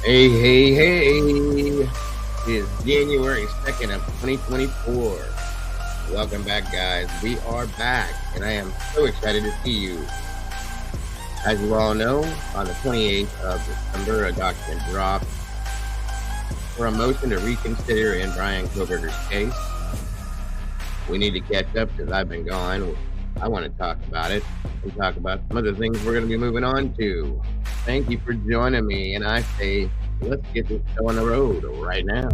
Hey. It's January 2nd of 2024. Welcome back, guys. We are back, and I am so excited to see you. As you all know, on the 28th of December, a document dropped for a motion to reconsider in Bryan Kohberger's case. We need to catch up because I've been gone. I want to talk about it and talk about some other things we're going to be moving on to. Thank you for joining me, and I say, let's get this show on the road right now.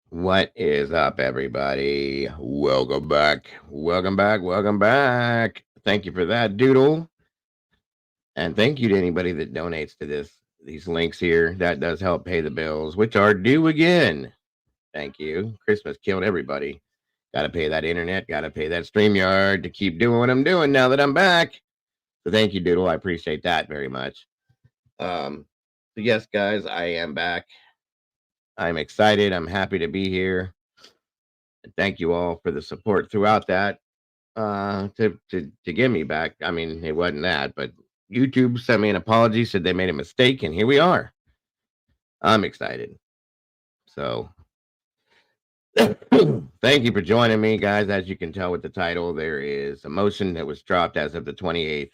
What is up, everybody? Welcome back. Thank you for that, Doodle. And thank you to anybody that donates to these links here. That does help pay the bills, which are due again. Thank you. Christmas killed everybody. Got to pay that internet, got to pay that StreamYard to keep doing what I'm doing now that I'm back. So thank you, Doodle. I appreciate that very much. So yes, guys, I am back. I'm excited. I'm happy to be here. And thank you all for the support throughout that. To get me back. I mean, it wasn't that, but YouTube sent me an apology, said they made a mistake, and here we are. I'm excited. So thank you for joining me, guys. As you can tell with the title, there is a motion that was dropped as of the 28th.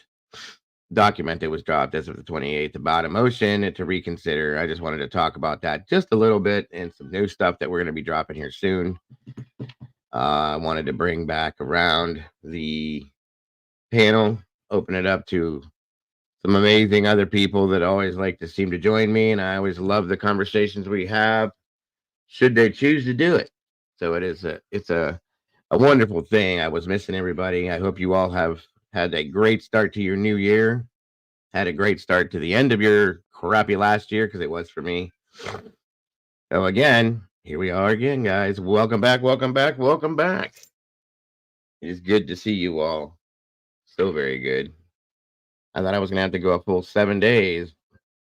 Document that was dropped as of the 28th about a motion to reconsider. I just wanted to talk about that just a little bit and some new stuff that we're going to be dropping here soon. I wanted to bring back around the panel, open it up to some amazing other people that always like to seem to join me, and I always love the conversations we have, should they choose to do it. So it's a wonderful thing. I was missing everybody. I hope you all have had a great start to your new year, had a great start to the end of your crappy last year, because it was for me. So again, here we are again, guys. Welcome back. It's good to see you all. So very good. I thought I was going to have to go a full 7 days.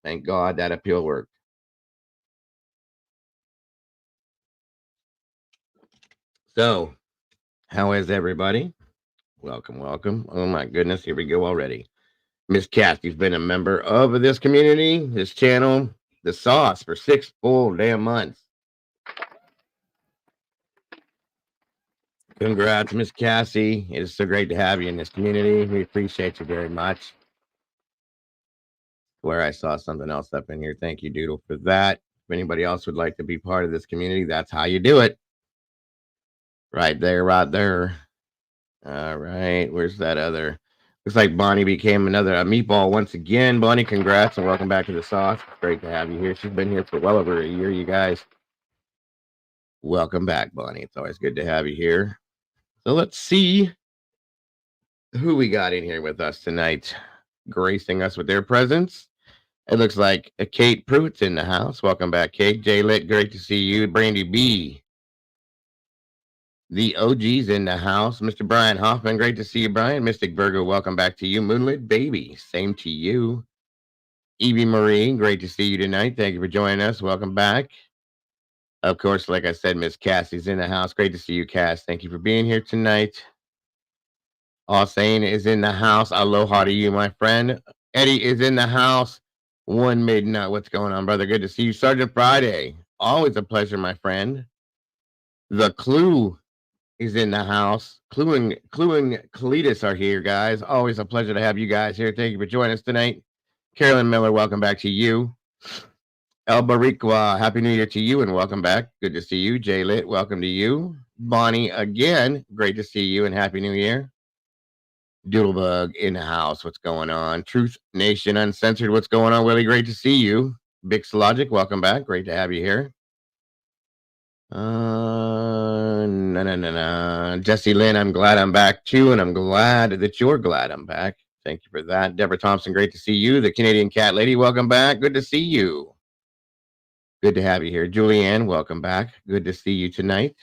Thank God that appeal worked. So, how is everybody? Welcome. Oh my goodness, here we go already. Miss Cassie's been a member of this community, this channel, the sauce for 6 full damn months. Congrats, Miss Cassie. It is so great to have you in this community. We appreciate you very much. where I saw something else up in here. Thank you, Doodle, for that. If anybody else would like to be part of this community, that's how you do it. Right there, right there. All right. Where's that other? Looks like Bonnie became another meatball once again. Bonnie, congrats and welcome back to the sauce. Great to have you here. She's been here for well over a year, you guys. Welcome back, Bonnie. It's always good to have you here. So let's see who we got in here with us tonight, gracing us with their presence. It looks like Kate Pruitt's in the house. Welcome back, Kate. Jay Lit, great to see you. Brandy B. The OG's in the house. Mr. Bryan Hoffman, great to see you, Brian. Mystic Virgo, welcome back to you. Moonlit Baby, same to you. Evie Marie, great to see you tonight. Thank you for joining us. Welcome back. Of course, like I said, Miss Cassie's in the house. Great to see you, Cass. Thank you for being here tonight. Austin is in the house. Aloha to you, my friend. Eddie is in the house. One midnight. What's going on, brother? Good to see you. Sergeant Friday. Always a pleasure, my friend. The Clue is in the house. Clue and Cletus are here, guys. Always a pleasure to have you guys here. Thank you for joining us tonight. Carolyn Miller, welcome back to you. El Barriqua, Happy New Year to you and welcome back. Good to see you. Jay Lit, welcome to you. Bonnie, again, great to see you and Happy New Year. Doodlebug in the house. What's going on? Truth Nation Uncensored. What's going on, Willie? Great to see you. Bix Logic, welcome back. Great to have you here. Jesse Lynn, I'm glad I'm back too, and I'm glad that you're glad I'm back. Thank you for that. Deborah Thompson, great to see you. The Canadian Cat Lady, welcome back. Good to see you. Good to have you here. Julianne, welcome back. Good to see you tonight.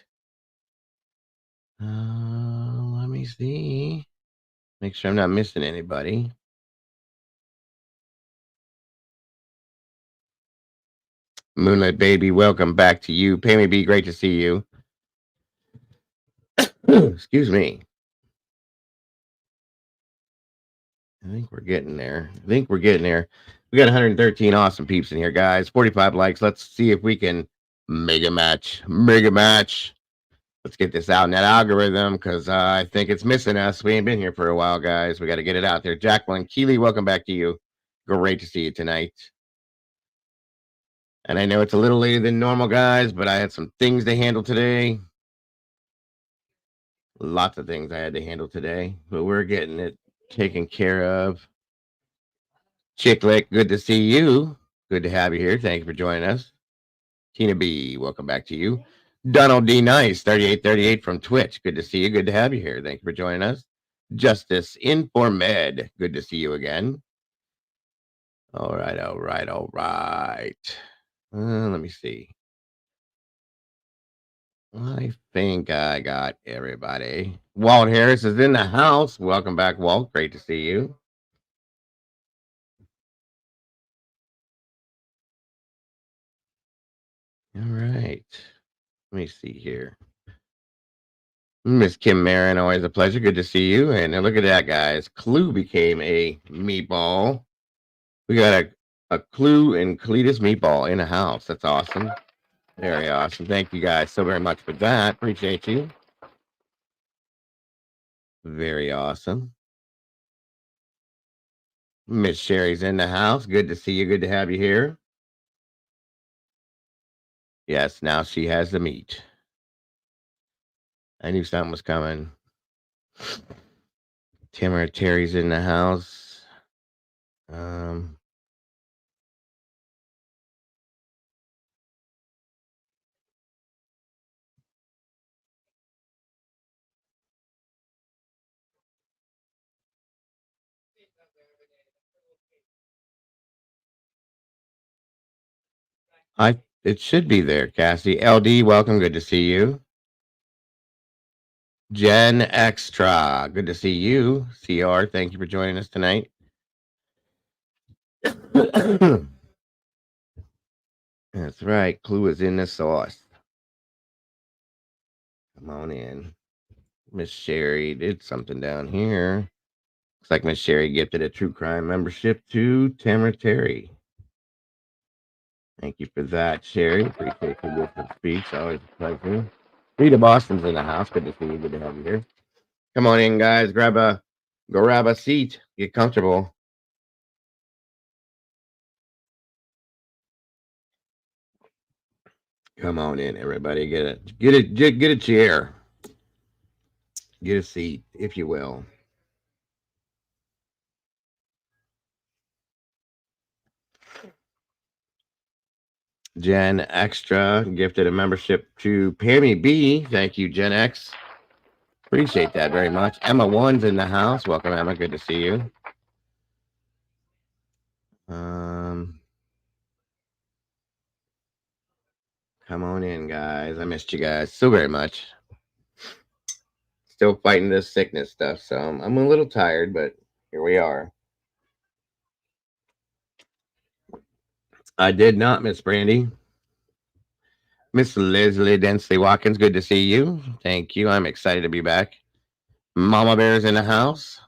Let me see. Make sure I'm not missing anybody. Moonlit Baby, welcome back to you. Pammy B, great to see you. Excuse me. I think we're getting there. We got 113 awesome peeps in here, guys. 45 likes. Let's see if we can mega match. Let's get this out in that algorithm because I think it's missing us. We ain't been here for a while, guys. We got to get it out there. Jacqueline Keeley, welcome back to you. Great to see you tonight. And I know it's a little later than normal, guys, but I had some things to handle today. Lots of things I had to handle today, but we're getting it taken care of. Chicklick, good to see you. Good to have you here. Thank you for joining us. Tina B, welcome back to you. Donald D. Nice, 3838 from Twitch. Good to see you. Good to have you here. Thank you for joining us. Justice Informed, good to see you again. All right. Let me see. I think I got everybody. Walt Harris is in the house. Welcome back, Walt. Great to see you. All right. Let me see here. Miss Kim Marin, always a pleasure. Good to see you. And look at that, guys. Clue became a meatball. We got a Clue and Cletus meatball in the house. That's awesome. Very awesome. Thank you guys so very much for that. Appreciate you. Very awesome. Miss Sherry's in the house. Good to see you. Good to have you here. Yes, now she has the meat. I knew something was coming. Tamara Terry's in the house. It should be there, Cassie. LD, welcome. Good to see you. Jen Extra, good to see you. CR, thank you for joining us tonight. That's right. Clue is in the sauce. Come on in. Miss Sherry did something down here. Looks like Miss Sherry gifted a true crime membership to Tamara Terry. Thank you for that, Sherry. Appreciate your gift of speech. Always a pleasure. Rita Boston's in the house. Good to see you. Good to have you here. Come on in, guys. Grab a seat. Get comfortable. Come on in, everybody. Get a chair. Get a seat, if you will. Gen Extra gifted a membership to Pammy B. Thank you, Gen X. Appreciate that very much. Emma One's in the house. Welcome, Emma. Good to see you. Um, come on in, guys. I missed you guys so very much. Still fighting this sickness stuff, so I'm a little tired, but here we are. I did not, Miss Brandy. Miss Leslie Densely Watkins, good to see you. Thank you. I'm excited to be back. Mama Bear's in the house.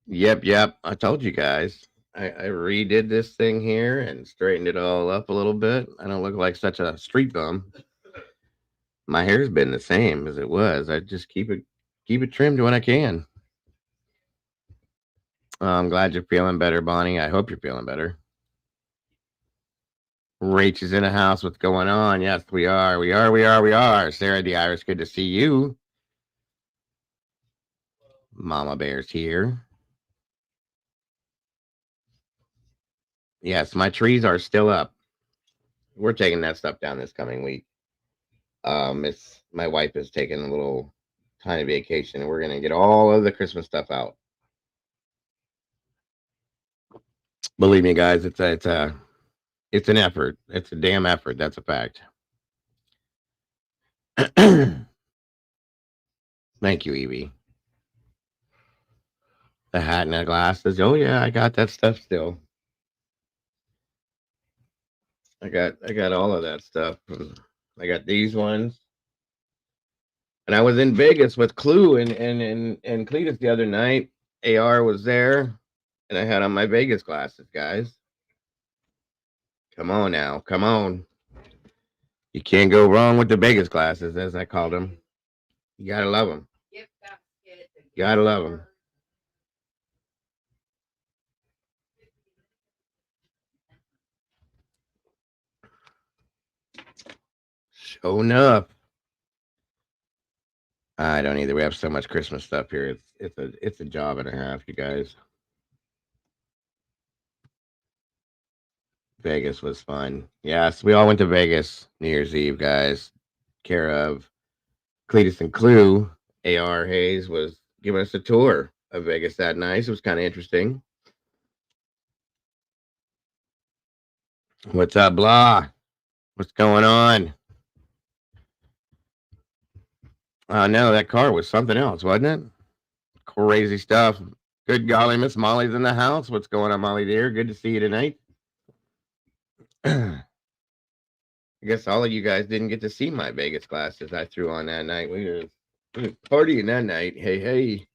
Yep. I told you guys. I redid this thing here and straightened it all up a little bit. I don't look like such a street bum. My hair's been the same as it was. I just keep it trimmed when I can. I'm glad you're feeling better, Bonnie. I hope you're feeling better. Rach is in the house. What's going on? Yes, we are. We are. Sarah the Irish, good to see you. Mama Bear's here. Yes, my trees are still up. We're taking that stuff down this coming week. It's my wife is taking a little tiny vacation, and we're gonna get all of the Christmas stuff out. Believe me, guys, it's an effort. It's a damn effort. That's a fact. Thank you, Evie. The hat and the glasses. Oh yeah, I got that stuff still. I got all of that stuff. I got these ones. And I was in Vegas with Clue and Cletus the other night. AR was there, and I had on my Vegas glasses, guys. Come on now, come on. You can't go wrong with the Vegas glasses, as I called them. You gotta love them. Gotta love them. Sure enough. I don't either. We have so much Christmas stuff here. It's a job and a half, you guys. Vegas was fun. Yes, we all went to Vegas New Year's Eve, guys. Care of Cletus and Clue. AR Hayes was giving us a tour of Vegas that night. It was kind of interesting. What's up, blah? What's going on? Oh no, that car was something else, wasn't it? Crazy stuff. Good golly, Miss Molly's in the house. What's going on, Molly dear? Good to see you tonight. I guess all of you guys didn't get to see my Vegas glasses I threw on that night. We were partying that night. Hey.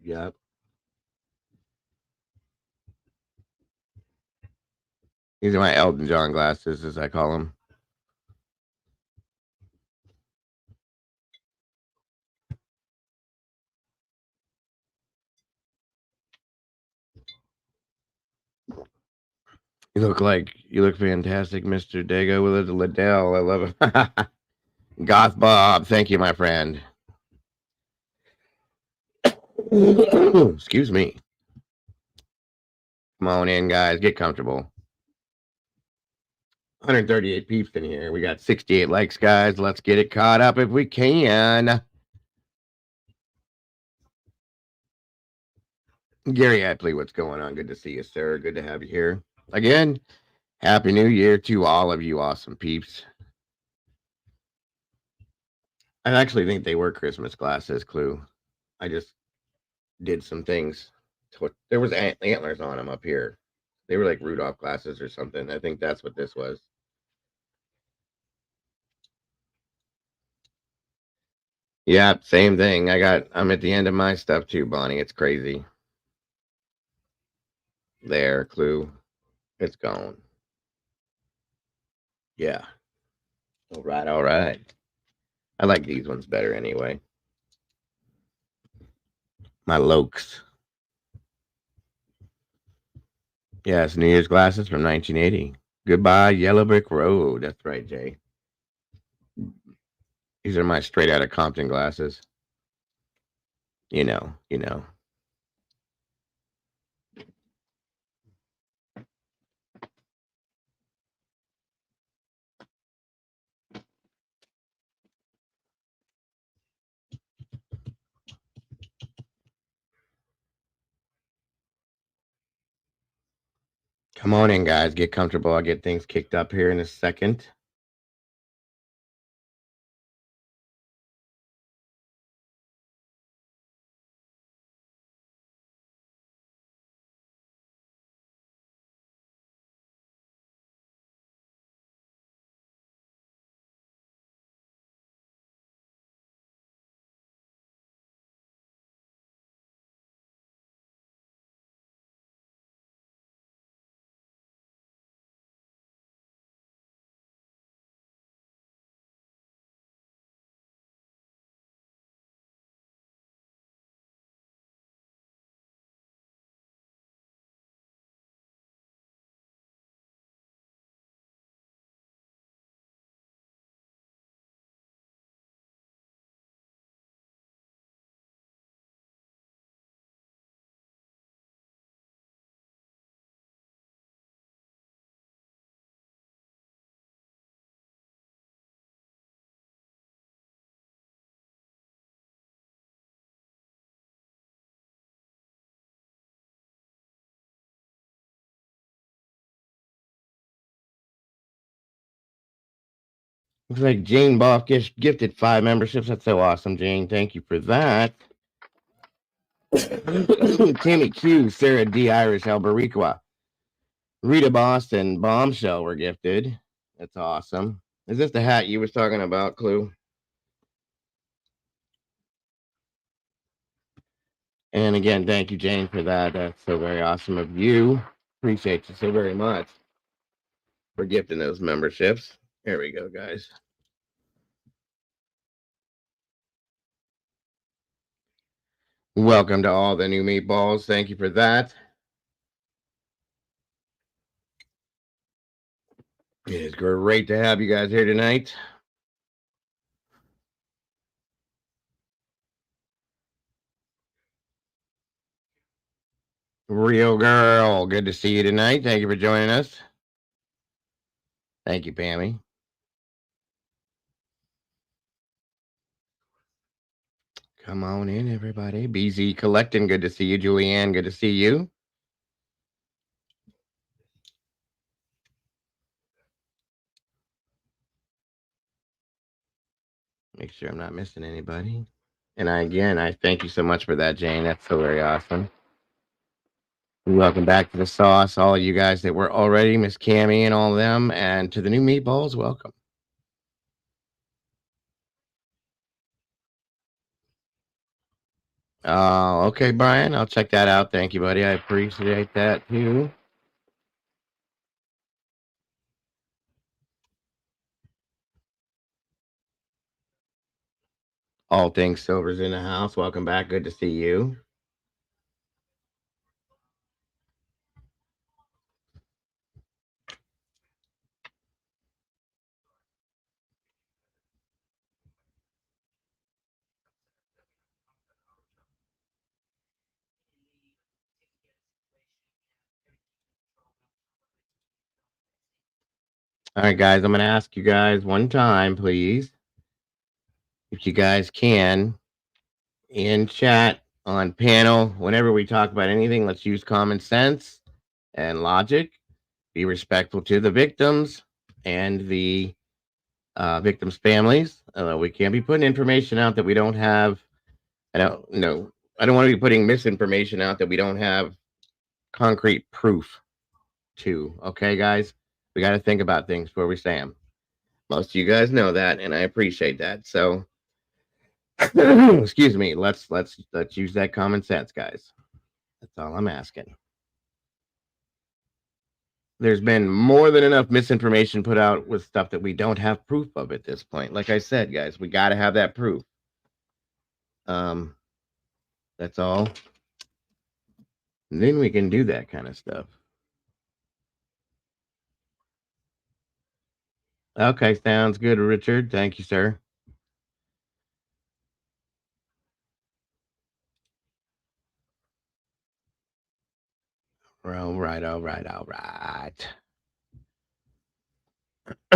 Yep. These are my Elton John glasses, as I call them. You look fantastic, Mr. Dago with a Liddell. I love it. Goth Bob, thank you, my friend. Excuse me. Come on in, guys. Get comfortable. 138 peeps in here. We got 68 likes, guys. Let's get it caught up if we can. Gary Apley, what's going on? Good to see you, sir. Good to have you here. Again, Happy New Year to all of you awesome peeps. I actually think they were Christmas glasses, Clue. I just did some things. There was antlers on them up here. They were like Rudolph glasses or something. I think that's what this was. Yeah, same thing. I'm at the end of my stuff too, Bonnie. It's crazy. There, Clue. It's gone. Yeah. All right. I like these ones better anyway. My Lokes. Yes, New Year's glasses from 1980. Goodbye, Yellow Brick Road. That's right, Jay. These are my straight out of Compton glasses. You know. Come on in, guys. Get comfortable. I'll get things kicked up here in a second. Looks like Jane Boff gifted 5 memberships. That's so awesome, Jane. Thank you for that. Tammy Q, Sarah D. Irish, Albariqua, Rita Boston, Bombshell were gifted. That's awesome. Is this the hat you was talking about, Clue? And again, thank you, Jane, for that. That's so very awesome of you. Appreciate you so very much for gifting those memberships. Here we go, guys. Welcome to all the new meatballs. Thank you for that. It is great to have you guys here tonight. Real girl, good to see you tonight. Thank you for joining us. Thank you, Pammy. Come on in, everybody. BZ Collecting, good to see you. Julianne, good to see you. Make sure I'm not missing anybody. And I thank you so much for that, Jane. That's so very awesome. Welcome back to the sauce, all of you guys that were already, Miss Cammy and all of them, and to the new meatballs, welcome. Okay, Brian, I'll check that out. Thank you, buddy. I appreciate that too. All things silver's in the house. Welcome back. Good to see you. All right, guys, I'm going to ask you guys one time, please, if you guys can, in chat, on panel, whenever we talk about anything, let's use common sense and logic. Be respectful to the victims and the victims' families. We can't be putting information out that we don't have. I don't know. I don't want to be putting misinformation out that we don't have concrete proof to. Okay, guys, we got to think about things before we say them. Most of you guys know that, and I appreciate that. So, excuse me. Let's use that common sense, guys. That's all I'm asking. there's been more than enough misinformation put out with stuff that we don't have proof of at this point. Like I said, guys, we got to have that proof. That's all. And then we can do that kind of stuff. Okay, sounds good, Richard. Thank you, sir. All right. All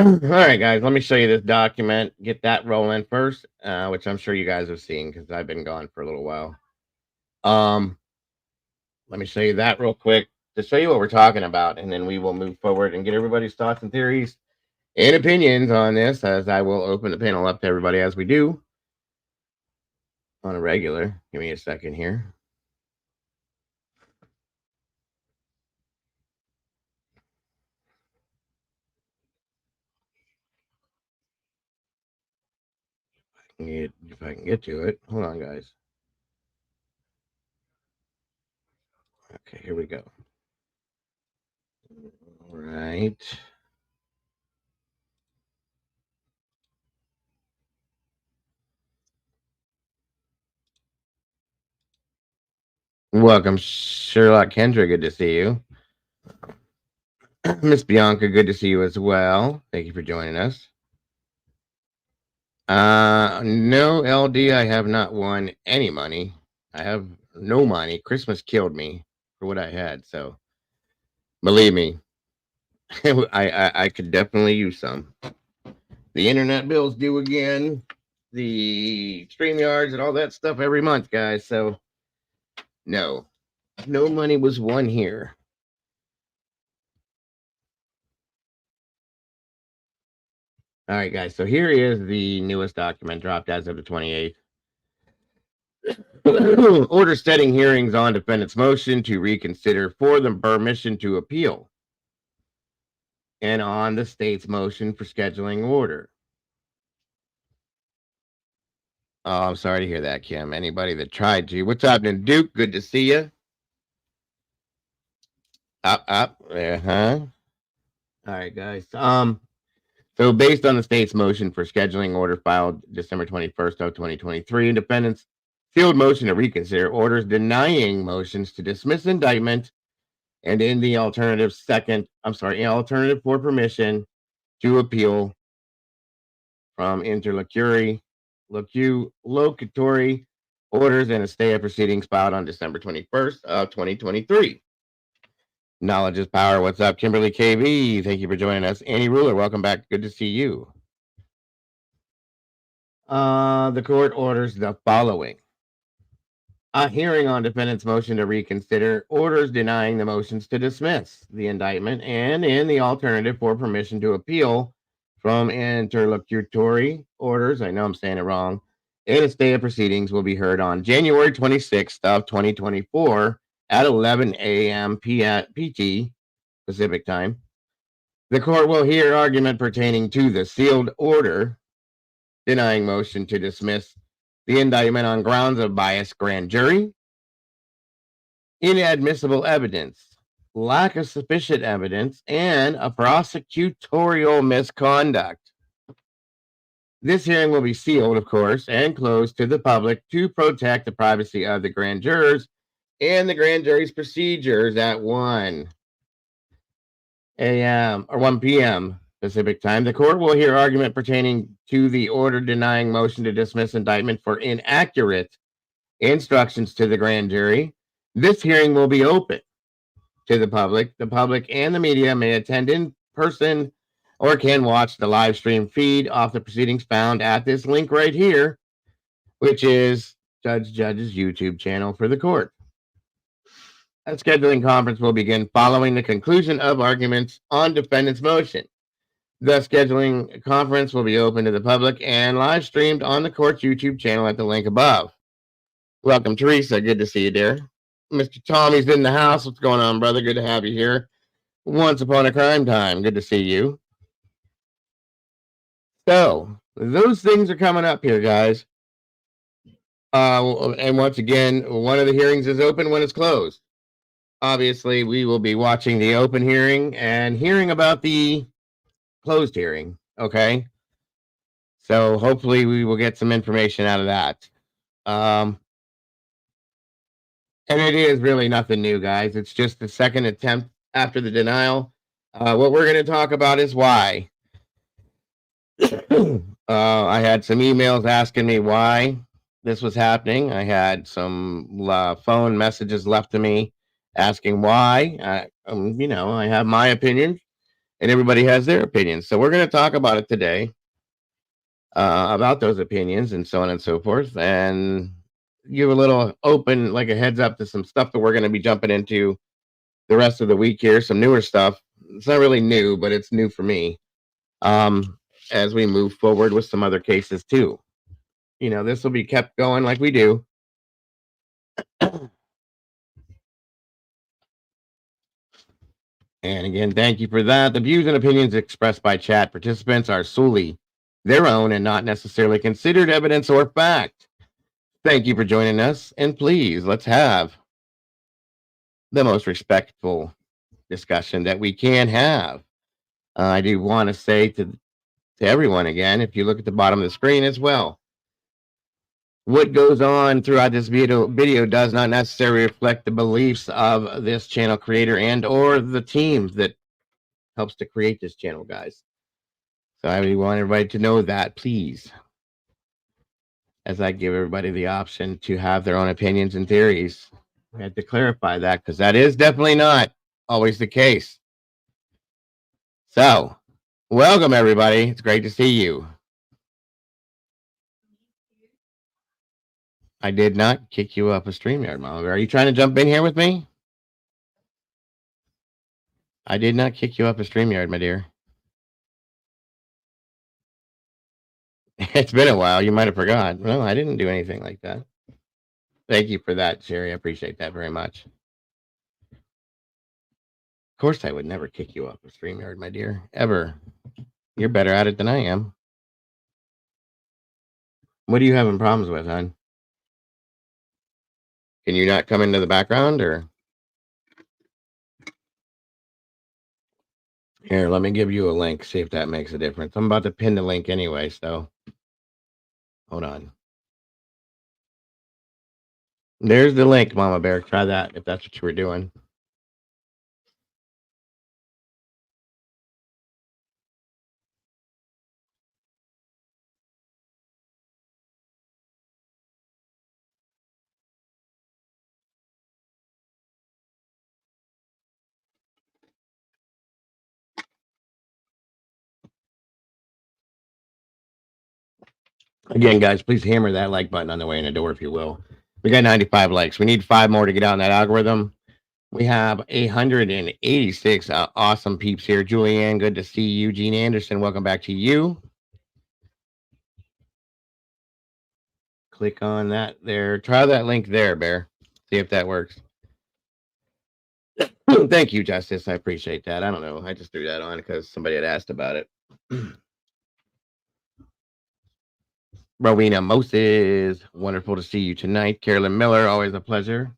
right, guys, let me show you this document. Get that rolling first, which I'm sure you guys have seen because I've been gone for a little while. Let me show you that real quick to show you what we're talking about, and then we will move forward and get everybody's thoughts and theories and opinions on this, as I will open the panel up to everybody as we do on a regular. Give me a second here. If I can get to it. Hold on, guys. Okay, here we go. All right. Welcome, Sherlock Kendra. Good to see you. Miss Bianca, good to see you as well. Thank you for joining us. No, LD, I have not won any money. I have no money. Christmas killed me for what I had. So believe me, I could definitely use some. The internet bills due again, the StreamYards and all that stuff every month, guys. So no money was won here. All right, guys. So here is the newest document dropped as of the 28th. Order setting hearings on defendant's motion to reconsider for the permission to appeal, and on the state's motion for scheduling order. Oh, I'm sorry to hear that, Kim. Anybody that tried to. What's happening, Duke? Good to see you. Up. All right, guys. So based on the state's motion for scheduling order filed December 21st of 2023, defendants sealed motion to reconsider orders denying motions to dismiss indictment, and in the alternative for permission to appeal from interlocutory orders and a stay of proceedings filed on December 21st of 2023. Knowledge is power. What's up, Kimberly KV? Thank you for joining us. Annie Ruler, welcome back. Good to see you. The court orders the following. A hearing on defendant's motion to reconsider, orders denying the motions to dismiss the indictment, and in the alternative for permission to appeal from interlocutory orders, I know I'm saying it wrong, and a stay of proceedings will be heard on January 26th of 2024 at 11 a.m. PT Pacific time. The court will hear argument pertaining to the sealed order denying motion to dismiss the indictment on grounds of biased grand jury, inadmissible evidence, lack of sufficient evidence, and a prosecutorial misconduct. This hearing will be sealed, of course, and closed to the public to protect the privacy of the grand jurors and the grand jury's procedures at 1 a.m. or 1 p.m. Pacific time. The court will hear argument pertaining to the order denying motion to dismiss indictment for inaccurate instructions to the grand jury. This hearing will be open to the public. The public and the media may attend in person or can watch the live stream feed off the proceedings found at this link right here, which is Judge's YouTube channel for the court. A scheduling conference will begin following the conclusion of arguments on defendant's motion. The scheduling conference will be open to the public and live streamed on the court's YouTube channel at the link above. Welcome, Teresa. Good to see you, dear. Mr. Tommy's in the house. What's going on, brother? Good to have you here. Once upon a crime time. Good to see you. So, those things are coming up here, guys. And once again, one of the hearings is open when it's closed. obviously we will be watching the open hearing and hearing about the closed hearing. Okay. So hopefully we will get some information out of that. Um, and it is really nothing new, guys. It's just the second attempt after the denial. What we're going to talk about is why. I had some emails asking me why this was happening. I had some phone messages left to me asking why. I have my opinions, and everybody has their opinions. So we're going to talk about it today, about those opinions and so on and so forth, and give a little open, like a heads up to some stuff that we're going to be jumping into the rest of the week here. Some newer stuff. It's not really new, but it's new for me. As we move forward with some other cases too. This will be kept going like we do. And again, thank you for that. The views and opinions expressed by chat participants are solely their own and not necessarily considered evidence or fact. Thank you for joining us, and please, let's have the most respectful discussion that we can have. I do want to say to everyone again, if you look at the bottom of the screen as well, what goes on throughout this video does not necessarily reflect the beliefs of this channel creator and or the team that helps to create this channel, guys. So I really want everybody to know that, please, as I give everybody the option to have their own opinions and theories. I had to clarify that because that is definitely not always the case. So, welcome everybody. It's great to see you. I did not kick you up a StreamYard, Mama Bear. Are you trying to jump in here with me? I did not kick you up a StreamYard, my dear. It's been a while. You might have forgot. No, I didn't do anything like that. Thank you for that, Sherry. I appreciate that very much. Of course, I would never kick you off a StreamYard, my dear. Ever. You're better at it than I am. What are you having problems with, hon? Can you not come into the background, or? Here, let me give you a link, see if that makes a difference. I'm about to pin the link anyway, so hold on. There's the link, Mama Bear. Try that if that's what you were doing. Again, guys, please hammer that like button on the way in the door, if you will. We got 95 likes. We need 5 more to get out in that algorithm. We have 186 awesome peeps here. Julianne, good to see you. Gene Anderson, welcome back to you. Click on that there. Try that link there, Bear. See if that works. Thank you, Justice. I appreciate that. I don't know. I just threw that on because somebody had asked about it. Rowena Moses, wonderful to see you tonight. Carolyn Miller, always a pleasure.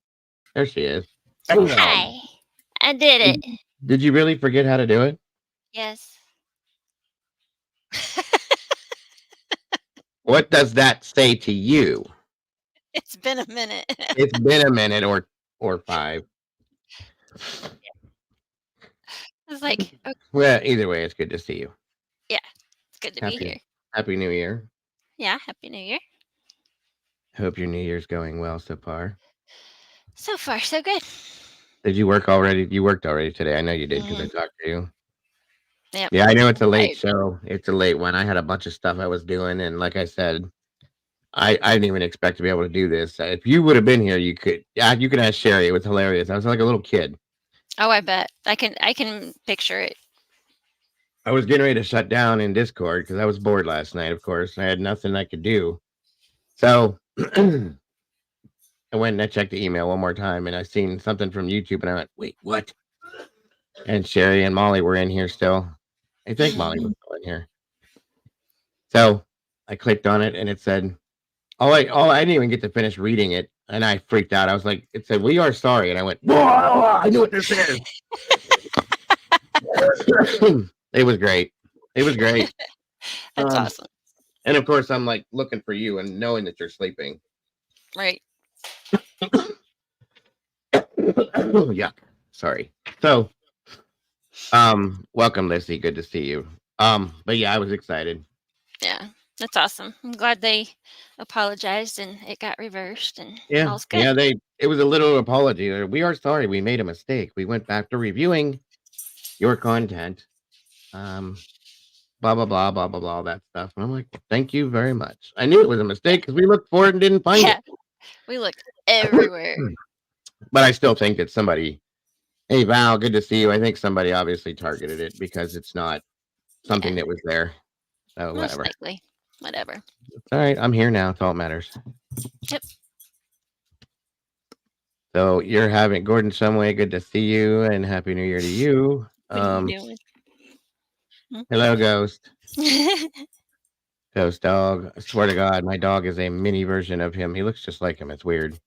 There she is. Hi, I did it. Did you really forget how to do it? Yes. What does that say to you? It's been a minute. It's been a minute or 5. It's like, okay. Well, either way, it's good to see you. Yeah, it's good to be here. Happy New Year. Yeah, Happy New Year. Hope your New Year's going well so far. So far, so good. Did you work already? You worked already today. I know you did because I talked to you. Yep. Yeah, I know it's a late show. It's a late one. I had a bunch of stuff I was doing, and like I said, I didn't even expect to be able to do this. If you would have been here, you could ask Sherry. It was hilarious. I was like a little kid. Oh, I bet. I can picture it. I was getting ready to shut down in Discord because I was bored last night, of course. I had nothing I could do. So I went and I checked the email one more time, and I seen something from YouTube, and I went, wait, what? And Sherry and Molly were in here still. I think Molly was still in here. So I clicked on it, and it said, I didn't even get to finish reading it. and I freaked out. I was like, it said, "We are sorry," and I went, "Whoa, I knew what this is." It was great. It was great. That's awesome. And of course, I'm like looking for you and knowing that you're sleeping. Right. Yuck. Sorry. So, welcome, Lissy. Good to see you. But yeah, I was excited. Yeah, that's awesome. I'm glad they apologized and it got reversed and Yeah, all's good. yeah. It was a little apology. We are sorry. We made a mistake. We went back to reviewing your content. Blah blah blah blah blah blah, that stuff. And I'm like, thank you very much. I knew it was a mistake because we looked for it and didn't find it. We looked everywhere. But I still think that somebody, hey Val, good to see you. I think somebody obviously targeted it because it's not something that was there. So Most whatever. likely. Whatever. It's all right. I'm here now. It's all that matters. Yep. So you're having Gordon Shumway, good to see you and happy new year to you. What are you doing? Hello, Ghost. Ghost dog. I swear to God, my dog is a mini version of him. He looks just like him. It's weird.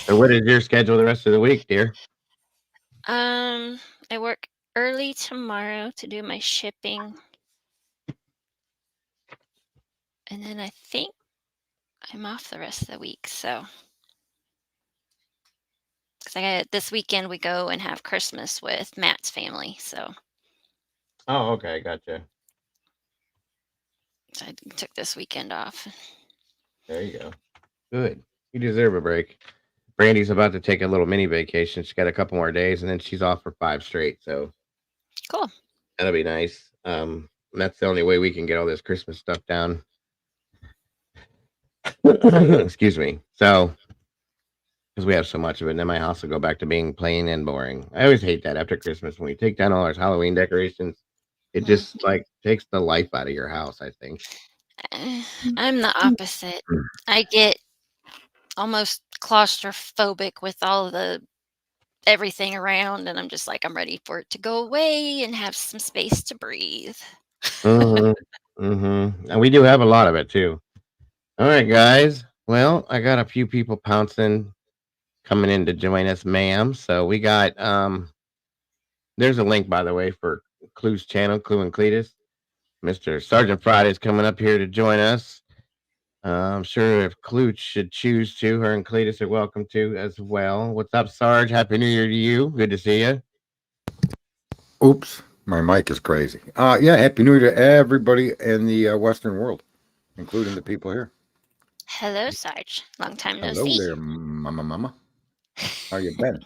So what is your schedule the rest of the week, dear? I work early tomorrow to do my shipping. And then I think I'm off the rest of the week, so. Because this weekend we go and have Christmas with Matt's family, so. Oh, okay, gotcha. So I took this weekend off. There you go. Good. You deserve a break. Brandy's about to take a little mini vacation. She's got a couple more days, and then she's off for 5 straight. So cool. That'll be nice. That's the only way we can get all this Christmas stuff down. Excuse me. So, because we have so much of it, and then my house will go back to being plain and boring. I always hate that after Christmas when we take down all our Halloween decorations. It just like takes the life out of your house, I think. I'm the opposite. I get almost claustrophobic with all the everything around, and I'm just like, I'm ready for it to go away and have some space to breathe. And we do have a lot of it too. All right, guys. Well, I got a few people pouncing coming in to join us, ma'am. So we got there's a link, by the way, for Clue's channel, Clue and Cletus. Mr. Sergeant Friday's coming up here to join us. I'm sure if Clue should choose to, her and Cletus are welcome to as well. What's up, Sarge? Happy New Year to you. Good to see you. Oops, my mic is crazy. Yeah, Happy New Year to everybody in the Western world, including the people here. Hello, Sarge. Long time no see. see. Hello there, mama. How you been?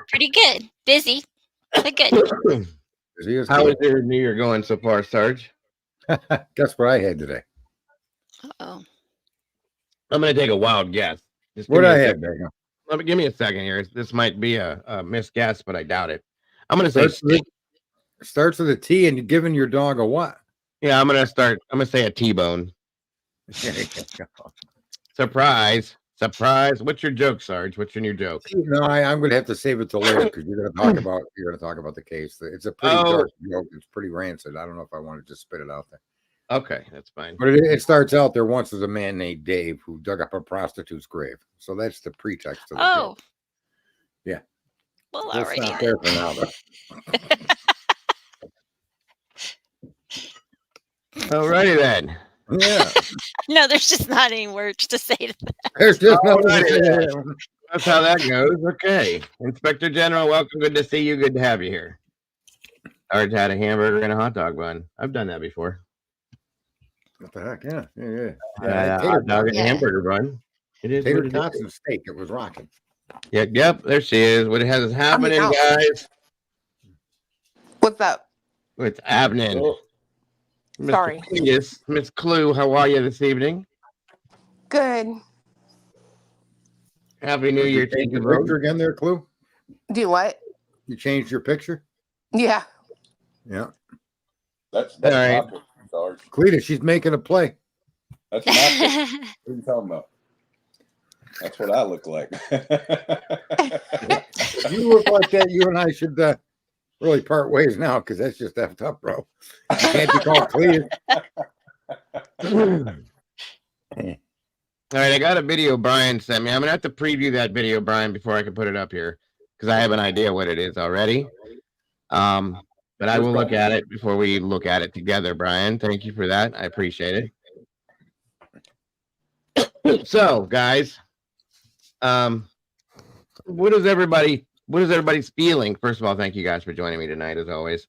Pretty good. Busy, but good. How is your New Year going so far, Sarge? Guess what I had today? Uh-oh. I'm going to take a wild guess. What I had? Give me a second here. This might be a misguess, but I doubt it. I'm going to say starts with a T, and you're giving your dog a what? Yeah, I'm going to say a T-bone. Surprise. What's your joke, Sarge? What's your new joke? No, I'm going to have to save it till later because you're going to talk about the case. It's a pretty dark joke. It's pretty rancid. I don't know if I want to just spit it out there. Okay, that's fine. But it starts out there once was a man named Dave who dug up a prostitute's grave. So that's the pretext of the joke. Yeah. Well, that's already not there for now, though. Alrighty then. Yeah. No, there's just not any words to say to that. There's just no. That's how that goes. Okay. Inspector General, welcome. Good to see you. Good to have you here. Sarge had a hamburger and a hot dog bun. I've done that before. What the heck? Yeah. Hot dog and a hamburger bun. It is tater tots and steak. It was rocking. Yep. There she is. What has happening, guys? What's up? What's happening? Oh. Sorry. Miss Clue, how are you this evening? Good. Happy New Year. Change your picture again there, Clue? Do what? You changed your picture? Yeah. Yeah. That's all right. Cletus, she's making a play. That's my picture. What are you talking about? That's what I look like. You look like that. You and I should really part ways now because that's just effed up, bro. You can't be called Cletus. All right, I got a video Bryan sent me. I'm gonna have to preview that video, Bryan, before I can put it up here because I have an idea what it is already. But I will look at it before we look at it together, Bryan. Thank you for that. I appreciate it. So, guys, what is everybody's feeling? First of all, thank you guys for joining me tonight, as always.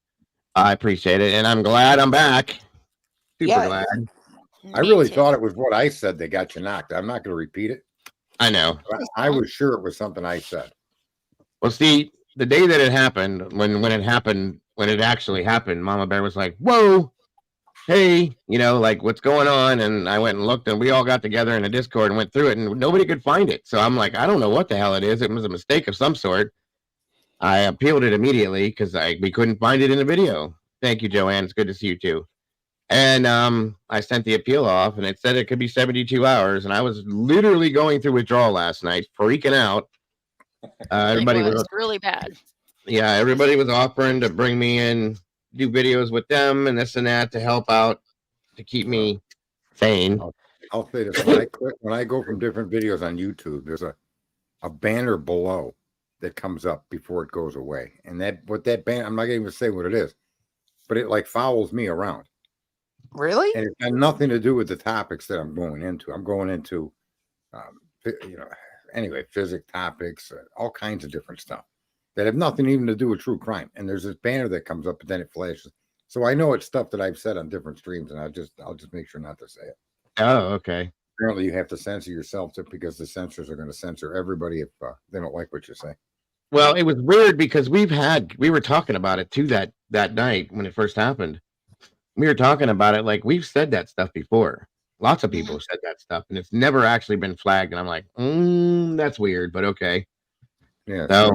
I appreciate it, and I'm glad I'm back. Super glad. I really thought it was what I said that got you knocked. I'm not going to repeat it. I know. I was sure it was something I said. Well, see, the day that it happened, when it actually happened, Mama Bear was like, "Whoa, hey, like what's going on?" And I went and looked, and we all got together in a Discord and went through it, and nobody could find it. So I'm like, I don't know what the hell it is. It was a mistake of some sort. I appealed it immediately because we couldn't find it in the video. Thank you, Joanne. It's good to see you too. And I sent the appeal off, and it said it could be 72 hours. And I was literally going through withdrawal last night, freaking out. Everybody was really bad. Yeah, everybody was offering to bring me in, do videos with them, and this and that to help out, to keep me sane. I'll say this: when I go from different videos on YouTube, there's a banner below that comes up before it goes away, and that banner, I'm not going to even say what it is, but it like follows me around. Really? And it's got nothing to do with the topics that I'm going into. I'm going into, physics topics, all kinds of different stuff that have nothing even to do with true crime. And there's this banner that comes up, but then it flashes. So I know it's stuff that I've said on different streams, and I'll just make sure not to say it. Oh, okay. Apparently, you have to censor yourself because the censors are going to censor everybody if they don't like what you say. Well, it was weird because we were talking about it too that night when it first happened. We were talking about it like we've said that stuff before. Lots of people have said that stuff, and it's never actually been flagged. And I'm like, that's weird, but okay. Yeah. So,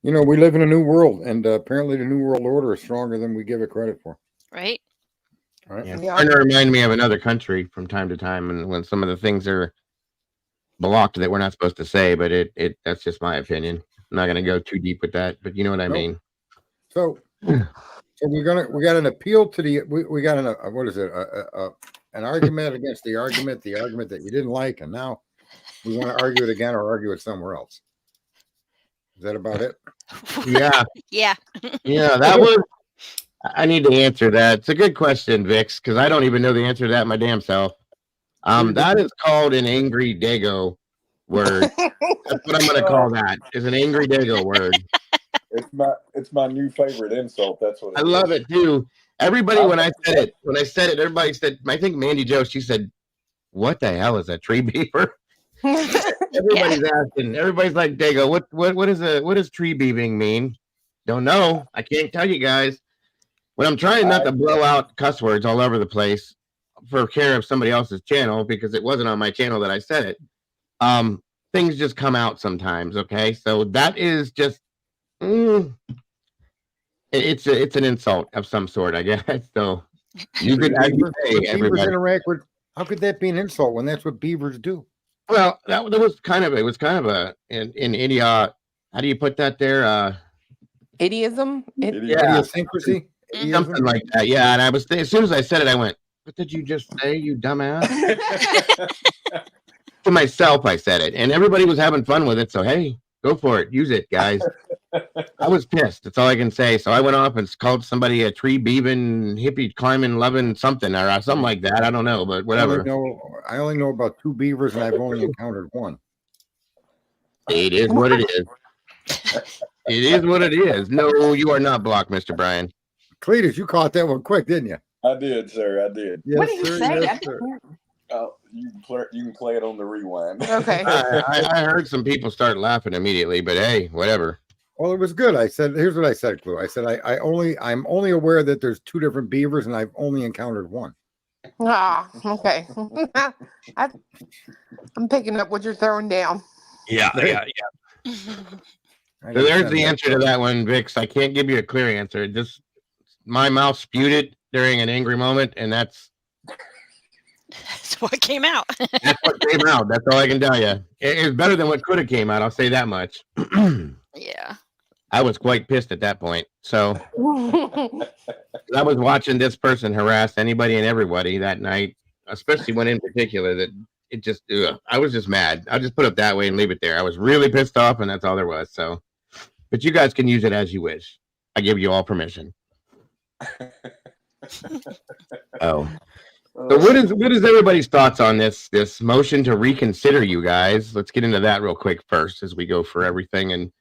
we live in a new world, and apparently the new world order is stronger than we give it credit for. Right. All right. Yeah. It's trying to remind me of another country from time to time, and when some of the things are blocked that we're not supposed to say, but that's just my opinion. I'm not going to go too deep with that, but you know what I mean. So we got an appeal to we got an argument against the argument that you didn't like, and now we want to argue it again or argue it somewhere else. Is that about it? Yeah. Yeah. Yeah, that was. I need to answer that. It's a good question, Vix, because I don't even know the answer to that my damn self. That is called an angry dago word. That's what I'm going to call that. Is an angry dago word. It's my new favorite insult. That's what I love it too. Everybody, when I said it, everybody said, I think Mandy Jo, she said, "What the hell is a tree beaver?" Everybody's asking. Everybody's like, "Dago, what does tree beaving mean?" Don't know. I can't tell you guys. When I'm trying not to blow out cuss words all over the place for care of somebody else's channel, because it wasn't on my channel that I said it, things just come out sometimes. Okay, so that is just. It's an insult of some sort, I guess. So you could say everybody interact with. How could that be an insult when that's what beavers do? Well, that was kind of an idiot. How do you put that there? Idiom? Idiosyncrasy? Something like that. Yeah, and as soon as I said it, I went, "What did you just say, you dumbass?" To myself, I said it, and everybody was having fun with it. So hey, go for it, use it, guys. I was pissed. That's all I can say. So I went off and called somebody a tree beaving, hippie climbing, loving something or something like that. I don't know, but whatever. I only know about 2 beavers, and I've only encountered 1. It is what it is. It is what it is. No, you are not blocked, Mr. Bryan. Cletus, you caught that one quick, didn't you? I did, sir. I did. Yes, What did you say? Yes, sir. You can play it on the rewind. Okay. I heard some people start laughing immediately, but hey, whatever. Well, it was good. I said, here's what I said, Clue. I said, I'm only aware that there's 2 different beavers, and I've only encountered 1. Okay. I'm picking up what you're throwing down. Yeah. So there's the answer to that one, Vix. I can't give you a clear answer. Just my mouth spewed it during an angry moment, and that's what came out. That's what came out. That's all I can tell you. It was better than what could have came out. I'll say that much. Yeah. I was quite pissed at that point. So I was watching this person harass anybody and everybody that night especially one in particular that it just, I was just mad. I'll just put it that way and leave it there. I was really pissed off, and that's all there was. So, but you guys can use it as you wish. I give you all permission. Oh. So what is everybody's thoughts on this motion to reconsider, you guys? Let's get into that real quick first as we go for everything. And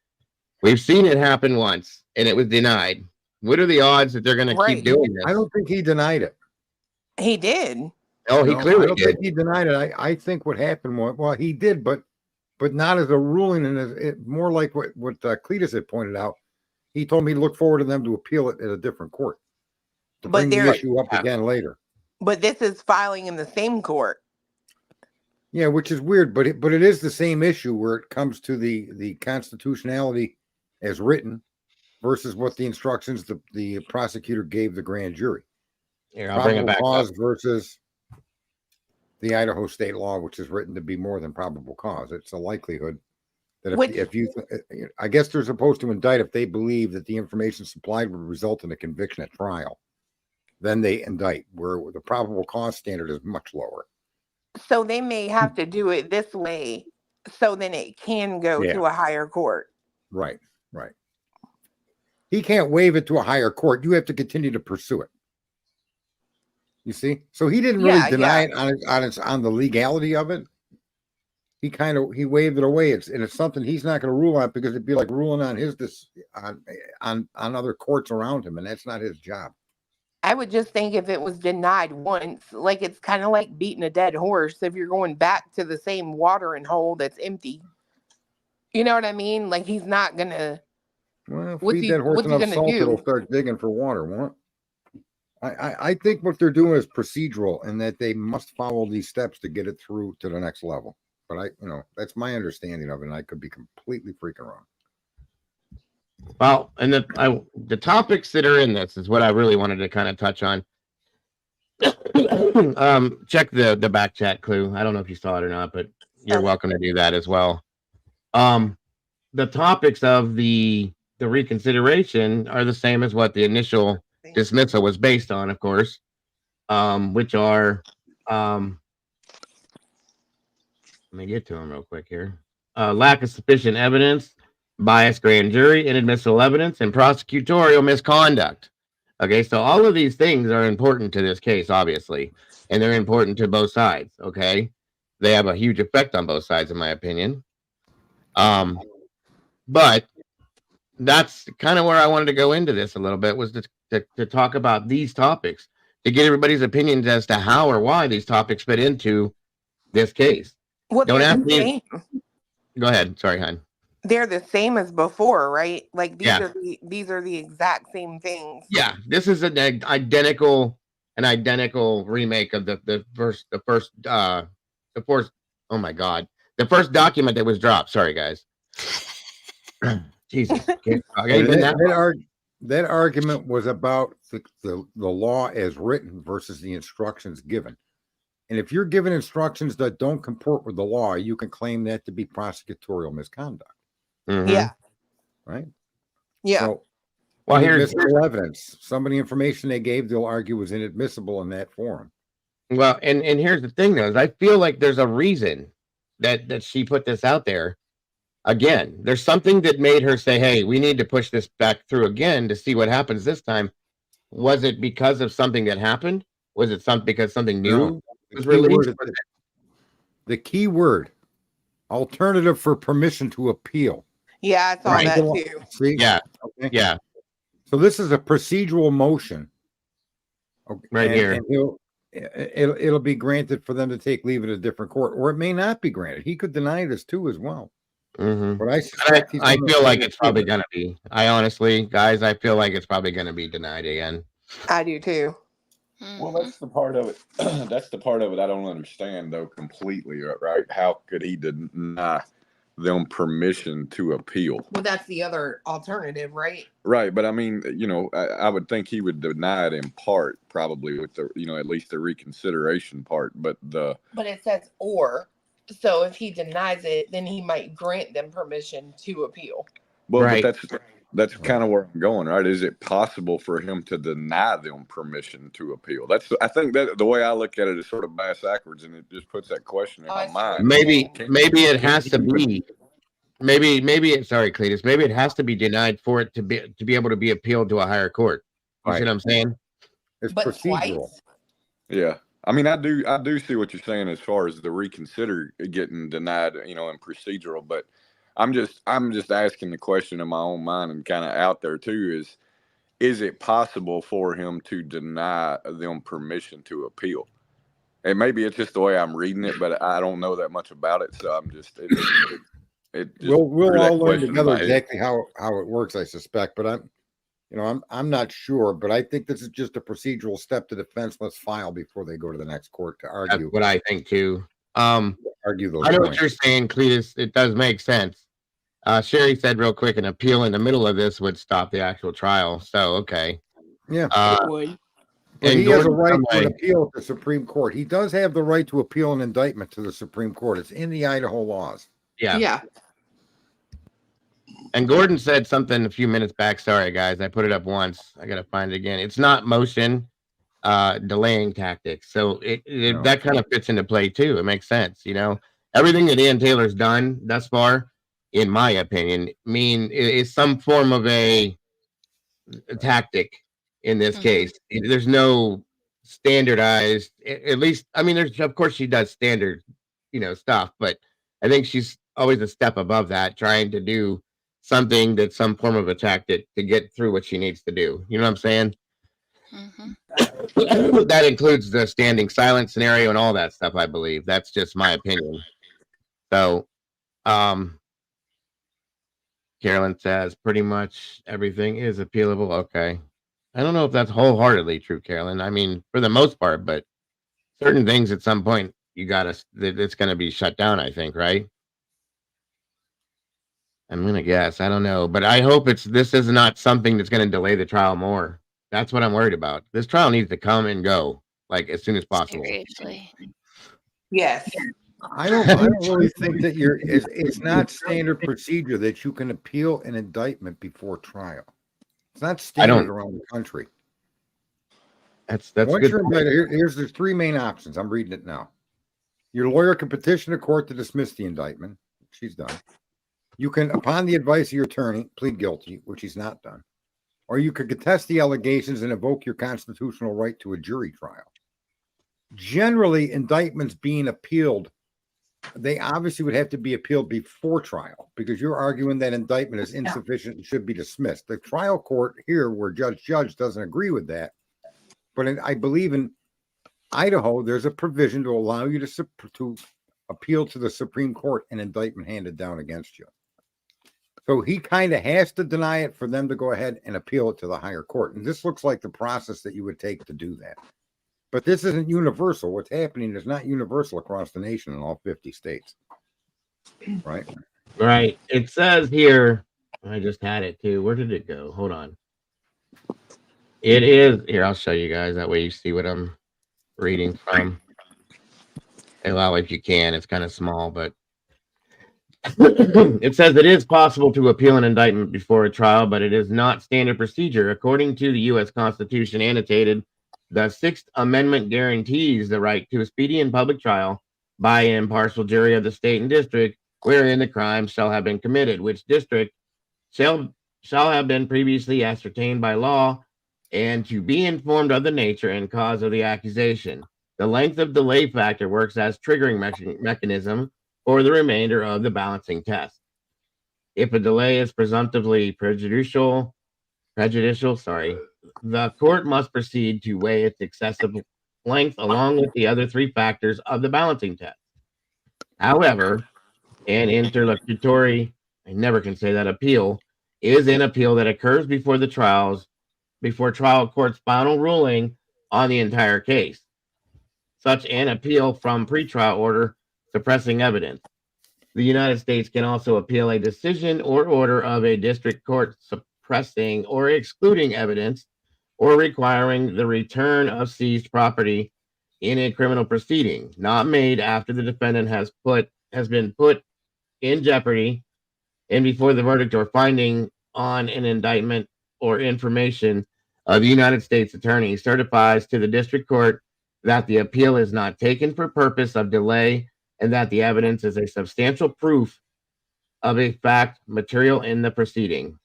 we've seen it happen once, and it was denied. What are the odds that they're going to keep doing this? I don't think he denied it. He did. Oh, he clearly I don't did. think he denied it. I think what happened was, well, he did, but not as a ruling, and as more like what Cletus had pointed out. He told me to look forward to them to appeal it at a different court to bring the issue up again later. But this is filing in the same court. Yeah, which is weird, but it is the same issue where it comes to the constitutionality as written versus what the instructions the prosecutor gave the grand jury. Here, I'll bring it back cause up. versus the Idaho state law, which is written to be more than probable cause. It's a likelihood that if you, I guess they're supposed to indict if they believe that the information supplied would result in a conviction at trial. Then they indict, where the probable cause standard is much lower. So they may have to do it this way, so then it can go to a higher court. Right. He can't waive it to a higher court. You have to continue to pursue it. You see? So he didn't really deny it on the legality of it. He waved it away. It's something he's not going to rule on, because it'd be like ruling on his on other courts around him, and that's not his job. I would just think if it was denied once, like it's kind of like beating a dead horse. If you're going back to the same watering hole that's empty, you know what I mean? Like he's not gonna. Well, feed that horse enough salt, it'll start digging for water, won't it? I think what they're doing is procedural, and that they must follow these steps to get it through to the next level. But that's my understanding of it, and I could be completely freaking wrong. Well, and the topics that are in this is what I really wanted to kind of touch on. Check the back chat, Clue. I don't know if you saw it or not, but you're welcome to do that as well. The topics of the reconsideration are the same as what the initial dismissal was based on, of course, which are let me get to them real quick here. Lack of sufficient evidence, biased grand jury, inadmissible evidence, and prosecutorial misconduct. Okay, so all of these things are important to this case, obviously, and they're important to both sides. Okay, they have a huge effect on both sides, in my opinion. But that's kind of where I wanted to go into this a little bit, was to talk about these topics, to get everybody's opinions as to how or why these topics fit into this case. Don't ask me. Go ahead. Sorry, hon. They're the same as before, right? Like these are the exact same things. Yeah, this is an identical remake of the first. Oh my God, the first document that was dropped. Sorry, guys. Jesus. That argument was about the law as written versus the instructions given. And if you're given instructions that don't comport with the law, you can claim that to be prosecutorial misconduct. Mm-hmm. Yeah. Right? Yeah. So, well, here's evidence. Some of the information they gave, they'll argue, was inadmissible in that forum. Well, and here's the thing, though, is I feel like there's a reason that she put this out there. Again, there's something that made her say, hey, we need to push this back through again to see what happens this time. Was it because of something that happened? Was it because something new was released? The key word, alternative for permission to appeal. Yeah, I saw that too. See? Yeah. Okay. Yeah. So this is a procedural motion. Okay. Right here. And it'll be granted for them to take leave at a different court, or it may not be granted. He could deny this too as well. Mm-hmm. But I feel like it's probably going to be. I honestly, guys, I feel like it's probably going to be denied again. I do too. Well, that's the part of it. That's the part of it I don't understand, though, completely. Right? How could he deny them permission to appeal? Well, that's the other alternative, right? Right, but I mean, I would think he would deny it in part, probably with the, at least the reconsideration part. But it says or. So if he denies it, then he might grant them permission to appeal. Well, right. That's kind of where I'm going, right? Is it possible for him to deny them permission to appeal? I think that the way I look at it is sort of bass backwards, and it just puts that question in my mind. Maybe it has to be. Maybe sorry, Cletus. Maybe it has to be denied for it to be able to be appealed to a higher court. You see what I'm saying? It's But procedural. twice? Yeah. I mean, I do see what you're saying as far as the reconsider getting denied, and procedural, but I'm just asking the question in my own mind and kind of out there too is it possible for him to deny them permission to appeal? And maybe it's just the way I'm reading it, but I don't know that much about it, so I'm just We'll all learn together exactly how it works, I suspect, but I'm not sure, but I think this is just a procedural step the defense must file before they go to the next court to argue. That's what I think too. Argue those I know points. what you're saying, Cletus. It does make sense. Sherry said real quick, an appeal in the middle of this would stop the actual trial. So, okay. Yeah. It would. But and he has a Gordon right to Conway- an appeal at the Supreme Court. He does have the right to appeal an indictment to the Supreme Court. It's in the Idaho laws. Yeah. And Gordon said something a few minutes back. Sorry, guys. I put it up once. I got to find it again. It's not motion, delaying tactics. So that kind of fits into play too. It makes sense. Everything that Ian Taylor's done thus far, in my opinion, is some form of a tactic in this case. There's no standardized, at least, there's, of course she does standard, stuff, but I think she's always a step above that, trying to do something that's some form of a tactic to get through what she needs to do. You know what I'm saying? That includes the standing silent scenario and all that stuff, I believe. That's just my opinion. So, Carolyn says pretty much everything is appealable. Okay. I don't know if that's wholeheartedly true, Carolyn. For the most part, but certain things at some point it's going to be shut down, I think, right? I'm going to guess. I don't know, but I hope this is not something that's going to delay the trial more. That's what I'm worried about. This trial needs to come and go like as soon as possible. Seriously. Yes. I don't really think that it's not standard procedure that you can appeal an indictment before trial. It's not standard around the country. That's Once good. you're indicted, there's three main options. I'm reading it now. Your lawyer can petition a court to dismiss the indictment. She's done. You can, upon the advice of your attorney, plead guilty, which he's not done. Or you could contest the allegations and invoke your constitutional right to a jury trial. Generally, indictments being appealed, they obviously would have to be appealed before trial because you're arguing that indictment is insufficient and should be dismissed. The trial court here, where Judge doesn't agree with that, but I believe in Idaho, there's a provision to allow you to appeal to the Supreme Court an indictment handed down against you. So he kind of has to deny it for them to go ahead and appeal it to the higher court. And this looks like the process that you would take to do that. But this isn't universal. What's happening is not universal across the nation in all 50 states. Right? Right. It says here, I just had it too. Where did it go? Hold on. It is here. I'll show you guys. That way you see what I'm reading from. Well, if you can, it's kind of small, but it says it is possible to appeal an indictment before a trial, but it is not standard procedure. According to the U.S. Constitution annotated, the Sixth Amendment guarantees the right to a speedy and public trial by an impartial jury of the state and district wherein the crime shall have been committed, which district shall have been previously ascertained by law, and to be informed of the nature and cause of the accusation. The length of delay factor works as triggering mechanism for the remainder of the balancing test. If a delay is presumptively prejudicial, the court must proceed to weigh its excessive length along with the other three factors of the balancing test. However, an interlocutory, I never can say that, appeal is an appeal that occurs before trial court's final ruling on the entire case. Such an appeal from pretrial order suppressing evidence. The United States can also appeal a decision or order of a district court suppressing or excluding evidence or requiring the return of seized property in a criminal proceeding not made after the defendant has been put in jeopardy and before the verdict or finding on an indictment or information of the United States Attorney certifies to the district court that the appeal is not taken for purpose of delay and that the evidence is a substantial proof of a fact material in the proceeding.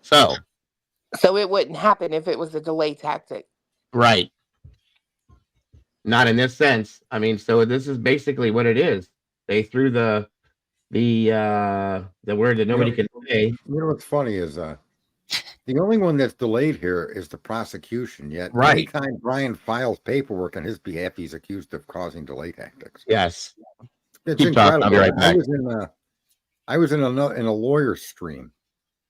So it wouldn't happen if it was a delay tactic. right. Not in this sense. I mean, so this is basically what it is. They threw the word that nobody can say. You know what's funny is the only one that's delayed here is the prosecution. Yet Right. anytime Bryan files paperwork on his behalf, he's accused of causing delay tactics. Yes. It's Keep talking. incredible. I'll be right back. I was in a lawyer's stream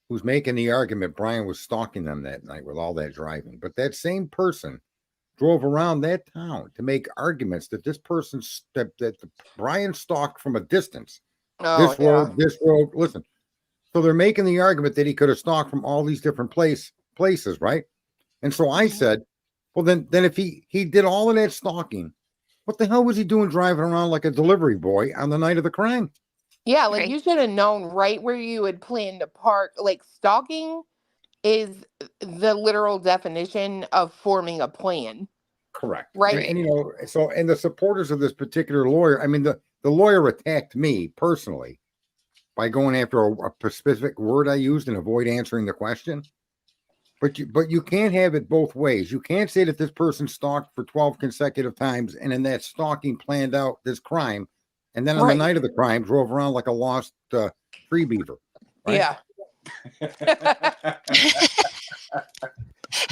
who's making the argument Bryan was stalking them that night with all that driving. But that same person drove around that town to make arguments that this person that Bryan stalked from a distance. Oh, this road. Listen, so they're making the argument that he could have stalked from all these different places, right? And so I said, well, then if he did all of that stalking, what the hell was he doing driving around like a delivery boy on the night of the crime? Yeah, like Right. you should have known right where you would plan to park. Like stalking is the literal definition of forming a plan. Correct. Right. And and the supporters of this particular lawyer, I mean, the lawyer attacked me personally by going after a specific word I used and avoid answering the question. But you can't have it both ways. You can't say that this person stalked for 12 consecutive times and in that stalking planned out this crime. And then on the night of the crime, drove around like a lost tree beaver. Right? Yeah.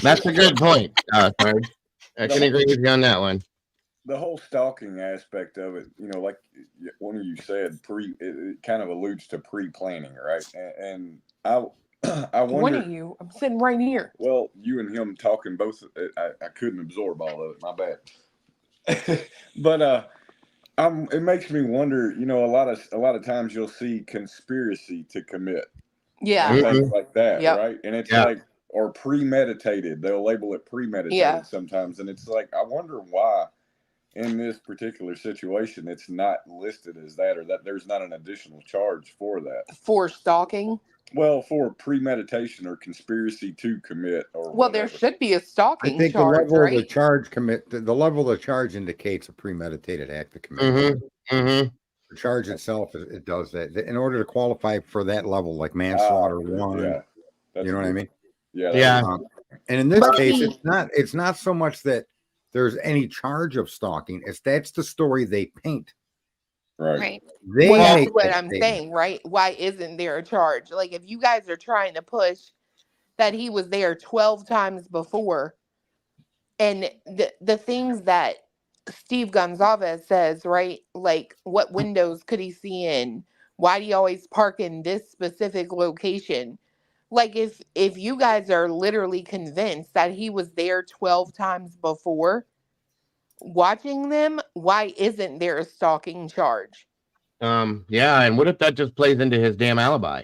That's a good point, Sarge. I can agree with you on that one. The whole stalking aspect of it, like one of you said, it kind of alludes to pre-planning, right? And I wonder. One of you, I'm sitting right here. Well, you and him talking both, I couldn't absorb all of it. My bad. But it makes me wonder. A lot of times you'll see conspiracy to commit, Yeah. things like that, Yep. right? And it's like, or premeditated. They'll label it premeditated sometimes, and it's like, I wonder why in this particular situation it's not listed as that, or that there's not an additional charge for that. For stalking? Well, for premeditation or conspiracy to commit, or well, there should be a stalking I think charge, the level right? of the charge the level of the charge indicates a premeditated act of commitment. The charge itself, it does that. In order to qualify for that level, like manslaughter one, you know what I mean? Yeah. And in this case, it's not so much that there's any charge of stalking, that's the story they paint. Right. That's what I'm saying, right? Why isn't there a charge? Like, if you guys are trying to push that he was there 12 times before, and the things that Steve Gonzalez says, right? Like, what windows could he see in? Why do you always park in this specific location? Like, if you guys are literally convinced that he was there 12 times before watching them, why isn't there a stalking charge? And what if that just plays into his damn alibi?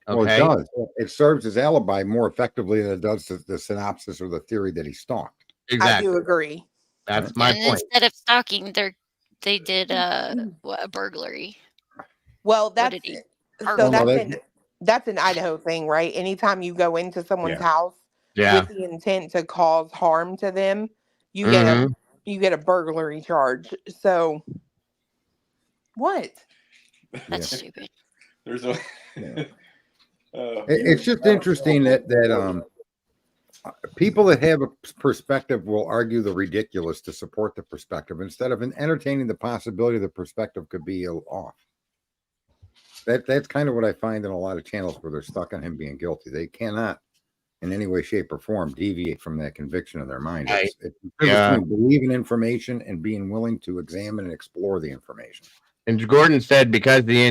Okay. Well, it does. It serves his alibi more effectively than it does the synopsis or the theory that he stalked. Exactly. I do agree. That's my point. Instead of stalking, they did a burglary. Well, that's an Idaho thing, right? Anytime you go into someone's house with the intent to cause harm to them, you get a burglary charge. So what? That's stupid. There's a it's just interesting that people that have a perspective will argue the ridiculous to support the perspective instead of entertaining the possibility the perspective could be off. That's kind of what I find in a lot of channels where they're stuck on him being guilty. They cannot in any way, shape, or form deviate from that conviction in their mind. It's between believing information and being willing to examine and explore the information. And Gordon said because the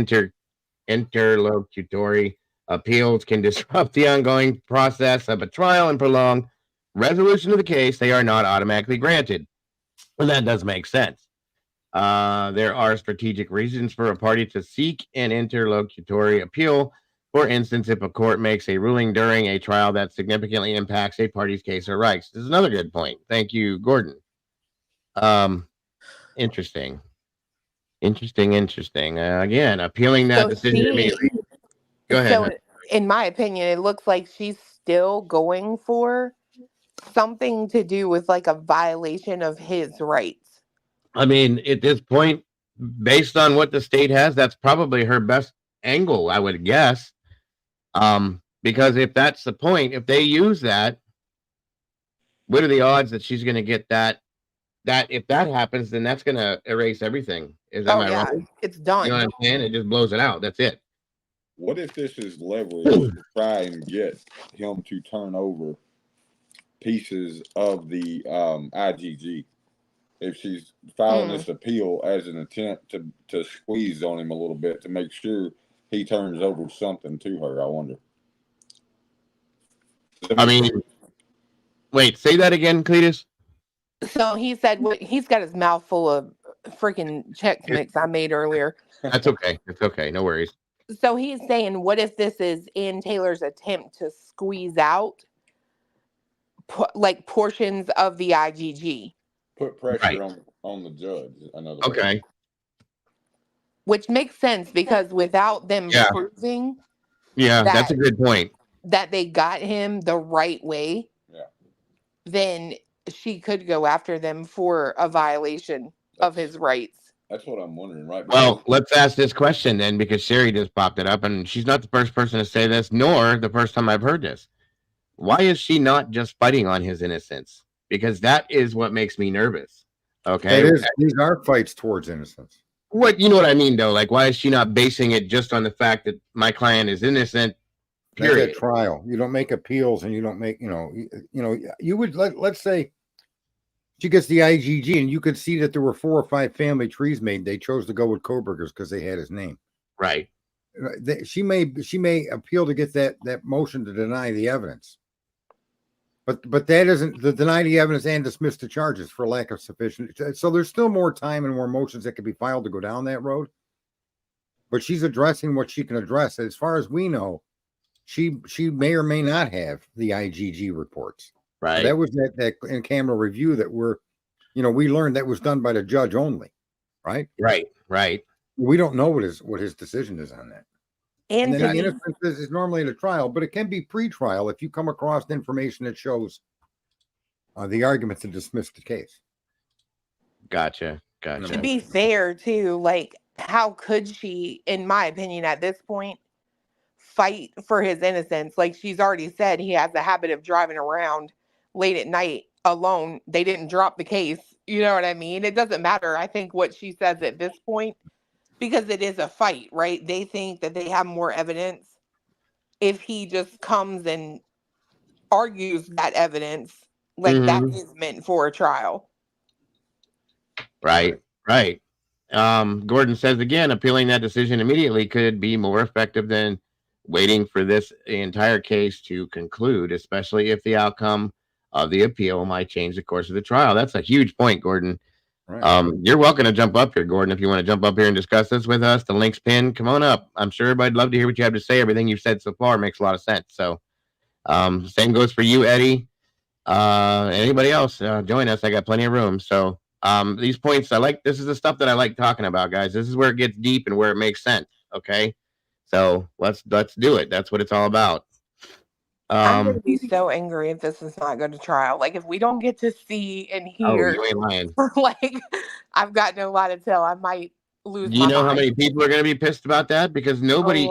interlocutory appeals can disrupt the ongoing process of a trial and prolong resolution of the case, they are not automatically granted. Well, that does make sense. There are strategic reasons for a party to seek an interlocutory appeal. For instance, if a court makes a ruling during a trial that significantly impacts a party's case or rights. This is another good point. Thank you, Gordon. Interesting. Again, appealing that decision immediately. Go ahead. So, in my opinion, it looks like she's still going for something to do with like a violation of his rights. I mean, at this point, based on what the state has, that's probably her best angle, I would guess. Because if that's the point, if they use that, what are the odds that she's going to get that? That if that happens, then that's going to erase everything. Am I wrong? It's done. You know what I'm saying? It just blows it out. That's it. What if this is leverage to try and get him to turn over pieces of the IGG? If she's filing this appeal as an attempt to squeeze on him a little bit to make sure he turns over something to her, I wonder. I mean, wait, say that again, Cletus. So he said he's got his mouth full of freaking Chex Mix I made earlier. That's okay. It's okay. No worries. So he's saying, what if this is Ann Taylor's attempt to squeeze out like portions of the IGG? Put pressure on the judge. Okay. Which makes sense because without them proving that's a good point. That they got him the right way, then she could go after them for a violation of his rights. That's what I'm wondering, right? Well, let's ask this question then, because Sherry just popped it up, and she's not the first person to say this, nor the first time I've heard this. Why is she not just fighting on his innocence? Because that is what makes me nervous. Okay. These are fights towards innocence. You know what I mean, though? Like, why is she not basing it just on the fact that my client is innocent? Period. That's a trial. You don't make appeals, and you don't make, you would let's say she gets the IGG, and you could see that there were 4 or 5 family trees made. They chose to go with Kohberger's because they had his name. Right. She may appeal to get that motion to deny the evidence. But that isn't the deny the evidence and dismiss the charges for lack of sufficient. So there's still more time and more motions that could be filed to go down that road. But she's addressing what she can address. As far as we know, she may or may not have the IGG reports. Right. So that was that in camera review that we learned that was done by the judge only. Right. Right. We don't know what his decision is on that. And then Anthony, the innocence is normally in a trial, but it can be pre-trial if you come across information that shows the argument to dismiss the case. Gotcha. to be fair, too, like, how could she, in my opinion, at this point, fight for his innocence? Like she's already said, he has a habit of driving around late at night alone. They didn't drop the case. You know what I mean? It doesn't matter, I think, what she says at this point, because it is a fight, right? They think that they have more evidence. If he just comes and argues that evidence, like that is meant for a trial. Right. Gordon says again, appealing that decision immediately could be more effective than waiting for this entire case to conclude, especially if the outcome of the appeal might change the course of the trial. That's a huge point, Gordon. Right. You're welcome to jump up here, Gordon, if you want to jump up here and discuss this with us. The link's pinned. Come on up. I'm sure everybody'd love to hear what you have to say. Everything you've said so far makes a lot of sense. So same goes for you, Eddie. Anybody else, join us. I got plenty of room. So these points, this is the stuff that I like talking about, guys. This is where it gets deep and where it makes sense. Okay. So let's do it. That's what it's all about. I'm going to be so angry if this is not going to trial. Like, if we don't get to see and hear, you ain't lying. Like, I've got no lie to tell. I might lose. You know how many people are going to be pissed about that? Because nobody,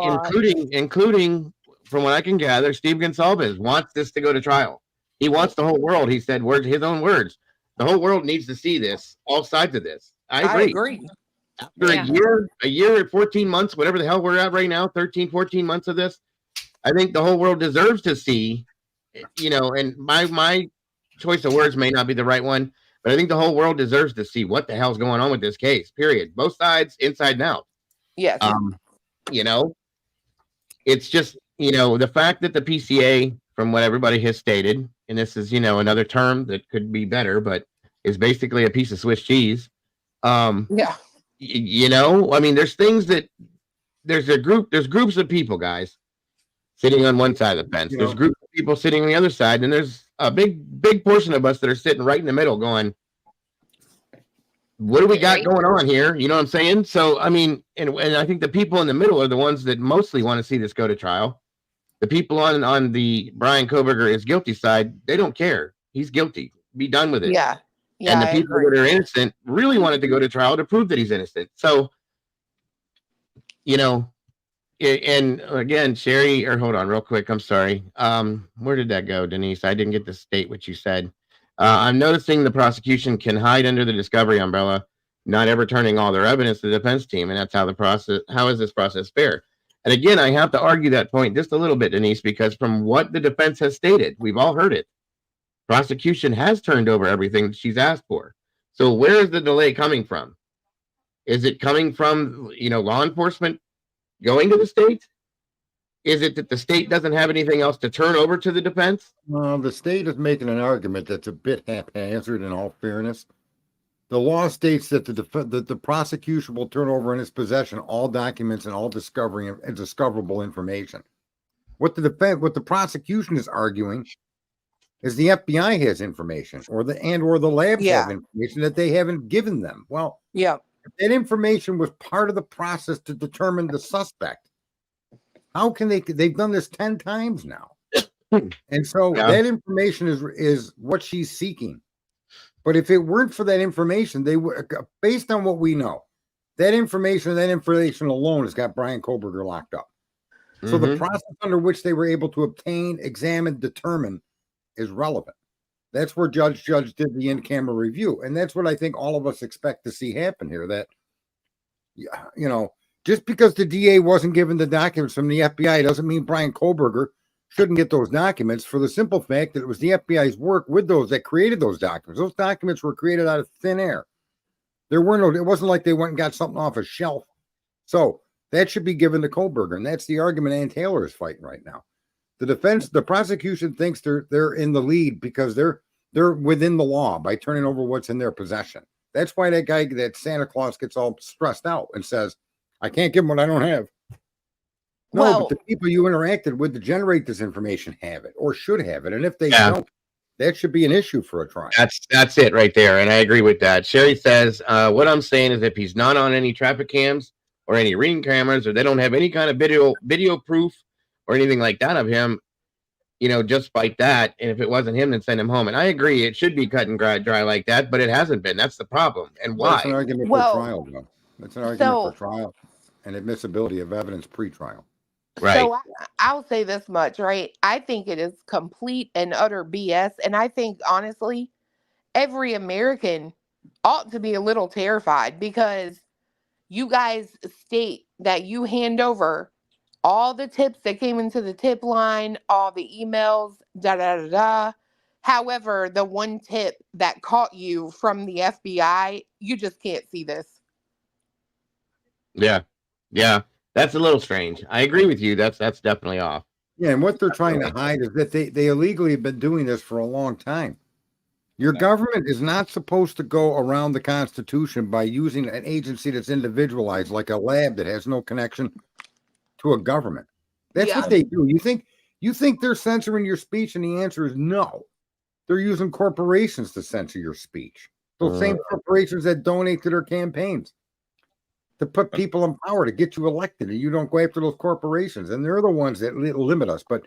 including from what I can gather, Steve Gonsalves wants this to go to trial. He wants the whole world. He said, his own words. The whole world needs to see this, all sides of this. I agree. After a year and 14 months, whatever the hell we're at right now, 13, 14 months of this, I think the whole world deserves to see, and my choice of words may not be the right one, but I think the whole world deserves to see what the hell's going on with this case, period. Both sides, inside and out. Yes. It's just, the fact that the PCA, from what everybody has stated, and this is, another term that could be better, but is basically a piece of Swiss cheese. Yeah. There's things that there's groups of people, guys, sitting on one side of the fence. There's groups of people sitting on the other side, and there's a big portion of us that are sitting right in the middle going, what do we got Right. going on here? You know what I'm saying? So, I mean, and I think the people in the middle are the ones that mostly want to see this go to trial. The people on the Bryan Kohberger is guilty side, they don't care. He's guilty. Be done with it. Yeah. Yeah. And the I people agree. that are innocent really wanted to go to trial to prove that he's innocent. So, you know, and again, Sherry, or hold on real quick. I'm sorry. Where did that go, Denise? I didn't get to state what you said. I'm noticing the prosecution can hide under the discovery umbrella, not ever turning all their evidence to the defense team. And that's how the process, how is this process fair? And again, I have to argue that point just a little bit, Denise, because from what the defense has stated, we've all heard it. Prosecution has turned over everything she's asked for. So where is the delay coming from? Is it coming from, law enforcement going to the state? Is it that the state doesn't have anything else to turn over to the defense? Well, the state is making an argument that's a bit haphazard in all fairness. The law states that the prosecution will turn over in its possession all documents and all discoverable information. What the prosecution is arguing is the FBI has information or the labs have information that they haven't given them. Well, Yeah. that information was part of the process to determine the suspect. How can they've done this 10 times now? And so that information is what she's seeking. But if it weren't for that information, they would, based on what we know, that information alone has got Bryan Kohberger locked up. So the process under which they were able to obtain, examine, determine is relevant. That's where Judge did the in-camera review. And that's what I think all of us expect to see happen here. That, just because the DA wasn't given the documents from the FBI doesn't mean Bryan Kohberger shouldn't get those documents, for the simple fact that it was the FBI's work with those that created those documents. Those documents were created out of thin air. It wasn't like they went and got something off a shelf. So that should be given to Kohberger. And that's the argument Ann Taylor is fighting right now. The prosecution thinks they're in the lead because they're within the law by turning over what's in their possession. That's why that Santa Claus gets all stressed out and says, I can't give them what I don't have. No, but the people you interacted with to generate this information have it or should have it. And if they don't, that should be an issue for a trial. That's it right there. And I agree with that. Sherry says, what I'm saying is if he's not on any traffic cams or any ring cameras, or they don't have any kind of video proof or anything like that of him, just fight that. And if it wasn't him, then send him home. And I agree, it should be cut and dry like that, but it hasn't been. That's the problem. And why? That's an argument for trial, though. That's an argument for trial and admissibility of evidence pre-trial. Right. So I'll say this much, right? I think it is complete and utter BS. And I think, honestly, every American ought to be a little terrified because you guys state that you hand over all the tips that came into the tip line, all the emails, However, the one tip that caught you from the FBI, you just can't see this. Yeah. That's a little strange. I agree with you. That's definitely off. Yeah, and what they're trying to hide is that they illegally have been doing this for a long time. Your government is not supposed to go around the Constitution by using an agency that's individualized, like a lab that has no connection to a government. That's what they do. You think they're censoring your speech, and the answer is no. They're using corporations to censor your speech. Those same corporations that donate to their campaigns to put people in power to get you elected, and you don't go after those corporations. And they're the ones that limit us. But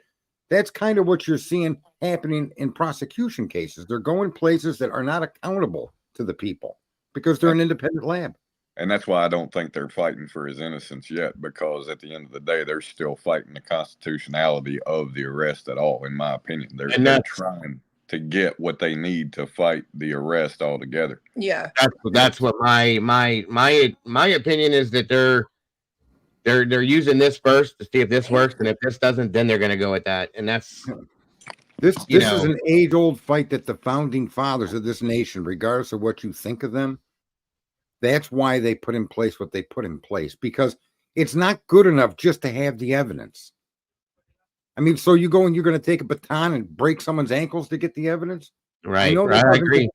that's kind of what you're seeing happening in prosecution cases. They're going places that are not accountable to the people because they're an independent lab. And that's why I don't think they're fighting for his innocence yet, because at the end of the day, they're still fighting the constitutionality of the arrest at all, in my opinion. They're trying to get what they need to fight the arrest altogether. Yeah. That's what my opinion is, that they're using this first to see if this works, and if this doesn't, then they're going to go with that. And that's this is an age-old fight that the founding fathers of this nation, regardless of what you think of them, that's why they put in place what they put in place, because it's not good enough just to have the evidence. I mean, so you go and you're going to take a baton and break someone's ankles to get the evidence? Right. I agree.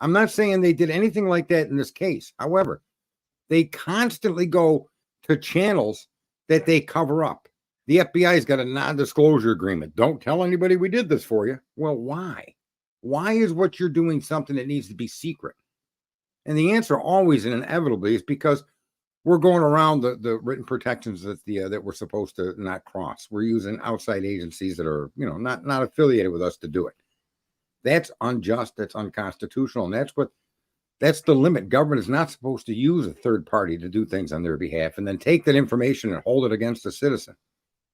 I'm not saying they did anything like that in this case. However, they constantly go to channels that they cover up. The FBI's got a non-disclosure agreement. Don't tell anybody we did this for you. Well, why? Why is what you're doing something that needs to be secret? And the answer always and inevitably is because we're going around the written protections that that we're supposed to not cross. We're using outside agencies that are, not affiliated with us to do it. That's unjust. That's unconstitutional. And that's the limit. Government is not supposed to use a third party to do things on their behalf and then take that information and hold it against the citizen.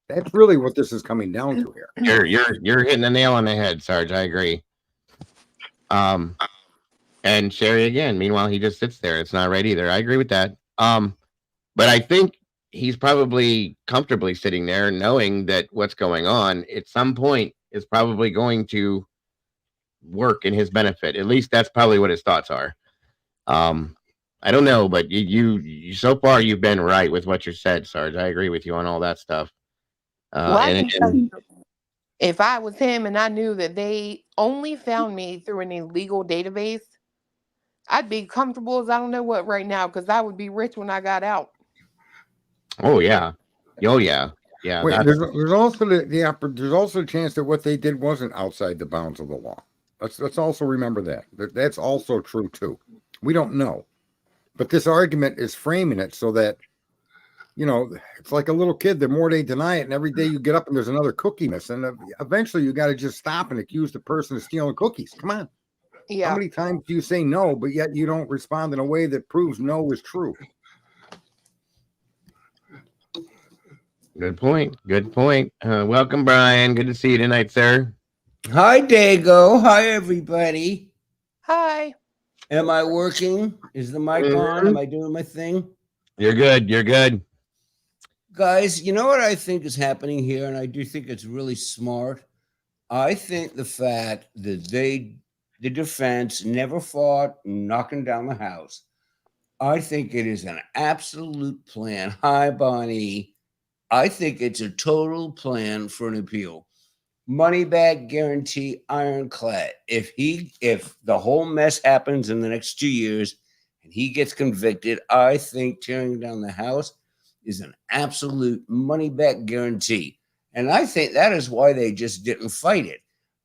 That's really what this is coming down to here. You're hitting the nail on the head, Sarge. I agree. And Sherry again. Meanwhile, he just sits there. It's not right either. I agree with that. But I think he's probably comfortably sitting there knowing that what's going on at some point is probably going to work in his benefit. At least that's probably what his thoughts are. I don't know, but you so far you've been right with what you said, Sarge. I agree with you on all that stuff. Well, I can tell you, if I was him and I knew that they only found me through an illegal database, I'd be comfortable as I don't know what right now, because I would be rich when I got out. Oh yeah. Yeah. Wait, there's also there's also a chance that what they did wasn't outside the bounds of the law. Let's also remember that. That's also true too. We don't know. But this argument is framing it so that, it's like a little kid. The more they deny it, and every day you get up and there's another cookie missing, eventually you got to just stop and accuse the person of stealing cookies. Come on. Yeah. How many times do you say no, but yet you don't respond in a way that proves no is true? Good point. Welcome, Bryan. Good to see you tonight, sir. Hi, Dago. Hi, everybody. Hi. Am I working? Is the mic on? Am I doing my thing? You're good. Guys, you know what I think is happening here, and I do think it's really smart. I think the fact that the defense never fought knocking down the house, I think it is an absolute plan. Hi, Bonnie. I think it's a total plan for an appeal. Money back guarantee, ironclad. If the whole mess happens in the next 2 years and he gets convicted, I think tearing down the house is an absolute money back guarantee. And I think that is why they just didn't fight it.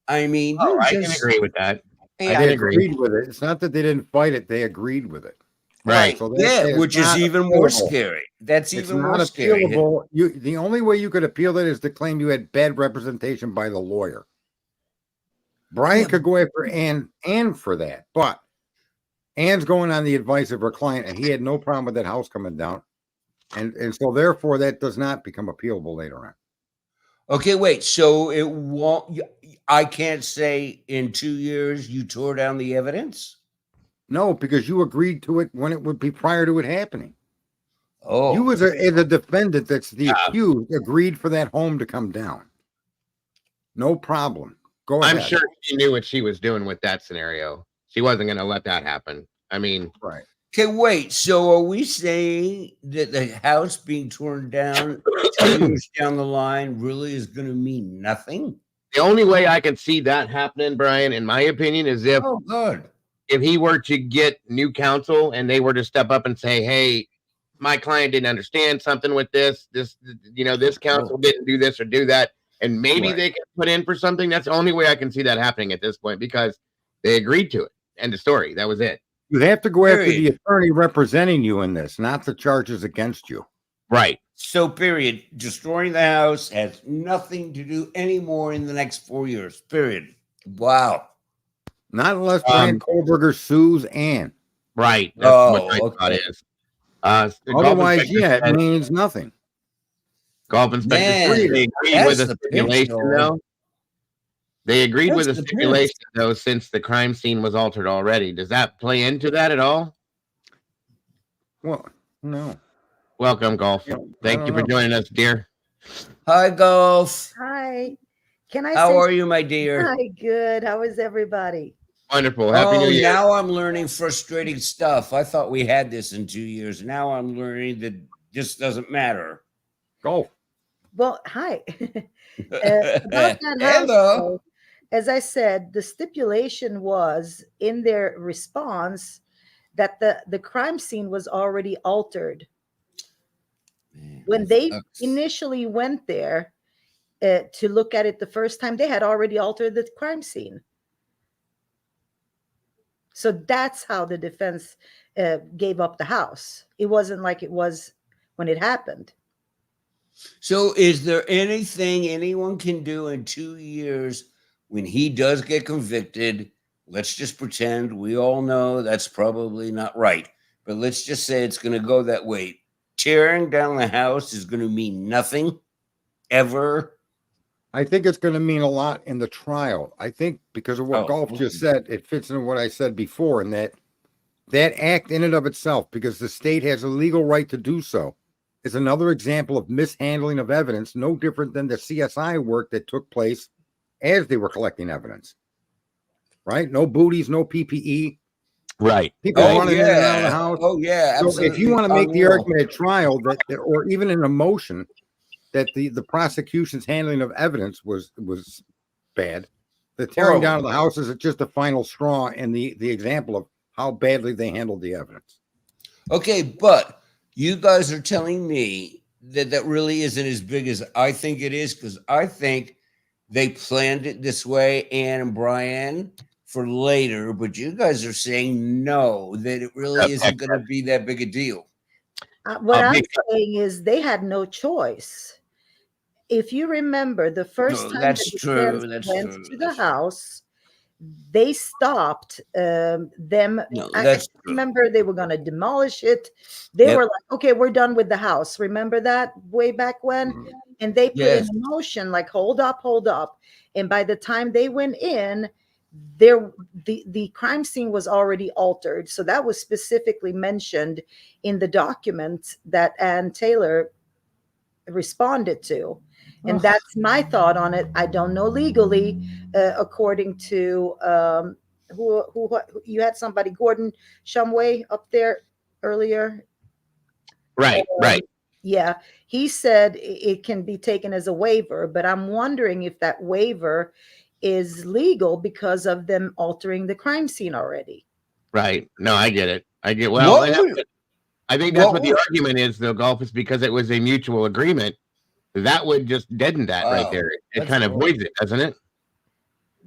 I mean, I can agree with that. Yeah. They agreed with it. It's not that they didn't fight it; they agreed with it. Right. So which is even more scary. That's even more scary. The only way you could appeal that is to claim you had bad representation by the lawyer. Bryan could go after Ann for that, but Ann's going on the advice of her client, and he had no problem with that house coming down. And so therefore that does not become appealable later on. Okay, wait. So it won't. I can't say in 2 years you tore down the evidence. No, because you agreed to it when it would be prior to it happening. Oh, You as a defendant that's the accused agreed for that home to come down. No problem. Go ahead. I'm sure she knew what she was doing with that scenario. She wasn't going to let that happen. I mean, right. Okay, wait. So are we saying that the house being torn down 2 years down the line really is going to mean nothing? the only way I can see that happening, Bryan, in my opinion, is if he were to get new counsel and they were to step up and say, hey, my client didn't understand something with this counsel didn't do this or do that. And maybe they can put in for something. That's the only way I can see that happening at this point, because they agreed to it. End of story. That was it. You have to go after the attorney representing you in this, not the charges against you. Right. So, period. Destroying the house has nothing to do anymore in the next 4 years. Period. Wow. Not unless Bryan Kohberger sues Ann. Right. That's what my thought is. Otherwise, it means nothing. Golf Inspector 3, they agreed with a stipulation, though. They agreed with a stipulation, though, since the crime scene was altered already. Does that play into that at all? Well, no. Welcome, Golf. Thank you for joining us, dear. Hi, Golf. Hi. How are you, my dear? Hi, good. How is everybody? Wonderful. Happy New Year. Now I'm learning frustrating stuff. I thought we had this in 2 years. Now I'm learning that this doesn't matter. Golf. Well, hi. About that house, though, as I said, the stipulation was in their response that the crime scene was already altered. When they initially went there to look at it the first time, they had already altered the crime scene. So that's how the defense gave up the house. It wasn't like it was when it happened. So is there anything anyone can do in 2 years when he does get convicted? Let's just pretend we all know that's probably not right, but let's just say it's going to go that way. Tearing down the house is going to mean nothing ever. I think it's going to mean a lot in the trial. I think because of what Golf just said, it fits in what I said before, and that act in and of itself, because the state has a legal right to do so, is another example of mishandling of evidence, no different than the CSI work that took place as they were collecting evidence. Right? No booties, no PPE. Right. People running in and out of the house. Oh, yeah. So if you want to make the argument at trial that, or even in a motion, that the prosecution's handling of evidence was bad, the tearing down of the house is just a final straw and the example of how badly they handled the evidence. Okay, but you guys are telling me that really isn't as big as I think it is, because I think they planned it this way, Ann and Bryan, for later, but you guys are saying no, that it really isn't going to be that big a deal. What I'm saying is they had no choice. If you remember, the first time that's the true. defense went to the house, they stopped them. I remember they were going to demolish it. They were like, okay, we're done with the house. Remember that way back when? And they put in motion, like, hold up. And by the time they went in, the crime scene was already altered. So that was specifically mentioned in the document that Ann Taylor responded to. And that's my thought on it. I don't know legally, according to who you had somebody, Gordon Shumway, up there earlier. Right. Yeah, he said it can be taken as a waiver, but I'm wondering if that waiver is legal because of them altering the crime scene already. Right. No, I get it. I think that's what the argument is, though, Golf, is because it was a mutual agreement. That would just deaden that right there. It kind of voids it, doesn't it?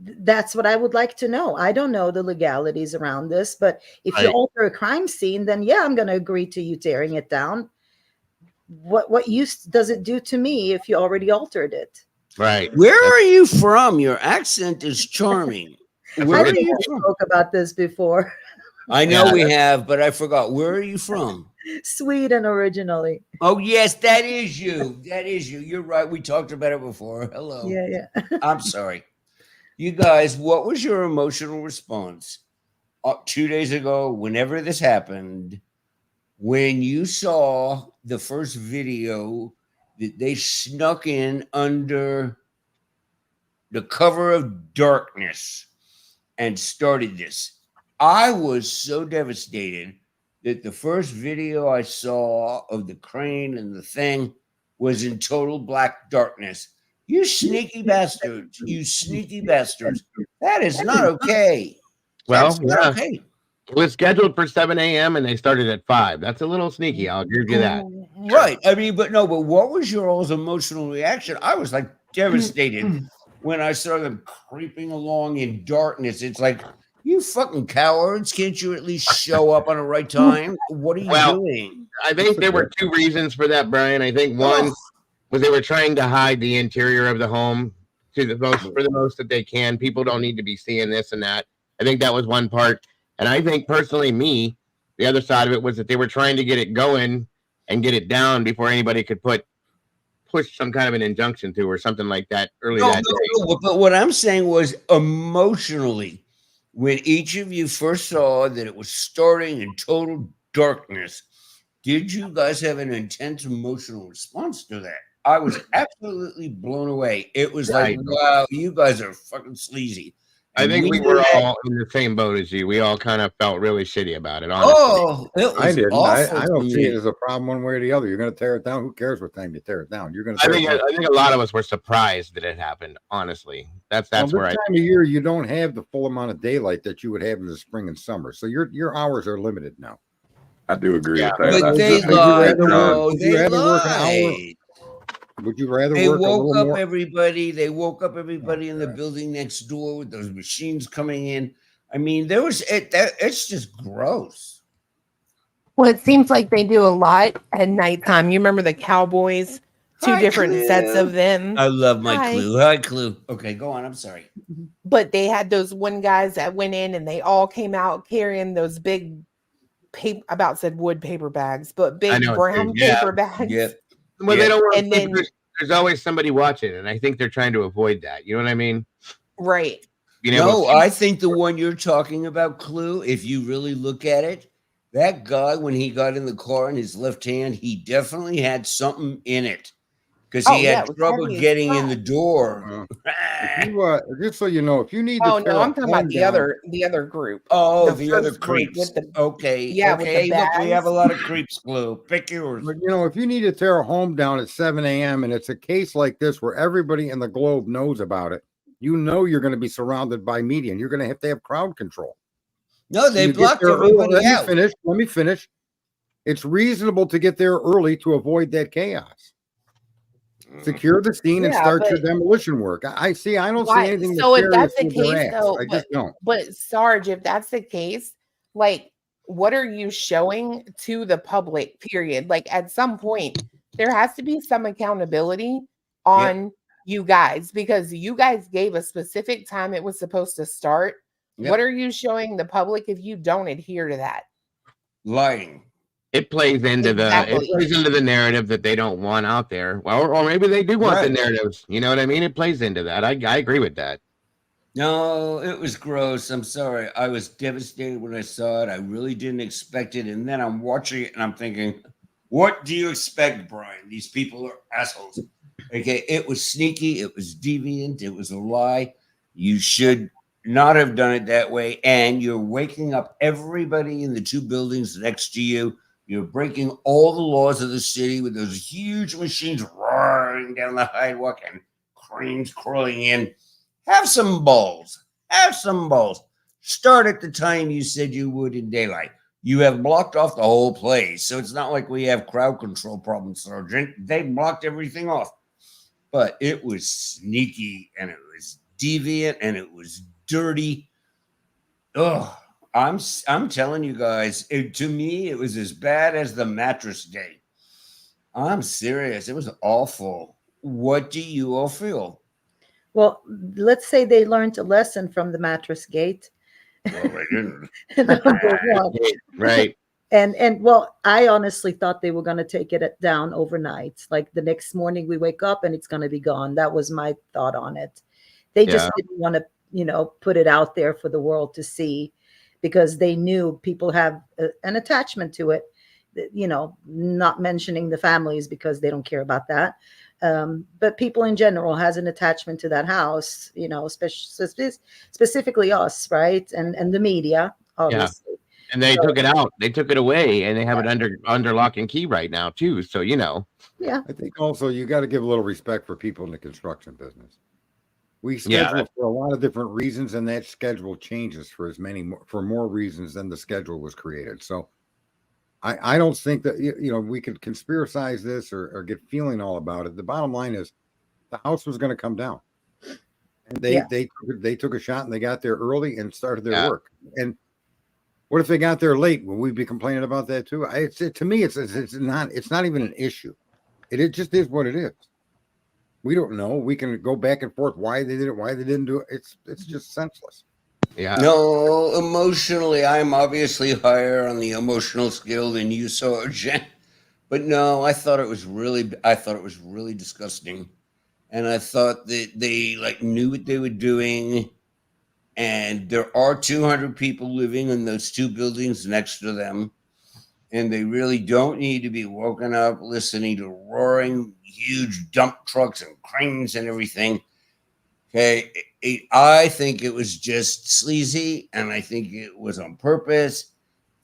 That's what I would like to know. I don't know the legalities around this, but if you alter a crime scene, then yeah, I'm going to agree to you tearing it down. What use does it do to me if you already altered it? Right. Where are you from? Your accent is charming. Where are you from? Spoke about this before. I know we have, but I forgot. Where are you from? Sweden originally. Oh, yes, that is you. That is you. You're right. We talked about it before. Hello. Yeah. I'm sorry. You guys, what was your emotional response 2 days ago, whenever this happened, when you saw the first video that they snuck in under the cover of darkness and started this? I was so devastated that the first video I saw of the crane and the thing was in total black darkness. You sneaky bastards. You sneaky bastards. That is not okay. Well, yeah. Okay. It was scheduled for 7 a.m. and they started at 5. That's a little sneaky. I'll give you that. Right. I mean, but what was your all's emotional reaction? I was like devastated when I saw them creeping along in darkness. It's like, you fucking cowards. Can't you at least show up on the right time? What are you doing? I think there were 2 reasons for that, Bryan. I think one was they were trying to hide the interior of the home for the most that they can. People don't need to be seeing this and that. I think that was one part. And I think personally, the other side of it was that they were trying to get it going and get it down before anybody could push some kind of an injunction to or something like that early that day. No, but what I'm saying was emotionally, when each of you first saw that it was starting in total darkness, did you guys have an intense emotional response to that? I was absolutely blown away. It was like, wow, you guys are fucking sleazy. I think we were all in the same boat as you. We all kind of felt really shitty about it, honestly. I didn't. I don't see it as a problem one way or the other. You're going to tear it down. Who cares what time you tear it down? You're going to. I think a lot of us were surprised that it happened. Honestly, that's where this time of year you don't have the full amount of daylight that you would have in the spring and summer. So your hours are limited now. I do agree with that. But they lied. Would you rather they work woke up more? Everybody. They woke up everybody in the building next door with those machines coming in. I mean, it's just gross. Well, it seems like they do a lot at nighttime. You remember the Cowboys? Two Hi, different Clue. sets of them. I love my Hi. Clue. Hi, Clue. Okay, go on. I'm sorry. But they had those one guys that went in and they all came out carrying those big wood paper bags, but big brown paper bags. Yep. Well, they don't want And then there's always somebody watching, and I think they're trying to avoid that. You know what I mean? Right. You know, I think the one you're talking about, Clue, if you really look at it, that guy, when he got in the car in his left hand, he definitely had something in it because he had trouble getting in the door. Just so you know, if you need to I'm talking about the other group. Oh, the other creeps. Okay. Yeah, okay. Look, we have a lot of creeps, Clue. Pick yours. But, if you need to tear a home down at 7 a.m. and it's a case like this where everybody in the globe knows about it, you're going to be surrounded by media and you're going to have crowd control. No, they blocked everybody out. Let me finish. It's reasonable to get there early to avoid that chaos. Secure the scene and start your demolition work. I don't see anything. So if that's the case, though, I just don't. But Sarge, if that's the case, like, what are you showing to the public? Period. Like, at some point, there has to be some accountability on you guys, because you guys gave a specific time it was supposed to start. What are you showing the public if you don't adhere to that? Lying. It plays into the narrative that they don't want out there. Well, or maybe they do want the narratives. You know what I mean? It plays into that. I agree with that. No, it was gross. I'm sorry. I was devastated when I saw it. I really didn't expect it. And then I'm watching it and I'm thinking, what do you expect, Bryan? These people are assholes. Okay, it was sneaky. It was deviant. It was a lie. You should not have done it that way. And you're waking up everybody in the two buildings next to you. You're breaking all the laws of the city with those huge machines roaring down the sidewalk and cranes crawling in. Have some balls. Have some balls. Start at the time you said you would in daylight. You have blocked off the whole place. So it's not like we have crowd control problems, Sergeant. They blocked everything off. But it was sneaky and it was deviant and it was dirty. Ugh. I'm telling you guys, to me, it was as bad as the mattress day. I'm serious. It was awful. What do you all feel? Well, let's say they learned a lesson from the mattress gate. Well, they didn't. Right. And well, I honestly thought they were going to take it down overnight. Like the next morning we wake up and it's going to be gone. That was my thought on it. They just didn't want to, put it out there for the world to see, because they knew people have an attachment to it, not mentioning the families because they don't care about that. But people in general has an attachment to that house, specifically us, right? And the media, obviously. Yeah. And they took it out. They took it away, and they have it under lock and key right now too. So Yeah. I think also you got to give a little respect for people in the construction business. We schedule for a lot of different reasons, and that schedule changes for more reasons than the schedule was created. So I don't think that we could conspiracize this or get feeling all about it. The bottom line is the house was going to come down, and they took a shot and they got there early and started their work. And what if they got there late? Will we be complaining about that too? To me, it's not even an issue. It just is what it is. We don't know. We can go back and forth why they did it, why they didn't do it. It's just senseless. Yeah. No, emotionally, I'm obviously higher on the emotional scale than you, Sergeant. But no, I thought it was really disgusting, and I thought that they knew what they were doing. And there are 200 people living in those two buildings next to them. And they really don't need to be woken up listening to roaring huge dump trucks and cranes and everything. Okay. I think it was just sleazy, and I think it was on purpose,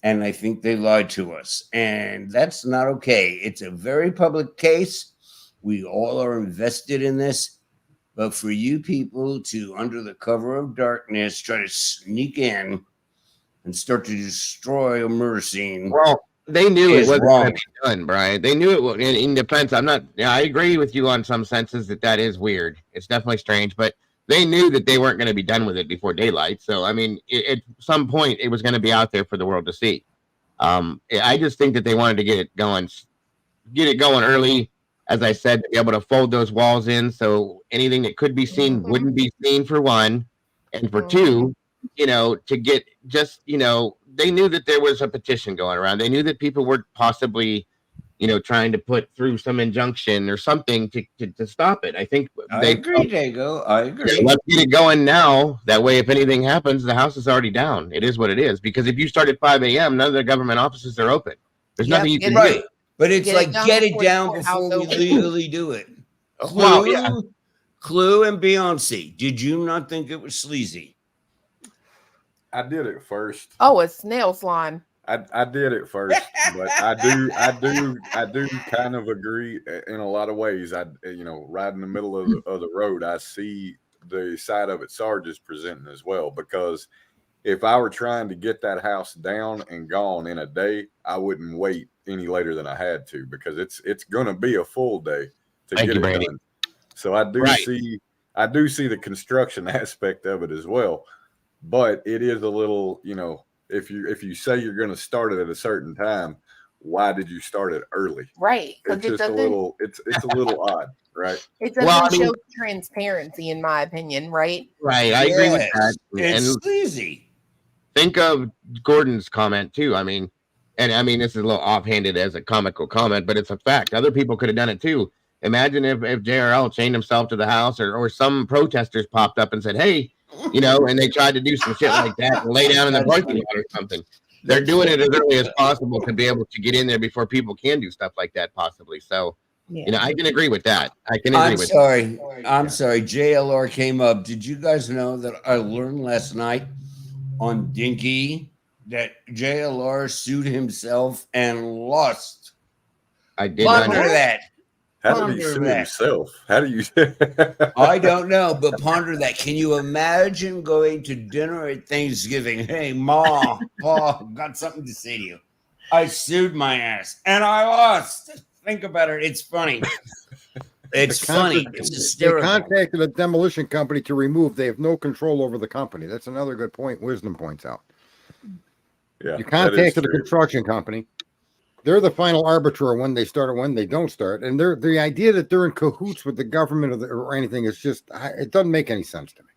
and I think they lied to us. And that's not okay. It's a very public case. We all are invested in this. But for you people to, under the cover of darkness, try to sneak in and start to destroy a murder scene. Well, they knew it wasn't wrong. going to be done, Bryan. They knew it was. In defense, I agree with you on some senses that is weird. It's definitely strange, but they knew that they weren't going to be done with it before daylight. So, I mean, at some point, it was going to be out there for the world to see. I just think that they wanted to get it going early, as I said, to be able to fold those walls in so anything that could be seen wouldn't be seen, for one, and for two, to get just, they knew that there was a petition going around. They knew that people were possibly, trying to put through some injunction or something to stop it. I think I agree, Dago. I agree. Let's get it going now. That way, if anything happens, the house is already down. It is what it is. Because if you start at 5 a.m., none of the government offices are open. There's nothing you can do. Right. But it's like, get it down before we legally do it. Clue and Beyonce. Did you not think it was sleazy? I did it first. Oh, it's snail slime. I did it first, but I do kind of agree in a lot of ways. Right in the middle of the road, I see the side of it Sarge is presenting as well, because if I were trying to get that house down and gone in a day, I wouldn't wait any later than I had to, because it's going to be a full day to get it done. So I do see the construction aspect of it as well, but it is a little, if you say you're going to start it at a certain time, why did you start it early? Right. It's just a little, it's a little odd, right? It doesn't show transparency, in my opinion, right? Right. I agree with that. It's sleazy. Think of Gordon's comment too. I mean, this is a little offhanded as a comical comment, but it's a fact. Other people could have done it too. Imagine if JRL chained himself to the house, or some protesters popped up and said, hey, and they tried to do some shit like that and lay down in the parking lot or something. They're doing it as early as possible to be able to get in there before people can do stuff like that, possibly. So, I can agree with that. I'm sorry. JLR came up. Did you guys know that I learned last night on Dinky that JLR sued himself and lost? I did Ponder that. How did he sue himself? How do you? I don't know, but ponder that. Can you imagine going to dinner at Thanksgiving? Hey, Ma, Pa, got something to say to you. I sued my ass and I lost. Think about it. It's funny. It's funny. It's hysterical. They contacted a demolition company to remove. They have no control over the company. That's another good point. Wisdom points out. Yeah, you contacted a construction company. They're the final arbiter when they start or when they don't start. And the idea that they're in cahoots with the government or anything is just, it doesn't make any sense to me.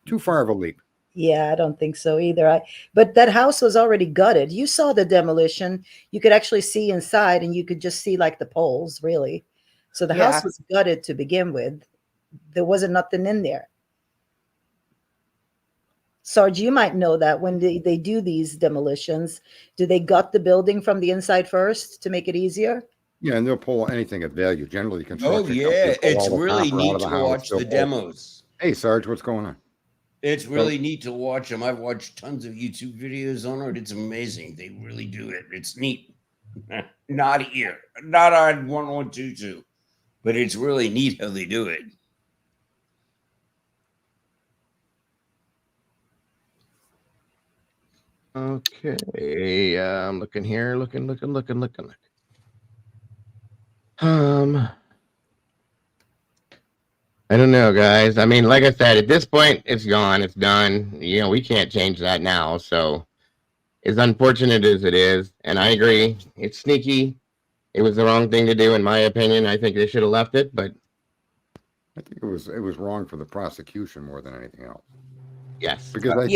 Too far of a leap. Yeah, I don't think so either. But that house was already gutted. You saw the demolition. You could actually see inside, and you could just see like the poles, really. So the house was gutted to begin with. There wasn't nothing in there. Sarge, you might know that when they do these demolitions, do they gut the building from the inside first to make it easier? Yeah, and they'll pull anything of value. Generally, construction. Oh yeah, it's really neat to watch the demos. Hey, Sarge, what's going on? It's really neat to watch them. I've watched tons of YouTube videos on it. It's amazing. They really do it. It's neat. Not here, not on 1122, but it's really neat how they do it. Okay, I'm looking here, looking. I don't know, guys. I mean, like I said, at this point, it's gone. It's done. We can't change that now. So, as unfortunate as it is, and I agree, it's sneaky. It was the wrong thing to do, in my opinion. I think they should have left it, but I think it was wrong for the prosecution more than anything else. Yes, because I think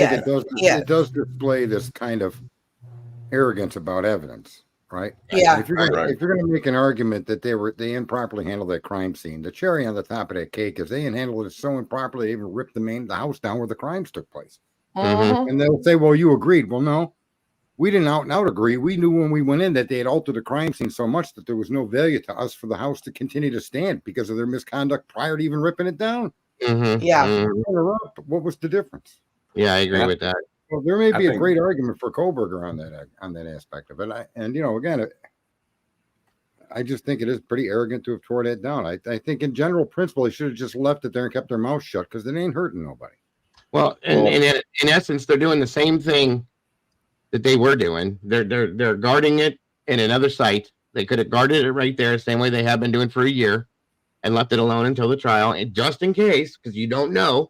it does display this kind of arrogance about evidence, right? Yeah. If you're going to make an argument that they improperly handled that crime scene, the cherry on the top of that cake is they handled it so improperly they even ripped the house down where the crimes took place. Mm-hmm. And they'll say, "Well, you agreed." Well, no, we didn't out and out agree. We knew when we went in that they had altered the crime scene so much that there was no value to us for the house to continue to stand because of their misconduct prior to even ripping it down. Mm-hmm. Yeah. Mm-hmm. What was the difference? Yeah, I agree with that. Well, there may be a great argument for Kohberger on that aspect of it. Again, I just think it is pretty arrogant to have tore that down. I think in general principle, they should have just left it there and kept their mouth shut because it ain't hurting nobody. Well, in essence, they're doing the same thing that they were doing. They're guarding it in another site. They could have guarded it right there, same way they have been doing for a year, and left it alone until the trial, and just in case, because you don't know.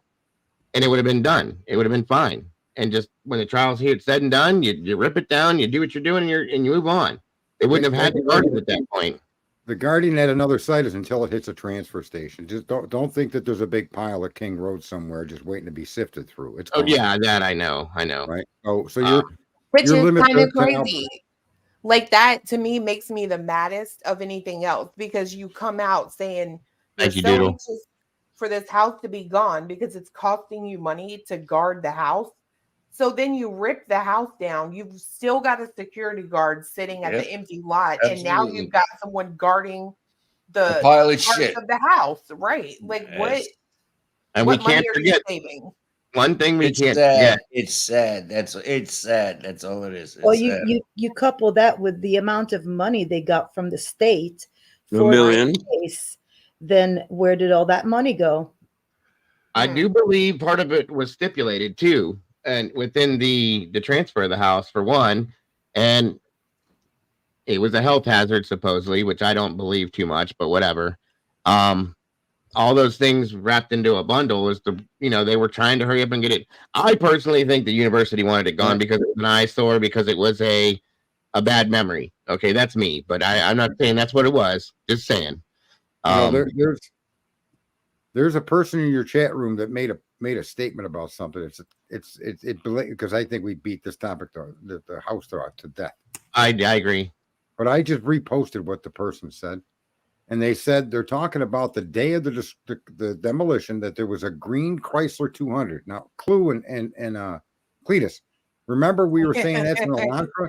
and it would have been done. It would have been fine. And just when the trial's here, it's said and done, you rip it down, you do what you're doing, and you move on. They wouldn't have had the guardian at that point. The guardian at another site is until it hits a transfer station. Just don't think that there's a big pile of King Road somewhere just waiting to be sifted through. It's Oh yeah, that I know. right. Oh, so you're which your is limit kind of to help. crazy. Like that to me makes me the maddest of anything else, because you come out saying you're Thank you, so Doodle. anxious for this house to be gone because it's costing you money to guard the house. So then you rip the house down. You've still got a security guard sitting at the empty lot, and now Absolutely. you've got someone guarding the pile of parts shit. of the house, right? Like what? And we What money can't are you forget saving? one thing we It's can't sad. forget. It's sad. It's sad. That's all it is. It's Well, sad. you couple that with the amount of money they got from the state $1 for million. the case, then where did all that money go? I do believe part of it was stipulated too, and within the transfer of the house for one, and it was a health hazard supposedly, which I don't believe too much, but whatever. All those things wrapped into a bundle is they were trying to hurry up and get it. I personally think the university wanted it gone because it was an eyesore, because it was a bad memory. Okay, that's me, but I'm not saying that's what it was. Just saying. There's a person in your chat room that made a statement about something. It's because I think we beat this topic the house to death. I agree. But I just reposted what the person said. And they said they're talking about the day of the demolition, that there was a green Chrysler 200. Now, Clue and Cletus, remember we were saying that's an Elantra?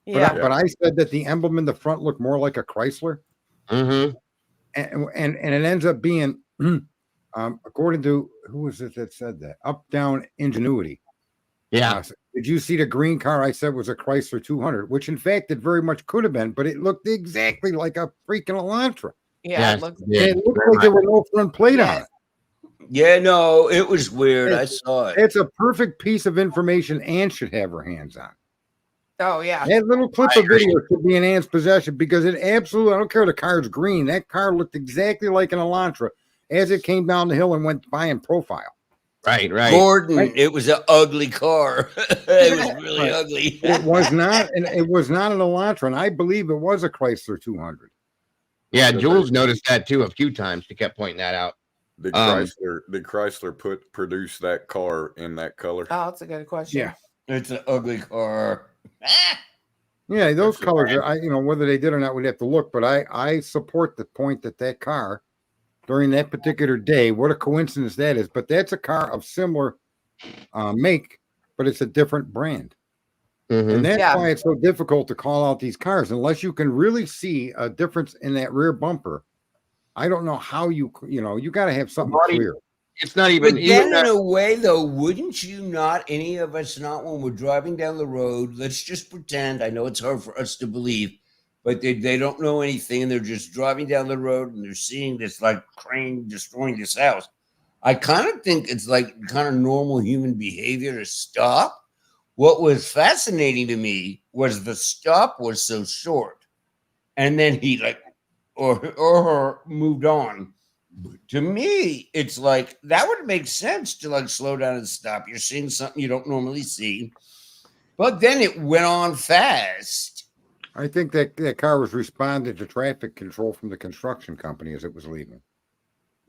Yeah. But I said that the emblem in the front looked more like a Chrysler. Mm-hmm. And it ends up being, according to, who was it that said that? Up, Down, Ingenuity. Yeah. Did you see the green car I said was a Chrysler 200, which in fact it very much could have been, but it looked exactly like a freaking Elantra. Yeah, Yes, it looks It looked like there was no front plate on it. Yeah, no, it was weird. I saw it. It's a perfect piece of information Ann should have her hands on. Oh yeah. That little clip of video should be in Ann's possession, because it absolutely, I don't care the car's green. That car looked exactly like an Elantra as it came down the hill and went by in profile. Right. Gordon, it was an ugly car. It was really ugly. It was not an Elantra, and I believe it was a Chrysler 200. Yeah, Jules noticed that too a few times. She kept pointing that out. Did Chrysler produce that car in that color? Oh, that's a good question. Yeah. It's an ugly car. Yeah, those colors are, whether they did or not, we'd have to look, but I support the point that car during that particular day, what a coincidence that is, but that's a car of similar make, but it's a different brand. Mm-hmm. And that's why it's so difficult to call out these cars unless you can really see a difference in that rear bumper. I don't know how you got to have something clear. It's not even. But then, in a way, though, wouldn't you not? Any of us not, when we're driving down the road. Let's just pretend. I know it's hard for us to believe, but they don't know anything, and they're just driving down the road, and they're seeing this like crane destroying this house. I kind of think it's like kind of normal human behavior to stop. What was fascinating to me was the stop was so short, and then he or her moved on. To me, it's like that would make sense to slow down and stop. You're seeing something you don't normally see, but then it went on fast. I think that car was responding to traffic control from the construction company as it was leaving.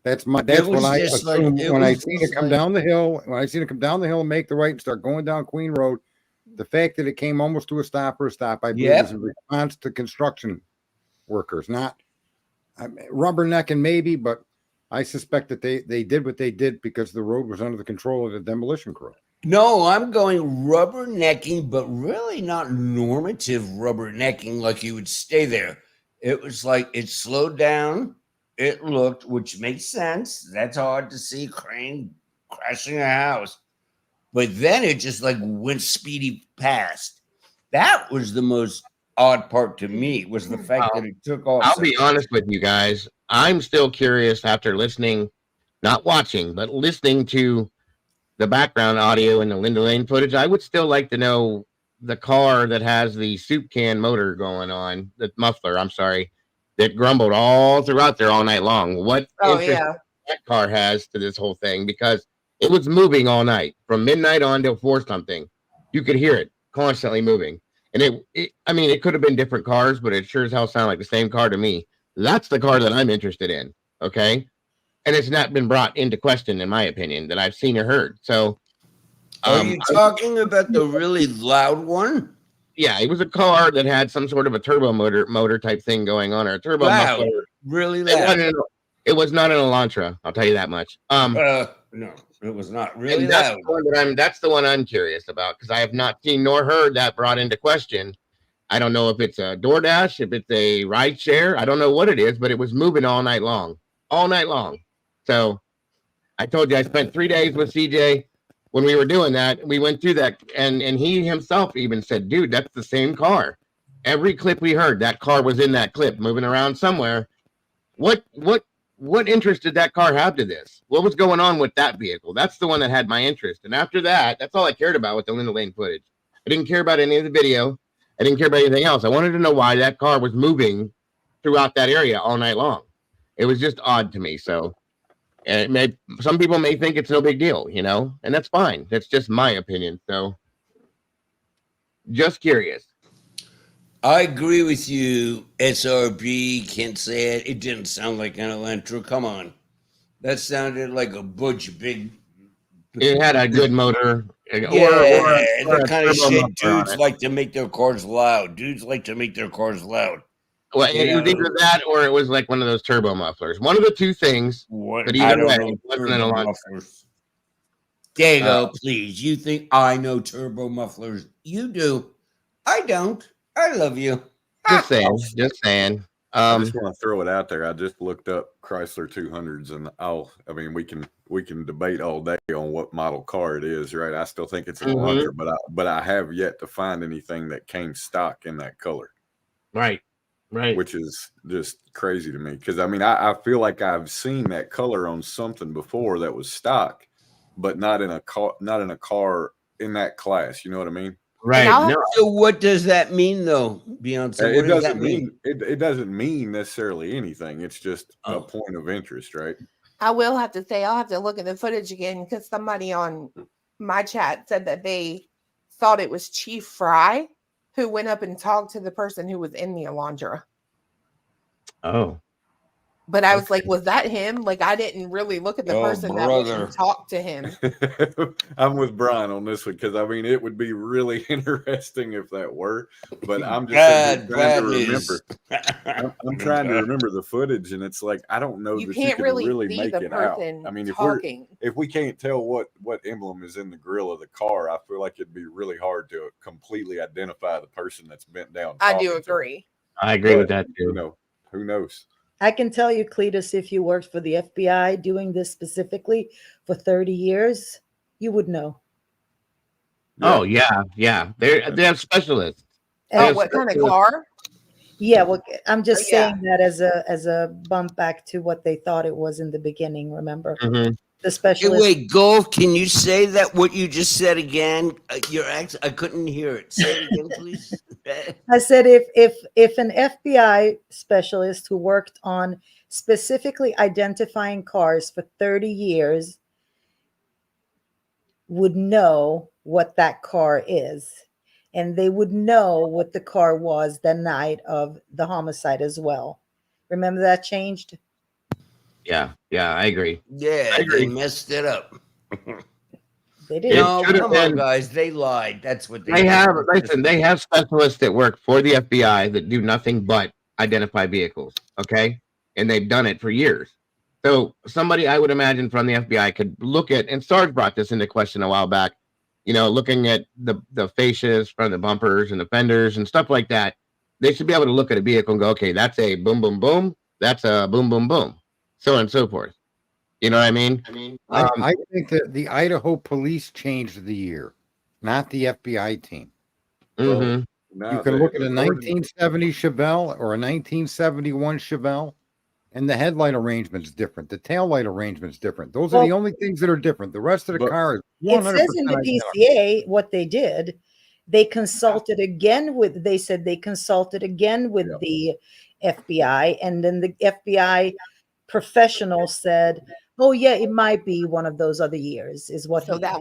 That's what I assumed when I seen it come down the hill. When I seen it come down the hill and make the right and start going down Queen Road, the fact that it came almost to a stop, I believe, is in response to construction workers, not rubbernecking maybe, but I suspect that they did what they did because the road was under the control of the demolition crew. No, I'm going rubbernecking, but really not normative rubbernecking like you would stay there. It was like it slowed down. It looked, which makes sense. That's hard to see, crane crashing a house. But then it just went speedy past. That was the most odd part to me, was the fact that it took off. I'll be honest with you guys. I'm still curious after listening, not watching, but listening to the background audio and the Linda Lane footage. I would still like to know the car that has the soup can motor going on, the muffler, I'm sorry, that grumbled all throughout there all night long. What interest that car has to this whole thing? Because It was moving all night from midnight on till 4 something. You could hear it constantly moving. And I mean, it could have been different cars, but it sure as hell sounded like the same car to me. That's the car that I'm interested in. Okay. And it's not been brought into question, in my opinion, that I've seen or heard. So, are you talking about the really loud one? Yeah, it was a car that had some sort of a turbo motor type thing going on, or a turbo muffler. Really loud. It was not an Elantra. I'll tell you that much. No, it was not really loud. That's the one I'm curious about, because I have not seen nor heard that brought into question. I don't know if it's a DoorDash, if it's a ride share. I don't know what it is, but it was moving all night long. So I told you I spent 3 days with CJ. When we were doing that, we went through that, and he himself even said, dude, that's the same car. Every clip we heard, that car was in that clip, moving around somewhere. What interest did that car have to this? What was going on with that vehicle? That's the one that had my interest. And after that, that's all I cared about with the Linda Lane footage. I didn't care about any of the video. I didn't care about anything else. I wanted to know why that car was moving throughout that area all night long. It was just odd to me. So, and some people may think it's no big deal, and that's fine. That's just my opinion. So, just curious. I agree with you. SRB, can't say it. It didn't sound like an Elantra. Come on. That sounded like a butch big. It had a good motor. Yeah, the kind of shit dudes like to make their cars loud. Well, it was either that or it was like one of those turbo mufflers. One of the two things. But either way, it wasn't an Elantra. Dago, please. You think I know turbo mufflers? You do. I don't. I love you. Just saying. I just want to throw it out there. I just looked up Chrysler 200s, and we can debate all day on what model car it is, right? I still think it's an Elantra, but I have yet to find anything that came stock in that color. Right. Which is just crazy to me, because I feel like I've seen that color on something before that was stock, but not in a car in that class. You know what I mean? Right. No. So what does that mean, though, Beyonce? It doesn't mean it doesn't mean necessarily anything. It's just a point of interest, right? I will have to say I'll have to look at the footage again, because somebody on my chat said that they thought it was Chief Fry who went up and talked to the person who was in the Elantra. Oh. But I was like, was that him? Like, I didn't really look at the person that went and talked to him. I'm with Bryan on this one, because it would be really interesting if that were. But I'm just trying to remember. I'm trying to remember the footage, and it's like I don't know you that can't you can really make it out. If we can't tell what emblem is in the grill of the car, I feel like it'd be really hard to completely identify the person that's bent down. I do agree. I agree with that too. Who knows? I can tell you, Cletus, if you worked for the FBI doing this specifically for 30 years, you would know. Oh, yeah. They have specialists. What kind of car? Yeah, well, I'm just saying that as a bump back to what they thought it was in the beginning, remember? Mm-hmm. The specialist. Wait, Golf, can you say that what you just said again? I couldn't hear it. Say it again, please. I said if an FBI specialist who worked on specifically identifying cars for 30 years would know what that car is, and they would know what the car was the night of the homicide as well. Remember that changed? Yeah, I agree. Yeah, they messed it up. They did. No, come on, guys. They lied. That's what they have. Listen, they have specialists that work for the FBI that do nothing but identify vehicles. Okay, and they've done it for years. So somebody, I would imagine, from the FBI could look at, and Sarge brought this into question a while back. Looking at the fascias from the bumpers and the fenders and stuff like that. They should be able to look at a vehicle and go, okay, that's a boom, boom, boom. That's a boom, boom, boom. So on and so forth. You know what I mean? I think that the Idaho police changed the year, not the FBI team. Mm-hmm. You can look at a 1970 Chevelle or a 1971 Chevelle, and the headlight arrangement's different. The tail light arrangement's different. Those are the only things that are different. The rest of the car is 100%. It says in the PCA what they did. They consulted again with. They said they consulted again with the FBI, and then the FBI professional said, Oh yeah, it might be one of those other years, is what So he. that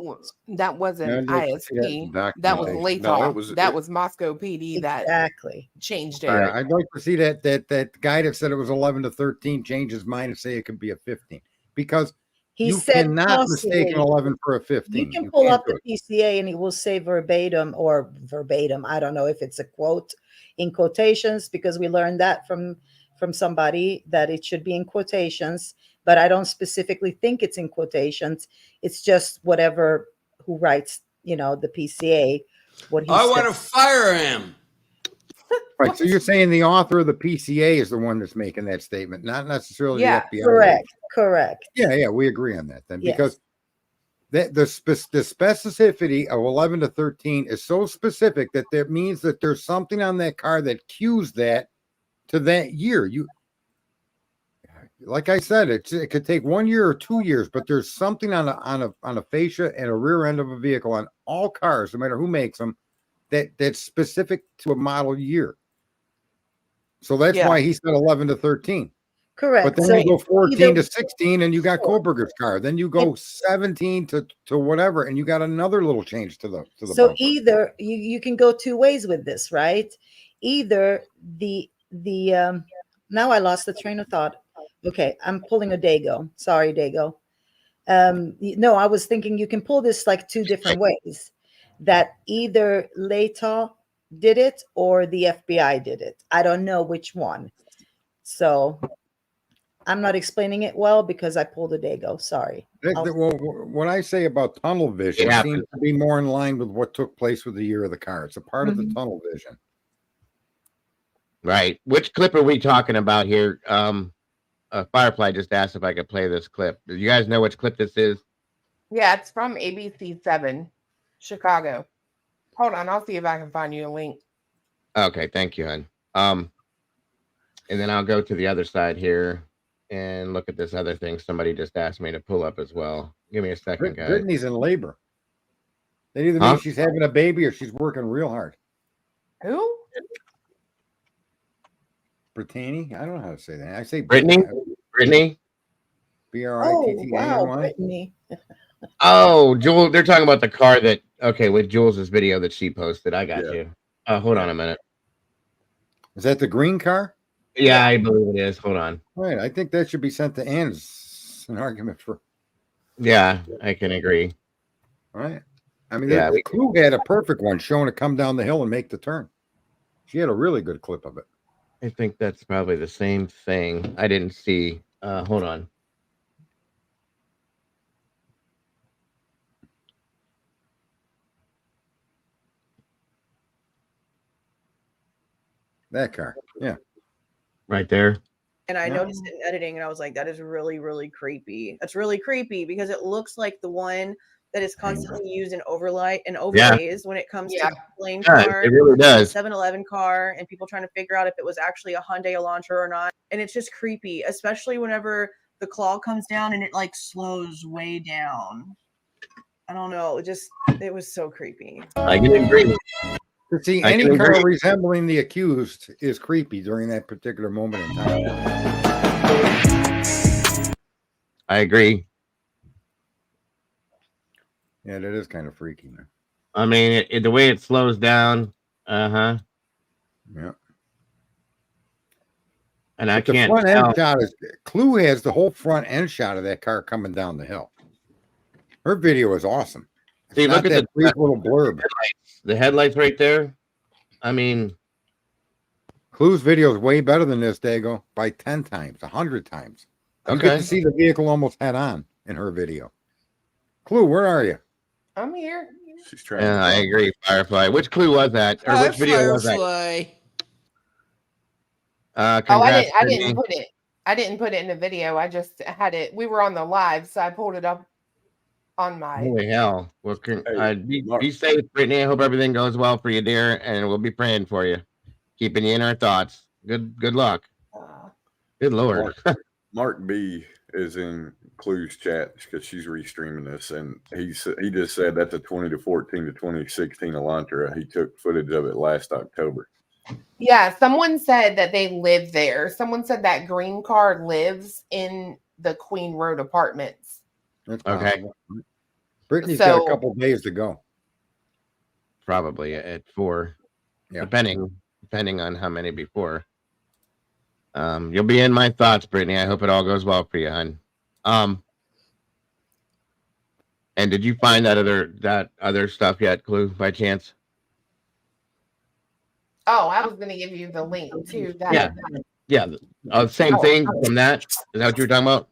wasn't Yeah, I'd like to see that in ISP. That was documentation. No, Latah. That was Moscow PD that Exactly. changed it. Yeah, I'd like to see that guy that said it was 11 to 13 change his mind and say it could be a 15, because He you said cannot mistake an possibly. 11 for a 15. You can You pull can't up do the it. PCA and it will say verbatim or verbatim. I don't know if it's a quote in quotations, because we learned that from somebody that it should be in quotations, but I don't specifically think it's in quotations. It's just whatever who writes, the PCA, what he I said. want to fire him. Right. So you're saying the author of the PCA is the one that's making that statement, not necessarily Yeah, the FBI. Correct. Yeah, we agree on that then, Yes. because the specificity of 11 to 13 is so specific that that means that there's something on that car that cues that to that year. Like I said, it could take 1 year or 2 years, but there's something on a fascia and a rear end of a vehicle on all cars, no matter who makes them, that's specific to a model year. So that's Yeah. why he said 11 to 13. Correct. But then So you go 14 either- to 16 and you got Sure. Kohberger's car. Then you go 17 to whatever, and you got another little change to the So bumper. either you can go two ways with this, right? Either the now I lost the train of thought. Okay, I'm pulling a Dago. Sorry, Dago. No, I was thinking you can pull this like two different ways. That either Latah did it or the FBI did it. I don't know which one. So I'm not explaining it well because I pulled a Dago. Sorry. Well, what I say about tunnel vision seems to be more in line with what took place with the year of the car. It's a part of the tunnel vision. Right. Which clip are we talking about here? Firefly just asked if I could play this clip. Do you guys know which clip this is? Yeah, it's from ABC7, Chicago. Hold on, I'll see if I can find you a link. Okay, thank you, hon. And then I'll go to the other side here and look at this other thing somebody just asked me to pull up as well. Give me a second, guys. Brittany's in labor. That either means she's having a baby or she's working real hard. Who? Brittany? I don't know how to say that. I say Brittany? Brittany? B-R-I-T-T-A-N-Y. Oh, wow, Brittany. Oh, Jules, they're talking about the car that, okay, with Jules's video that she posted. I got you. Hold on a minute. Is that the green car? Yeah, I believe it is. Hold on. Right. I think that should be sent to Ann as an argument for. Yeah, I can agree. Right. I mean, Yeah, Clue had a perfect one showing it come down the hill and make the turn. She had a really good clip of it. I think that's probably the same thing. I didn't see. Hold on. That car. Yeah. Right there. And I noticed it in editing, and I was like, that is really, really creepy. That's really creepy because it looks like the one that is constantly used in overlays when it comes to the plane car, it really does. 7-Eleven car, and people trying to figure out if it was actually a Hyundai Elantra or not. And it's just creepy, especially whenever the claw comes down and it like slows way down. I don't know. It was so creepy. I can agree. See, any car resembling the accused is creepy during that particular moment in time. I agree. Yeah, that is kind of freaky, man. I mean, the way it slows down. Yeah. And I the can't front tell. end shot is Clue has the whole front end shot of that car coming down the hill. Her video is awesome. See, look at that brief little blurb. The headlights right there. I mean, Clue's video is way better than this, Dago, by 10 times, 100 times. You get to see the vehicle almost head on in her video. Clue, where are you? I'm here. She's trying. Yeah, I agree. Firefly. Which clue was that? Or which video was that? I didn't put it. I didn't put it in the video. I just had it. We were on the live, so I pulled it up on my. Holy hell! Well, be safe, Brittany. I hope everything goes well for you, dear, and we'll be praying for you, keeping you in our thoughts. Good luck. Good Lord. Mark B is in Clue's chat because she's restreaming this, and he just said that's a 2014 to 2016 Elantra. He took footage of it last October. Yeah, someone said that they live there. Someone said that green car lives in the Queen Road apartments. That's Okay. possible. Brittany's got a So- couple days to go. Probably at 4, Yeah. depending on how many before. You'll be in my thoughts, Brittany. I hope it all goes well for you, hon. And did you find that other stuff yet, Clue, by chance? Oh, I was going to give you the link to that. Yeah. Same thing from that. Is that what you were talking about?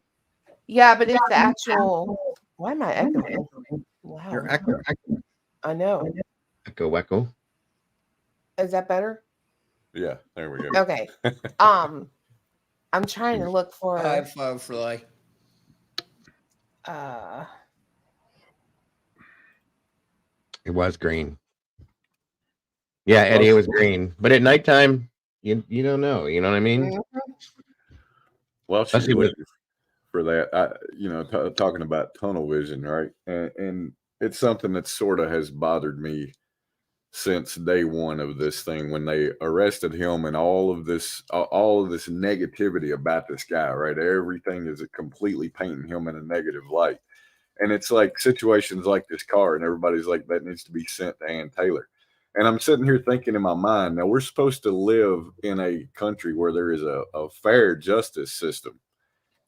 Yeah, but it's the actual. Why am I echoing? Wow. You're echoing. I know. Echo. Is that better? Yeah, there we go. Okay. I'm trying to look for. High Firefly. It was green. Yeah, Eddie, it was green. But at nighttime, you don't know. You know what I mean? Well, Especially she's with- with for that. Talking about tunnel vision, right? And it's something that sort of has bothered me since day one of this thing, when they arrested him, and all of this negativity about this guy, right? Everything is completely painting him in a negative light. And it's like situations like this car, and everybody's like, that needs to be sent to Ann Taylor. And I'm sitting here thinking in my mind, now we're supposed to live in a country where there is a fair justice system,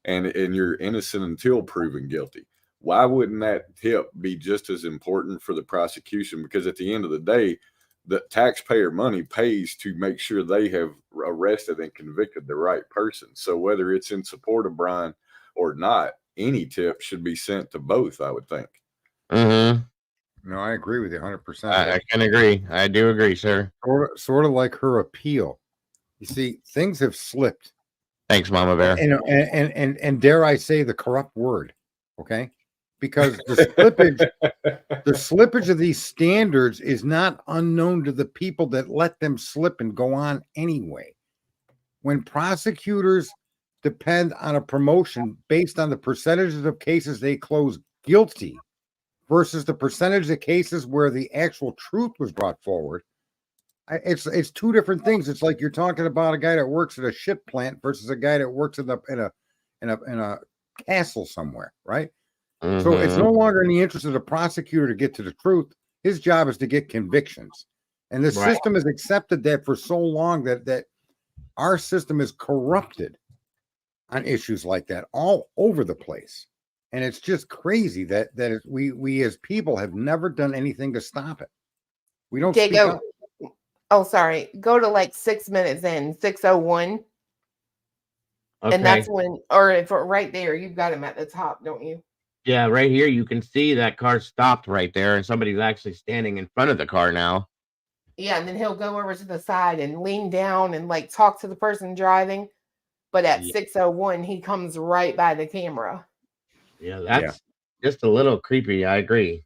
and you're innocent until proven guilty. Why wouldn't that tip be just as important for the prosecution? Because at the end of the day, the taxpayer money pays to make sure they have arrested and convicted the right person. So whether it's in support of Bryan or not, any tip should be sent to both, I would think. Mm-hmm. No, I agree with you 100%. I can agree. I do agree, sir. Sort of like her appeal. You see, things have slipped. Thanks, Mama Bear. And dare I say the corrupt word, okay? Because the slippage of these standards is not unknown to the people that let them slip and go on anyway. When prosecutors depend on a promotion based on the percentages of cases they close guilty versus the percentage of cases where the actual truth was brought forward, it's two different things. It's like you're talking about a guy that works at a ship plant versus a guy that works in a castle somewhere, right? Mm-hmm. So it's no longer in the interest of the prosecutor to get to the truth. His job is to get convictions. And the system has accepted that for so long that our system is corrupted on issues like that all over the place. And it's just crazy that we as people have never done anything to stop it. We don't speak up. Oh, sorry. Go to like 6 minutes in, 6:01. Okay. And that's when, or if right there, you've got him at the top, don't you? Yeah, right here you can see that car stopped right there, and somebody's actually standing in front of the car now. Yeah, and then he'll go over to the side and lean down and like talk to the person driving. But at 6:01, he comes right by the camera. Yeah, that's just a little creepy. I agree.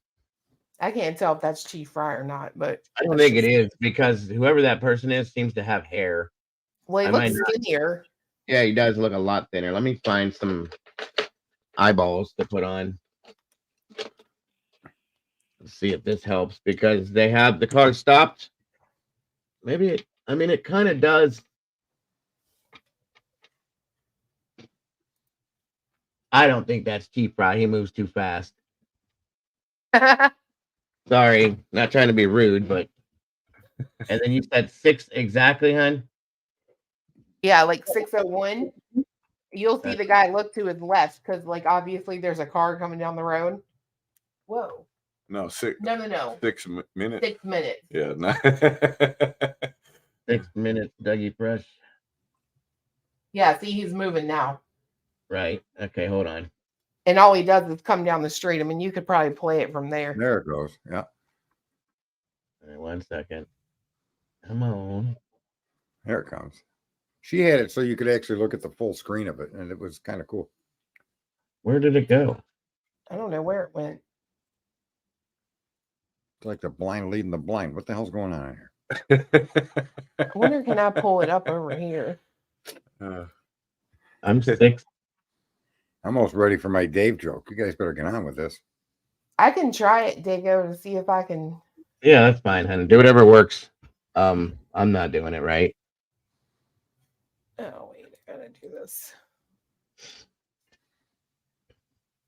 I can't tell if that's Chief Fry or not, but I don't think it is, because whoever that person is seems to have hair. well, he looks skinnier. Yeah, he does look a lot thinner. Let me find some eyeballs to put on. Let's see if this helps, because they have the car stopped. Maybe it kind of does. I don't think that's Chief Fry. He moves too fast. Sorry, not trying to be rude, but. And then you said 6 exactly, hon? Yeah, like 6:01. You'll see the guy look to his left because, like, obviously there's a car coming down the road. Whoa. No, 6. No. 6 minutes. 6 minutes. Yeah. No. 6 minutes, Dougie Fresh. Yeah, see, he's moving now. Right. Okay, hold on. And all he does is come down the street. I mean, you could probably play it from there. There it goes. Yeah. All right, 1 second. Come on. There it comes. She had it so you could actually look at the full screen of it, and it was kind of cool. Where did it go? I don't know where it went. It's like the blind leading the blind. What the hell's going on here? I wonder, can I pull it up over here? I'm 6. I'm almost ready for my Dave joke. You guys better get on with this. I can try it, Dago, to see if I can. Yeah, that's fine, honey. Do whatever works. I'm not doing it right. Oh, wait, I gotta do this.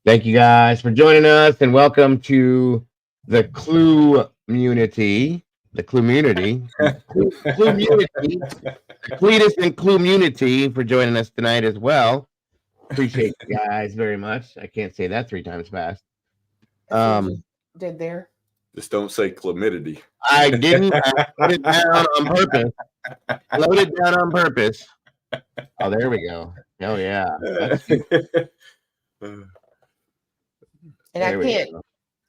Thank you guys for joining us, and welcome to the Clue Community. The Clue Community. Clue Community. Cletus and Clue Community for joining us tonight as well. Appreciate you guys very much. I can't say that 3 times fast. Did there? Just don't say chlamydity. I didn't. I slowed it down on purpose. Slowed it down on purpose. Oh, there we go. Oh yeah. And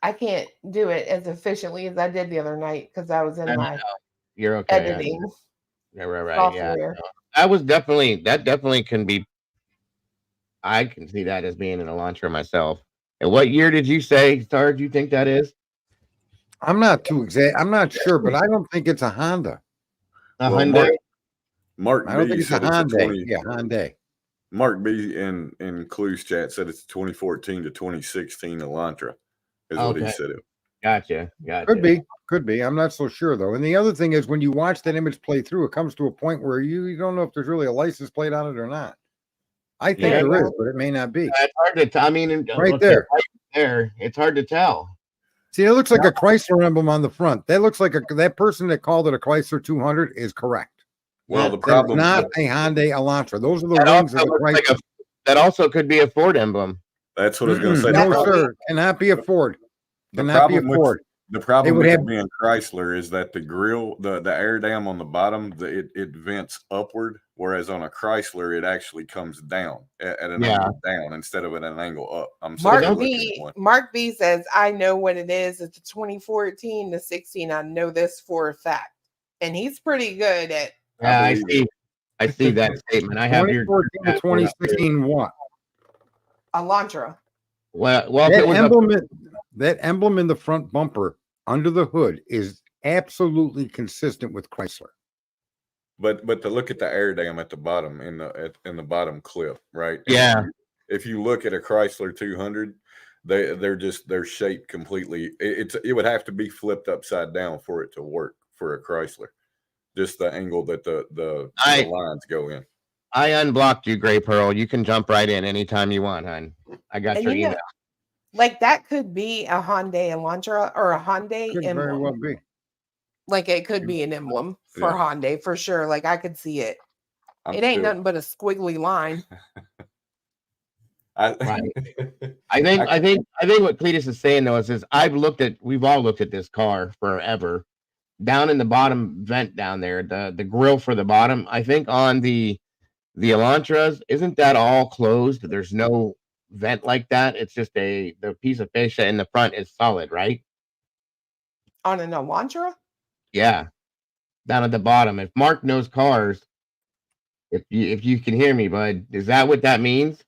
I can't do it as efficiently as I did the other night because I was in my You're okay. editing. Yeah, right. software. Yeah. That definitely can be. I can see that as being an Elantra myself. And what year did you say, Sarge, you think that is? I'm not too exact. I'm not sure, but I don't think it's a Honda. A Hyundai? Mark I don't B think it's a said it's a Hyundai. 20. Yeah, Hyundai. Mark B in Clues chat said it's 2014 to 2016 Elantra is what he said. Gotcha. Could be. I'm not so sure though. And the other thing is, when you watch that image play through, it comes to a point where you don't know if there's really a license plate on it or not. I think there is, but it may not be. It's hard to tell. I mean, right there, it's hard to tell. See, it looks like a Chrysler emblem on the front. That looks like that person that called it a Chrysler 200 is correct. Well, the problem is not a Hyundai Elantra. Those are the wings of the Chrysler. That also could be a Ford emblem. That's what I was going to say. No, sir, cannot be a Ford. Cannot be a Ford. The problem with it being Chrysler is that the grill, the air dam on the bottom, it vents upward, whereas on a Chrysler it actually comes down at an angle down instead of at an angle up. Mark B says, "I know what it is. It's a 2014 to 16. I know this for a fact," and he's pretty good at. Yeah, I see that statement. I have your 2016 what? Elantra. Well, that emblem in the front bumper under the hood is absolutely consistent with Chrysler. But to look at the air dam at the bottom in the bottom clip, right? Yeah. If you look at a Chrysler 200, they're shaped completely. It would have to be flipped upside down for it to work for a Chrysler. Just the angle that the lines go in. I unblocked you, Gray Pearl. You can jump right in anytime you want, hon. I got your email. Like that could be a Hyundai Elantra or a Hyundai emblem. Very well be. Like it could be an emblem for Hyundai for sure. Like I could see it. It ain't nothing but a squiggly line. I think what Cletus is saying though is we've all looked at this car forever. Down in the bottom vent down there, the grill for the bottom. I think on the Elantras, isn't that all closed? There's no vent like that. It's just the piece of fascia in the front is solid, right? On an Elantra? Yeah. Down at the bottom. If Mark knows cars, if you can hear me, bud, is that what that means?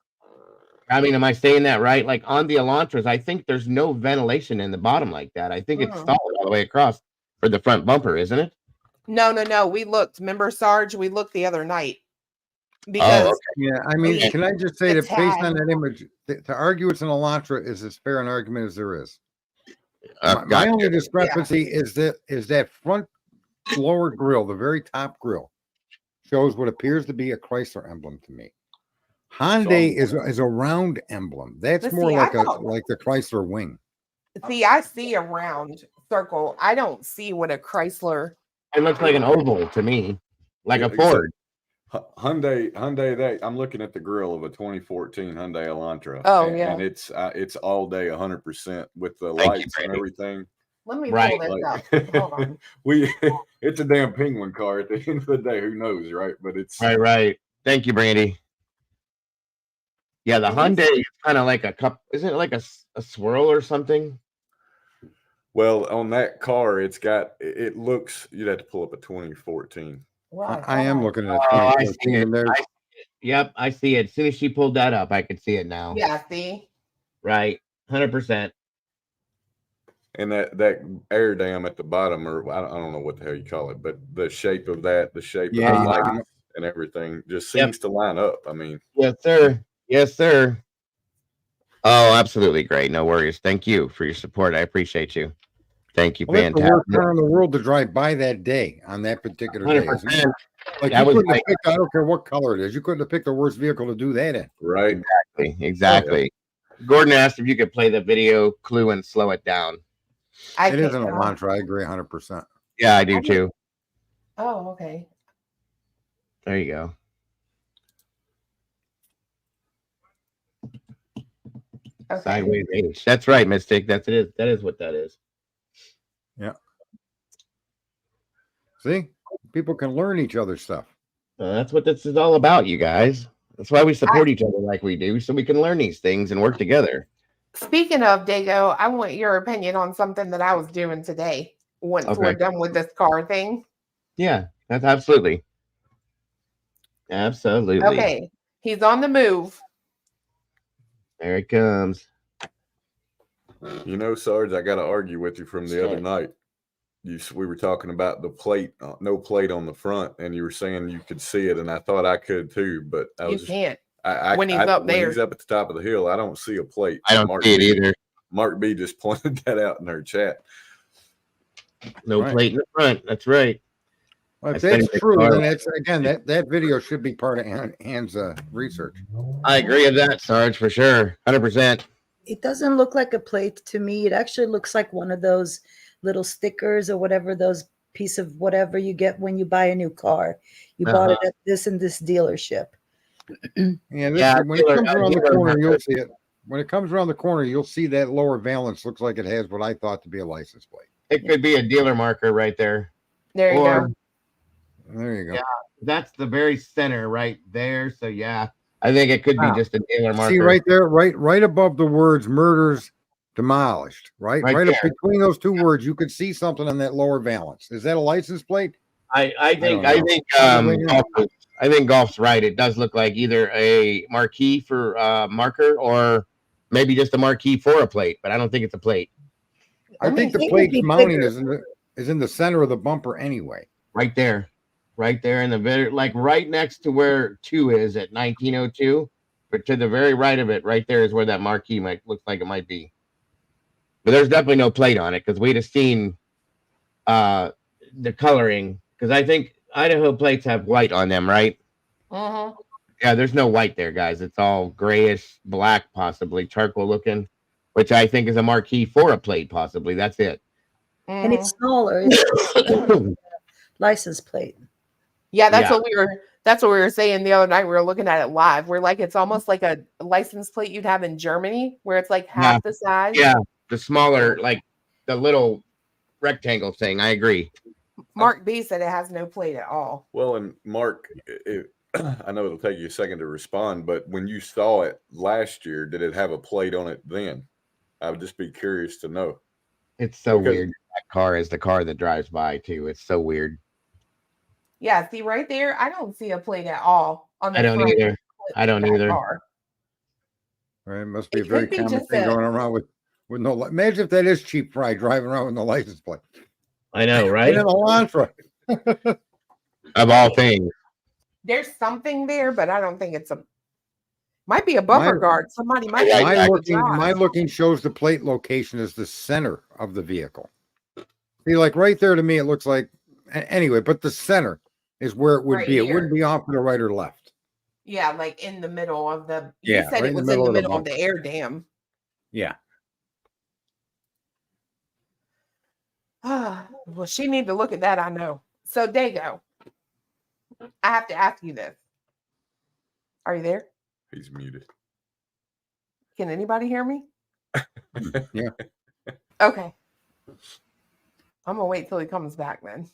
I mean, am I saying that right? Like on the Elantras, I think there's no ventilation in the bottom like that. I think it's solid all the way across for the front bumper, isn't it? No. We looked. Remember, Sarge? We looked the other night. Because yeah, I mean, can I just say that based on that image, to argue it's an Elantra is as fair an argument as there is. My only discrepancy is that front lower grill, the very top grill, shows what appears to be a Chrysler emblem to me. Hyundai is a round emblem. That's more like the Chrysler wing. See, I see a round circle. I don't see what a Chrysler. It looks like an oval to me, like a Ford. Hyundai. I'm looking at the grill of a 2014 Hyundai Elantra. Oh yeah, and it's all day 100% with the lights and everything. Let me pull this up. Hold on. It's a damn penguin car. At the end of the day, who knows, right? But it's right. Thank you, Brandy. Yeah, the Hyundai is kind of like a cup. Isn't it like a swirl or something? Well, on that car, it looks. You'd have to pull up a 2014. Wow, I am looking at it. Yep, I see it. As soon as she pulled that up, I could see it now. Yeah, see? Right, 100%. And that air dam at the bottom, or I don't know what the hell you call it, but the shape of that, the shape of the lights and everything just seems to line up. I mean, yes, sir. Yes, sir. Oh, absolutely great. No worries. Thank you for your support. I appreciate you. Thank you. Fantastic. It's the worst car in the world to drive by that day on that particular day. Like you couldn't have picked, I don't care what color it is. You couldn't have picked the worst vehicle to do that in. Right. Exactly. Gordon asked if you could play the video clue and slow it down. It isn't a Elantra. I agree 100%. Yeah, I do too. Oh, okay. There you go. Okay. Sideways H. That's right, Mystic. That is what that is. Yeah. See, people can learn each other's stuff. That's what this is all about, you guys. That's why we support each other like we do, so we can learn these things and work together. Speaking of Dago, I want your opinion on something that I was doing today. Once we're done with this car thing. Yeah, that's absolutely. Okay, he's on the move. There it comes. You know, Sarge, I got to argue with you from the other night. We were talking about the plate, no plate on the front, and you were saying you could see it, and I thought I could too, but You can't. when he's up at the top of the hill, I don't see a plate. I don't see it either. Mark B just pointed that out in our chat. No plate in the front. That's right. Well, if that's true, then that's again that video should be part of Ann's research. I agree with that, Sarge, for sure. 100%. It doesn't look like a plate to me. It actually looks like one of those little stickers or whatever, those piece of whatever you get when you buy a new car. You bought it at this and this dealership. When it comes around the corner, you'll see it. When it comes around the corner, you'll see that lower valance looks like it has what I thought to be a license plate. It could be a dealer marker right there. There you go. There you go. Yeah, that's the very center right there. So yeah, I think it could be just a dealer marker. See right there, right above the words "murders demolished." Right up between those two words, you could see something on that lower valance. Is that a license plate? I think Golf's right. It does look like either a marquee for marker or maybe just a marquee for a plate, but I don't think it's a plate. I think the plate's mounting is in the center of the bumper anyway. Right there in the very, like right next to where 2 is at 1902, but to the very right of it, right there is where that marquee looks like it might be. But there's definitely no plate on it because we'd have seen the coloring, because I think Idaho plates have white on them, right? Yeah, there's no white there, guys. It's all grayish black, possibly charcoal looking, which I think is a marquee for a plate, possibly. That's it. And it's smaller. It's license plate. Yeah, that's what we were saying the other night. We were looking at it live. We're like, it's almost like a license plate you'd have in Germany, where it's like half the size. Yeah, the smaller, like the little rectangle thing. I agree. Mark B said it has no plate at all. Well, and Mark, I know it'll take you a second to respond, but when you saw it last year, did it have a plate on it then? I would just be curious to know. It's so weird. That car is the car that drives by too. It's so weird. Yeah, see right there, I don't see a plate at all on the I don't either. I don't either. Car. Right, it must be a very common thing going around with no. Imagine if that is cheap fry driving around with no license plate. I know, right? In an Elantra. Of all things. There's something there, but I don't think it's might be a bumper guard. Somebody might. My looking shows the plate location is the center of the vehicle. See, like right there to me, it looks like anyway, but the center is where it would be. Here. It wouldn't be off to the right or left. Yeah, like in the middle of the. Yeah, you said right it was in the middle of the air dam. Yeah. Well, she need to look at that. I know. So, Dago, I have to ask you this. Are you there? He's muted. Can anybody hear me? Yeah. Okay. I'm gonna wait till he comes back then.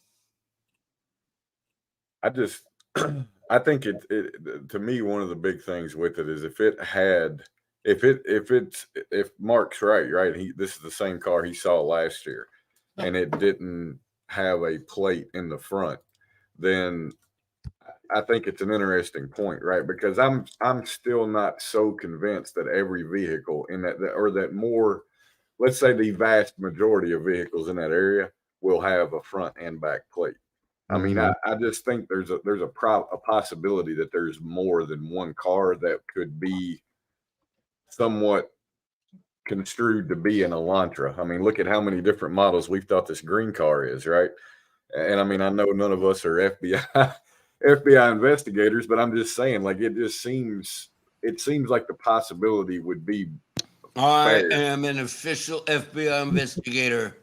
I think it to me, one of the big things with it is if Mark's right, this is the same car he saw last year and it didn't have a plate in the front, then I think it's an interesting point, right? Because I'm still not so convinced that every vehicle in that more, let's say the vast majority of vehicles in that area will have a front and back plate. I mean, I just think there's a possibility that there's more than one car that could be somewhat construed to be an Elantra. I mean, look at how many different models we've thought this green car is, right? And I mean, I know none of us are FBI investigators, but I'm just saying, like, it seems like the possibility would be I Fair. am an official FBI investigator.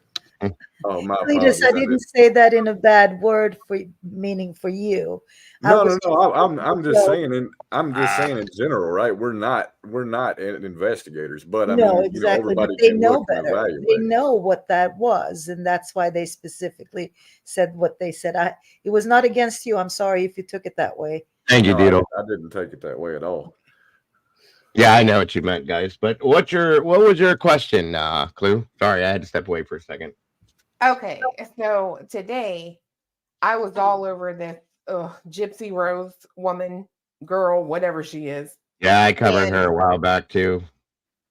Oh, my Cletus, apologies. I didn't say that in a bad word for meaning for you. No. I'm just So- saying. I'm just saying in general, right? We're not investigators, but I No, mean, exactly. But everybody they can know look and better. They evaluate. know what that was, and that's why they specifically said what they said. It was not against you. I'm sorry if you took it that way. Thank you, No, Doodle. I didn't take it that way at all. Yeah, I know what you meant, guys. But what was your question, Clue? Sorry, I had to step away for a second. Okay, so today I was all over this Gypsy Rose woman, girl, whatever she is. Yeah, I covered And her a while back too.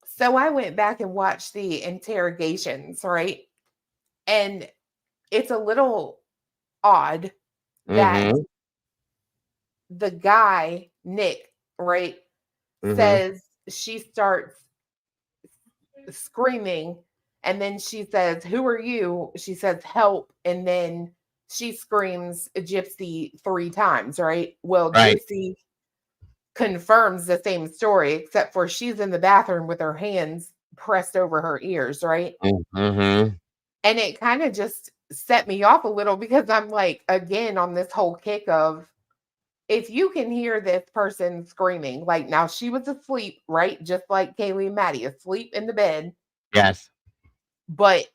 so I went back and watched the interrogations, right? And it's a little odd that Mm-hmm. the guy, Nick, right, Mm-hmm. says she starts screaming, and then she says, "Who are you?" She says, "Help," and then she screams Gypsy 3 times, right? Well, Right. Gypsy confirms the same story, except for she's in the bathroom with her hands pressed over her ears, right? Mm-hmm. And it kind of just set me off a little because I'm like, again, on this whole kick of, if you can hear this person screaming, like now she was asleep, right? Just like Kaylee and Maddie, asleep in the bed. Yes. But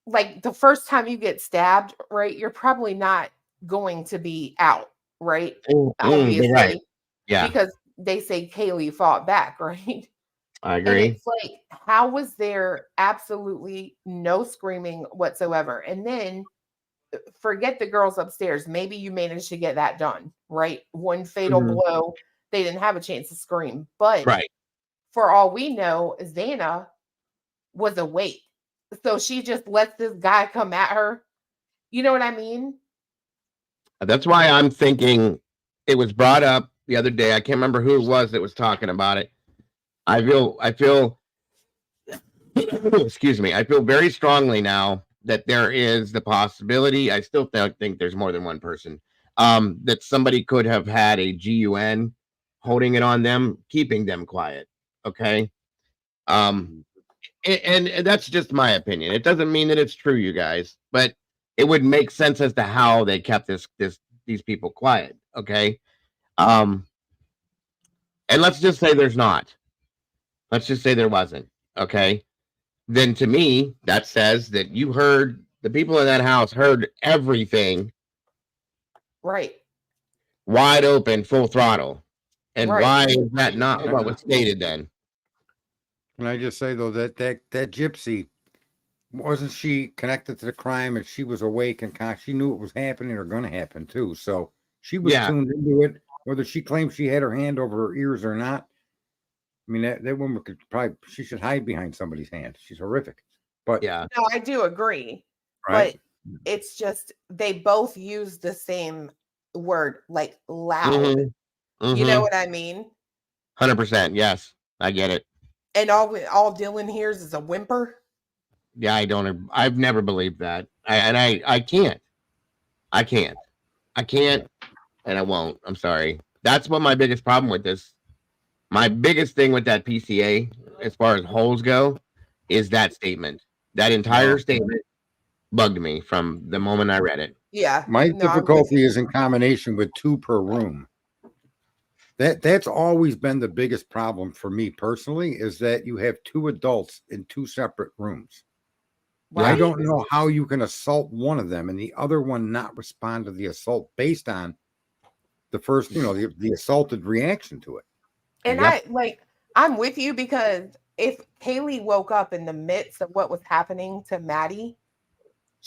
like the first time you get stabbed, right? You're probably not going to be out, right? Obviously, right. Yeah, because they say Kaylee fought back, right? I And agree. it's like, how was there absolutely no screaming whatsoever? And then forget the girls upstairs. Maybe you managed to get that done, right? One fatal Mhm. blow, they didn't have a chance to scream. But Right. for all we know, Xana was awake. So she just lets this guy come at her. You know what I mean? That's why I'm thinking it was brought up the other day. I can't remember who it was that was talking about it. I feel excuse me. I feel very strongly now that there is the possibility. I still think there's more than one person. That somebody could have had a GUN holding it on them, keeping them quiet. Okay. And that's just my opinion. It doesn't mean that it's true, you guys, but it would make sense as to how they kept these people quiet. Okay. And let's just say there's not. Let's just say there wasn't. Okay. Then to me, that says that you heard the people in that house heard everything Right. wide open, full throttle. And Right. why is that not what was stated then? Can I just say though that gypsy, wasn't she connected to the crime and she was awake and she knew it was happening or going to happen too. So she was tuned into it, whether she claimed she had her hand over her ears or not. I mean, that woman could probably, she should hide behind somebody's hand. She's horrific. But yeah, no, I do agree. right. But it's just they both use the same word, like loud. Mm-hmm. You know what I mean? 100%. Yes, I get it. And all Dylan hears is a whimper. Yeah, I've never believed that. I can't. I can't, and I won't. I'm sorry. That's what my biggest problem with this. My biggest thing with that PCA, as far as holes go, is that statement. That entire statement bugged me from the moment I read it. Yeah. My difficulty is in combination with 2 per room. That's always been the biggest problem for me personally, is that you have 2 adults in 2 separate rooms. Wow. I don't know how you can assault one of them and the other one not respond to the assault based on the first, the assaulted reaction to it. And I'm with you, because if Kaylee woke up in the midst of what was happening to Maddie,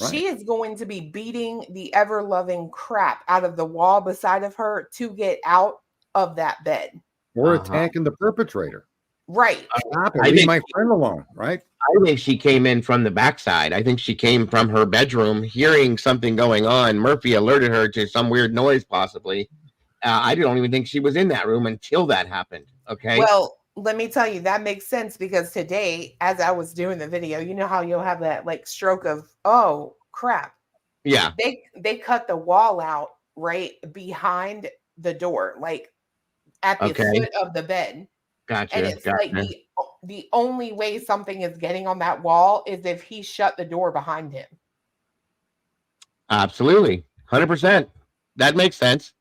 she is going to be beating the ever-loving crap out of the wall beside of her to get out of that bed. Or attacking the perpetrator. Right. Leave my friend alone, right? I think she came in from the backside. I think she came from her bedroom, hearing something going on. Murphy alerted her to some weird noise, possibly. I don't even think she was in that room until that happened. Okay. Well, let me tell you, that makes sense, because today, as I was doing the video, you know how you'll have that like stroke of, oh crap. Yeah. They cut the wall out right behind the door, like at the foot of the bed. Gotcha. And it's like the only way something is getting on that wall is if he shut the door behind him. Absolutely. 100%. That makes sense.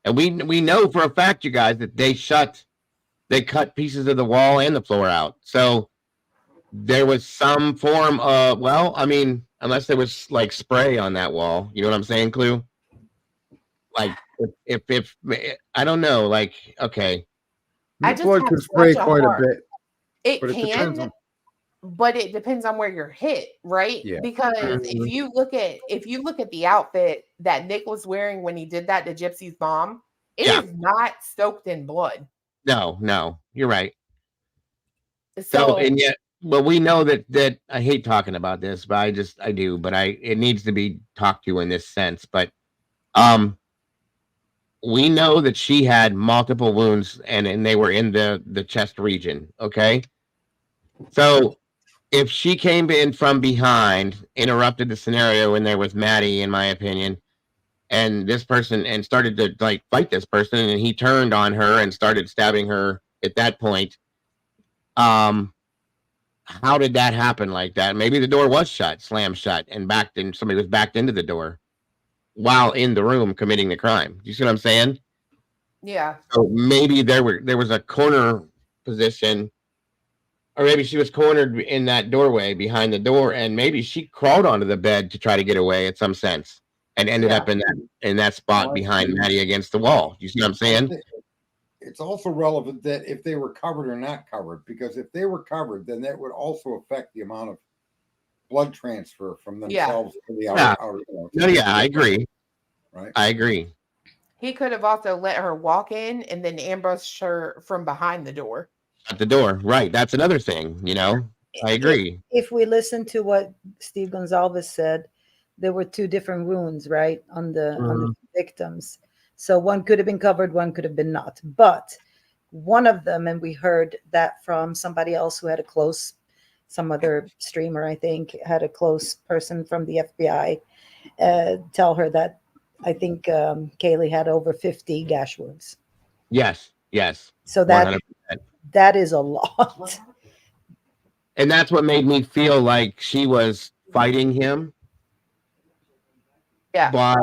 And we know for a fact, you guys, that they cut pieces of the wall and the floor out. So there was some form of, well, I mean, unless there was like spray on that wall, you know what I'm saying, Clue? Like if I don't know, like, okay. I The just blood have could spray such a quite a heart. bit. It But it depends can, on- but it depends on where you're hit, right? Yeah. Because if you look at the outfit that Nick was wearing when he did that to Gypsy's mom, it is not soaked in blood. No, you're right. So and yet, well, we know that I hate talking about this, but I do, but it needs to be talked to in this sense. But we know that she had multiple wounds and they were in the chest region. Okay. So if she came in from behind, interrupted the scenario when there was Maddie, in my opinion, and this person and started to like fight this person, and he turned on her and started stabbing her at that point. How did that happen like that? Maybe the door was shut, slammed shut, and somebody was backed into the door while in the room committing the crime. You see what I'm saying? yeah. So maybe there was a corner position, or maybe she was cornered in that doorway behind the door, and maybe she crawled onto the bed to try to get away at some sense, and ended up in that spot behind Maddie against the wall. You see what I'm saying? It's also relevant that if they were covered or not covered, because if they were covered, then that would also affect the amount of blood transfer from themselves to the outer. No, I agree. Right. I agree. He could have also let her walk in and then ambushed her from behind the door. At the door, right? That's another thing. You know, I agree. If we listen to what Steve Gonzalez said, there were two different wounds, right, on the victims. So one could have been covered, one could have been not. But one of them, and we heard that from somebody else who had some other streamer, I think, had a close person from the FBI tell her that I think Kaylee had over 50 gash wounds. Yes. So that is a lot. And that's what made me feel like she was fighting him. Yeah. But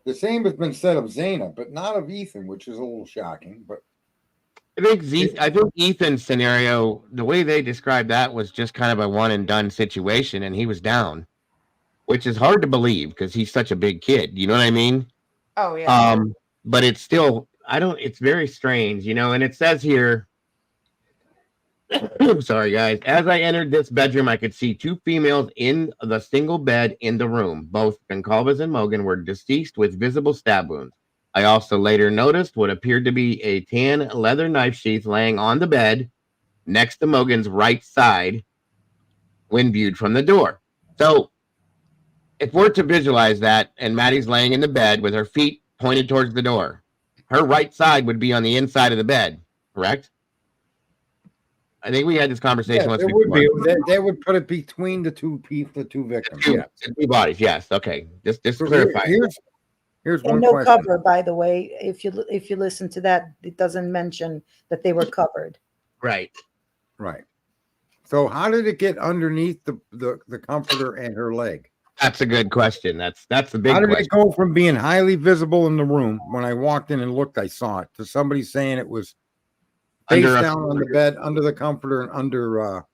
the same has been said of Zaina, but not of Ethan, which is a little shocking. But I think Ethan's scenario, the way they described that, was just kind of a one and done situation, and he was down, which is hard to believe because he's such a big kid. You know what I mean? Oh yeah. But it's still, it's very strange, you know. And it says here, sorry guys, as I entered this bedroom, I could see two females in the single bed in the room. Both Goncalves and Mogan were deceased with visible stab wounds. I also later noticed what appeared to be a tan leather knife sheath laying on the bed next to Mogan's right side when viewed from the door. So if we're to visualize that, and Maddie's laying in the bed with her feet pointed towards the door, her right side would be on the inside of the bed, correct? I think we had this conversation once before. That would put it between the two victims. The two bodies, yes. Okay, just So clarify. Here's And one no question. cover, by the way. If you listen to that, it doesn't mention that they were covered. Right. So how did it get underneath the comforter and her leg? That's a good question. That's the big How did question. it go from being highly visible in the room when I walked in and looked, I saw it, to somebody saying it was face down on the bed, under the comforter, and under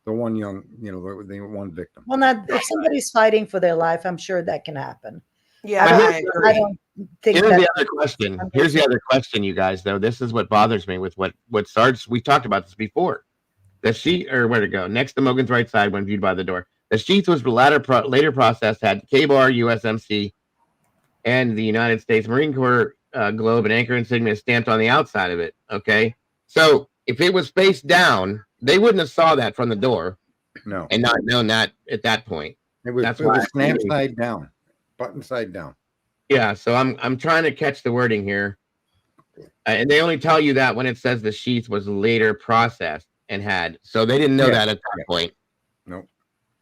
the one young, the one victim? Well, if somebody's fighting for their life, I'm sure that can happen. Yeah, I don't think Here's that. the other question. Here's the other question, you guys, though. This is what bothers me with what starts. We talked about this before. The sheet, or where'd it go? Next to Mogan's right side when viewed by the door. The sheath was later processed, had K-Bar, USMC, and the United States Marine Corps globe and anchor insignia stamped on the outside of it. Okay. So if it was face down, they wouldn't have saw that from the door. No. And not known that at that point. It was snapped side down, button side down. Yeah. So I'm trying to catch the wording here. And they only tell you that when it says the sheath was later processed and had. So they didn't know that at that point. Nope.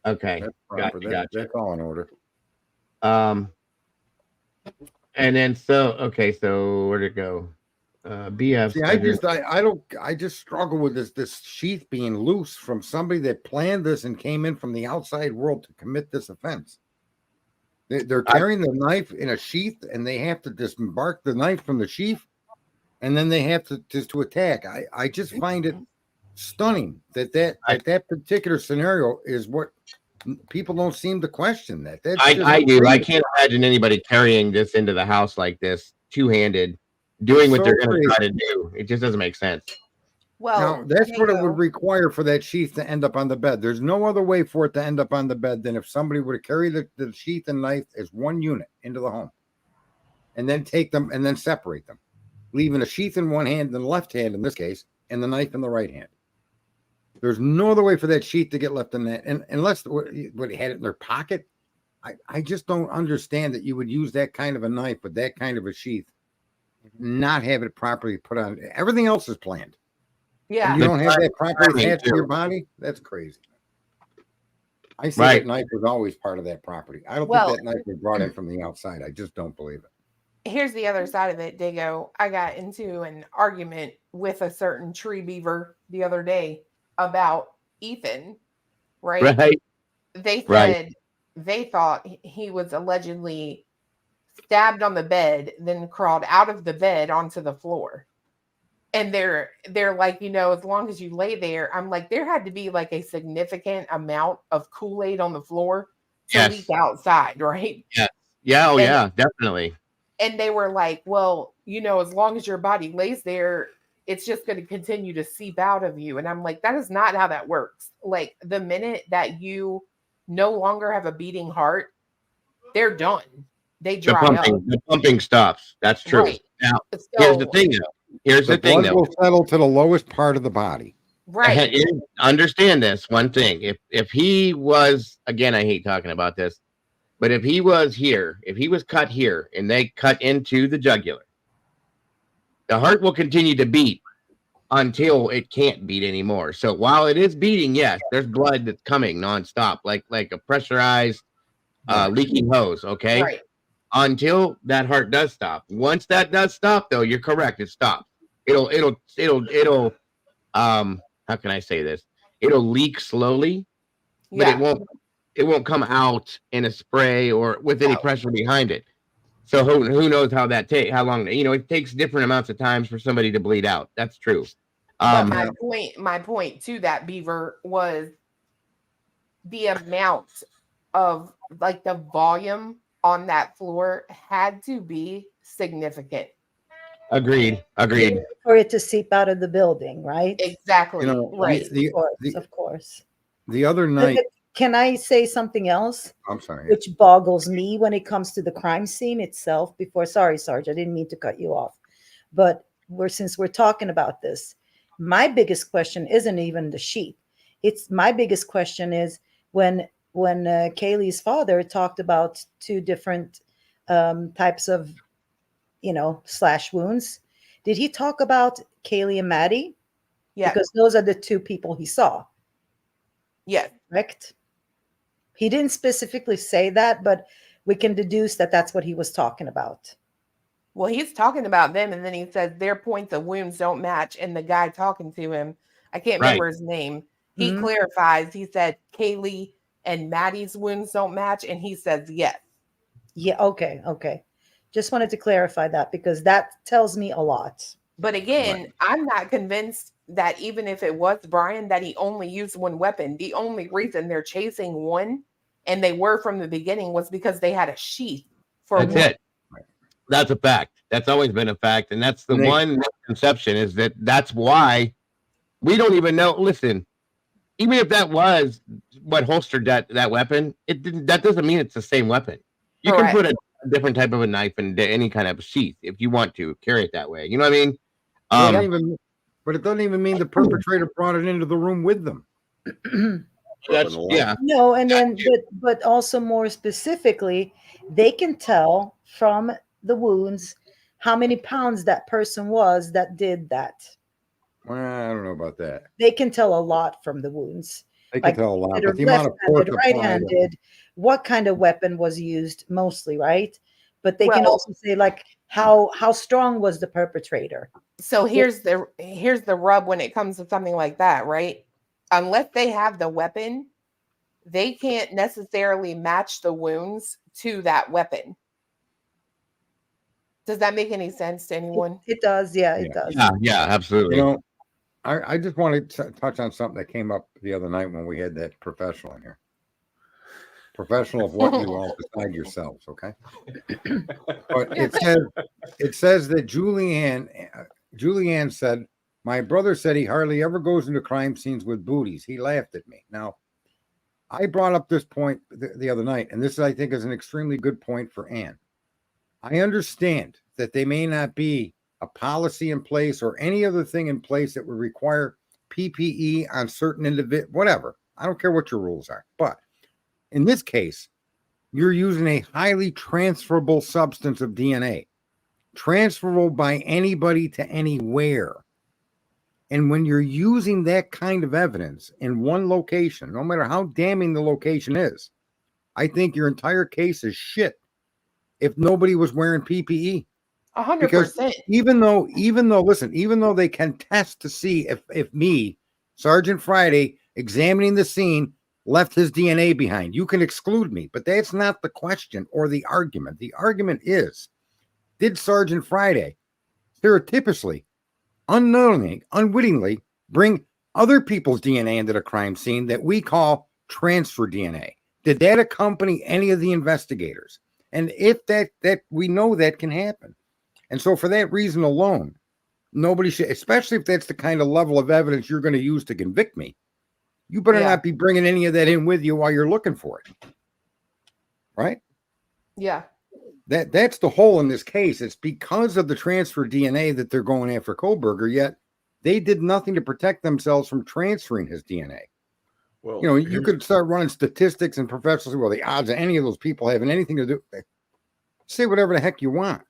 Okay. Gotcha. That's all in order. And then so where'd it go? BF. See, I just struggle with this sheath being loose from somebody that planned this and came in from the outside world to commit this offense. They're carrying the knife in a sheath, and they have to disembark the knife from the sheath, and then they have to attack. I just find it stunning that particular scenario is what people don't seem to question. I do. I can't imagine anybody carrying this into the house like this, two-handed, doing what they're going to try to do. It just doesn't make sense. Well, now, that's what it would require for that sheath to end up on the bed. There's no other way for it to end up on the bed than if somebody were to carry the sheath and knife as one unit into the home and then take them and then separate them, leaving a sheath in one hand, and the left hand in this case, and the knife in the right hand. There's no other way for that sheath to get left in that. And unless what had it in their pocket, I just don't understand that you would use that kind of a knife with that kind of a sheath, not have it properly put on. Everything else is planned. Yeah. And you don't have that properly attached to your body? That's crazy. I see that knife was always part of that property. I don't think that knife was brought in from the outside. I just don't believe it. Here's the other side of it, Dago. I got into an argument with a certain tree beaver the other day about Ethan, right? They said they thought he was allegedly stabbed on the bed, then crawled out of the bed onto the floor. And they're like, as long as you lay there, I'm like, there had to be like a significant amount of Kool-Aid on the floor to leak outside, right? Yeah. Yeah. Oh, yeah, definitely. And they were like, well, as long as your body lays there, it's just going to continue to seep out of you. And I'm like, that is not how that works. Like the minute that you no longer have a beating heart, they're done. They dry up. The pumping stops. That's true. Right. Now, here's the thing, though. The blood will settle to the lowest part of the body. Right. Understand this one thing. If he was, again, I hate talking about this, but if he was here, if he was cut here and they cut into the jugular, the heart will continue to beat until it can't beat anymore. So while it is beating, yes, there's blood that's coming nonstop, like a pressurized leaking hose. Okay. Right. Until that heart does stop. Once that does stop, though, you're correct. It stops. It'll how can I say this? It'll leak slowly, but it won't come out in a spray or with any pressure behind it. So who knows how long, it takes different amounts of times for somebody to bleed out. That's true. But my point to that, Beaver, was the amount of like the volume on that floor had to be significant. Agreed. For it to seep out of the building, right? Exactly. Right. Of course. The other night. Can I say something else? I'm sorry. Which boggles me when it comes to the crime scene itself. Sorry, Sarge, I didn't mean to cut you off. But since we're talking about this, my biggest question isn't even the sheep. My biggest question is when Kaylee's father talked about two different types of, slash wounds. Did he talk about Kaylee and Maddie? Yeah. Because those are the two people he saw. Yeah. Correct? He didn't specifically say that, but we can deduce that that's what he was talking about. Well, he's talking about them, and then he says their points of wounds don't match. And the guy talking to him, I can't remember his name. He clarifies. He said Kaylee and Maddie's wounds don't match, and he says yes. Yeah. Okay. Just wanted to clarify that because that tells me a lot. But again, I'm not convinced that even if it was Bryan, that he only used one weapon. The only reason they're chasing one, and they were from the beginning, was because they had a sheath for one. That's it. That's a fact. That's always been a fact. And that's the one misconception, is that's why we don't even know. Listen, even if that was what holstered that weapon, that doesn't mean it's the same weapon. You can put a different type of a knife in any kind of sheath if you want to carry it that way. You know what I mean? But it doesn't even mean the perpetrator brought it into the room with them. No, and then but also more specifically, they can tell from the wounds how many pounds that person was that did that. Well, I don't know about that. They can tell a lot from the wounds. They can tell a lot, but the amount of force right-handed, what kind of weapon was used mostly, right? But they can also say, like, how strong was the perpetrator? So here's the rub when it comes to something like that, right? Unless they have the weapon, they can't necessarily match the wounds to that weapon. Does that make any sense to anyone? It does, yeah, it does. Yeah, absolutely. You know, I just wanted to touch on something that came up the other night when we had that professional in here. Professional of what you all decide yourselves, okay? But it says that Julianne said, my brother said he hardly ever goes into crime scenes with booties. He laughed at me. Now, I brought up this point the other night, and this I think is an extremely good point for Ann. I understand that they may not be a policy in place or any other thing in place that would require PPE on certain individuals, whatever. I don't care what your rules are. But in this case, you're using a highly transferable substance of DNA, transferable by anybody to anywhere. And when you're using that kind of evidence in one location, no matter how damning the location is, I think your entire case is shit if nobody was wearing PPE. 100%. Even though they can test to see if me, Sergeant Friday, examining the scene, left his DNA behind, you can exclude me, but that's not the question or the argument. The argument is, did Sergeant Friday stereotypically, unknowingly, unwittingly bring other people's DNA into the crime scene that we call transfer DNA? Did that accompany any of the investigators? And if that we know that can happen. And so for that reason alone, nobody should, especially if that's the kind of level of evidence you're going to use to convict me, you better not be bringing any of that in with you while you're looking for it. Right? Yeah. That's the hole in this case. It's because of the transfer DNA that they're going after Kohberger, yet they did nothing to protect themselves from transferring his DNA. Well, you know, you could start running statistics and professionals. Well, the odds of any of those people having anything to do, say whatever the heck you want.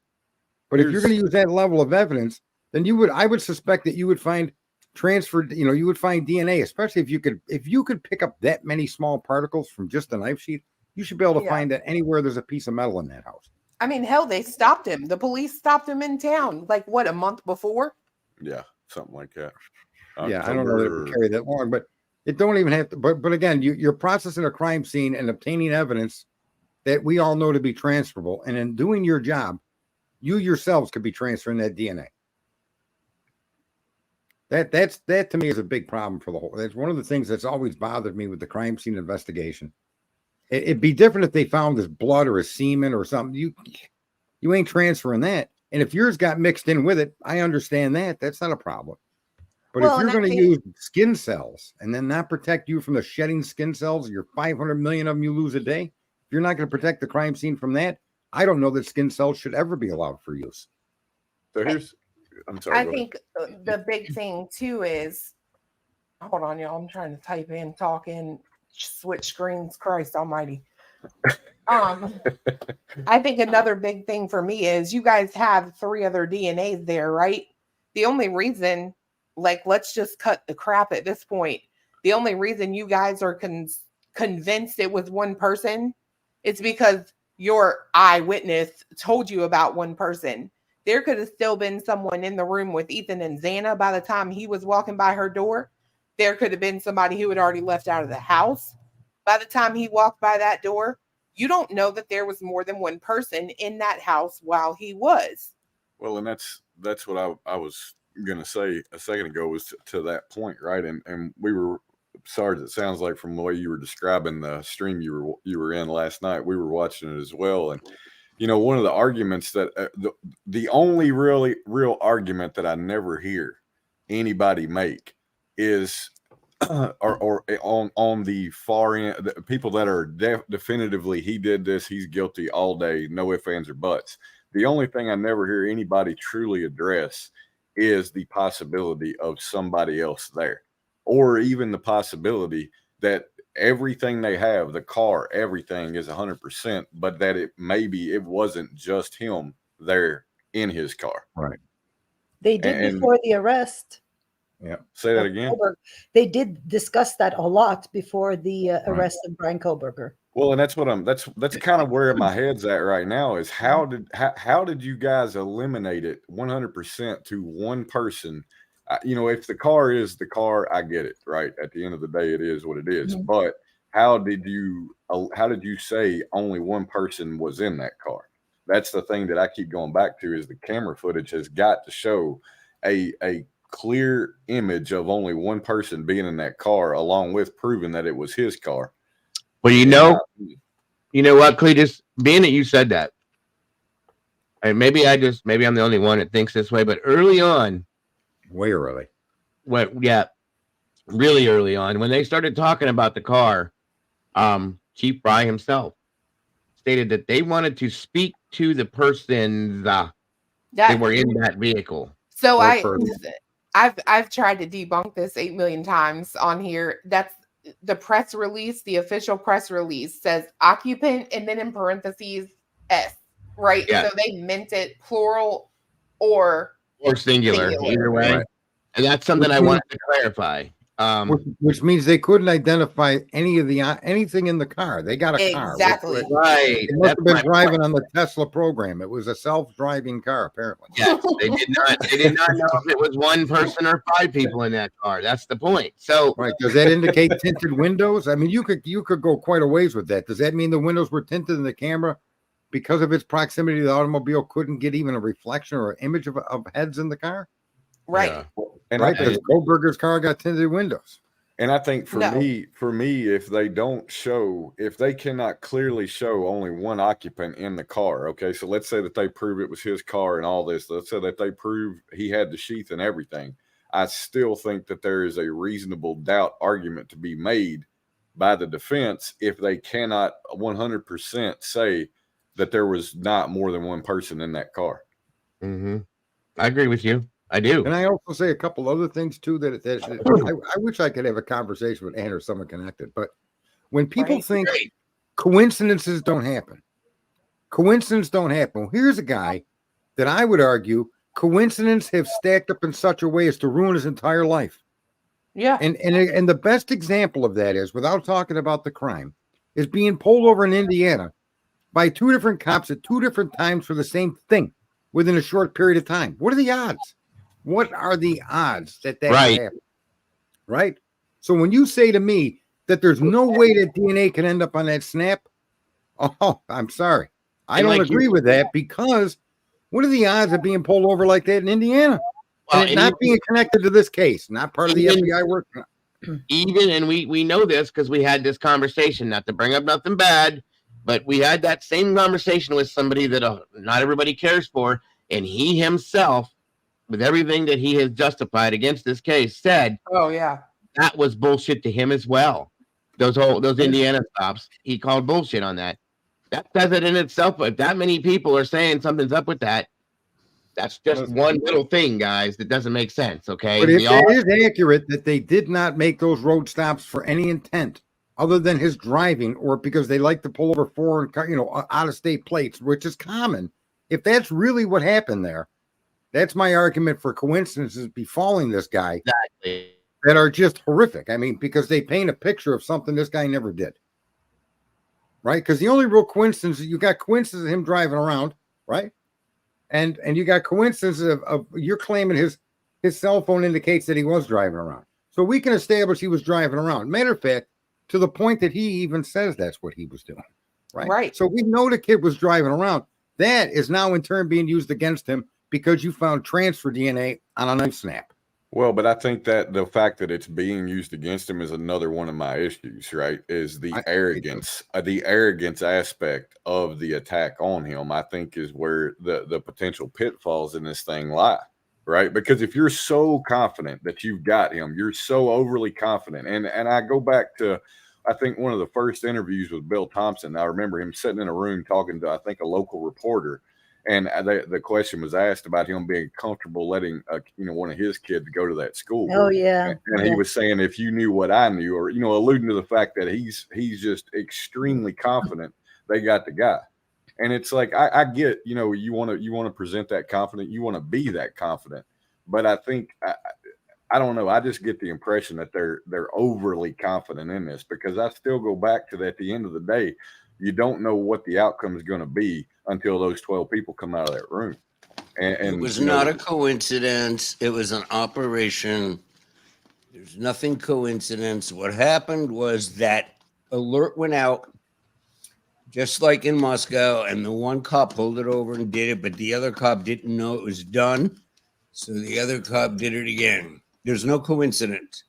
But if you're going to use that level of evidence, then I would suspect that you would find transferred, you would find DNA, especially if you could pick up that many small particles from just a knife sheath, you should be able to find that anywhere there's a piece of metal in that house. I mean, hell, they stopped him. The police stopped him in town, like what, a month before? Yeah, something like that. Yeah, I don't know that it would carry that long, but it don't even have to. But again, you're processing a crime scene and obtaining evidence that we all know to be transferable, and in doing your job, you yourselves could be transferring that DNA. That to me is a big problem for the whole. That's one of the things that's always bothered me with the crime scene investigation. It'd be different if they found his blood or his semen or something. You ain't transferring that. And if yours got mixed in with it, I understand that. That's not a problem. But if you're going to use skin cells and then not protect you from the shedding skin cells, your 500 million of them you lose a day, if you're not going to protect the crime scene from that, I don't know that skin cells should ever be allowed for use. So I'm sorry. I think the big thing too is, hold on, y'all. I'm trying to type in, talk in, switch screens. Christ Almighty. I think another big thing for me is you guys have 3 other DNAs there, right? The only reason, let's just cut the crap at this point. The only reason you guys are convinced it was one person is because your eyewitness told you about one person. There could have still been someone in the room with Ethan and Xana by the time he was walking by her door. There could have been somebody who had already left out of the house by the time he walked by that door. You don't know that there was more than one person in that house while he was. Well, and that's what I was going to say a second ago, was to that point, right? And we were, sorry, it sounds like from the way you were describing the stream you were in last night, we were watching it as well. And one of the arguments that the only real argument that I never hear anybody make is or on the far end, the people that are definitively, he did this, he's guilty all day, no ifs, ands, or buts. The only thing I never hear anybody truly address is the possibility of somebody else there, or even the possibility that everything they have, the car, everything is 100%, but that it wasn't just him there in his car. Right. They did before the arrest. Yeah. Say that again. They did discuss that a lot before the arrest of Bryan Kohberger. Well, and that's kind of where my head's at right now is how did you guys eliminate it 100% to one person? If the car is the car, I get it, right? At the end of the day, it is what it is. Mhm. But how did you say only one person was in that car? That's the thing that I keep going back to is the camera footage has got to show a clear image of only one person being in that car, along with proving that it was his car. Well, you know what, Cletus? Being that you said that, and maybe I'm the only one that thinks this way, but early on, Way early. Really early on, when they started talking about the car, Chief Bryan himself stated that they wanted to speak to the person that were in that vehicle. So I've tried to debunk this 8 million times on here. That's the press release. The official press release says occupant and then in parentheses S, right? Yeah. So they meant it plural or singular. Either way. Right. And that's something I wanted to clarify. Which means they couldn't identify anything in the car. They got a car. Exactly. Right. They must have been driving on the Tesla program. It was a self-driving car, apparently. Yes, they did not. They did not know if it was one person or 5 people in that car. That's the point. So, right? Does that indicate tinted windows? I mean, you could go quite a ways with that. Does that mean the windows were tinted and the camera, because of its proximity to the automobile, couldn't get even a reflection or an image of heads in the car? Right. Yeah. And right, because Kohberger's car got tinted windows. And I think for me, if they cannot clearly show only one occupant in the car, okay, so let's say that they prove it was his car and all this, let's say that they prove he had the sheath and everything, I still think that there is a reasonable doubt argument to be made by the defense if they cannot 100% say that there was not more than one person in that car. Mm-hmm. I agree with you. I do. And I also say a couple other things too that I wish I could have a conversation with Ann or someone connected. But when people think coincidences don't happen, coincidences don't happen. Well, here's a guy that I would argue coincidences have stacked up in such a way as to ruin his entire life. Yeah. And the best example of that is, without talking about the crime, is being pulled over in Indiana by 2 different cops at 2 different times for the same thing within a short period of time. What are the odds? What are the odds that could happen? Right? So when you say to me that there's no way that DNA can end up on that snap, oh, I'm sorry. I don't agree with that, because what are the odds of being pulled over like that in Indiana? And not being connected to this case, not part of the FBI work. Even, and we know this because we had this conversation, not to bring up nothing bad, but we had that same conversation with somebody that not everybody cares for, and he himself, with everything that he has justified against this case, said, "Oh yeah, that was bullshit to him as well." Those Indiana stops, he called bullshit on that. That says it in itself. But if that many people are saying something's up with that, that's just one little thing, guys, that doesn't make sense. Okay, but it is accurate that they did not make those road stops for any intent other than his driving, or because they like to pull over foreign, out of state plates, which is common. If that's really what happened there, that's my argument for coincidences befalling this guy that are just horrific. I mean, because they paint a picture of something this guy never did. Right? Because the only real coincidence, you got coincidence of him driving around, right? And you got coincidence of you're claiming his cell phone indicates that he was driving around. So we can establish he was driving around. Matter of fact, to the point that he even says that's what he was doing. Right? So we know the kid was driving around. That is now in turn being used against him because you found transfer DNA on a knife snap. Well, but I think that the fact that it's being used against him is another one of my issues, right? Is the arrogance aspect of the attack on him, I think, is where the potential pitfalls in this thing lie, right? Because if you're so confident that you've got him, you're so overly confident. And I go back to, I think, one of the first interviews with Bill Thompson. I remember him sitting in a room talking to, I think, a local reporter. And the question was asked about him being comfortable letting, one of his kids go to that school. Oh, yeah. And he was saying, if you knew what I knew, or, alluding to the fact that he's just extremely confident they got the guy. And it's like, I get, you want to present that confident, you want to be that confident. But I think I don't know. I just get the impression that they're overly confident in this, because I still go back to that. At the end of the day, you don't know what the outcome is going to be until those 12 people come out of that room. And it was not a coincidence. It was an operation. There's nothing coincidence. What happened was that alert went out, just like in Moscow, and the one cop pulled it over and did it, but the other cop didn't know it was done. So the other cop did it again. There's no coincidence.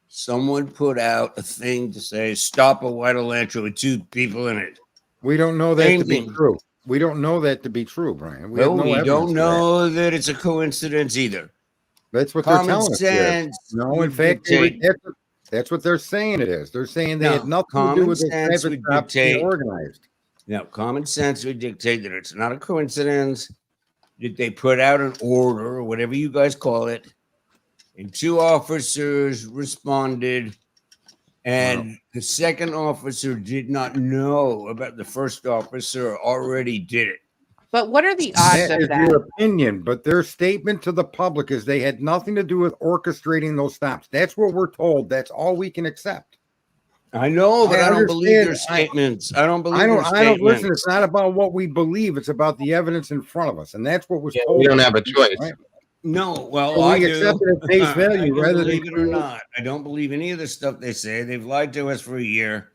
Someone put out a thing to say, stop a white Elantra with 2 people in it. We don't know that to be true. We don't know that to be true, Brian. We don't know that it's a coincidence either. That's what they're telling us. No, in fact, that's what they're saying it is. They're saying they had nothing to do with the cops being organized. Now, common sense would dictate that it's not a coincidence that they put out an order or whatever you guys call it, and 2 officers responded, and the second officer did not know about the first officer already did it. But what are the odds of that? That is your opinion, but their statement to the public is they had nothing to do with orchestrating those stops. That's what we're told. That's all we can accept. I know, but I don't believe their statements. I don't believe their statements. I don't listen. It's not about what we believe. It's about the evidence in front of us, and that's what was told. We don't have a choice. Right? No, well, so we accept it at face value, rather than believe it or not. I don't believe any of the stuff they say. They've lied to us for a year.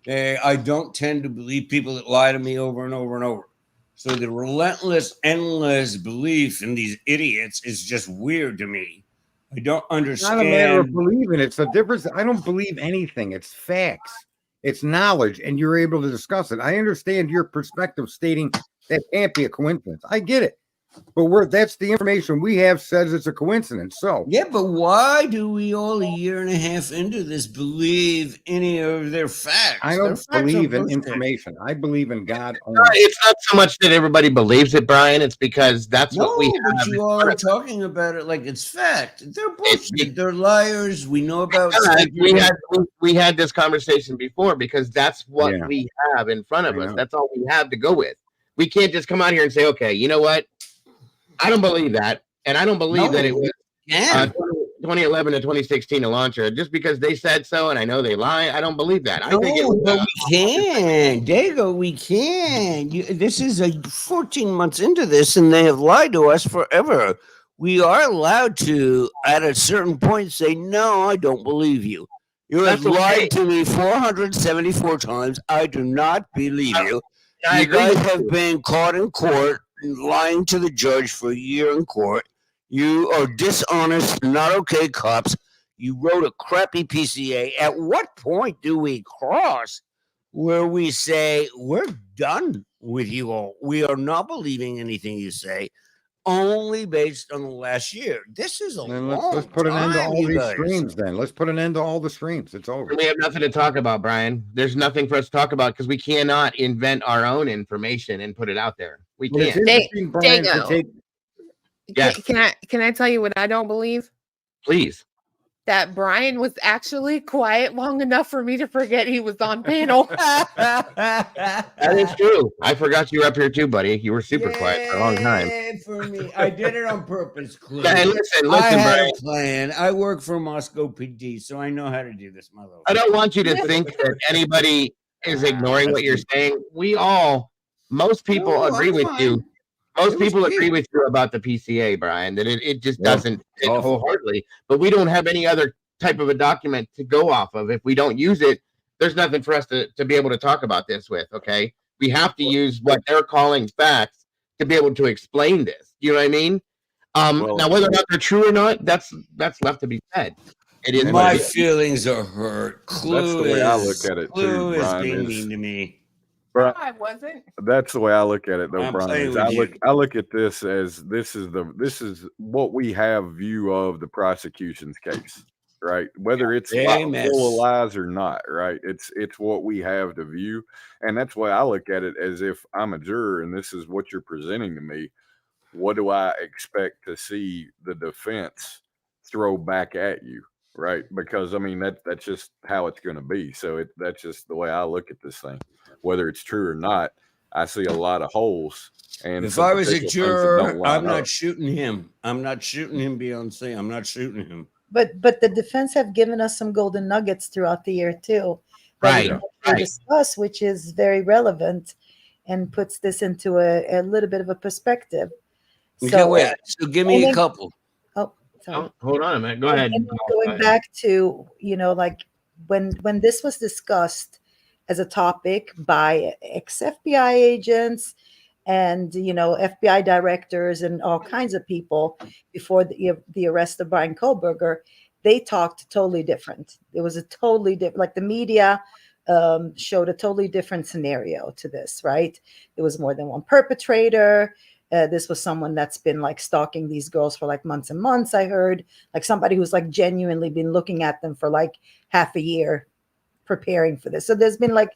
I don't tend to believe people that lie to me over and over and over. So the relentless, endless belief in these idiots is just weird to me. I don't understand. It's not a matter of believing. It's a difference. I don't believe anything. It's facts. It's knowledge, and you're able to discuss it. I understand your perspective stating that can't be a coincidence. I get it. But that's the information we have says it's a coincidence. So yeah, but why do we all a year and a half into this believe any of their facts? I don't believe in information. I believe in God only. It's not so much that everybody believes it, Brian. It's because that's what we have. But you all are talking about it like it's fact. They're bullshit. They're liars. We know about. We had this conversation before because that's what we have in front of us. That's all we have to go with. We can't just come out here and say, okay, you know what? I don't believe that, and I don't believe that it was 2011 to 2016 a launcher. Just because they said so, and I know they lie, I don't believe that. I think it was, but we can, Dago, we can. This is 14 months into this, and they have lied to us forever. We are allowed to, at a certain point, say, no, I don't believe you. You have lied to me 474 times. I do not believe you. You guys have been caught in court lying to the judge for a year in court. You are dishonest, not okay cops. You wrote a crappy PCA. At what point do we cross where we say we're done with you all? We are not believing anything you say, only based on the last year. This is let's put an end to all these streams then. Let's put an end to all the streams. It's over. We have nothing to talk about, Brian. There's nothing for us to talk about because we cannot invent our own information and put it out there. We can't. Can I tell you what I don't believe? Please. That Brian was actually quiet long enough for me to forget he was on panel. That is true. I forgot you were up here too, buddy. You were super quiet for a long time. For me, I did it on purpose. Hey, listen, I had Brian. a plan. I work for Moscow PD, so I know how to do this, mother. I don't want you to think that anybody is ignoring what you're saying. Most people agree with you. Most people agree with you about the PCA, Brian, that it just doesn't fit wholeheartedly. But we don't have any other type of a document to go off of. If we don't use it, there's nothing for us to be able to talk about this with, okay? We have to use what they're calling facts to be able to explain this. You know what I mean? Now, whether or not they're true or not, that's left to be said. It is. My feelings are hurt. Clue that's the way I look at it, Clue too, is Brian. being mean to me. I wasn't. That's the way I look at it, though, Brian. I look at this as this is what we have view of the prosecution's case, right? Whether it's full of lies or not, right? It's what we have to view, and that's why I look at it as if I'm a juror and this is what you're presenting to me. What do I expect to see the defense throw back at you, right? Because I mean that's just how it's going to be. So that's just the way I look at this thing. Whether it's true or not, I see a lot of holes. And if I was a juror, I'm not shooting him. I'm not shooting him, Beyonce. I'm not shooting him. But the defense have given us some golden nuggets throughout the year too, that Right, we can right. discuss, which is very relevant and puts this into a little bit of a perspective. Okay, So, wait. So give me and a then- couple. oh, sorry. Oh, hold on a minute. Go ahead. And then Go going ahead. back to, like when this was discussed as a topic by ex-FBI agents and, FBI directors and all kinds of people before the arrest of Bryan Kohberger, they talked totally different. It was a totally different, like the media showed a totally different scenario to this, right? It was more than one perpetrator. This was someone that's been like stalking these girls for like months and months. I heard like somebody who's like genuinely been looking at them for like half a year preparing for this. So there's been like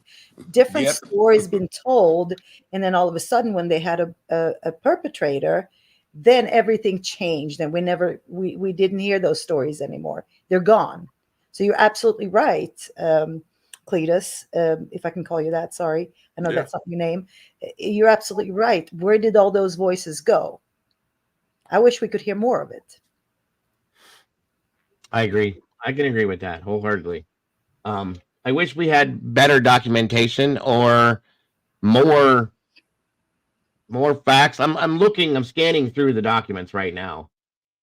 different Yep. stories been told. And then all of a sudden when they had a perpetrator, then everything changed and we didn't hear those stories anymore. They're gone. So you're absolutely right. Cletus, if I can call you that, sorry. I know that's not your name. You're absolutely right. Where did all those voices go? I wish we could hear more of it. I agree. I can agree with that wholeheartedly. I wish we had better documentation or more facts. I'm scanning through the documents right now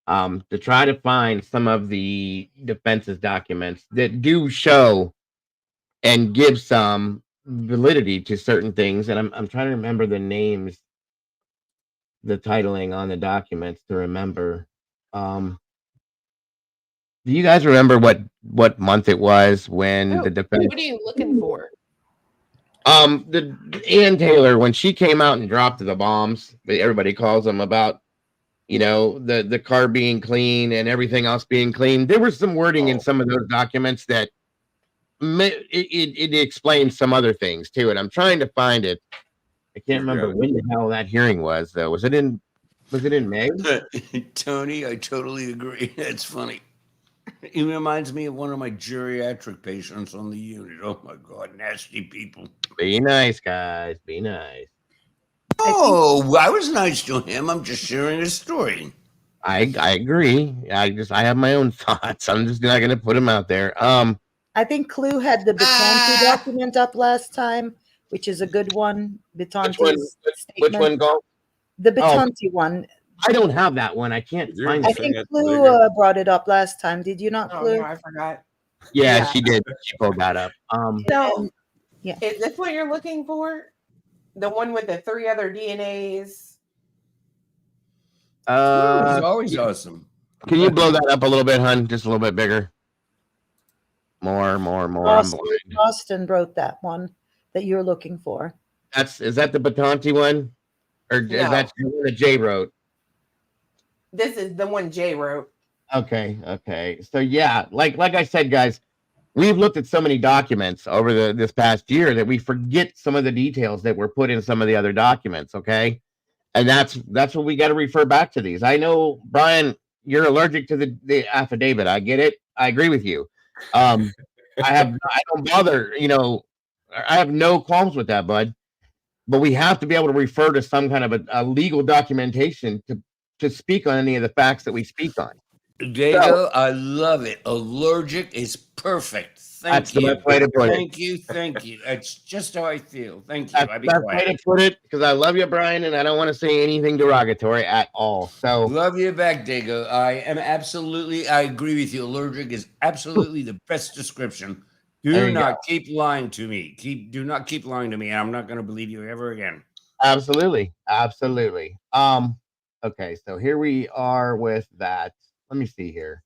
to try to find some of the defense's documents that do show and give some validity to certain things. And I'm trying to remember the names, the titling on the documents to remember. Do you guys remember what month it was when the defense? What are you looking for? The Ann Taylor, when she came out and dropped the bombs, everybody calls them about, the car being clean and everything else being clean. There was some wording in some of those documents that it explains some other things too. And I'm trying to find it. I can't remember when the hell that hearing was though. Was it in May? Tony, I totally agree. That's funny. It reminds me of one of my geriatric patients on the unit. Oh my God, nasty people. Be nice, guys. Be nice. Oh, I was nice to him. I'm just sharing a story. I agree. I have my own thoughts. I'm just not going to put them out there. I think Clue had the Bitonti document up last time, which is a good one. Bitonti's which one, Go? The Bitonti one. I don't have that one. I can't find it. I think Clue brought it up last time. Did you not, Clue? No, I forgot. Yeah, she did. She pulled that up. So, yeah. Is this what you're looking for? The one with the 3 other DNAs? It's always awesome. Can you blow that up a little bit, hun? Just a little bit bigger. More. Austin wrote that one that you're looking for. Is that the Bitonti one? Or is that the one that Jay wrote? This is the one Jay wrote. Okay. So yeah, like I said, guys, we've looked at so many documents over this past year that we forget some of the details that were put in some of the other documents. Okay, and that's what we got to refer back to these. I know, Bryan, you're allergic to the affidavit. I get it. I agree with you. I don't bother. I have no qualms with that, bud. But we have to be able to refer to some kind of a legal documentation to speak on any of the facts that we speak on. Diego, I love it. Allergic is perfect. Thank you. That's the best way to put it. Thank you. That's just how I feel. Thank you. That's the best way to put it, because I love you, Bryan, and I don't want to say anything derogatory at all. So love you back, Diego. I agree with you. Allergic is absolutely the best description. Do not keep lying to me. Do not keep lying to me. I'm not going to believe you ever again. Absolutely. Okay, so here we are with that. Let me see here.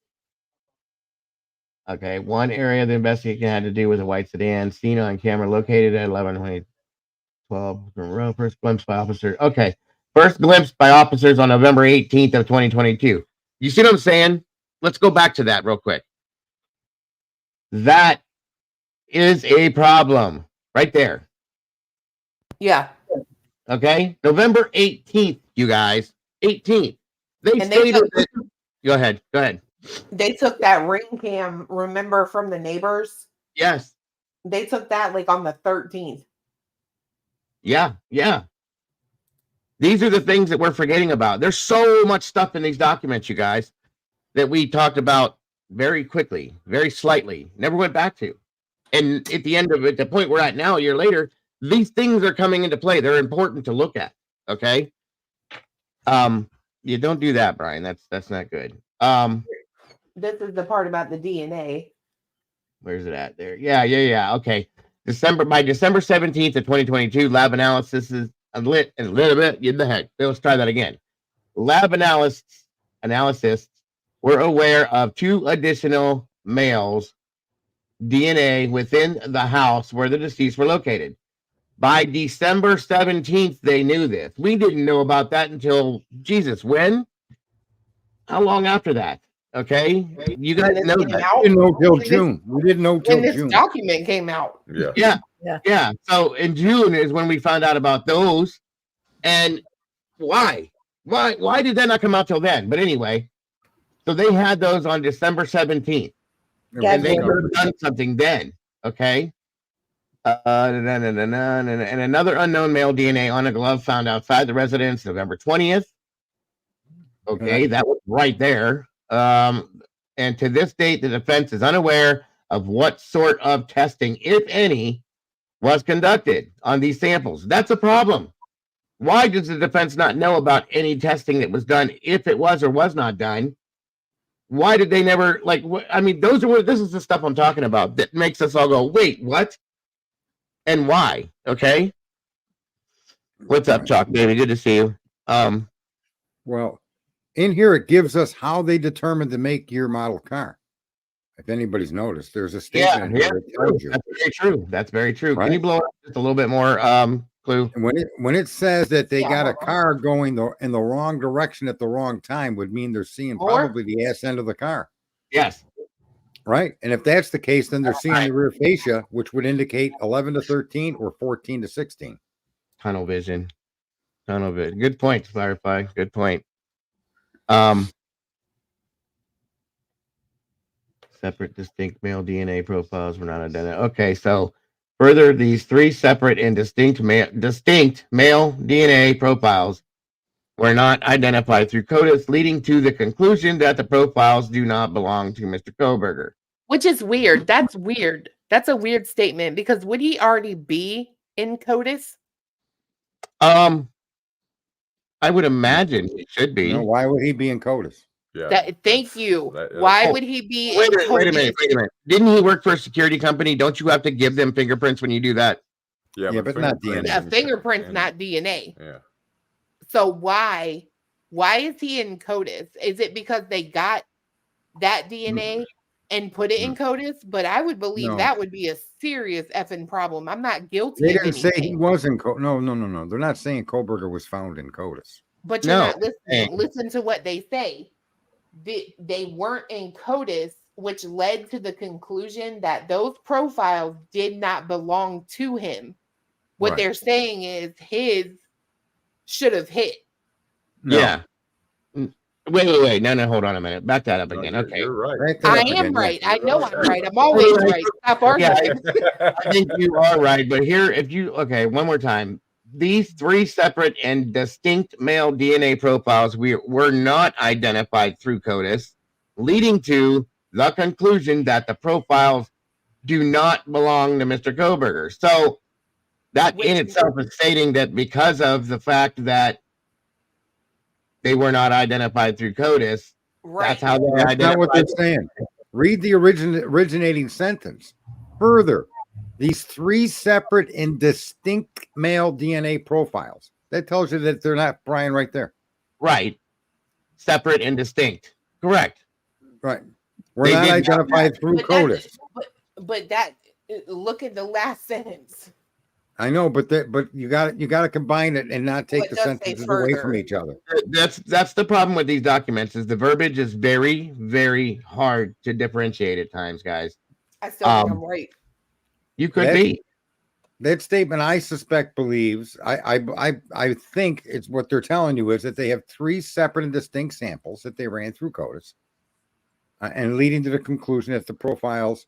Okay, one area of the investigation had to do with a white sedan seen on camera located at 11/20/12. First glimpse by officers. Okay, first glimpse by officers on November 18th of 2022. You see what I'm saying? Let's go back to that real quick. That is a problem right there. Yeah. Okay, November 18th, you guys. 18th. They stated that. Go ahead. They took that ring cam, remember, from the neighbors? Yes. They took that like on the 13th. Yeah. These are the things that we're forgetting about. There's so much stuff in these documents, you guys, that we talked about very quickly, very slightly, never went back to. And at the end of it, the point we're at now, a year later, these things are coming into play. They're important to look at. Okay. You don't do that, Brian. That's not good. This is the part about the DNA. Where's it at there? Yeah. Okay. By December 17th of 2022, lab analysis is a little bit. Get the heck. Let's try that again. Lab analysts were aware of 2 additional males' DNA within the house where the deceased were located. By December 17th, they knew this. We didn't know about that until, Jesus, when? How long after that? Okay. You guys know that. We didn't know till June. We didn't know till When June. this document came out. Yeah. So in June is when we found out about those. And why? Why did that not come out till then? But anyway, so they had those on December 17th. And they could have done something then. Okay. And another unknown male DNA on a glove found outside the residence November 20th. Okay, that was right there. And to this date, the defense is unaware of what sort of testing, if any, was conducted on these samples. That's a problem. Why does the defense not know about any testing that was done, if it was or was not done? Why did they never, this is the stuff I'm talking about that makes us all go, wait, what? And why? Okay. What's up, Chalk, baby? Good to see you. Well, in here, it gives us how they determined to make year model car. If anybody's noticed, there's a statement in here that tells you. That's very true. That's very true. Right? Can you blow up just a little bit more, Clue? And when it says that they got a car going in the wrong direction at the wrong time, would mean they're seeing probably the ass end of the car. Yes. Right. And if that's the case, then they're seeing the rear fascia, which would indicate 11 to 13 or 14 to 16. Tunnel vision. Good point, Firefly. Good point. Separate, distinct male DNA profiles were not identified. Okay, so further, these 3 separate and distinct male DNA profiles were not identified through CODIS, leading to the conclusion that the profiles do not belong to Mr. Kohberger. Which is weird. That's weird. That's a weird statement, because would he already be in CODIS? I would imagine he should be. No, why would he be in CODIS? Yeah. Thank you. Why would he be? Wait a minute. Didn't he work for a security company? Don't you have to give them fingerprints when you do that? Yeah, but not DNA. A fingerprint's not DNA. Yeah. So why is he in CODIS? Is it because they got that DNA and put it in CODIS? But I would believe that would be a serious effing problem. I'm not guilty. They didn't say he was in CODIS. No. They're not saying Kohberger was found in CODIS. But you're not listening. Listen to what they say. They weren't in CODIS, which led to the conclusion that those profiles did not belong to him. What they're saying is his should have hit. No. Yeah. Wait. No, hold on a minute. Back that up again. Okay. You're right. I am right. I know I'm right. I'm always right. Stop arguing. I think you are right. But here, one more time. These 3 separate and distinct male DNA profiles were not identified through CODIS, leading to the conclusion that the profiles do not belong to Mr. Kohberger. So that in itself is stating that because of the fact that they were not identified through CODIS, that's how they identified. That's not what they're saying. Read the originating sentence. Further, these 3 separate and distinct male DNA profiles. That tells you that they're not Brian right there. Right. Separate and distinct. Correct. Right. We're not identified through CODIS. But look at the last sentence. I know, but you got to combine it and not take the sentences away from each other. That's the problem with these documents, is the verbiage is very, very hard to differentiate at times, guys. I still think I'm right. You could be. That statement, I suspect, believes. I think it's what they're telling you is that they have 3 separate and distinct samples that they ran through CODIS, and leading to the conclusion that the profiles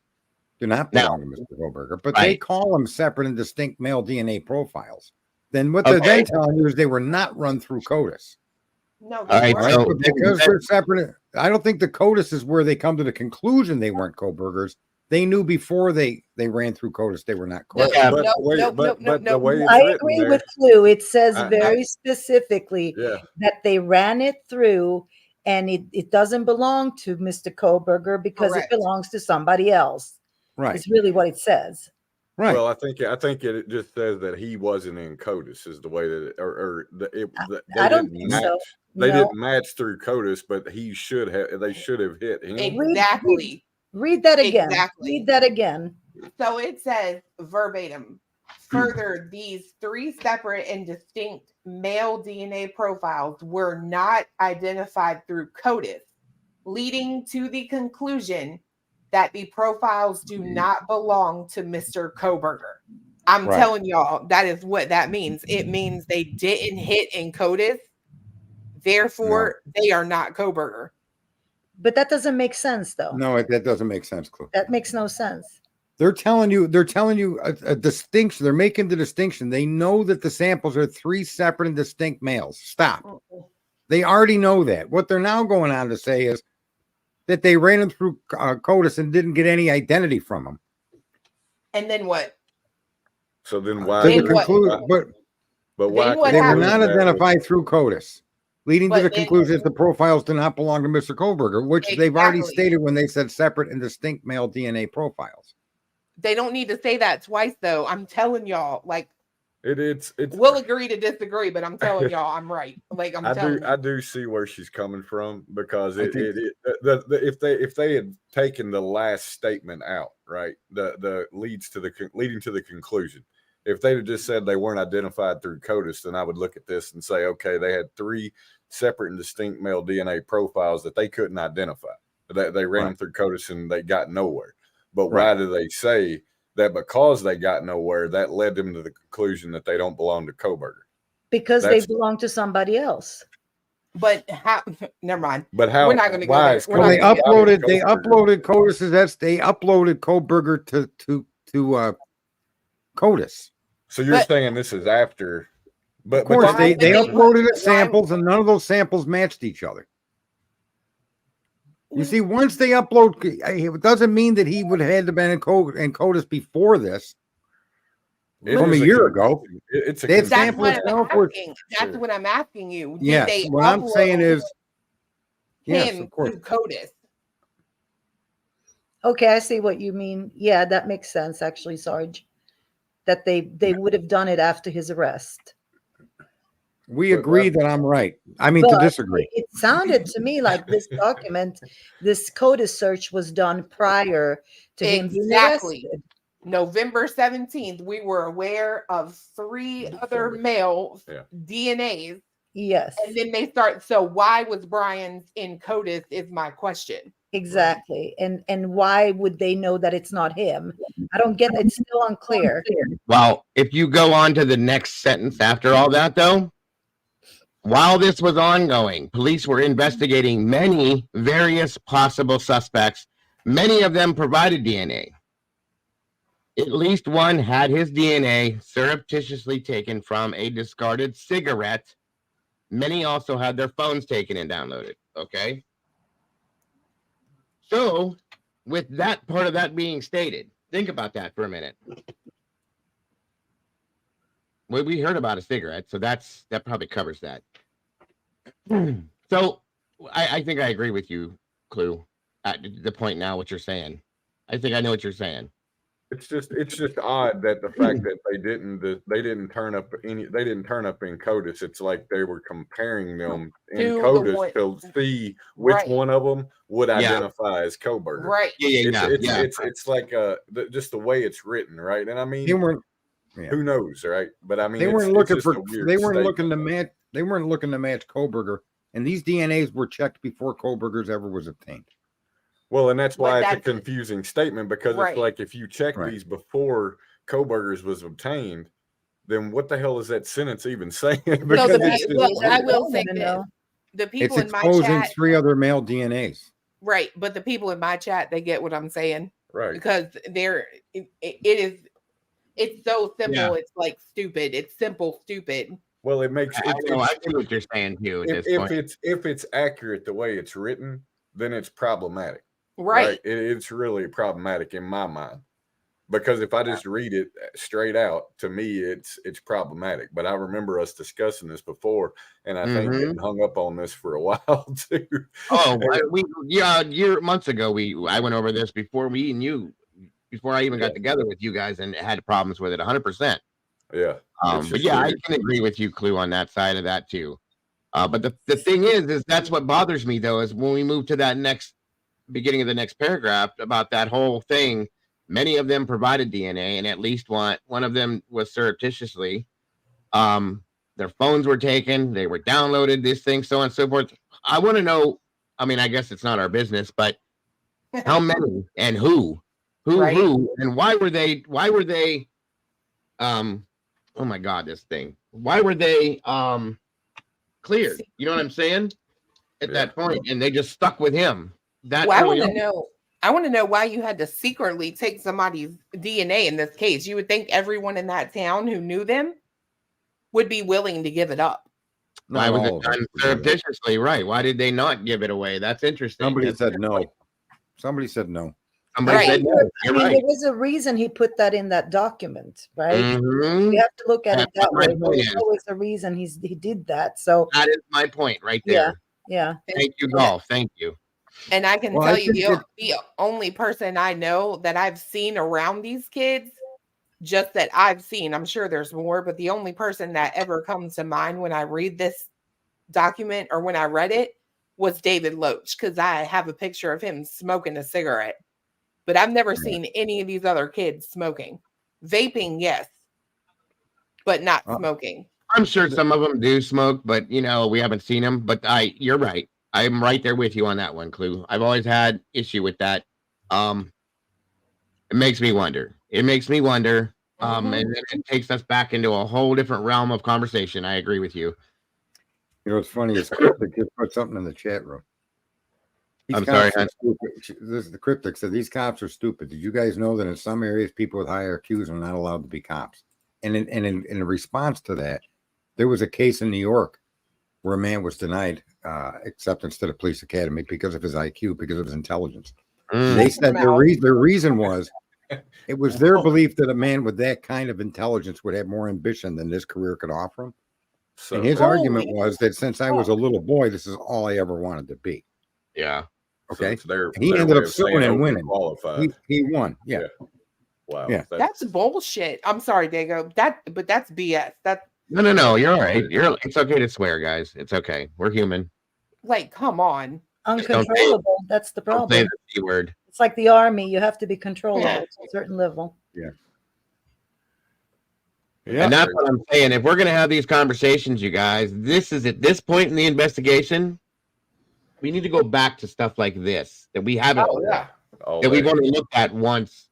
do not belong to Mr. Kohberger, but they call them separate and distinct male DNA profiles. Then what they're then telling you is they were not run through CODIS. No, All they right, weren't. so But because they're separate, I don't think the CODIS is where they come to the conclusion they weren't Kohbergers. They knew before they ran through CODIS they were not No, CODIS. Yeah. But nope, the way, nope, nope, but the nope, way nope. it's I written agree there, with Clue. It says I- very specifically yeah. that they ran it through and it doesn't belong to Mr. Kohberger because Correct. it belongs to somebody else. Right. It's really what it says. Right. Well, I think it just says that he wasn't in CODIS is the way that I don't didn't think match. so. They No. didn't match through CODIS, but he should have. They should have hit him. Exactly. Read that again. Exactly. Read that again. So it says verbatim. Further, these 3 separate and distinct male DNA profiles were not identified through CODIS, leading to the conclusion that the profiles do not belong to Mr. Kohberger. I'm Right. telling y'all, that is what that means. It means they didn't hit in CODIS, therefore they are not Kohberger. But that doesn't make sense, though. No, that doesn't make sense, Clue. That makes no sense. They're telling you a distinction. They're making the distinction. They know that the samples are 3 separate and distinct males. Stop. They already know that. What they're now going on to say is that they ran them through CODIS and didn't get any identity from them. And then what? So then To why? the Then what? conclusion, but why? Then what they were happened? not identified through CODIS, leading to But the then- conclusion that the profiles do not belong to Mr. Kohberger, which they've already Exactly. stated when they said separate and distinct male DNA profiles. They don't need to say that twice, though. I'm telling y'all, like, It's we'll agree to disagree, but I'm telling y'all, I'm right. Like, I'm telling you. I do see where she's coming from because I think- if they had taken the last statement out, right, the leading to the conclusion. If they'd have just said they weren't identified through CODIS, then I would look at this and say, okay, they had 3 separate and distinct male DNA profiles that they couldn't identify. They ran them through CODIS and they got nowhere. But why do they say that because they got nowhere, that led them to the conclusion that they don't belong to Kohberger? Because That's- they belong to somebody else. But how? Never mind. But how? We're not gonna go why there. is We're Well, not they gonna Kohberger- get uploaded Kohberger- CODIS. They uploaded Kohberger to CODIS. So you're But- saying this is after? But Of course, why- they but uploaded why- the samples, and none of those samples matched each other. You see, once they upload, it doesn't mean that he would have had to been in CODIS before this. It From is a year ago. It's a They had That's sample what itself I'm was- asking. That's what I'm asking you. Did Yes, they what I'm saying upload is, yes, him of course. to CODIS? Okay, I see what you mean. Yeah, that makes sense, actually, Sarge. That they would have done it after his arrest. We But agree that I'm right. I mean, to But disagree. It sounded to me like this document, this CODIS search was done prior to him being Exactly. arrested. November 17th, we were aware of 3 other male Yeah. DNAs, Yes, and then they start. So why was Bryan's in CODIS? Is my question. exactly. And why would they know that it's not him? I don't get it. It's still unclear. Well, if you go on to the next sentence after all that, though, while this was ongoing, police were investigating many various possible suspects. Many of them provided DNA. At least one had his DNA surreptitiously taken from a discarded cigarette. Many also had their phones taken and downloaded. Okay. So, with that part of that being stated, think about that for a minute. Well, we heard about a cigarette, so that probably covers that. So, I think I agree with you, Clue, at the point now what you're saying. I think I know what you're saying. It's just odd that the fact that they didn't turn up in CODIS. It's like they were comparing them in To the CODIS one- to see which Right. one of them would Yeah. identify as Kohberger. Right. It's like just the way it's written, right? And I mean, They weren't. who knows, right? But I mean, They weren't it's looking just a for. weird They weren't statement. looking to match. They weren't looking to match Kohberger, and these DNAs were checked before Kohberger's ever was obtained. Well, and that's But why it's a that's- confusing statement because Right. it's like if you check Right. these before Kohberger's was obtained, then what the hell is that sentence even saying? Because the it's people- just well, I weird. will I say wanna this. know. The people It's in my exposing chat, 3 other male DNAs. right? But the people in my chat, they get what I'm saying Right. because it's so simple. Yeah. It's like stupid. It's simple, stupid. Well, it makes I know. I get what you're saying too. At this point, if it's accurate the way it's written, then it's problematic. Right. It's really problematic in my mind. Because if I just read it straight out, to me, it's problematic. But I remember us discussing this before, and I think getting hung up on this for a while too. Oh, months ago, I went over this before I even got together with you guys, and had problems with it 100%. Yeah. But yeah, I can agree with you, Clue, on that side of that too. But the thing is that's what bothers me though, is when we move to that beginning of the next paragraph about that whole thing. Many of them provided DNA, and at least one of them was surreptitiously. Their phones were taken, they were downloaded, this thing, so on and so forth. I want to know. I mean, I guess it's not our business, but how many and who, and why were they? Oh my God, this thing. Why were they cleared? You know what I'm saying? At that point, and they just stuck with him. That I want to know. I want to know why you had to secretly take somebody's DNA in this case. You would think everyone in that town who knew them would be willing to give it up. Why was it done surreptitiously? Right. Why did they not give it away? That's interesting. Somebody said no. Somebody said no. Somebody said no. I mean, there was a reason he put that in that document, right? Mm-hmm. You have to look at it that way. There's always a reason he did that. So that is my point right there. Yeah. Thank you, Golf. Thank you. And I can tell you the only person I know that I've seen around these kids, just that I've seen, I'm sure there's more, but the only person that ever comes to mind when I read this document or when I read it was David Loach, because I have a picture of him smoking a cigarette. But I've never seen any of these other kids smoking. Vaping, yes, but not smoking. I'm sure some of them do smoke, but we haven't seen them. But you're right. I'm right there with you on that one, Clue. I've always had issue with that. It makes me wonder. And then it takes us back into a whole different realm of conversation. I agree with you. You know, what's funny is Cryptic just put something in the chat room. I'm sorry. This is the Cryptic said these cops are stupid. Did you guys know that in some areas people with higher IQs are not allowed to be cops? And in response to that, there was a case in New York where a man was denied acceptance to the police academy because of his IQ, because of his intelligence. They said their reason was it was their belief that a man with that kind of intelligence would have more ambition than this career could offer him. So, and his argument was that since I was a little boy, this is all I ever wanted to be. Yeah. Okay. So he ended up suing and winning. He won. Yeah. Wow. Yeah. That's bullshit. I'm sorry, Dago. But that's BS. No. You're all right. It's okay to swear, guys. It's okay. We're human. Like, come on. Uncontrollable. That's the problem. Don't say the C word. It's like the army. You have to be controllable to a certain level. Yeah. And that's what I'm saying. If we're going to have these conversations, you guys, this is at this point in the investigation, we need to go back to stuff like this that we haven't, that we've only looked at once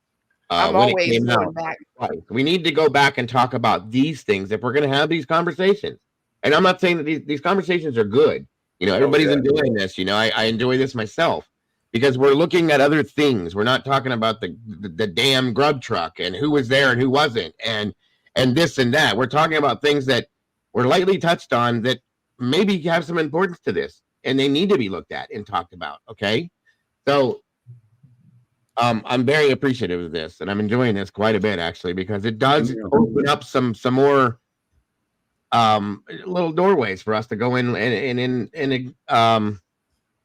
when it came out. Right. We need to go back and talk about these things if we're going to have these conversations. And I'm not saying that these conversations are good. Everybody's enjoying this. I enjoy this myself because we're looking at other things. We're not talking about the damn grub truck and who was there and who wasn't and this and that. We're talking about things that were lightly touched on that maybe have some importance to this, and they need to be looked at and talked about. Okay, so I'm very appreciative of this, and I'm enjoying this quite a bit actually because it does open up some more little doorways for us to go in and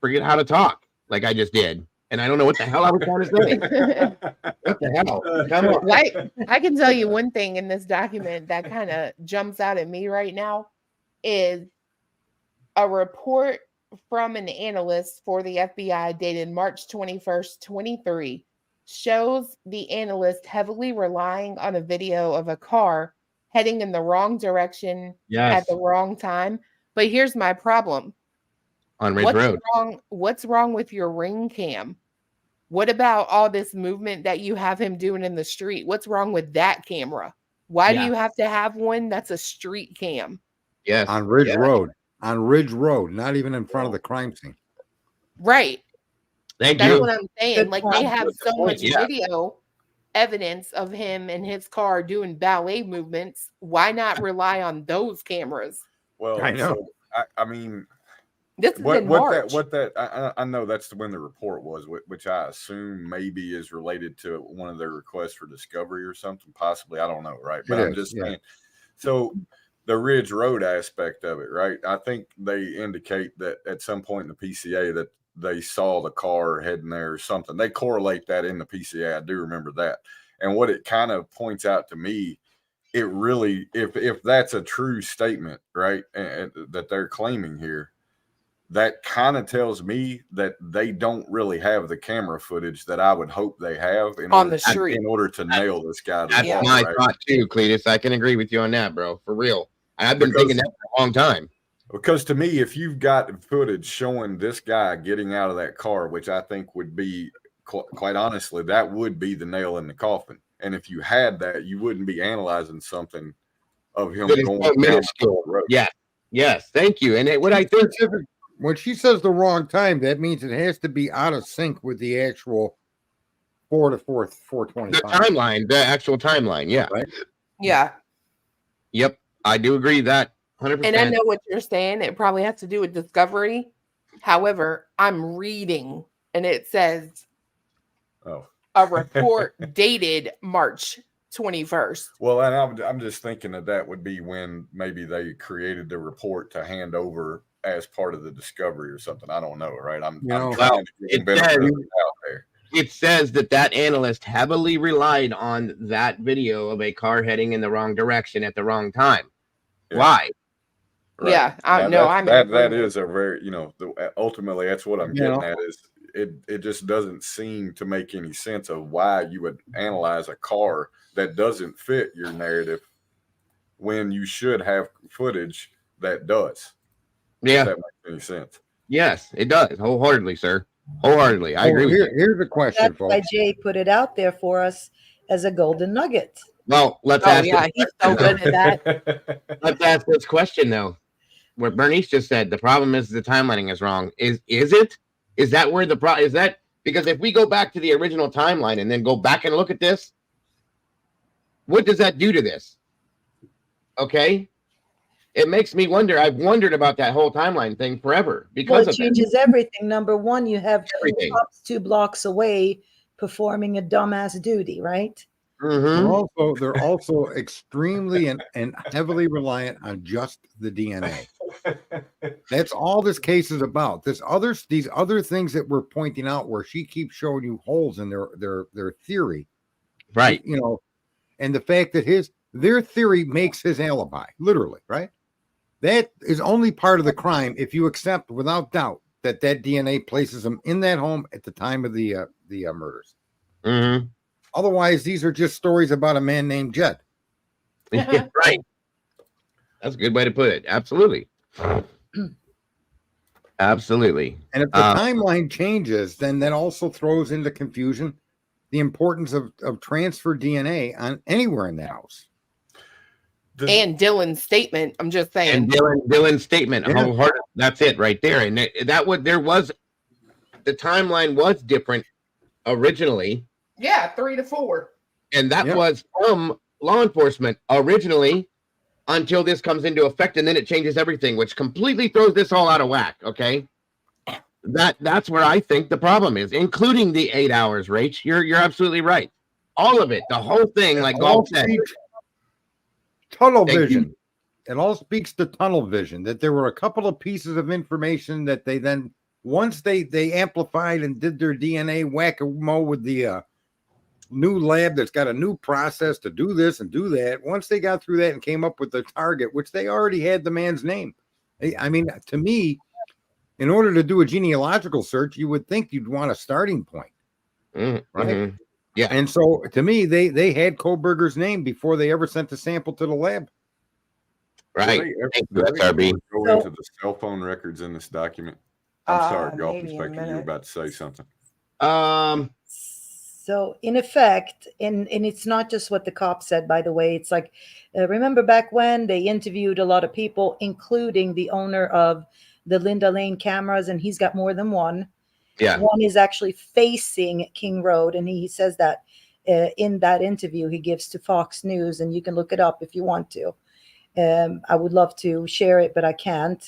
forget how to talk like I just did. And I don't know what the hell I was trying to say. What the hell? Come on. I can tell you one thing in this document that kind of jumps out at me right now is a report from an analyst for the FBI dated March 21st, 23 shows the analyst heavily relying on a video of a car heading in the wrong direction at the wrong time. But here's my problem. On Ridge Road. What's wrong with your ring cam? What about all this movement that you have him doing in the street? What's wrong with that camera? Why do you have to have one that's a street cam? Yes. On Ridge Road. On Ridge Road, not even in front of the crime scene. Right. That's what I'm saying. Like they have so much video evidence of him and his car doing ballet movements, why not rely on those cameras? Well, I know. So, I mean, This is in March. I know that's when the report was, which I assume maybe is related to one of their requests for discovery or something, possibly. I don't know, right? But I'm just saying. So the Ridge Road aspect of it, right? I think they indicate that at some point in the PCA that they saw the car heading there or something. They correlate that in the PCA. I do remember that. And what it kind of points out to me, it really, if that's a true statement, right, and that they're claiming here, that kind of tells me that they don't really have the camera footage that I would hope they have on the street in order to nail this guy. That's my thought too, Cletus. I can agree with you on that, bro. For real. I've been thinking that for a long time. Because to me, if you've got footage showing this guy getting out of that car, which I think would be, quite honestly, that would be the nail in the coffin. And if you had that, you wouldn't be analyzing something of him going down the road. Yeah. Yes. Thank you. And what I think, when she says the wrong time, that means it has to be out of sync with the actual 4 to 4:25. The timeline, the actual timeline. Yeah. Right? Yeah. Yep. I do agree that 100%. And I know what you're saying. It probably has to do with discovery. However, I'm reading and it says a report dated March 21st. Well, and I'm just thinking that would be when maybe they created the report to hand over as part of the discovery or something. I don't know, right? I'm trying to get benefit out there. It says that analyst heavily relied on that video of a car heading in the wrong direction at the wrong time. Yeah. Why? Right. Yeah, I know. That is a very, ultimately that's what I'm getting at is it just doesn't seem to make any sense of why you would analyze a car that doesn't fit your narrative when you should have footage that does. Yeah. If that makes any sense. Yes, it does. Wholeheartedly, sir. Wholeheartedly. I agree with you. Here's the question, That's folks. why Jay put it out there for us as a golden nugget. Well, let's ask. Yeah, he's so good at that. Let's ask this question though. What Bernice just said, the problem is the timelining is wrong. Is it? Is that where the problem is? That because if we go back to the original timeline and then go back and look at this, what does that do to this? Okay. It makes me wonder. I've wondered about that whole timeline thing forever because it changes everything. Number one, you have cops 2 blocks away performing a dumbass duty, right? Mm-hmm. They're also extremely and heavily reliant on just the DNA. That's all this case is about. These other things that we're pointing out where she keeps showing you holes in their theory, right? And the fact that their theory makes his alibi, literally, right? That is only part of the crime if you accept without doubt that DNA places him in that home at the time of the murders. Mm-hmm. Otherwise, these are just stories about a man named Jed. Right. That's a good way to put it. Absolutely. Absolutely. And if the timeline changes, then that also throws into confusion the importance of transfer DNA on anywhere in the house. And Dylan's statement. I'm just saying. And Dylan's statement. Yeah. That's it right there. And the timeline was different originally. Yeah, 3 to 4. And that was from law enforcement originally until this comes into effect, and then it changes everything, which completely throws this all out of whack. Okay. That's where I think the problem is, including the 8 hours, Rach. You're absolutely right. All of it, the whole thing, like Golf said. Tunnel vision. It all speaks to tunnel vision, that there were a couple of pieces of information that they then, once they amplified and did their DNA whack-a-mo with the new lab that's got a new process to do this and do that. Once they got through that and came up with the target, which they already had the man's name. I mean, to me, in order to do a genealogical search, you would think you'd want a starting point. Mm-hmm. Right? Yeah. And so to me, they had Kohberger's name before they ever sent the sample to the lab. Right. That's RB. Go into the cell phone records in this document. I'm sorry, Golf Inspector, you were about to say something. So in effect, and it's not just what the cop said, by the way, it's like, remember back when they interviewed a lot of people, including the owner of the Linda Lane cameras, and he's got more than one. Yeah. One is actually facing King Road, and he says that in that interview he gives to Fox News, and you can look it up if you want to. I would love to share it, but I can't.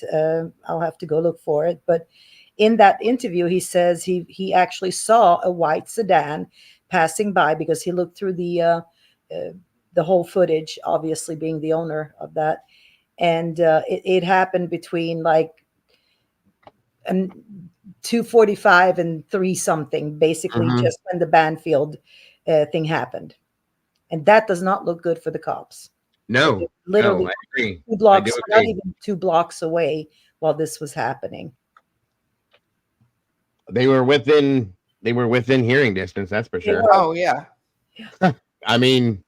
I'll have to go look for it. But in that interview, he says he actually saw a white sedan passing by because he looked through the whole footage, obviously being the owner of that. And it happened between like 2:45 and 3 something, basically, just when the Banfield thing happened. And that does not look good for the cops. No, Literally I agree. 2 blocks, I do not agree. even 2 blocks away while this was happening. They were within hearing distance, that's for sure. Oh yeah. I mean,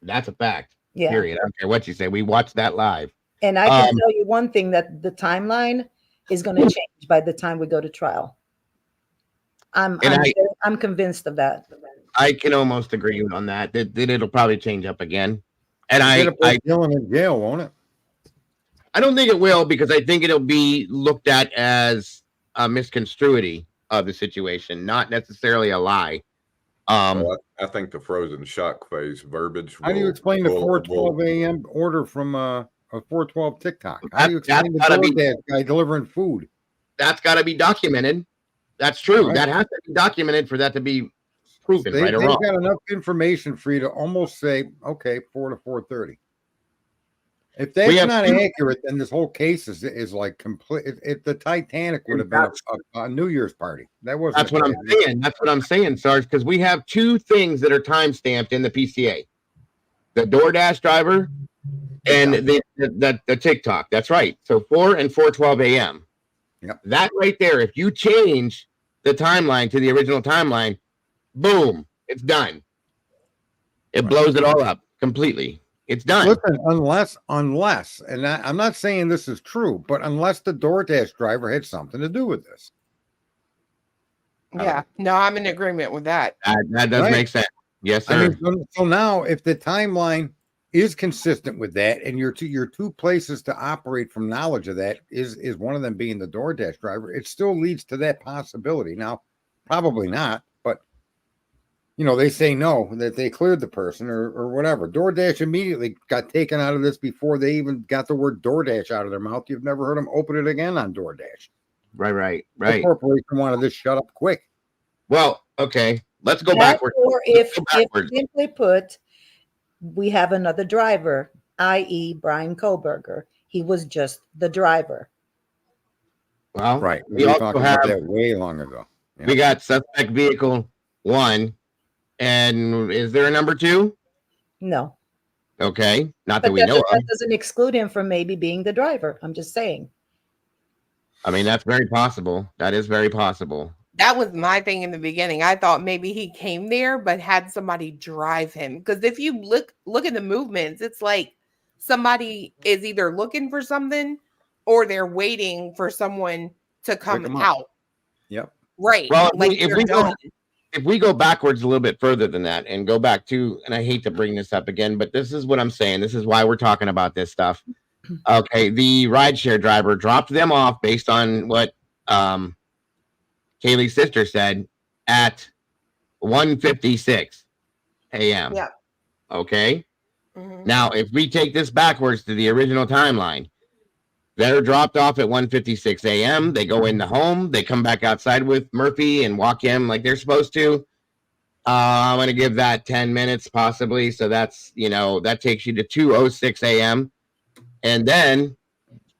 that's a fact. Yeah. Period. I don't care what you say. We watched that live. And I can tell you one thing, that the timeline is going to change by the time we go to trial. I'm convinced of that. I can almost agree on that. That it'll probably change up again. And It'll put Dylan in jail, won't it? I don't think it will, because I think it'll be looked at as a misconstruity of the situation, not necessarily a lie. Well, I think the frozen shock phase verbiage. How do you explain the 4:12 a.m. order from a 4:12 TikTok? How do you explain the DoorDash guy delivering food? That's got to be documented. That's true. Right. That has to be documented for that to be proven, right or They've wrong. got enough information for you to almost say, okay, 4 to 4:30. If that's not accurate, then this whole case is like complete. If the Titanic would have been a New Year's party, that wasn't. That's what I'm saying. That's what I'm saying, Sarge. Because we have 2 things that are time stamped in the PCA: the DoorDash driver and the TikTok. That's right. So 4 and 4:12 a.m. Yep. That right there. If you change the timeline to the original timeline, boom, it's done. It blows it all up completely. It's done. Listen, unless, and I'm not saying this is true, but unless the DoorDash driver had something to do with this. Yeah, no, I'm in agreement with that. That does make sense. Yes, sir. I mean, so now if the timeline is consistent with that, and your 2 places to operate from knowledge of that is one of them being the DoorDash driver, it still leads to that possibility. Now, probably not, but they say no, that they cleared the person or whatever. DoorDash immediately got taken out of this before they even got the word DoorDash out of their mouth. You've never heard them open it again on DoorDash. Right. The corporation wanted this shut up quick. Well, okay, let's go backwards. Or if simply put, we have another driver, i.e. Bryan Kohberger. He was just the driver. Well, right. We talked about that way long ago. Yeah. We got suspect vehicle 1. And is there a number 2? No. Okay. Not that we know of. That doesn't exclude him from maybe being the driver. I'm just saying. I mean, that's very possible. That is very possible. That was my thing in the beginning. I thought maybe he came there, but had somebody drive him. Because if you look at the movements, it's like somebody is either looking for something or they're waiting for someone to come out. Yep. Right. Well, like if we go backwards a little bit further than that and go back to, and I hate to bring this up again, but this is what I'm saying. This is why we're talking about this stuff. Okay. The rideshare driver dropped them off based on what Kaylee's sister said at 1:56 a.m. Yeah. Okay. Now, if we take this backwards to the original timeline, they're dropped off at 1:56 a.m. They go in the home. They come back outside with Murphy and walk in like they're supposed to. I'm going to give that 10 minutes possibly. So that's, that takes you to 2:06 a.m. And then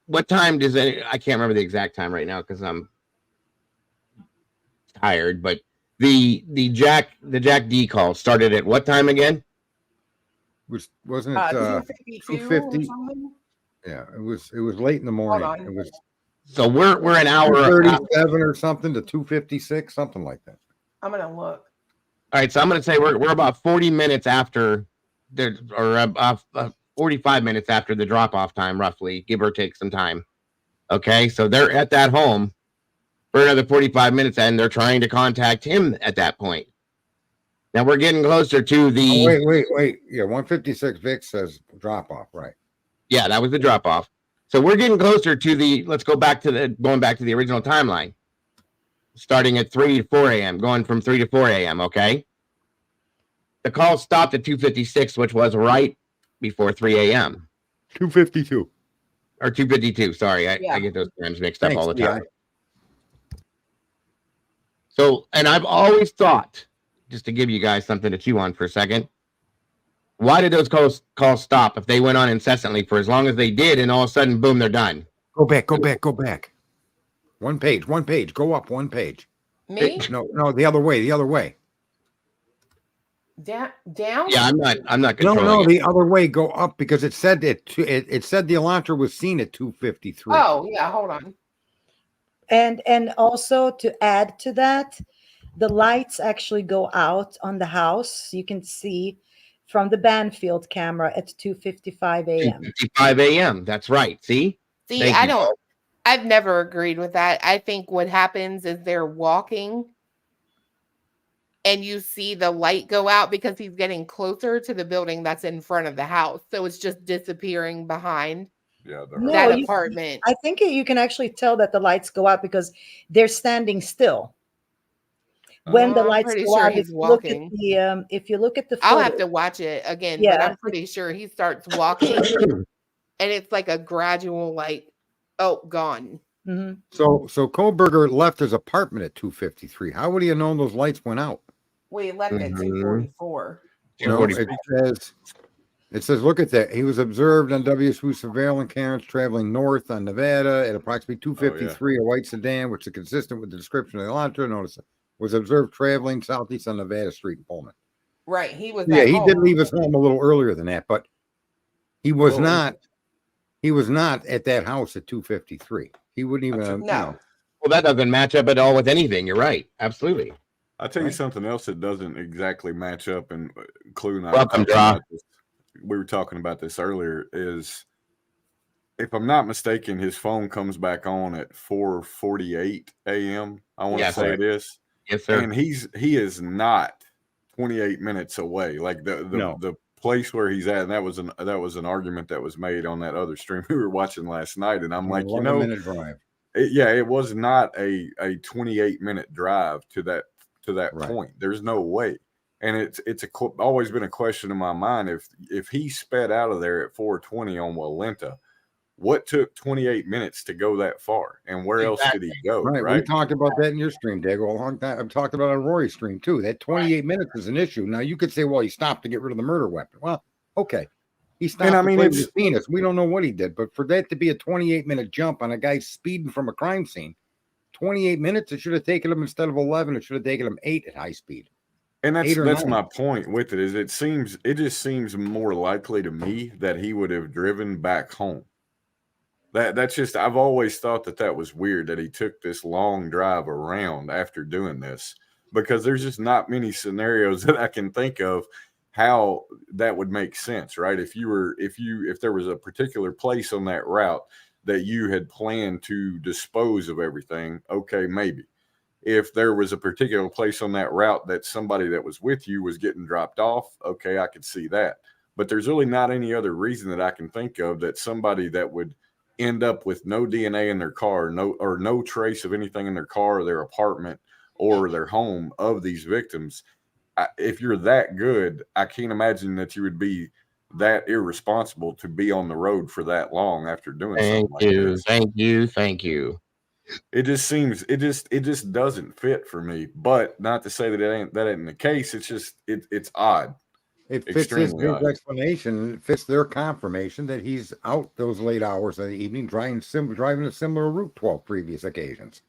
what time does it? I can't remember the exact time right now because I'm tired. But the Jack D call started at what time again? Wasn't it 2:50? Yeah, it was late in the morning. It was so we're an hour 37 or something to 2:56, something like that. I'm gonna look. All right, so I'm gonna say we're about 40 minutes after 45 minutes after the drop-off time, roughly, give or take some time. Okay, so they're at that home for another 45 minutes, and they're trying to contact him at that point. Now we're getting closer to the. Oh, wait. Yeah, 1:56. Vic says drop-off, right? Yeah, that was the drop off. So we're getting closer to going back to the original timeline. Starting at 3 to 4 a.m., going from 3 to 4 a.m., okay? The call stopped at 2:56, which was right before 3 a.m. 252. Or 2:52. Sorry, I Yeah. get those times mixed up Thanks, all the Leon. time. So, and I've always thought, just to give you guys something to chew on for a second, why did those calls stop if they went on incessantly for as long as they did, and all of a sudden, boom, they're done? Go back. One page. Go up one page. Me? No, the other way. Down? Yeah, I'm not controlling No, it. the other way. Go up because it said it said the Elantra was seen at 2:53. Oh, yeah, hold on. And also to add to that, the lights actually go out on the house. You can see from the Banfield camera at 2:55 a.m. 2:55 a.m. That's right. See? See, Thank you. I've never agreed with that. I think what happens is they're walking and you see the light go out because he's getting closer to the building that's in front of the house. So it's just disappearing behind Yeah, No, that you- apartment. I think you can actually tell that the lights go out because they're standing still. When the I'm lights pretty go sure out, he's if you look at walking. the if you look at the I'll photo, have to watch it again, but Yeah. I'm pretty sure he starts walking and it's like a gradual, like, oh, gone. Mhm. So Kohberger left his apartment at 2:53. How would he have known those lights went out? We left at Mhm. 2:44. No, 2:44. it says, look at that. He was observed on WSU surveillance cameras traveling north on Nevada at approximately 2:53. A white sedan, which is consistent with the description of the Elantra, notice was observed traveling southeast on Nevada Street in Pullman. Right. He was Yeah, at he did home. leave his home a little earlier than that, but he was Well, not. He was not at that house at 2:53. He wouldn't even. That's a- No. Well, that doesn't match up at all with anything. You're right. Absolutely. I tell you Right. something else that doesn't exactly match up, and Clue and I Welcome, were talking Dra. about this. We were talking about this earlier. Is if I'm not mistaken, his phone comes back on at 4:48 a.m. I want to Yes, say sir. it is, Yes, sir. and he is not 28 minutes away. Like No. the place where he's at, and that was an argument that was made on that other stream we were watching last night. And I'm like, 11-minute drive. it was not a 28-minute drive to that Right. point. There's no way. And it's always been a question in my mind, if he sped out of there at 4:20 on Walenta, what took 28 minutes to go that far, and where else did he go? Right. Right. We talked about that in your stream, Dago, a long time. I've talked about it on Rory's stream too. That 28 minutes is an issue. Now you could say, well, he stopped to get rid of the murder weapon. Well, okay. He stopped I to mean, play with it's- his penis. We don't know what he did, but for that to be a 28-minute jump on a guy speeding from a crime scene, 28 minutes, it should have taken him instead of 11. It should have taken him 8 at high speed. And 8 or that's 9. my point with it. Is it just seems more likely to me that he would have driven back home. That's just, I've always thought that was weird that he took this long drive around after doing this, because there's just not many scenarios that I can think of how that would make sense, right? If there was a particular place on that route that you had planned to dispose of everything, okay, maybe. If there was a particular place on that route that somebody that was with you was getting dropped off, okay, I could see that. But there's really not any other reason that I can think of that somebody that would end up with no DNA in their car, no trace of anything in their car or their apartment or their home of these victims. If you're that good, I can't imagine that you would be that irresponsible to be on the road for that long after doing something like this. Thank you. It just doesn't fit for me. But not to say that that ain't the case. It's just it's odd. It fits his Extremely odd. explanation. It fits their confirmation that he's out those late hours of the evening driving a similar route 12 previous occasions.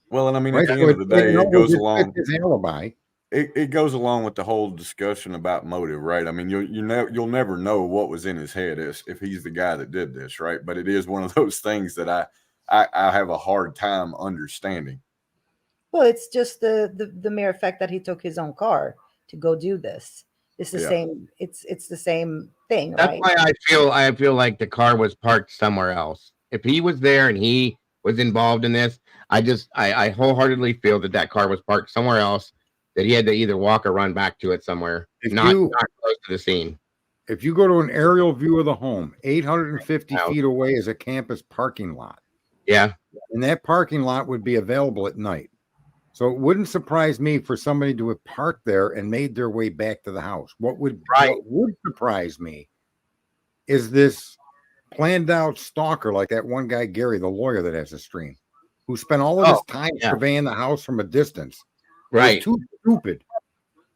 Well, and I mean, Right, at the so end of the day, it goes along. His alibi. It goes along with the whole discussion about motive, right? I mean, you'll never know what was in his head if he's the guy that did this, right? But it is one of those things that I have a hard time understanding. Well, it's just the mere fact that he took his own car to go do this. It's the same. It's the same thing, That's right? why I feel like the car was parked somewhere else. If he was there and he was involved in this, I wholeheartedly feel that car was parked somewhere else, that he had to either walk or run back to it somewhere, not close to the scene. If you go to an aerial view of the home, 850 feet away is a campus parking lot. Yeah. And that parking lot would be available at night. So it wouldn't surprise me for somebody to have parked there and made their way back to the house. What would surprise me is this planned out stalker like that one guy, Gary, the lawyer that has a stream, who spent all of his time surveying the house from a distance. Right. Was too stupid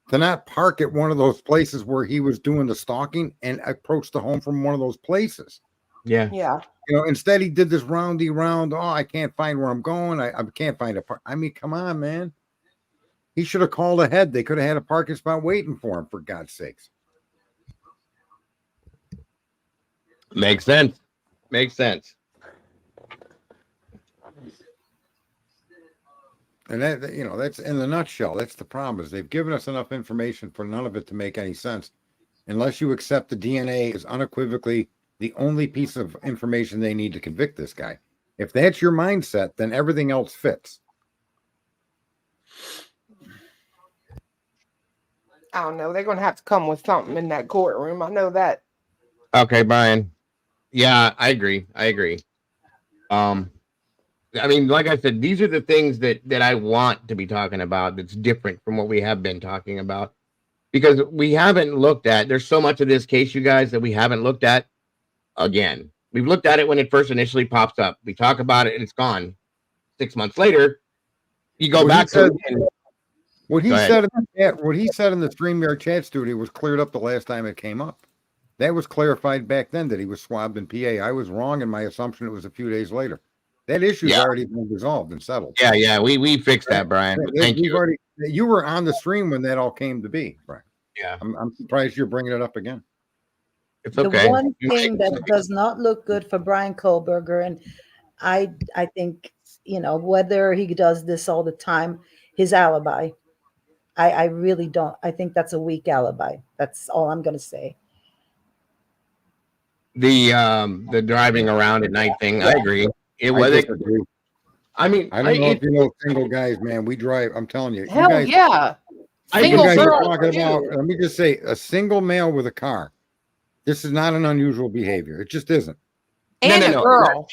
to not park at one of those places where he was doing the stalking and approach the home from one of those places. Yeah. Yeah. You know, instead he did this roundy round. Oh, I can't find where I'm going. I can't find a park. I mean, come on, man. He should have called ahead. They could have had a parking spot waiting for him, for God's sakes. Makes sense. Makes sense. And that, you know, that's in the nutshell. That's the problem, is they've given us enough information for none of it to make any sense, unless you accept the DNA is unequivocally the only piece of information they need to convict this guy. If that's your mindset, then everything else fits. I don't know. They're going to have to come with something in that courtroom. I know that. Okay, Brian. Yeah, I agree. I mean, like I said, these are the things that I want to be talking about that's different from what we have been talking about, because we haven't looked at, there's so much of this case, you guys, that we haven't looked at. Again, we've looked at it when it first initially pops up. We talk about it and it's gone. 6 months later, you go back to it. And, what he said in the StreamYard chat studio was cleared up the last time it came up. That was clarified back then that he was swabbed in PA. I was wrong in my assumption it was a few days later. That issue's already been resolved and settled. Yeah, we fixed that, Brian. Thank you. You were on the stream when that all came to be, Brian. Yeah. I'm surprised you're bringing it up again. It's okay. The one thing that does not look good for Bryan Kohberger, and I think, you know, whether he does this all the time, his alibi. I really don't. I think that's a weak alibi. That's all I'm going to say. The driving around at night thing, I agree. I mean, I don't know if you know single guys, man. We drive. I'm telling you. Hell you guys, yeah. Single girl. Talking about, let me just say, a single male with a car. This is not an unusual behavior. It just isn't. And a girl.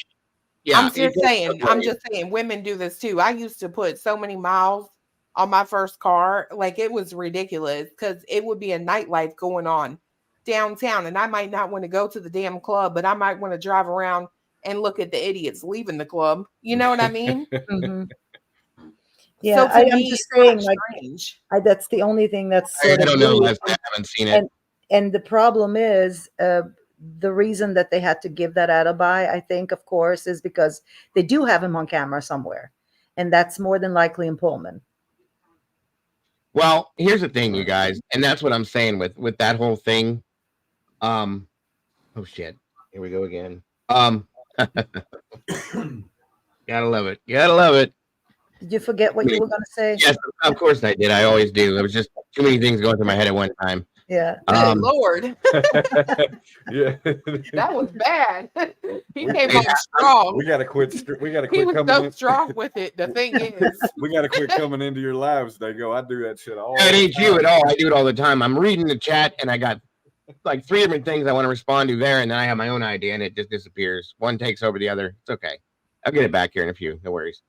Yeah, I'm just saying, women do this too. I used to put so many miles on my first car. Like, it was ridiculous, because it would be a nightlife going on downtown, and I might not want to go to the damn club, but I might want to drive around and look at the idiots leaving the club. You know what I mean? Mm-hmm. Yeah, so I'm just saying, like, that's the only thing that's. I don't know. I haven't seen it. And the problem is, the reason that they had to give that alibi, I think, of course, is because they do have him on camera somewhere, and that's more than likely in Pullman. Well, here's the thing, you guys, and that's what I'm saying with that whole thing. Oh shit! Here we go again. Gotta love it. Gotta love it. Did you forget what you were going to say? Yes, of course I did. I always do. There was just too many things going through my head at one time. Yeah. Lord. Yeah. That was bad. He came on strong. We gotta quit. He was so strong with it. The thing is, we gotta quit coming into your lives. They go. I do that shit all. It ain't you at all. I do it all the time. I'm reading the chat and I got like 3 different things I want to respond to there, and then I have my own idea and it just disappears. One takes over the other. It's okay. I'll get it back here in a few. No worries.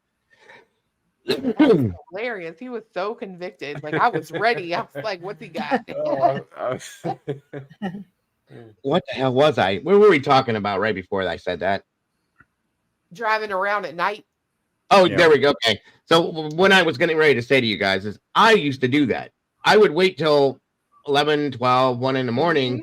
Hilarious. He was so convicted. Like, I was ready. I was like, what's he got? What the hell was I? What were we talking about right before I said that? Driving around at night. Oh, yeah. There we go. Okay. So when I was getting ready to say to you guys is I used to do that. I would wait till 11, 12, 1 in the morning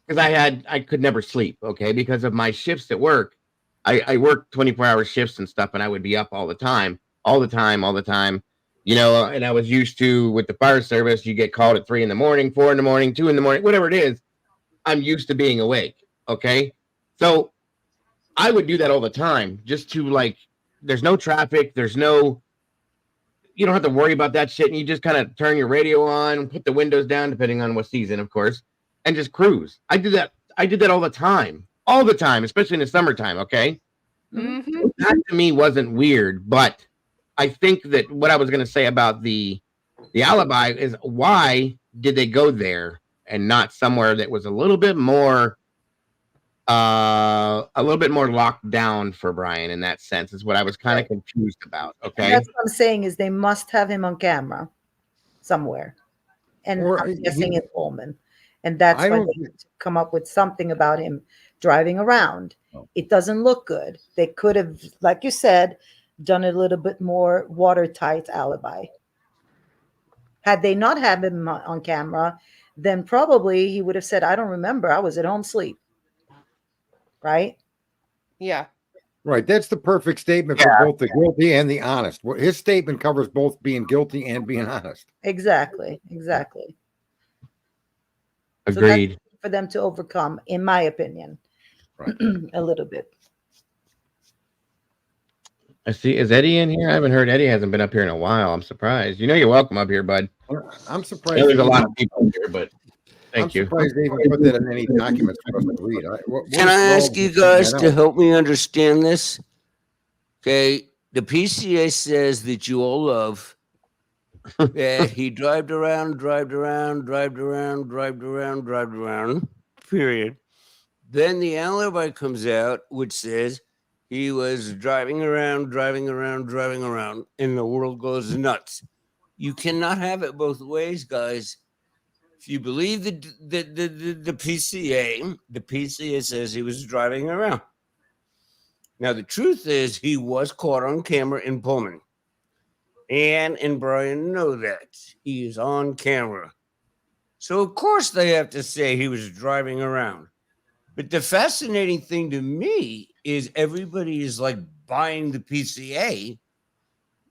because I could never sleep. Okay. Because of my shifts at work. I worked 24-hour shifts and stuff, and I would be up all the time. All the time, you know, and I was used to, with the fire service, you get called at 3 in the morning, 4 in the morning, 2 in the morning, whatever it is. I'm used to being awake. Okay. So I would do that all the time just to, like, there's no traffic. You don't have to worry about that shit. And you just kind of turn your radio on, put the windows down, depending on what season, of course, and just cruise. I did that all the time, especially in the summertime. Okay. Mm-hmm. That to me wasn't weird, but I think that what I was going to say about the alibi is, why did they go there and not somewhere that was a little bit more a little bit more locked down for Bryan in that sense is what I was kind of confused about. Okay. That's what I'm saying is they must have him on camera somewhere. And Or I'm he- guessing in Pullman. And that's I why don't they had to come up with something about him driving around. Oh. It doesn't look good. They could have, like you said, done a little bit more watertight alibi. Had they not had him on camera, then probably he would have said, I don't remember. I was at home asleep. Right? Yeah. Right. That's the perfect statement for both the guilty and the honest. His statement covers both being guilty and being honest. Exactly. Agreed. So for them to overcome, in my opinion, Right. a little bit. I see. Is Eddie in here? I haven't heard Eddie hasn't been up here in a while. I'm surprised. You know, you're welcome up here, bud. I'm I surprised. know there's a lot of people here, but I'm thank you. surprised they even put that in any documents for us to read. Can I ask you guys to help me understand this? Okay, the PCA says that you all love that he drove around, period. Then the alibi comes out, which says he was driving around, and the world goes nuts. You cannot have it both ways, guys. If you believe the PCA says he was driving around. Now, the truth is he was caught on camera in Pullman. Ann and Bryan know that. He is on camera. So, of course, they have to say he was driving around. But the fascinating thing to me is everybody is like buying the PCA.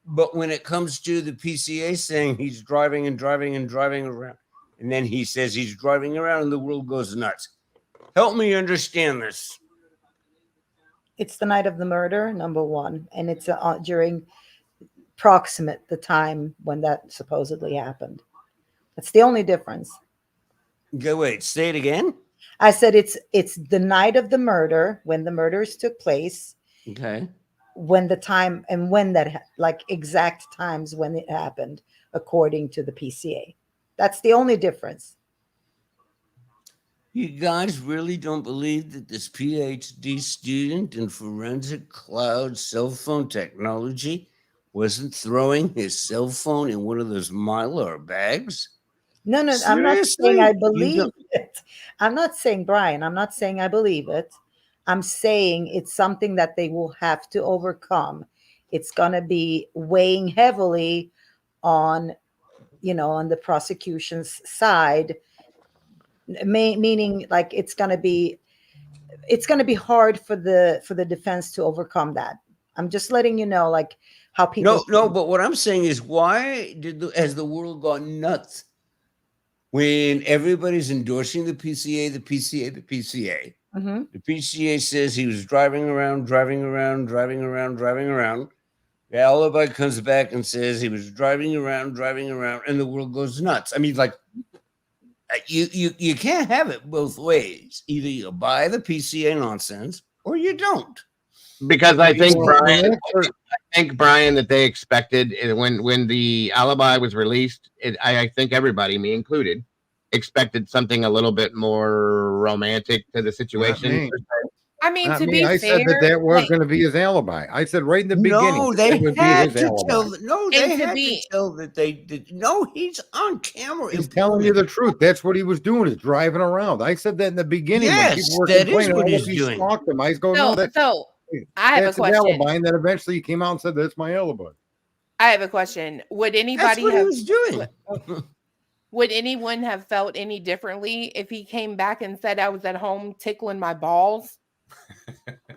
But when it comes to the PCA saying he's driving around, and then he says he's driving around and the world goes nuts. Help me understand this. It's the night of the murder, number one. And it's during proximate the time when that supposedly happened. That's the only difference. Okay, wait, say it again. I said it's the night of the murder, when the murders took place. Okay. When the time and when that, like exact times when it happened, according to the PCA. That's the only difference. You guys really don't believe that this PhD student in forensic cloud cell phone technology wasn't throwing his cell phone in one of those Mylar bags? No, Seriously? I'm not saying I believe it. I'm not saying, Bryan, I'm not saying I believe it. I'm saying it's something that they will have to overcome. It's going to be weighing heavily on, on the prosecution's side, meaning like it's going to be hard for the defense to overcome that. I'm just letting you know, like how people. No, but what I'm saying is, why has the world gone nuts when everybody's endorsing the PCA? Mm-hmm. The PCA says he was driving around. The alibi comes back and says he was driving around, and the world goes nuts. I mean, like, you can't have it both ways. Either you buy the PCA nonsense or you don't. Because I think Bryan, that they expected when the alibi was released, I think everybody, me included, expected something a little bit more romantic to the situation. I mean, Not to me. be I fair, said that was going to be his alibi. I said right in the beginning. No, they it would had be his to alibi. tell. No, they And to had be- to tell that they did. No, he's on camera. He's telling you the truth. That's what he was doing, is driving around. I said that in the beginning. Yes, when people were that is complaining, what oh, he's he doing. stalked him. I was going, no, that's I have a his question. alibi. And then eventually he came out and said, that's my alibi. I have a question. Would That's anybody what he have was doing. would anyone have felt any differently if he came back and said I was at home tickling my balls?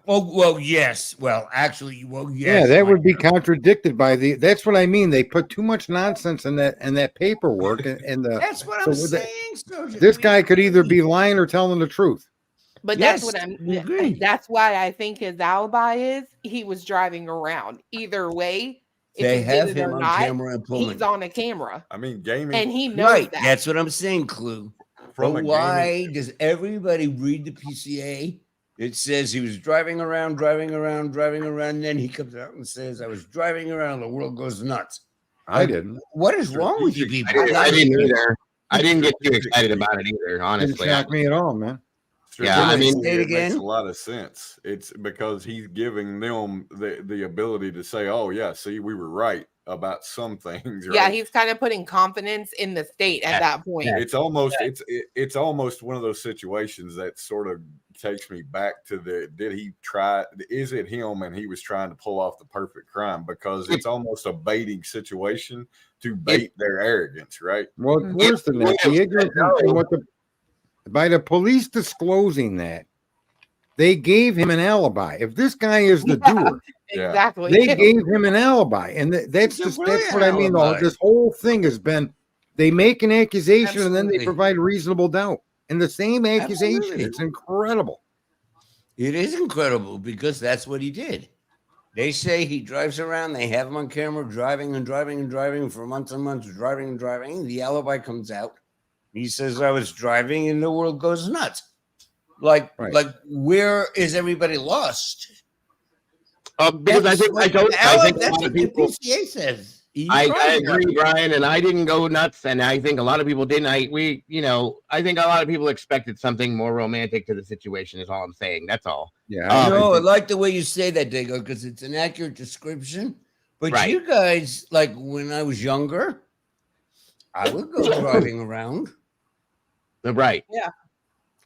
Well, yes. Well, actually, yes. Yeah, that would be contradicted by that's what I mean. They put too much nonsense in that paperwork and the That's what so I'm with the- saying. Soja. this We guy could either agree. be lying or telling the truth. But Yes, that's what we agree. that's why I think his alibi is he was driving around. Either way, if They he have did it him or on not, camera and Pullman. he's on a camera. I mean, gaming And he knows Right. that. That's what I'm saying, Clue. from But a why gaming. does everybody read the PCA? It says he was driving around. Then he comes out and says, I was driving around. The world goes nuts. I didn't. What is wrong with you people? I didn't either. I didn't get too excited about it either, Didn't honestly. shock me at all, man. Yeah, I mean, it makes a lot of sense. It's because he's giving them the ability to say, "Oh yeah, see, we were right about some things." Right? Yeah, he's kind of putting confidence in the state at that point. It's almost it's almost one of those situations that sort of takes me back to is it him and he was trying to pull off the perfect crime, because it's almost a baiting situation to bait their arrogance, right? Well, worse than that, the ignorance and what by the police disclosing that, they gave him an alibi. If this guy is the doer, exactly, they gave him an alibi, and that's what I mean. This whole thing has been, they make an accusation and then they provide reasonable doubt, and the same accusation. It's incredible. It is incredible because that's what he did. They say he drives around. They have him on camera driving and driving and driving for months and months, driving and driving. The alibi comes out. He says, I was driving, and the world goes nuts. Like where is everybody lost? Because I think that's what the PCA says. I agree, Brian, and I didn't go nuts, and I think a lot of people didn't. I think a lot of people expected something more romantic to the situation. Is all I'm saying. That's all. Yeah, I like the way you say that, Dago, because it's an accurate description. But you guys, like when I was younger, I would go driving around. Right. Yeah.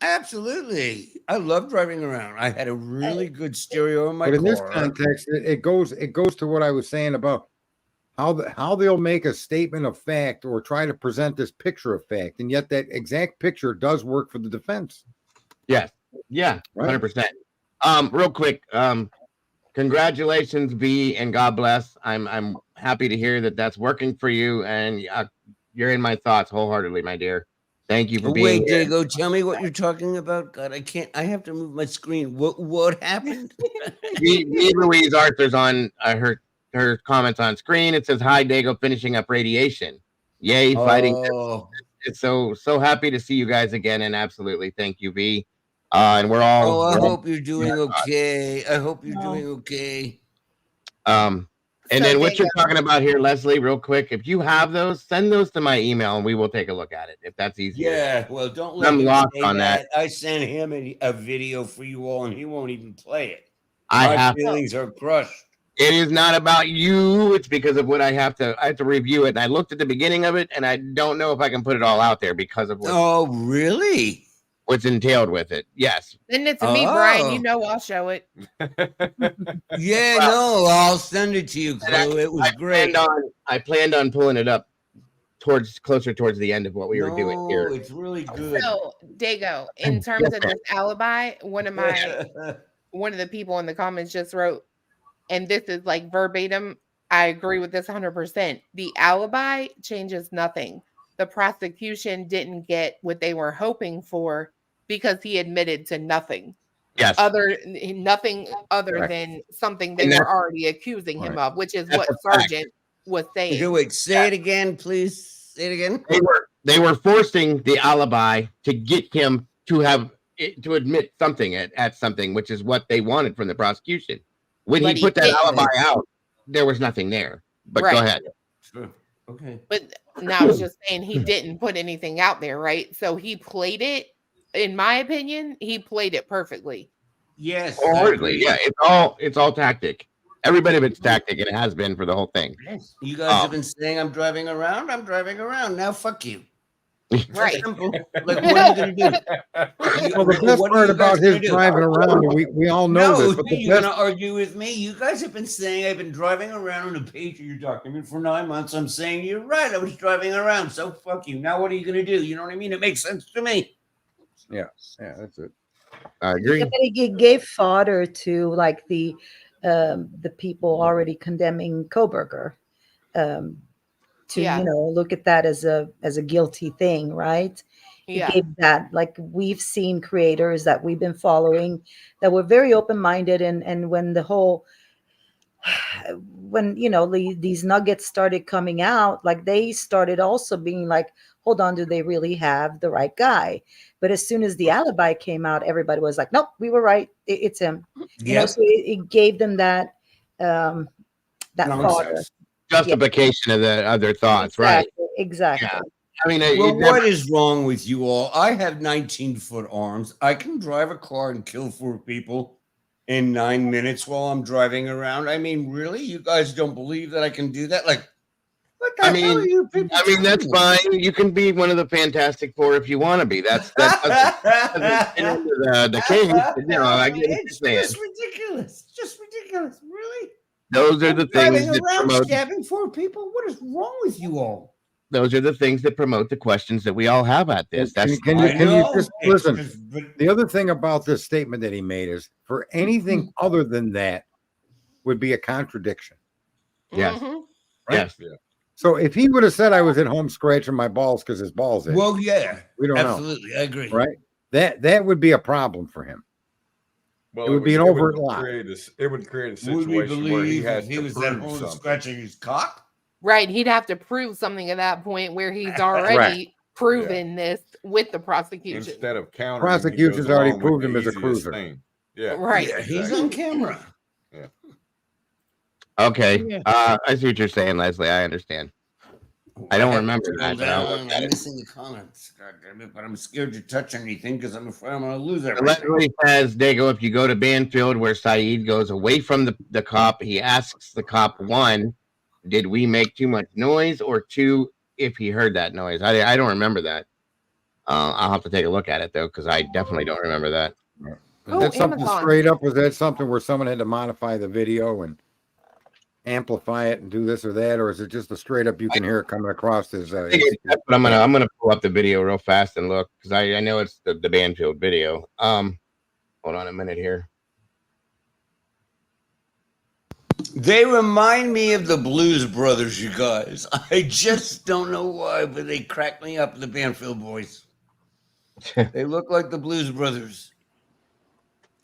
Absolutely. I love driving around. I had a really good stereo in my car. But in this context, it goes to what I was saying about how they'll make a statement of fact or try to present this picture of fact, and yet that exact picture does work for the defense. Yes. Yeah. 100%. Real quick. Congratulations, V, and God bless. I'm happy to hear that that's working for you, and you're in my thoughts wholeheartedly, my dear. Thank you for being here. Dago, tell me what you're talking about. God, I can't. I have to move my screen. What happened? Louise Arthur's on her comments on screen. It says, "Hi, Dago, finishing up radiation. Yay, fighting." It's so happy to see you guys again, and absolutely thank you, V. And we're all. I hope you're doing okay. I hope you're doing okay. And then what you're talking about here, Leslie, real quick, if you have those, send those to my email and we will take a look at it if that's easy. Yeah, well, don't let I'm him lost say on that. I sent him a video for you all and he won't even play it. My feelings are crushed. It is not about you. It's because of what I have to review it. And I looked at the beginning of it and I don't know if I can put it all out there because of what really? What's entailed with it. Yes. Send it to me, Brian. I'll show it. I'll send it to you, Chloe. It was great. I planned on pulling it up closer towards the end of what we were doing here. It's really good. So, Dago, in terms of this alibi, one of the people in the comments just wrote, and this is like verbatim, I agree with this 100%. The alibi changes nothing. The prosecution didn't get what they were hoping for because he admitted to nothing. Yes. Nothing other than something they were already accusing him of, which is what Sergeant was saying. Wait, say it again, please. Say it again. They were forcing the alibi to get him to admit something at something, which is what they wanted from the prosecution. When he put that alibi out, there was nothing there. But go ahead. Sure. Okay. But now I was just saying he didn't put anything out there, right? So he played it. In my opinion, he played it perfectly. Yes. Wholeheartedly. Yeah, it's all tactic. Every bit of it's tactic, and it has been for the whole thing. Yes. You guys have been saying I'm driving around. Now fuck you. Right. Like, what are you going to do? Well, the best part about his driving around, we all know this. But you're going to argue with me? You guys have been saying I've been driving around on a page of your document for 9 months. I'm saying you're right. I was driving around. So fuck you. Now what are you going to do? You know what I mean? It makes sense to me. Yeah, that's it. I agree. But it gave fodder to like the people already condemning Kohberger. To look at that as a guilty thing, right? Yeah. It gave that, like, we've seen creators that we've been following that were very open-minded, and when these nuggets started coming out, like, they started also being like, hold on, do they really have the right guy? But as soon as the alibi came out, everybody was like, nope, we were right, it's him. So it gave them that fodder. Justification of their thoughts, exactly, right? Exactly. I mean, Well, what is wrong with you all? I have 19-foot arms. I can drive a car and kill 4 people in 9 minutes while I'm driving around. I mean, really? You guys don't believe that I can do that? Like, what the hell are you people? I mean, that's fine. You can be one of the Fantastic Four if you want to be. That doesn't into the case. You know, I get what you're It's saying. just ridiculous. Just ridiculous. Really? Those are the things Driving that around promote. stabbing 4 people? What is wrong with you all? Those are the things that promote the questions that we all have at this. That's Can you just listen? But The other thing about this statement that he made is for anything other than that would be a contradiction. yes, Mhm. Right? yes. So if he would have said I was at home scratching my balls because his balls itch, well, yeah, we don't absolutely, I agree. know, right? That would be a problem for him. Well, It would be an overt lie. It would create a Would we situation where he believe has if he to was at prove home something. scratching his cock? Right. He'd have to prove something at that point where he's already proven this with the prosecution. Instead of countering, Prosecution's already proved him as a cruiser. Yeah, Right. Yeah, he's on camera. Okay. Yeah. I see what you're saying, Leslie. I understand. I don't remember that. But I'll look I'm at it. missing the comments. God damn it, but I'm scared to touch anything because I'm afraid I'm going to lose everything. Leslie says, Dago, if you go to Banfield where Saeed goes away from the cop, he asks the cop, 1, did we make too much noise? Or 2, if he heard that noise. I don't remember that. I'll have to take a look at it, though, because I definitely don't remember that. Was that something straight up? Was that something where someone had to modify the video and amplify it and do this or that? Or is it just a straight up you can hear it coming across as I think that's what I'm gonna pull up the video real fast and look, because I know it's the Banfield video. Hold on a minute here. They remind me of the Blues Brothers, you guys. I just don't know why, but they crack me up, the Banfield boys. They look like the Blues Brothers.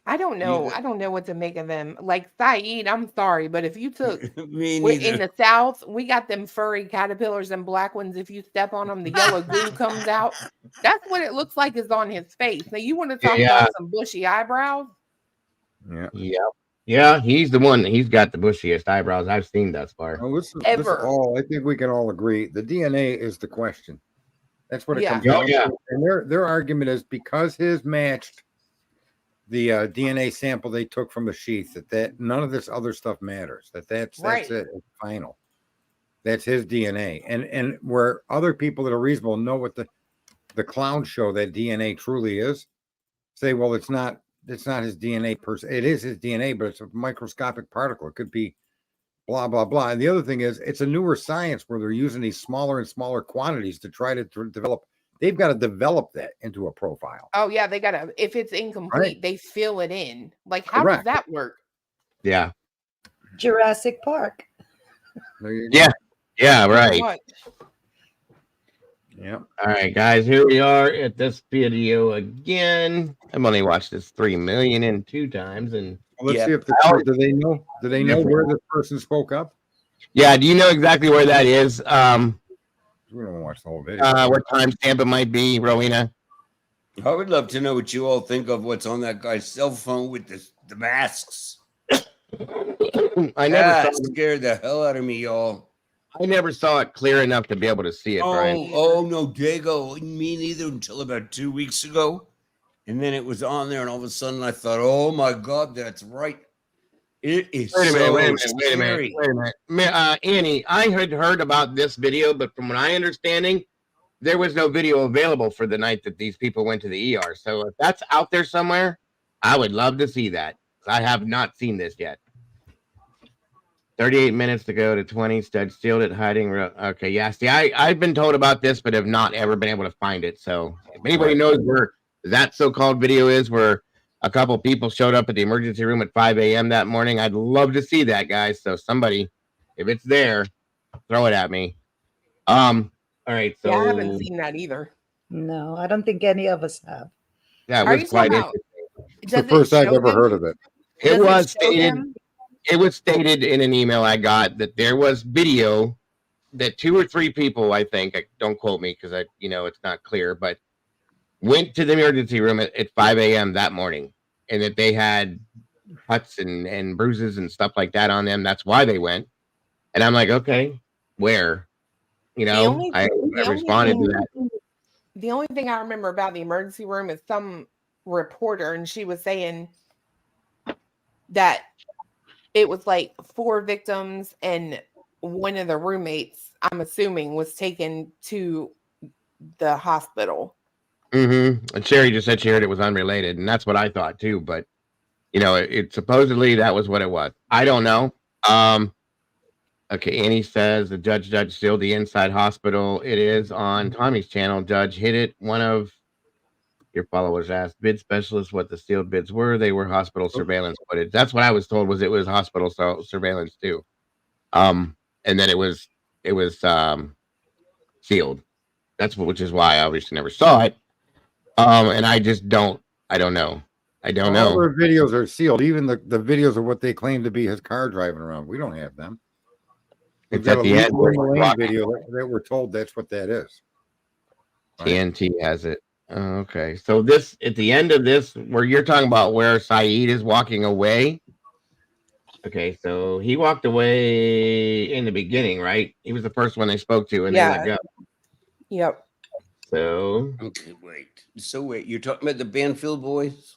I don't know. I don't know what to make of them. Like Saeed, I'm sorry, but if you took Me in neither. the South, we got them furry caterpillars and black ones. If you step on them, the yellow goo comes out. That's what it looks like is on his face. Now you want to talk about some bushy eyebrows? Yeah, he's the one. He's got the bushiest eyebrows I've seen thus far. Oh, this is all. I think we can all agree. The DNA is the question. That's what it comes down to. And their argument is because his matched the DNA sample they took from the sheath, that none of this other stuff matters. That's it. It's final. That's his DNA. And where other people that are reasonable know what the clown show that DNA truly is, say, well, it's not his DNA person. It is his DNA, but it's a microscopic particle. It could be blah, blah, blah. And the other thing is it's a newer science where they're using these smaller and smaller quantities to try to develop. They've got to develop that into a profile. Oh, yeah. They got to, if it's incomplete, they fill it in. Like, how does that work? Yeah. Jurassic Park. Yeah. Yeah, right. Yeah. All right, guys, here we are at this video again. I've only watched this 3,000,002 times, and let's see if do they know? Do they know where this person spoke up? Yeah. Do you know exactly where that is? We don't watch the whole video. What timestamp it might be, Rowena? I would love to know what you all think of what's on that guy's cell phone with the masks. I never scared the hell out of me, y'all. I never saw it clear enough to be able to see it, Brian. Oh no, Dago, me neither until about 2 weeks ago. And then it was on there, and all of a sudden I thought, oh my God, that's right. It is Wait a minute. Annie, I had heard about this video, but from my understanding, there was no video available for the night that these people went to the ER. So if that's out there somewhere, I would love to see that. I have not seen this yet. 38 minutes to go to 20. Stud sealed it, hiding. Okay, yeah. See, I've been told about this, but have not ever been able to find it. So if anybody knows where that so-called video is, where a couple people showed up at the emergency room at 5 a.m. that morning, I'd love to see that, guys. So somebody, if it's there, throw it at me. All right. So I haven't seen that either. No, I don't think any of us have. Yeah, it was quite interesting. It's the first I've ever heard of it. It was stated. It was stated in an email I got that there was video that 2 or 3 people, I think, don't quote me because it's not clear, but went to the emergency room at 5 a.m. that morning, and that they had cuts and bruises and stuff like that on them. That's why they went. And I'm like, okay, where? You The know, only, I the only responded to thing, that. the only thing I remember about the emergency room is some reporter, and she was saying that it was like 4 victims, and one of the roommates, I'm assuming, was taken to the hospital. And Sherry just said she heard it was unrelated, and that's what I thought too. But you know, it supposedly that was what it was. I don't know. Okay, Annie says the judge sealed the inside hospital. It is on Tommy's channel. Judge hit it. One of your followers asked bid specialists what the sealed bids were. They were hospital surveillance footage. That's what I was told. It was hospital surveillance too. And then it was sealed. Which is why I obviously never saw it. And I don't know. I don't know. All their videos are sealed. Even the videos of what they claim to be his car driving around. We don't have them. It's at the end video that we're told that's what that is. TNT has it. Okay. So this at the end of this, where you're talking about where Saeed is walking away. Okay, so he walked away in the beginning, right? He was the first one they spoke to, and they let go. Yep. So okay, wait. So wait, you're talking about the Banfield boys?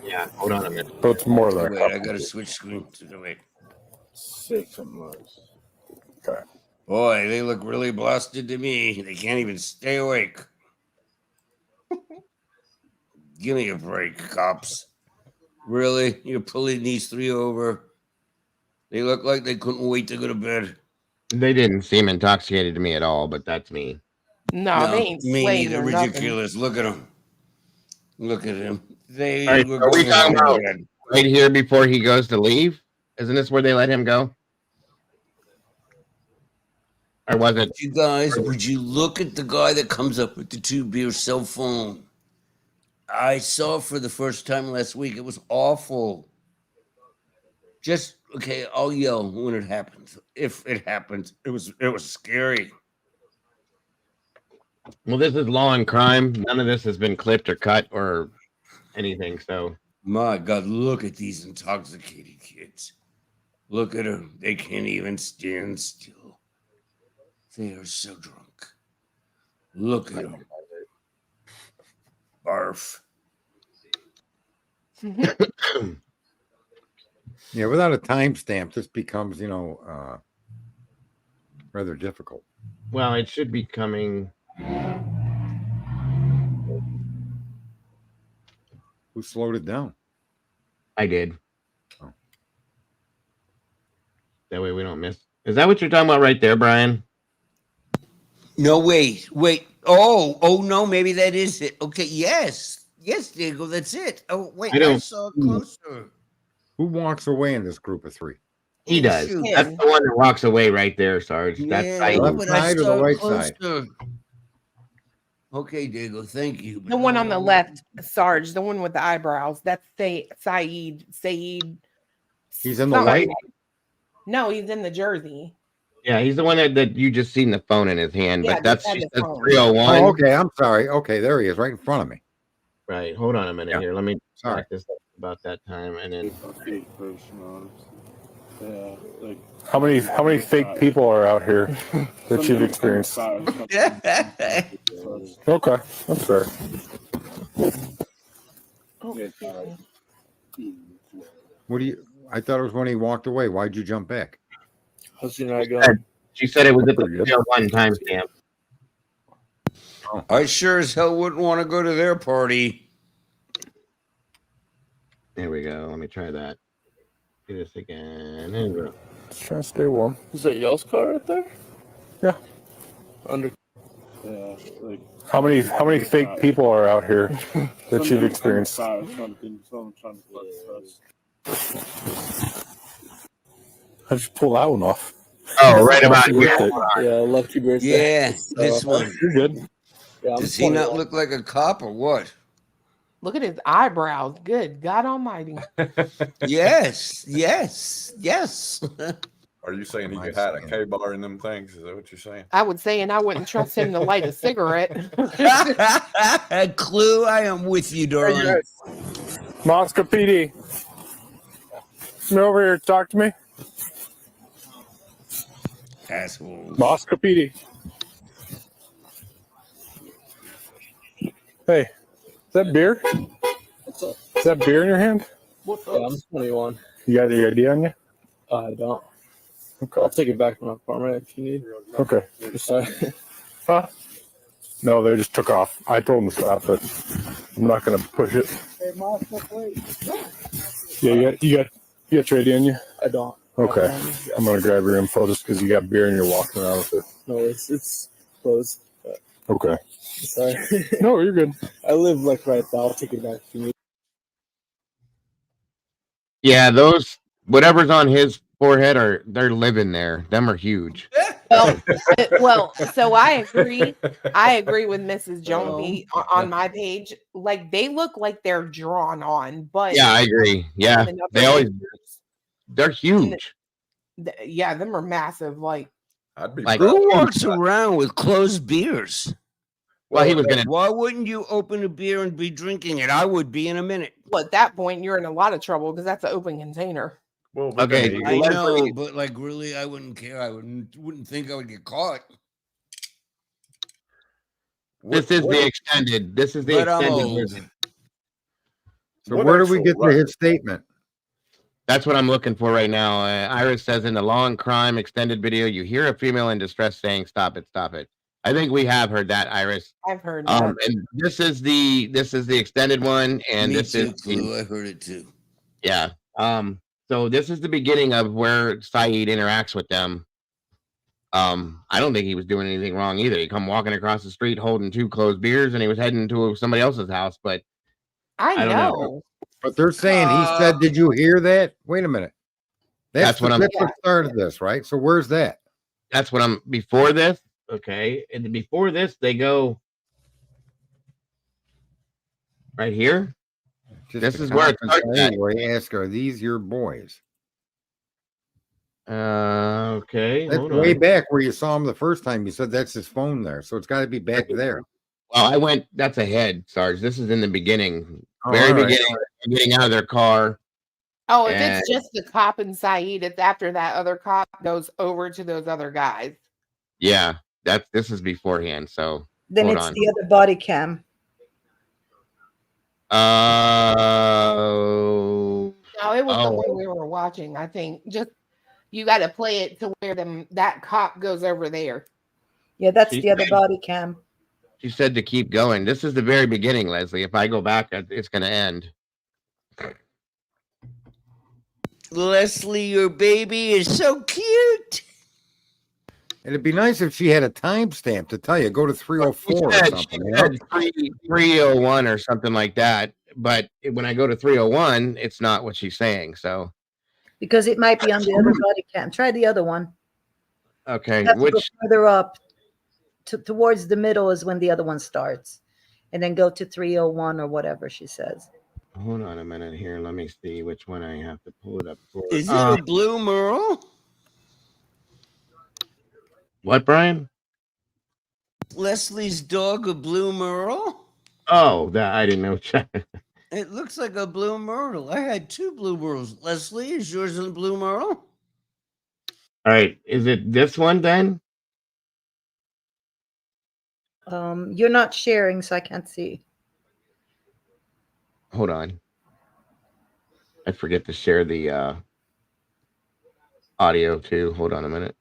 Yeah. Hold on a minute. So it's more than wait. I gotta switch screens. Wait. 6 months. Okay. Boy, they look really blasted to me. They can't even stay awake. Give me a break, cops. Really? You're pulling these 3 over? They look like they couldn't wait to go to bed. They didn't seem intoxicated to me at all, but that's me. No, they ain't me. They're ridiculous. Look at them. Look at him. They are we talking about right here before he goes to leave? Isn't this where they let him go? Or was it? You guys, would you look at the guy that comes up with the 2-beer cell phone? I saw it for the first time last week. It was awful. Just okay, I'll yell when it happens. If it happens, it was scary. Well, this is law and crime. None of this has been clipped or cut or anything. So my God, look at these intoxicated kids. Look at them. They can't even stand still. They are so drunk. Look at them. Barf. Yeah, without a timestamp, this becomes, rather difficult. Well, it should be coming. Who slowed it down? I did. Oh. That way we don't miss. Is that what you're talking about right there, Brian? No, wait. Oh, no, maybe that is it. Okay, yes, Diego, that's it. Oh, wait, I saw it closer. Who walks away in this group of 3? He does. That's the one that walks away right there, Sarge. That's the left side or the right side? Okay, Diego, thank you. The one on the left, Sarge, the one with the eyebrows. That's Saeed. He's in the white? No, he's in the jersey. Yeah, he's the one that you just seen the phone in his hand, Yeah, but that's 301. Oh, okay, I'm sorry. Okay, there he is, right in front of me. Right. Hold on a minute here. Let me talk this about that time and then. Yeah, like how many fake people are out here that you've experienced? Okay, that's fair. What do you? I thought it was when he walked away. Why'd you jump back? She said it was at the 301 timestamp. I sure as hell wouldn't want to go to their party. There we go. Let me try that. Do this again. There we go. Just trying to stay warm. Is that y'all's car right there? Yeah. Yeah. Like how many fake people are out here that you've experienced? How'd you pull that one off? Oh, right about here. Yeah, lucky birthday. Yeah, this one. You're good. Yeah, does he not look like a cop or what? Look at his eyebrows. Good God Almighty. Yes. Are you saying he had a K-bar in them things? Is that what you're saying? I would say, and I wouldn't trust him to light a cigarette. Clue, I am with you, darling. Moscow PD. Come over here. Talk to me. Asshole. Moscow PD. Hey, is that beer? What's up? Is that beer in your hand? What's up? Yeah, I'm 21. You got the ID on you? I don't. Okay. I'll take it back to my apartment if you need. Okay. Sorry. Huh? No, they just took off. I told them to stop, but I'm not gonna push it. Yeah, you got your ID on you? I don't. Okay. I'm gonna grab your info just because you got beer and you're walking around with it. No, it's closed. But Okay. sorry. No, you're good. I live like right there. I'll take it back if you need. Yeah, those whatever's on his forehead they're living there. Them are huge. Well, so I agree. I agree with Mrs. Jonesy on my page. Like they look like they're drawn on, but Yeah, I agree. Yeah, they're huge. Yeah, them are massive. Like I'd be Like- Who walks around with closed beers? Well, he was gonna. Why wouldn't you open a beer and be drinking it? I would be in a minute. well, at that point, you're in a lot of trouble because that's an open container. Well, Okay, I Leslie- know, but like really, I wouldn't care. I wouldn't think I would get caught. This is the extended. This is the But I'm extended old. version. So where do we get to his statement? That's what I'm looking for right now. Iris says in the long crime extended video, you hear a female in distress saying, "Stop it, stop it." I think we have heard that, Iris. I've heard that. And this is the extended one, and Me this too, is Clue. I heard it too. yeah. So this is the beginning of where Saeed interacts with them. I don't think he was doing anything wrong either. He come walking across the street holding 2 closed beers, and he was heading to somebody else's house. But I don't know. know. But they're saying he said, "Did you hear that?" Wait a minute. That's what I'm- That's what started this, right? So where's that? that's what I'm before this. Okay, and then before this, they go right here. This the is where it conference starts at. where he asked, "Are these your boys?" Okay, That's hold way on. back where you saw him the first time. You said that's his phone there, so it's got to be back there. Well, I went. That's ahead, Sarge. This is in the beginning, Oh, very all right. beginning. They're getting out of their car. Oh, if And- it's just the cop and Saeed, it's after that other cop goes over to those other guys. Yeah, this is beforehand. So Then hold it's on. the other body cam. Oh, No, it was the Oh. one we were watching. I think just you got to play it to where that cop goes over there. Yeah, that's She the other said- body cam. she said to keep going. This is the very beginning, Leslie. If I go back, it's going to end. Leslie, your baby is so cute. It'd be nice if she had a timestamp to tell you. Go to 304 or She something. You know? said 301 or something like that. But when I go to 301, it's not what she's saying. So Because it might be on the other body cam. Try the other one. okay, You have to go which further up towards the middle is when the other one starts. And then go to 301 or whatever she says. hold on a minute here. Let me see which one I have to pull it up for. Is it a blue Merle? What, Brian? Leslie's dog a blue Merle? Oh, that I didn't know. It looks like a blue Merle. I had 2 blue Merles. Leslie, is yours a blue Merle? All right, is it this one then? You're not sharing, so I can't see. Hold on. I forget to share the audio too. Hold on a minute.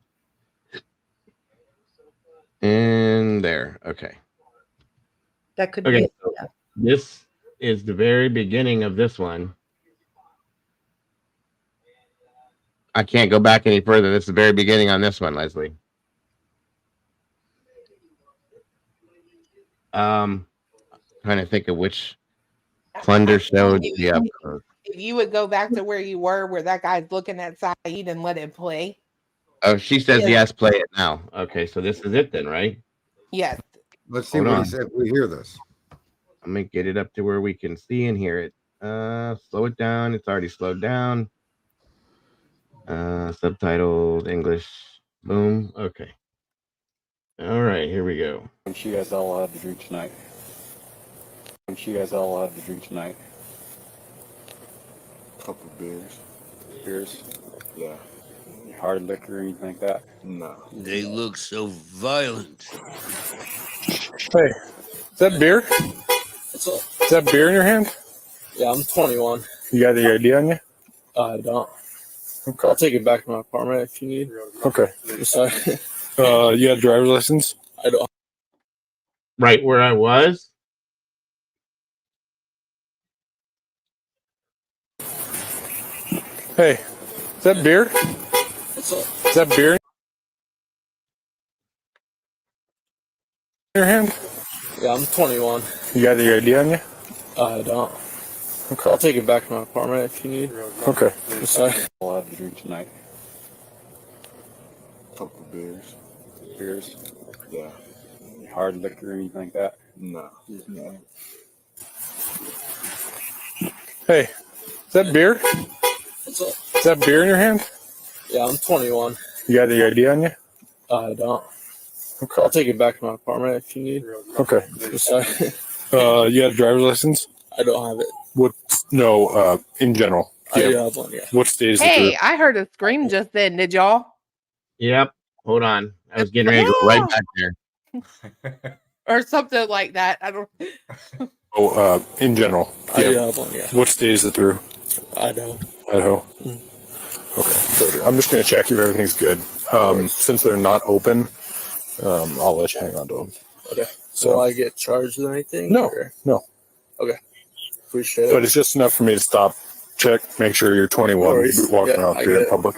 And there. Okay. That could Okay. be it. So Yeah. this is the very beginning of this one. I can't go back any further. This is the very beginning on this one, Leslie. Trying to think of which plunder showed. Yeah. If you would go back to where you were, where that guy's looking at Saeed and let it play. Oh, she says Yeah. yes. Play it now. Okay, so this is it then, right? Yes. Let's see Hold what on. he said. We hear this. I'm gonna get it up to where we can see and hear it. Slow it down. It's already slowed down. Subtitled English. Boom. Okay. All right, here we go. She guys all allowed to drink tonight. She guys all allowed to drink tonight. Couple beers. Beers, Yeah. hard liquor, or anything like that. No. They look so violent. Hey, is that beer? What's Is that beer in your hand? Yeah, I'm 21. You got the ID on you? I don't. Okay. I'll take it back to my apartment if you need. Okay. I'm sorry. You got a driver's license? I don't. Right where I was. Hey, is that beer? Is that beer in your hand? Yeah, I'm 21. You got the ID on you? I don't. Okay. I'll take it back to my apartment if you need. Okay. I'm sorry. I'll have to drink tonight. Couple beers. Beers? Yeah. Hard liquor or anything like that? No. No. Hey, is that beer? Is that beer in your hand? Yeah, I'm 21. You got the ID on you? I don't. Okay. I'll take it back to my apartment if you need. Okay. I'm sorry. You got a driver's license? I don't have it. What? No, in general. I Yeah. do have one, yeah. What state is it Hey, through? I heard a scream just then. Did y'all? Yep. Hold on. I was getting ready to go right back there. Or something like that. I don't. Oh, in general. I do Yeah. have one, yeah. What state is it through? Idaho. Idaho. Okay. So I'm just gonna check if everything's good. Since they're not open, I'll let you hang on to them. Okay. So Will I get charged with anything? No. or- No. Okay. Appreciate it. But it's just enough for me to stop, check, make sure you're 21, No worries. walking Yeah, around I here get in it. public.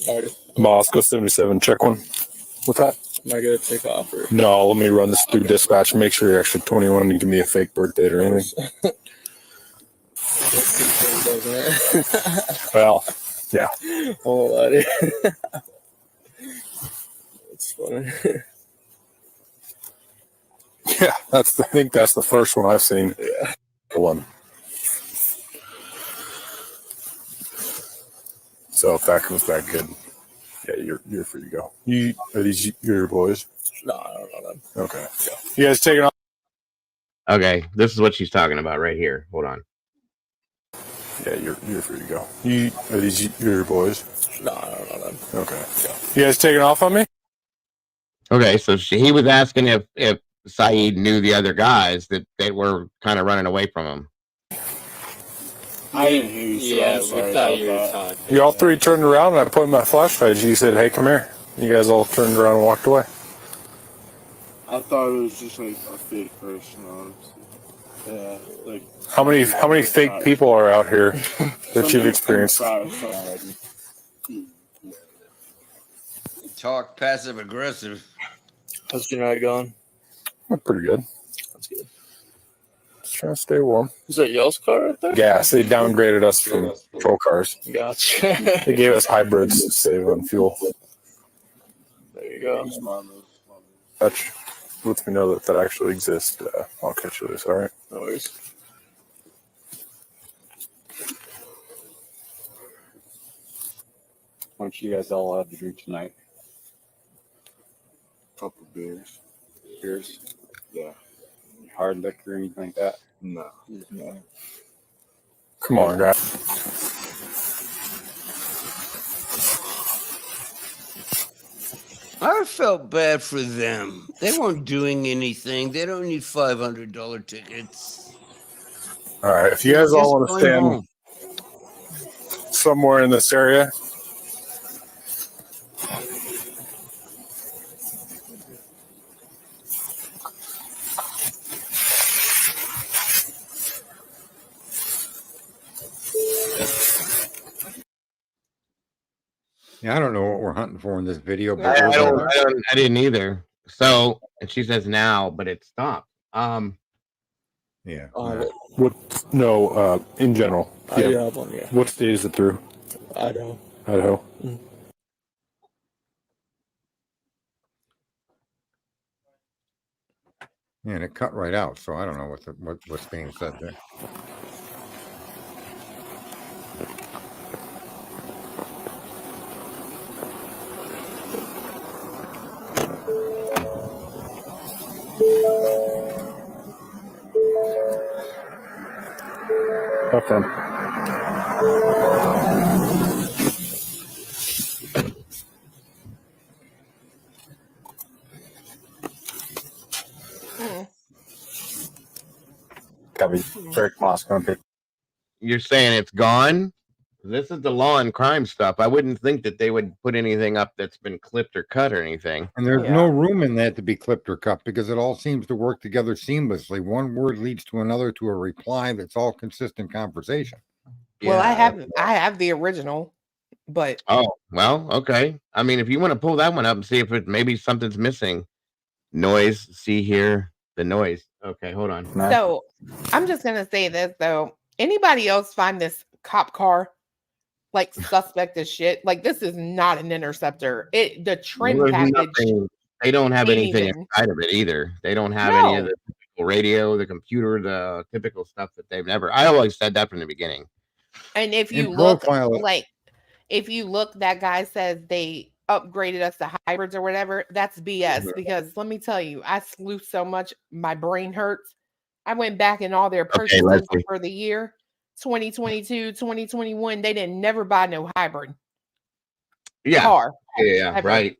Alrighty. Moscow 77, check one. What's that? Am I gonna take off or? No, let me run this through dispatch and make sure you're actually 21 and give me a fake birth date or anything. Doesn't it? Well, yeah. Won't lie to you. It's funny. Yeah, I think that's the first one I've seen. Yeah. One. So if that comes back good, yeah, you're free to go. Are these your boys? No, I don't know them. Okay. You guys taking off? Okay, this is what she's talking about right here. Hold on. Yeah, you're free to go. Are these your boys? No, I don't know them. Okay. You guys taking off on me? Okay, so he was asking if Saeed knew the other guys that were kind of running away from him. I didn't hear you. So yeah, we thought you were talking. You all three turned around and I pointed my flashlight. You said, "Hey, come here." You guys all turned around and walked away. I thought it was just like a fake person, honestly. Yeah, like How many fake people are out here that you've experienced? Talk passive aggressive. How's your night going? Pretty good. That's good. Just trying to stay warm. Is that y'all's car right there? Gas. They downgraded us from patrol cars. Gotcha. They gave us hybrids to save on fuel. There you go. That lets me know that actually exists. I'll catch you this. All right. No worries. Why don't you guys all have a drink tonight? Couple beers. Beers? Yeah. Hard liquor or anything like that? No. No. Come on, guys. I felt bad for them. They weren't doing anything. They don't need $500 tickets. All right. If you guys all want to Just going stand home. somewhere in this area. Yeah, I don't know what we're hunting for in this video, but I didn't either. So, and she says now, but it stopped. yeah. What? No, in general. I do have one, yeah. What state is it through? Idaho. Idaho. Yeah, and it cut right out, so I don't know what's being said there. Okay. Eric Moss going to You're saying it's gone? This is the law and crime stuff. I wouldn't think that they would put anything up that's been clipped or cut or anything. And there's no room in that to be clipped or cut because it all seems to work together seamlessly. One word leads to another to a reply that's all consistent conversation. Well, I have the original, but oh well, okay. I mean, if you want to pull that one up and see if it maybe something's missing. Noise, see here, the noise. Okay, hold on. So I'm just gonna say this though. Anybody else find this cop car like suspect as shit? Like this is not an interceptor. The trim package. They don't have anything inside of it either. They don't have any of the typical radio, the computer, the typical stuff that they've never. I always said that from the beginning. And if you look, like, if you look, that guy says they upgraded us to hybrids or whatever. That's BS because let me tell you, I sleuthed so much, my brain hurts. I went back in all their purchases for the year 2022, 2021. They didn't never buy no hybrid car. Yeah, right.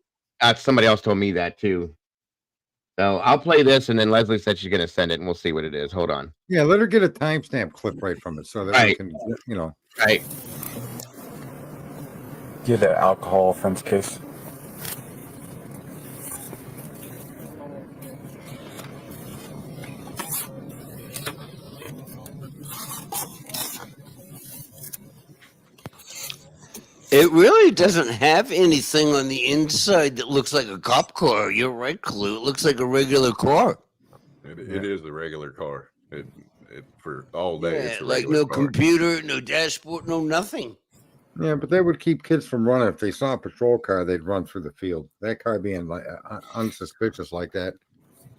Somebody else told me that too. So I'll play this, and then Leslie said she's going to send it, and we'll see what it is. Hold on. Yeah, let her get a timestamp clip right from it so that we can, you know. Right. Get the alcohol offense case. It really doesn't have anything on the inside that looks like a cop car. You're right, Clue. It looks like a regular car. It is a regular car. It for all day. Yeah, like no computer, no dashboard, no nothing. Yeah, but they would keep kids from running. If they saw a patrol car, they'd run through the field. That car being like unsuspicious like that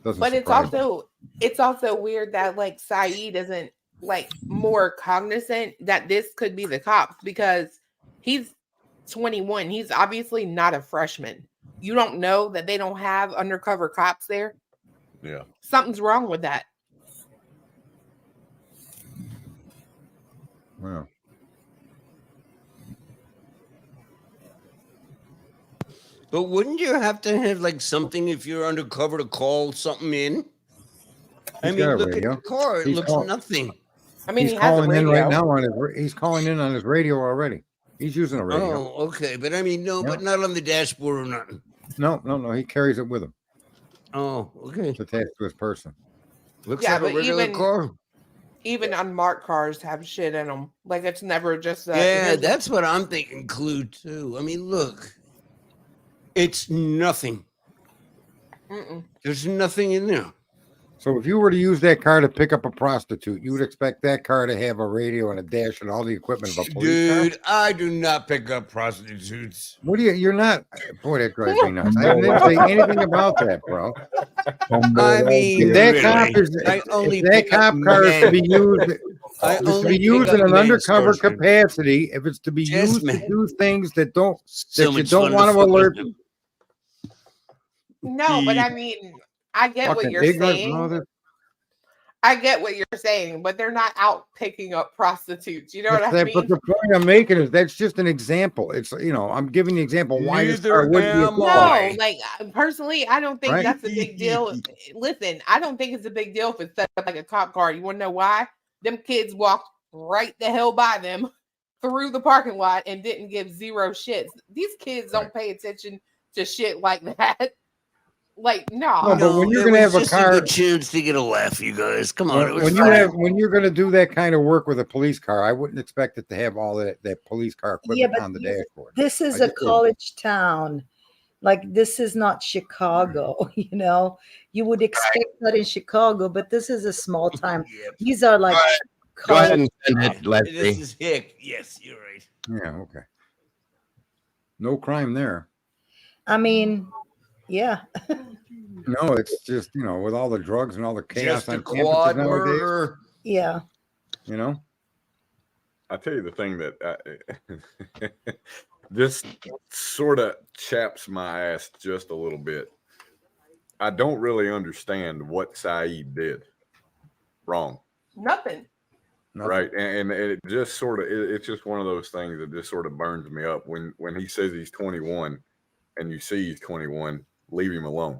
doesn't. But it's also weird that like Saeed isn't like more cognizant that this could be the cops because he's 21. He's obviously not a freshman. You don't know that they don't have undercover cops there. Yeah, something's wrong with that. Wow. But wouldn't you have to have like something if you're undercover to call something in? I mean, look at the car; it looks nothing. I mean, he's calling in right now on his. He's calling in on his radio already. He's using a radio. Oh, okay, but I mean, but not on the dashboard or nothing. No. He carries it with him. Oh, okay. It's attached to his person. Looks like a regular car. Even unmarked cars have shit in them. Like it's never just. Yeah, that's what I'm thinking. Clue too. I mean, look. It's nothing. There's nothing in there. So if you were to use that car to pick up a prostitute, you would expect that car to have a radio and a dash and all the equipment of a police car? Dude, I do not pick up prostitutes. What do you're not? Boy, that drives me nuts. I didn't say anything about that, bro. I mean, if that cop is, if that cop car is to be used, it's to be used in an undercover capacity. If it's to be used to do things that you don't want to alert. No, but I mean, I get what you're saying. I get what you're saying, but they're not out picking up prostitutes. You know what I mean? But the point I'm making is that's just an example. It's I'm giving the example why this car wouldn't be a car. No, like personally, I don't think that's a big deal. Listen, I don't think it's a big deal if it's set up like a cop car. You want to know why? Them kids walked right the hell by them through the parking lot and didn't give zero shits. These kids don't pay attention to shit like that. Like no, but when you're gonna have a car, a good chance to get a laugh, you guys. Come on, when you're gonna do that kind of work with a police car, I wouldn't expect it to have all that police car equipment on the dashboard. This is a college town, like this is not Chicago. You know, you would expect that in Chicago, but this is a small town. These are like. Go ahead and send it, Leslie. This is Hick. Yes, you're right. Yeah. Okay. No crime there. I mean. Yeah. No, it's just, with all the drugs and all the chaos on campus nowadays. Yeah. I tell you the thing that this sort of chaps my ass just a little bit. I don't really understand what Saeed did wrong. Nothing. Right. And it just sort of, it's just one of those things that just sort of burns me up when he says he's 21 and you see he's 21. Leave him alone.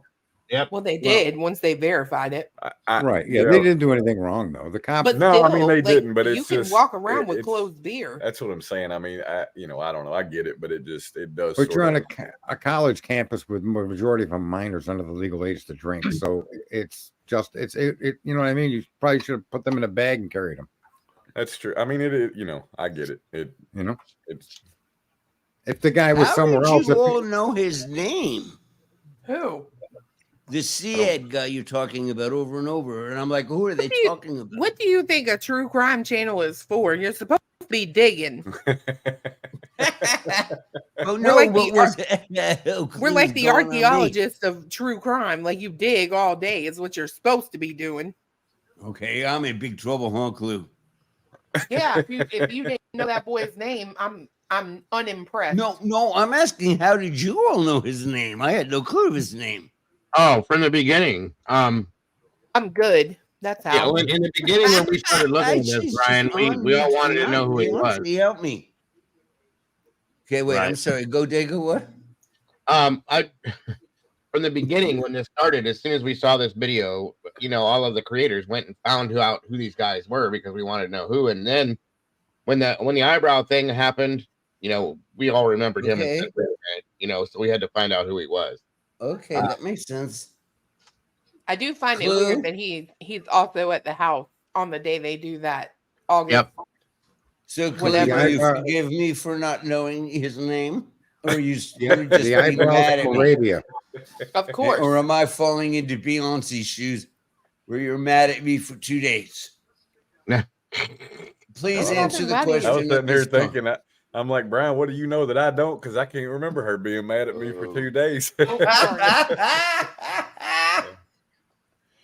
Yep. Well, they did once they verified it. Right. Yeah, they didn't do anything wrong though. The cops. But No, still, I mean they like, didn't, but you it's can just walk around with it's- closed beer. That's what I'm saying. I mean, I don't know. I get it, but it does. But you're on a college campus with majority of them minors under the legal age to drink, so it's just you know what I mean. You probably should have put them in a bag and carried them. That's true. I mean, I get it. It's if the guy was somewhere else. You all know his name. Who? The CED guy you're talking about over and over, and I'm like, who are they talking about? What do you think a true crime channel is for? You're supposed to be digging. Oh no, we're like the archaeologists of true crime. Like, you dig all day is what you're supposed to be doing. Okay, I'm in big trouble, huh, Clue? Yeah, if you didn't know that boy's name, I'm unimpressed. No, I'm asking, how did you all know his name? I had no clue of his name. Oh, from the beginning. I'm good. That's how. Yeah, well, in the beginning when we started looking at this, Brian, we all wanted to know who he was. Help me. Okay, wait. Right. I'm sorry. Go Dago. What? From the beginning when this started, as soon as we saw this video, all of the creators went and found out who these guys were because we wanted to know who. And then when the eyebrow thing happened, we all remembered him. Okay. So we had to find out who he was. Okay, that makes sense. I do find it weird that he's also at the house on the day they do that. August. Yep. So Clue, you forgive me for not knowing his name, or you just the eyebrows mad at Arabia. Of course. Or am I falling into Beyonce's shoes, where you're mad at me for 2 days? Please answer the question. I was sitting there thinking that. I'm like, Brian, what do you know that I don't? Because I can't remember her being mad at me for 2 days.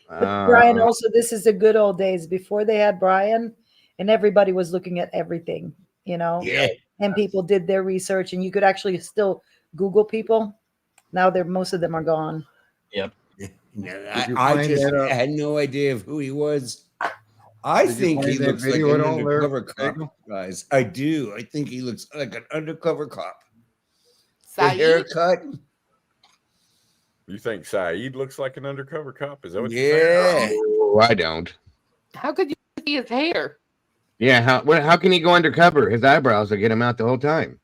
Brian, also, this is the good old days before they had Brian, and everybody was looking at everything, Yeah. And people did their research, and you could actually still Google people. Now most of them are gone. Yep. I just had no idea of who he was. I think he looks like an undercover cop, guys. I do. I think he looks like an undercover cop. The haircut. You think Saeed looks like an undercover cop? Is that what you're saying? Oh, I don't. How could you see his hair? Yeah, how can he go undercover? His eyebrows will get him out the whole time.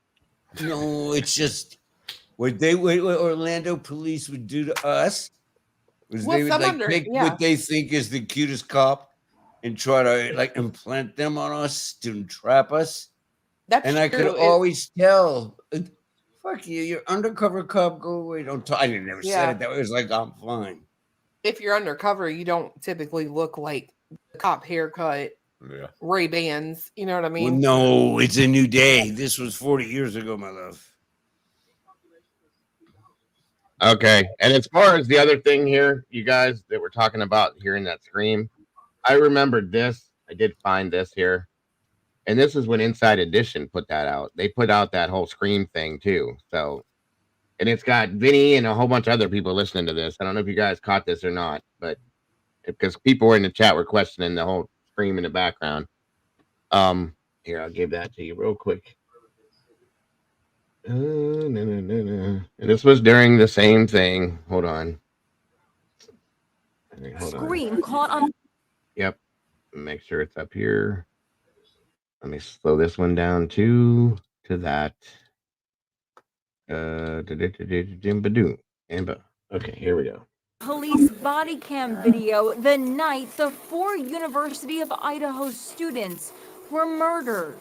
No, it's just what Orlando police would do to us was they would pick what they think is the cutest cop and try to implant them on us to trap us. That's I could always tell. Fuck you, you're undercover cop. Go away. Don't talk. I never said it that way. It was like, I'm fine. If you're undercover, you don't typically look like the cop haircut, Ray-Bans. You know what I mean? Well, no, it's a new day. This was 40 years ago, my love. Okay. And as far as the other thing here, you guys that we're talking about hearing that scream, I remembered this. I did find this here. And this is when Inside Edition put that out. They put out that whole scream thing too. So, and it's got Vinny and a whole bunch of other people listening to this. I don't know if you guys caught this or not, but because people were in the chat were questioning the whole scream in the background. Here, I'll give that to you real quick. And this was during the same thing. Hold on. Scream caught on. Yep. Make sure it's up here. Let me slow this one down to that. Okay, here we go. Police body cam video the night the 4 University of Idaho students were murdered.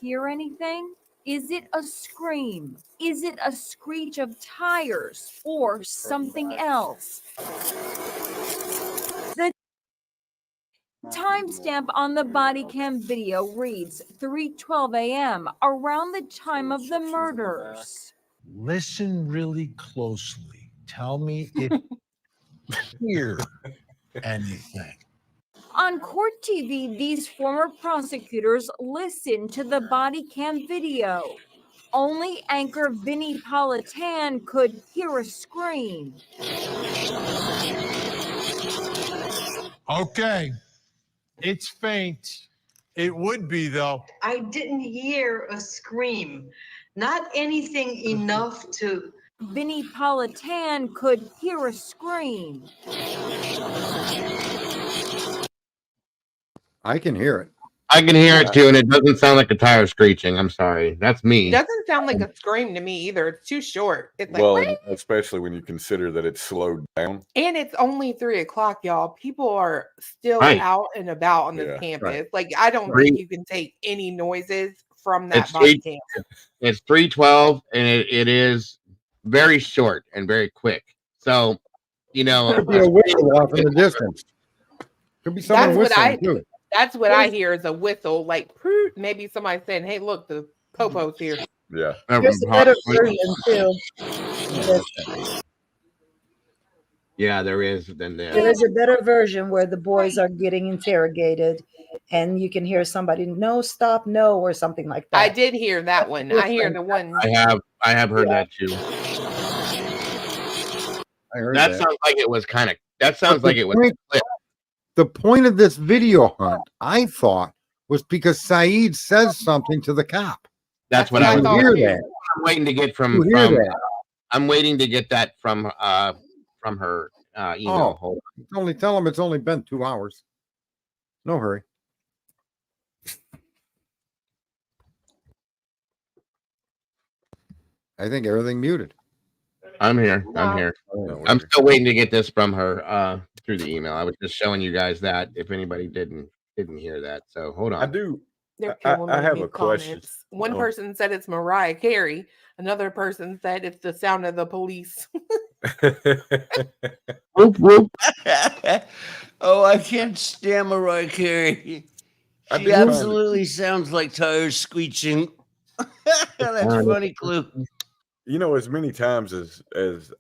Hear anything? Is it a scream? Is it a screech of tires or something else? The timestamp on the body cam video reads 3:12 a.m., around the time of the murders. Listen really closely. Tell me if you hear anything. On court TV, these former prosecutors listened to the body cam video. Only anchor Vinny Politan could hear a scream. Okay. It's faint. It would be, though. I didn't hear a scream. not anything enough to. Vinnie Politan could hear a scream. I can hear it. I can hear it too, and it doesn't sound like a tire screeching. I'm sorry. That's It me. doesn't sound like a scream to me either. It's too short. It's like, Well, "What?" and especially when you consider that it's slowed down. And it's only 3:00, y'all. People are still Right. out and about on this Yeah, campus. right. Like, I don't Three- think you can take any noises from that It's body three- cam. It's 3:12, and it is very short and very quick. So, you know, Could be a whistle off in the distance. Could be someone That's what whistling I too. That's what I hear is a whistle, like "Proot," maybe somebody saying, "Hey, look, the popo's here." Yeah. There's a better version too. Yes. Yeah, there is. Then there. There is a better version where the boys are getting interrogated, and you can hear somebody, "No, stop, no," or something like that. I did hear that one. I hear the one. I have heard that too. I heard That that. sounds like it was kind of. That sounds But like it was. the point of this video hunt, I thought, was because Saeed says something to the cop. That's what what I I was thought hear too. that. I'm waiting to get from. You hear that? I'm waiting to get that from her email. Oh. Hold on. Only tell him it's only been 2 hours. No hurry. I think everything muted. I'm here. I'm Wow. here. Oh, I'm still waiting to get this from her through the email. I was just showing you guys that if anybody didn't hear that. So hold on. I do. They're I killing have me a question. comments. One Oh. person said it's Mariah Carey. Another person said it's the sound of the police. Whoop, whoop. Oh, I can't stand Mariah Carey. I She do find it- absolutely sounds like tires screeching. That's funny, Clue. You know, as many times as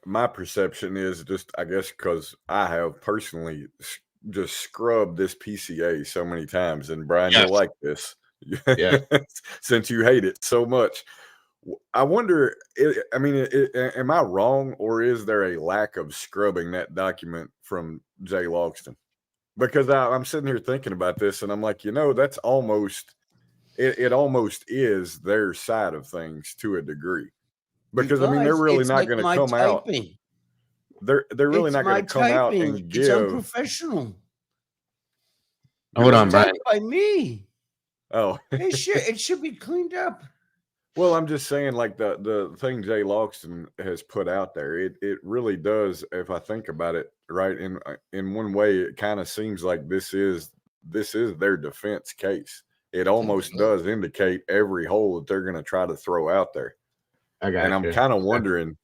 my perception is just, I guess, because I have personally just scrubbed this PCA so many times, and Brian, Yes. you'll like this, Yeah. since you hate it so much. I wonder, am I wrong, or is there a lack of scrubbing that document from Jay Logston? Because I'm sitting here thinking about this, and I'm like, you know, that's almost. It almost is their side of things to a degree, because I mean they're really it's not like going to my come out. typing. They're really It's not my going to come out typing. and It's give. unprofessional. Hold on, It's Brian. typed by me. Oh, It should be cleaned up. well, I'm just saying, like the thing Jay Logston has put out there, it really does. If I think about it, right, in one way, it kind of seems like this is their defense case. It almost does indicate every hole that they're going to try to throw out there. I got And I'm you. kind of wondering,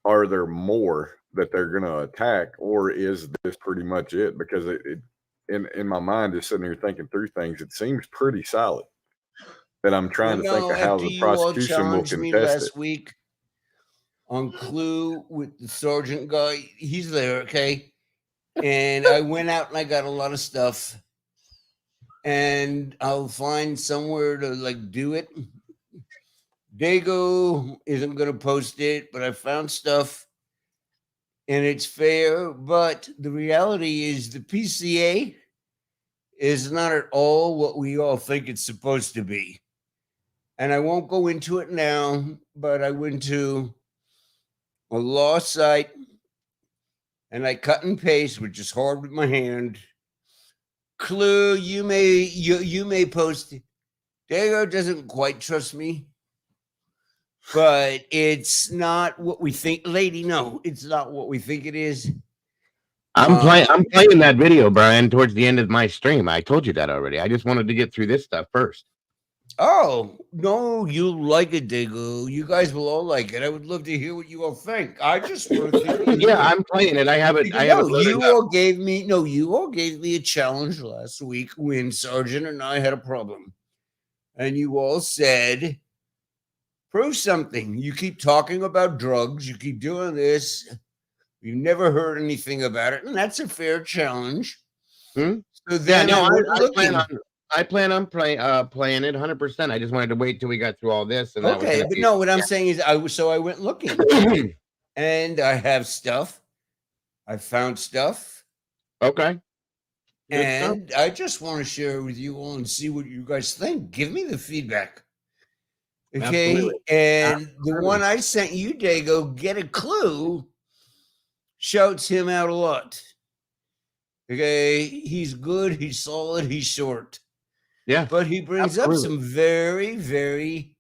are there more that they're going to attack, or is this pretty much it? Because it in my mind, just sitting here thinking through things, it seems pretty solid. That I'm trying to think of how after the you all prosecution will challenged me contest last it. week on Clue with the sergeant guy, he's there, okay? And I went out and I got a lot of stuff, and I'll find somewhere to like do it. Dago isn't going to post it, but I found stuff and it's fair. But the reality is the PCA is not at all what we all think it's supposed to be. And I won't go into it now, but I went to a law site and I cut and paste, which is hard with my hand. Clue, you may post it. Dago doesn't quite trust me, but it's not what we think. Lady, no, it's not what we think it is. I'm playing that video, Brian, towards the end of my stream. I told you that already. I just wanted to get through this stuff first. Oh, no, you'll like it, Dago. You guys will all like it. I would love to hear what you all think. I just want to Yeah, I'm playing it. I have it. I have it loaded you up. all gave me a challenge last week when Sergeant and I had a problem. And you all said, prove something. You keep talking about drugs. You keep doing this. You never heard anything about it. And that's a fair challenge. Hmm? So then I plan on playing it 100%. I just wanted to wait till we got through all this. And okay, but no, what I'm saying is I went looking and I have stuff. I found stuff. Okay. Good And stuff. I just want to share it with you all and see what you guys think. Give me the feedback. Okay. Absolutely. And the one I sent you, Dago, Get a Clue, shouts him out a lot. Okay. He's good. He's solid. He's short. Yeah. But he brings up some very, very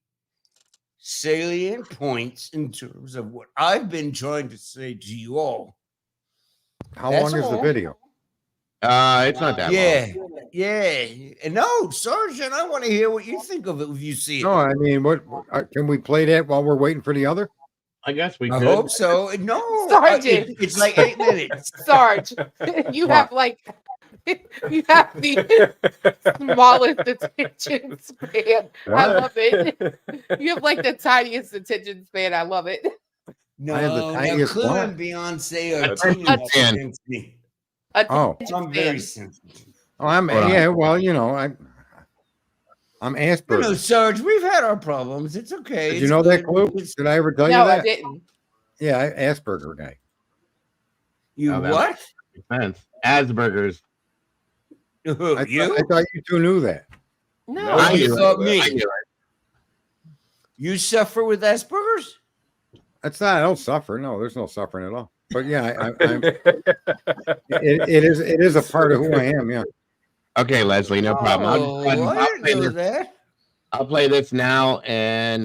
salient points in terms of what I've been trying to say to you all. How long is the video? It's not that long. Yeah. And no, Sergeant, I want to hear what you think of it if you see it. No, I mean, what can we play that while we're waiting for the other? I guess we I could. hope so. No, Sergeant. it's like 8 minutes. Sarge, you have like you have the smallest attention span. I love it. You have like the tiniest attention span. I love it. No, I have the tiniest Clue one. and Beyonce are Attention too much span. against me. Oh, I'm very sensitive. oh, yeah. Well, you know, I'm You know, Asperger's. Sarge, we've had our problems. It's okay. Did It's you know that, good. Clue? It's- Did I ever tell you No, that? I didn't. Yeah, Asperger guy. You Oh, that what? makes sense. Asperger's. Who, I you? thought you two knew that. No, I you knew thought it. me. I knew it. You suffer with Asperger's? That's not. I don't suffer. No, there's no suffering at all. But yeah, it is a part of who I am. Yeah. Okay, Leslie, no problem. Oh, I didn't know that. I'll play this now, and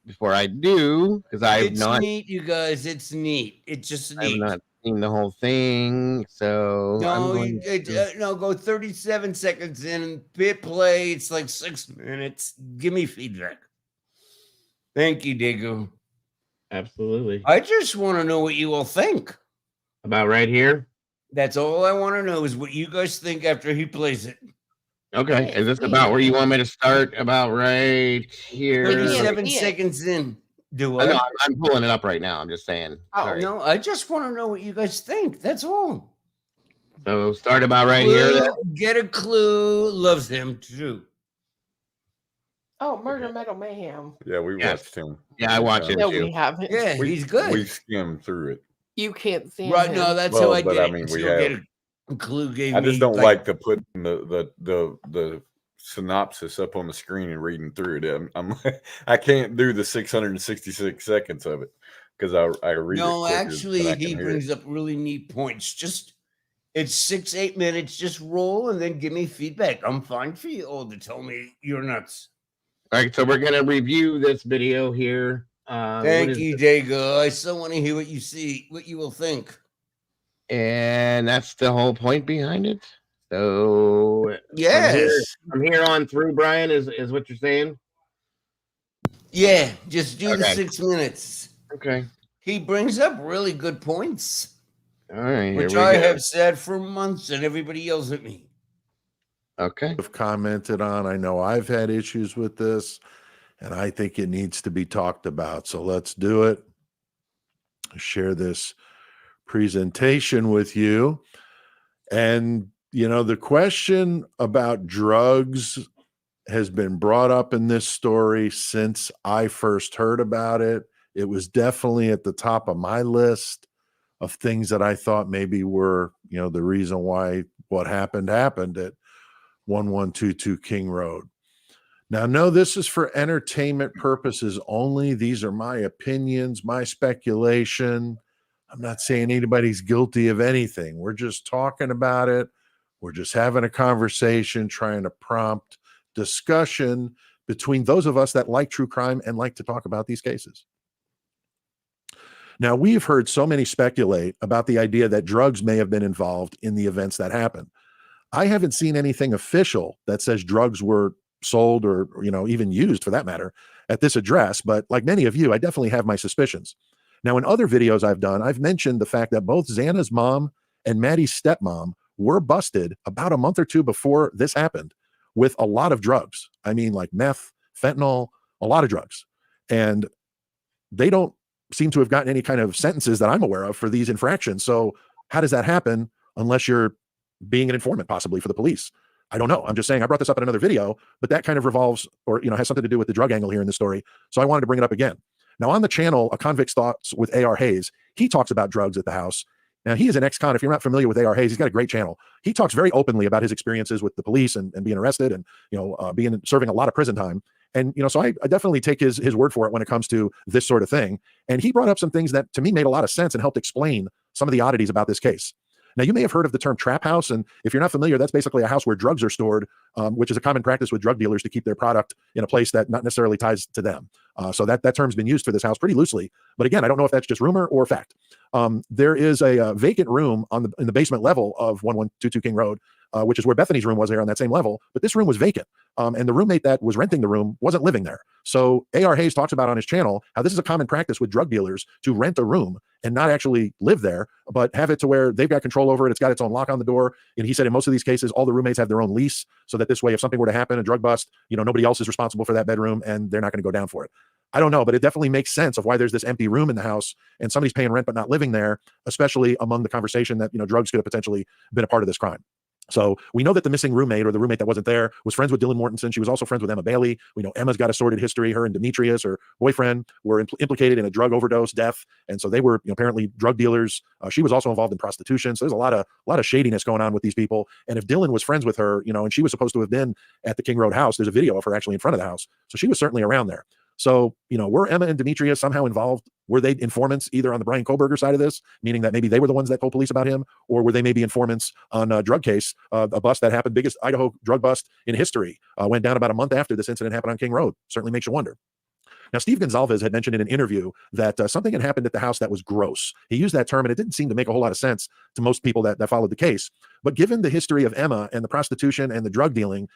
before I do, because I've It's not, neat, you guys. It's neat. It's just I've neat. not seen the whole thing, so I'm No, going no, go 37 seconds in and hit play. It's like 6 minutes. Give me feedback. Thank you, Dago. absolutely I just want to know what you all think. about right here. That's all I want to know is what you guys think after he plays it. Okay, is this about where you want me to start? About right here? 37 seconds in. Do I? No, I'm pulling it up right now. I'm just saying. Oh, Sorry. no, I just want to know what you guys think. That's all. So start about right here. Then. Get a Clue. Loves him too. Oh, Murder Metal Mayhem. Yeah, we Yes. watched him. Yeah, I watch it No, too. we haven't. Yeah, he's good. We skimmed through it. You can't see Right, him. no, that's Well, how I but did I it. mean, we until have- Get a Clue gave I me. just don't like to put the synopsis up on the screen and reading through it. I can't do the 666 seconds of it because I read. No, it quicker actually, than I he can hear brings it. up really neat points. Just it's 6-8 minutes. Just roll and then give me feedback. I'm fine for you all to tell me you're nuts. All right, so we're gonna review this video here. Thank you, Dago. I still want to hear what you see, what you will think. And that's the whole point behind it. So Yes. from here on through, Brian, is what you're saying? Yeah, just do the Okay. 6 minutes. Okay. He brings up really good points, All right. Here which we I go. have said for months, and everybody yells at me. Okay. Have commented on. I know I've had issues with this, and I think it needs to be talked about. So let's do it. Share this presentation with you. And, you know, the question about drugs has been brought up in this story since I first heard about it. It was definitely at the top of my list of things that I thought maybe were, you know, the reason why what happened at 1122 King Road. Now, no, this is for entertainment purposes only. These are my opinions, my speculation. I'm not saying anybody's guilty of anything. We're just talking about it. We're just having a conversation, trying to prompt discussion between those of us that like true crime and like to talk about these cases. Now, we've heard so many speculate about the idea that drugs may have been involved in the events that happened. I haven't seen anything official that says drugs were sold or, you know, even used for that matter at this address. But like many of you, I definitely have my suspicions. Now, in other videos I've done, I've mentioned the fact that both Xana's mom and Maddie's stepmom were busted about a month or two before this happened with a lot of drugs. I mean, like meth, fentanyl, a lot of drugs. And they don't seem to have gotten any kind of sentences that I'm aware of for these infractions. So how does that happen unless you're being an informant possibly for the police? I don't know. I'm just saying I brought this up in another video, but that kind of revolves or, you know, has something to do with the drug angle here in the story. So I wanted to bring it up again. Now on the channel, A Convict's Thoughts with A.R. Hayes, he talks about drugs at the house. Now he is an ex-con. If you're not familiar with A.R. Hayes, he's got a great channel. He talks very openly about his experiences with the police and being arrested and, you know, serving a lot of prison time. And, so I definitely take his word for it when it comes to this sort of thing. And he brought up some things that to me made a lot of sense and helped explain some of the oddities about this case. Now, you may have heard of the term trap house. And if you're not familiar, that's basically a house where drugs are stored, which is a common practice with drug dealers to keep their product in a place that not necessarily ties to them. So that term's been used for this house pretty loosely. But again, I don't know if that's just rumor or fact. There is a vacant room in the basement level of 1122 King Road, which is where Bethany's room was there on that same level. But this room was vacant. And the roommate that was renting the room wasn't living there. So A.R. Hayes talks about on his channel how this is a common practice with drug dealers to rent a room and not actually live there, but have it to where they've got control over it. It's got its own lock on the door. And he said in most of these cases, all the roommates have their own lease, so that this way, if something were to happen, a drug bust, nobody else is responsible for that bedroom and they're not going to go down for it. I don't know, but it definitely makes sense of why there's this empty room in the house and somebody's paying rent but not living there, especially among the conversation that, drugs could have potentially been a part of this crime. So we know that the missing roommate, or the roommate that wasn't there, was friends with Dylan Mortensen. She was also friends with Emma Bailey. We know Emma's got a sordid history. Her and Demetrius, her boyfriend, were implicated in a drug overdose death. And so they were apparently drug dealers. She was also involved in prostitution. So there's a lot of shadiness going on with these people. And if Dylan was friends with her, and she was supposed to have been at the King Road house, there's a video of her actually in front of the house. So she was certainly around there. So, were Emma and Demetrius somehow involved? Were they informants either on the Bryan Kohberger side of this, meaning that maybe they were the ones that told police about him, or were they maybe informants on a drug case, a bust that happened, biggest Idaho drug bust in history, went down about a month after this incident happened on King Road? Certainly makes you wonder. Now, Steve Gonzalez had mentioned in an interview that something had happened at the house that was gross. He used that term, and it didn't seem to make a whole lot of sense to most people that followed the case. But given the history of Emma and the prostitution and the drug dealing,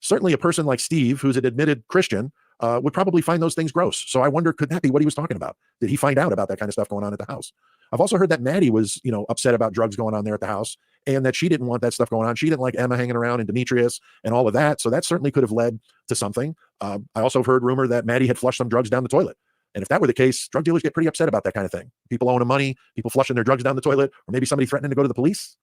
certainly a person like Steve, who's an admitted Christian, would probably find those things gross. So I wonder, could that be what he was talking about? Did he find out about that kind of stuff going on at the house? I've also heard that Maddie was, upset about drugs going on there at the house, and that she didn't want that stuff going on. She didn't like Emma hanging around and Demetrius and all of that. So that certainly could have led to something. I also have heard rumor that Maddie had flushed some drugs down the toilet. And if that were the case, drug dealers get pretty upset about that kind of thing. People owing them money, people flushing their drugs down the toilet, or maybe somebody threatening to go to the police.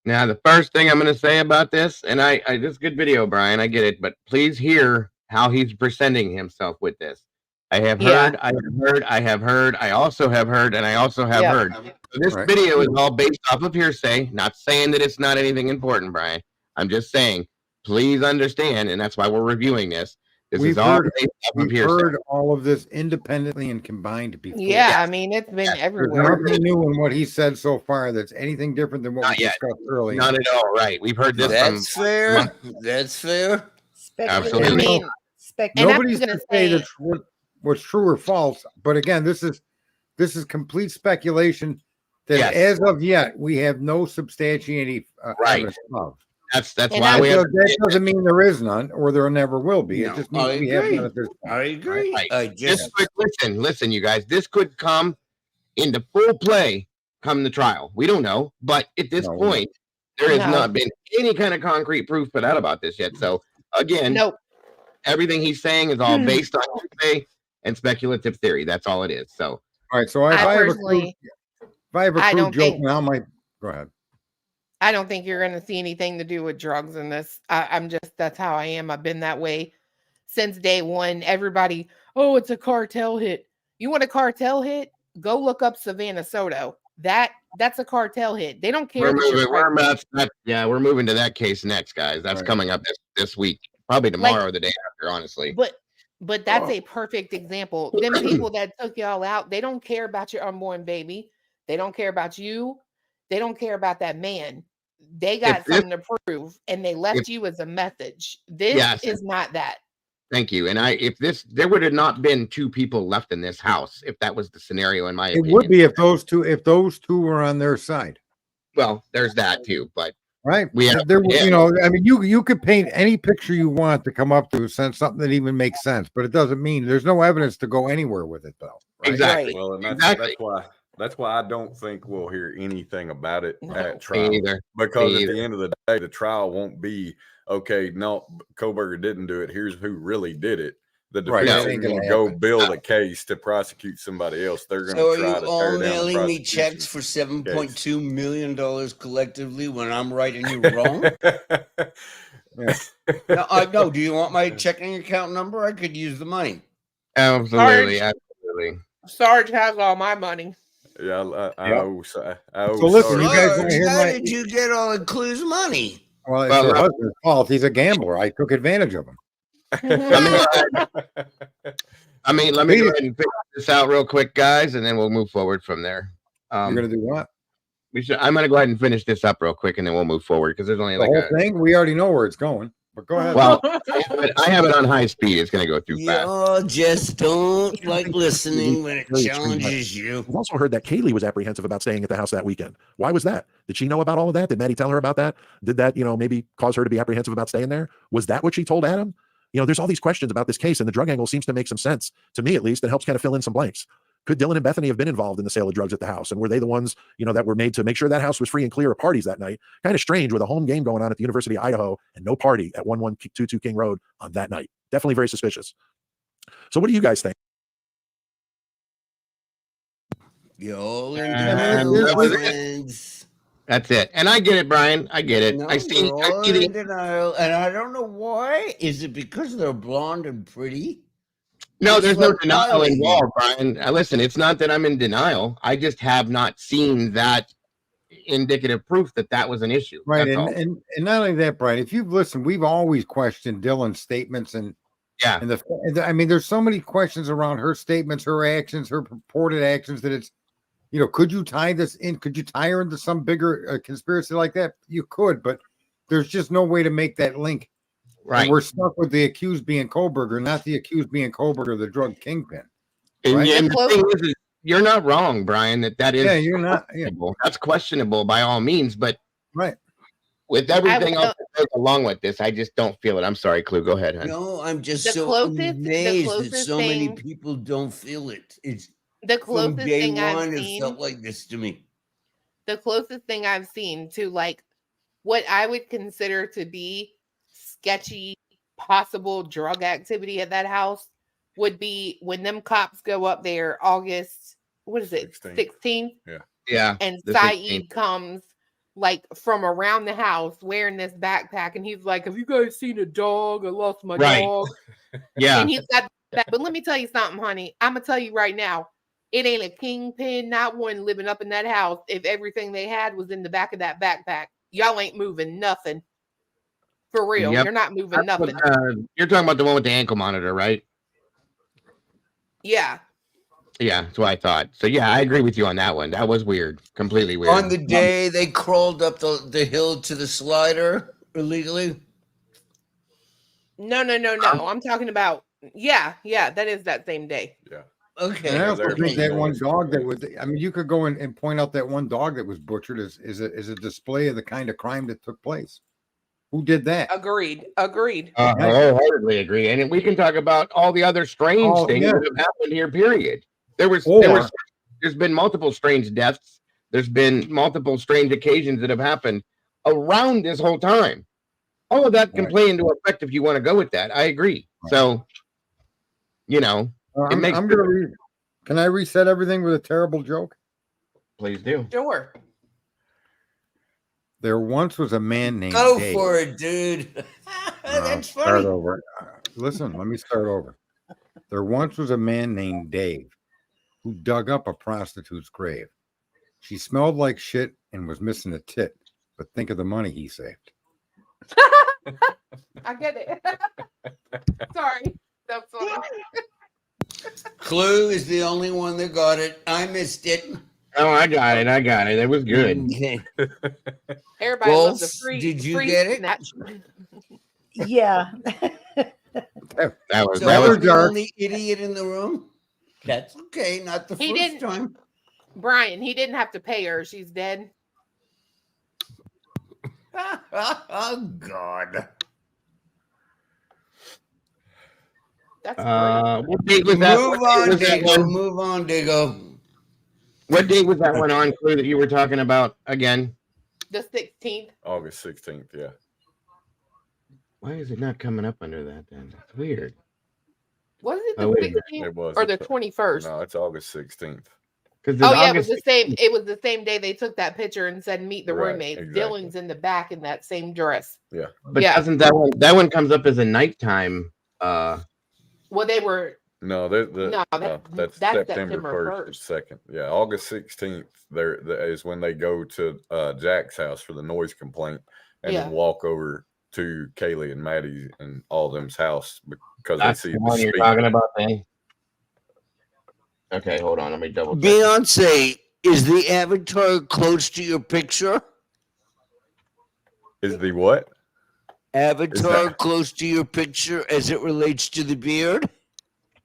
Now, the first thing I'm going to say about this, and I this is a good video, Brian, I get it, but please hear how he's presenting himself with this. I have heard, I also have heard, and I also have heard. So this video is all based off of hearsay, not saying that it's not anything important, Brian. I'm just saying, please understand, and that's why we're reviewing this. We've heard all of this independently and combined before. Yeah, I mean, it's been everywhere. There's nothing new in what he said so far that's anything different than what we discussed earlier. Not at all, right. We've heard this. That's fair. That's fair. Absolutely. I mean, nobody's going to say that's what's true or false, but again, this is complete speculation that as of yet we have no substantiating evidence of. That's why that doesn't mean there is none, or there never will be. It just means we have none at this point. I agree. Right. Listen, you guys. This could come into full play come the trial. We don't know, but at this point, there has not been any kind of concrete proof put out about this yet. So again, everything he's saying is all based on hearsay and speculative theory. That's all it is. So, all right. So if I have a crude joke now, go ahead. I don't think you're going to see anything to do with drugs in this. That's how I am. I've been that way since day one. Everybody, it's a cartel hit. You want a cartel hit? Go look up Savannah Soto. That's a cartel hit. They don't care. We're moving to that case next, guys. That's coming up this week, probably tomorrow or the day after, honestly. But that's a perfect example. Them people that took y'all out, they don't care about your unborn baby. They don't care about you. They don't care about that man. They got something to prove, and they left you as a message. This is not that. Thank you. And there would have not been two people left in this house if that was the scenario, in my opinion. It would be if those two were on their side. Well, there's that too, but I mean, you could paint any picture you want to come up to something that even makes sense, but it doesn't mean there's no evidence to go anywhere with it, though. Right? Exactly. Well, and that's why I don't think we'll hear anything about it at trial. Because at the end of the day, the trial won't be, okay, no, Kohberger didn't do it. Here's who really did it. The defense is going to go build a case to prosecute somebody else. They're going to try to tear down the all mailing me checks for $7.2 million collectively when I'm right and you're wrong? No, do you want my checking account number? I could use the money. Absolutely. Sarge has all my money. So listen, you guys want to hear how did you get all of Clue's money? Well, it's your husband's fault. He's a gambler. I took advantage of him. I mean, let me go ahead and figure this out real quick, guys, and then we'll move forward from there. You're gonna do what? I'm gonna go ahead and finish this up real quick, and then we'll move forward because there's only The whole thing. We already know where it's going, but go ahead. Well, I have it on high speed. It's gonna go through fast. You just don't like listening when it challenges you. I've also heard that Kaylee was apprehensive about staying at the house that weekend. Why was that? Did she know about all of that? Did Maddie tell her about that? Did that, maybe cause her to be apprehensive about staying there? Was that what she told Adam? There's all these questions about this case, and the drug angle seems to make some sense to me, at least. It helps kind of fill in some blanks. Could Dylan and Bethany have been involved in the sale of drugs at the house? And were they the ones, that were made to make sure that house was free and clear of parties that night? Kind of strange with a home game going on at the University of Idaho and no party at 1122 King Road on that night. Definitely very suspicious. So what do you guys think? That's it. And I get it, Brian. I get it. No, I see in denial, and I don't know why. Is it because they're blonde and pretty? No, there's no denial involved, Brian. Listen, it's not that I'm in denial. I just have not seen that indicative proof that was an issue. Right, and not only that, Brian. If you've listened, we've always questioned Dylan's statements, and there's so many questions around her statements, her actions, her purported actions that it's, could you tie this in? Could you tie her into some bigger conspiracy like that? You could, but there's just no way to make that link. Right. And we're stuck with the accused being Kohberger, not the accused being Kohberger, the drug kingpin. And, right? and the thing is, you're not wrong, Brian. That is, you're not. Yeah. That's questionable by all means, but right. With everything else that goes along with this, I just don't feel it. I'm sorry, Clue. Go ahead, hon. No, I'm just so amazed that so many people don't feel it. It's the closest thing I've seen. It felt like this to me. The closest thing I've seen to like what I would consider to be sketchy possible drug activity at that house would be when them cops go up there August, what is it, 16th? Yeah. And Saeed comes like from around the house wearing this backpack, and he's like, have you guys seen a dog? I lost my dog. Yeah. And he's got that. But let me tell you something, honey. I'm gonna tell you right now, it ain't a kingpin, not one living up in that house if everything they had was in the back of that backpack. Y'all ain't moving nothing. For real. Yep. You're not moving nothing. You're talking about the one with the ankle monitor, right? Yeah. Yeah, that's what I thought. So yeah, I agree with you on that one. That was weird. Completely weird. On the day they crawled up the hill to the slider illegally? No. I'm talking about that is that same day. Yeah. Okay. And I also think that one dog that was, you could go and point out that one dog that was butchered is a display of the kind of crime that took place. Who did that? Agreed. I wholeheartedly agree. And we can talk about all the other strange things that have happened here, period. There's been multiple strange deaths. There's been multiple strange occasions that have happened around this whole time. All of that can play into effect if you want to go with that. I agree. So, it makes Can I reset everything with a terrible joke? Please do. Sure. There once was a man named Go Dave. for it, dude. That's funny. Start over. Listen, let me start over. There once was a man named Dave who dug up a prostitute's grave. She smelled like shit and was missing a tit, but think of the money he saved. I get it. Sorry. That's funny. Clue is the only one that got it. I missed it. Oh, I got it. It was good. Everybody loves the free. Did you free get it? snatch. Yeah. That was the only idiot in the room. That's okay. Not the He first didn't- time. Brian, he didn't have to pay her. She's dead. Oh God. That's what date was that? Move on, Digo. Move on, Digo. What date was that one on, Clue, that you were talking about again? the 16th. August 16th, yeah. Why is it not coming up under that then? That's weird. Was it the Oh, wait a 16th minute. It was. or the 21st? No, it's August 16th. Oh yeah, it was the same. It was the same day they took that picture and said meet the Right, roommates. exactly. Dylan's in the back in that same dress. Yeah. But Yeah. doesn't that one comes up as a nighttime? Well, they were. No, that's September 1st, second. Yeah, August 16th. There is when they go to Jack's house for the noise complaint, and Yeah. then walk over to Kaylee and Maddie and all them's house because That's they see the one you're speed. talking about, then. Okay, hold on. Let me double check. Beyonce, is the avatar close to your picture? Is the what? Avatar close to your picture as it relates to the beard?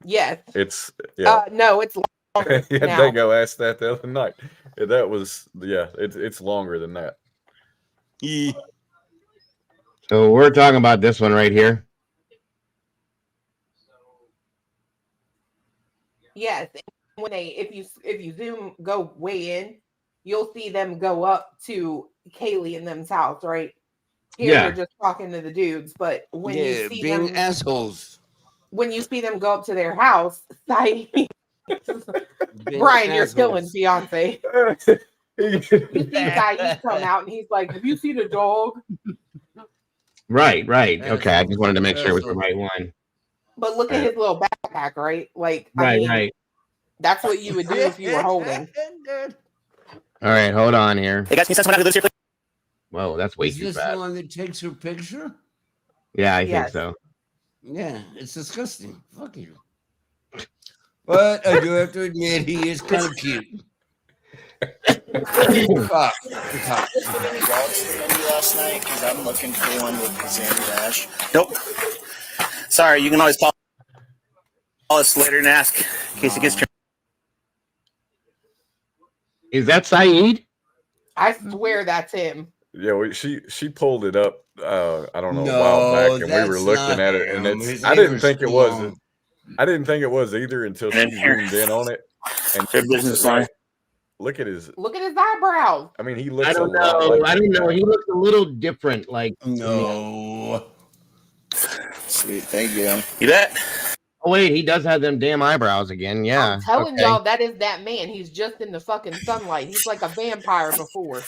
Yes. It's no, it's longer yeah, now. Dago asked that the other night. Yeah, that was it's longer than that. So we're talking about this one right here. Yes. When if you go way in, you'll see them go up to Kaylee and them's house, right? Here Yeah. they're just talking to the dudes, but when you see being them assholes. When you see them go up to their house, Bryan, you're killing Beyonce. You see Saeed come out and he's like, "Have you seen a dog?" Right. Okay, I just wanted to make sure it was the right one. But look at his little backpack, right? Like, Right. That's what you would do if you were holding. All right, hold on here. Hey guys, can you send someone out who lives here, please? Whoa, that's way Is too this fast. the one that takes her picture? Yeah, I think so. Yeah, it's disgusting. Fuck you. But I do have to admit, he is kind of cute. Last night because I'm looking for one with Xander Dash. Nope. Sorry, you can always call us later and ask in case it gets turned. Is that Saeed? I swear that's him. Yeah, she pulled it up. I don't know, No, a while back, and we were that's looking not at it, and him. it's. His I hair didn't is think it long. was. I didn't think it was either until she zoomed in on it. And Their business line. Look at his eyebrows. I mean, he looks I don't a lot know. like I don't know. He looks a little different. Like no. Sweet, thank you. You bet. Oh wait, he does have them damn eyebrows again. Yeah. I'm telling y'all, that is that man. He's just in the fucking sunlight. He's like a vampire before.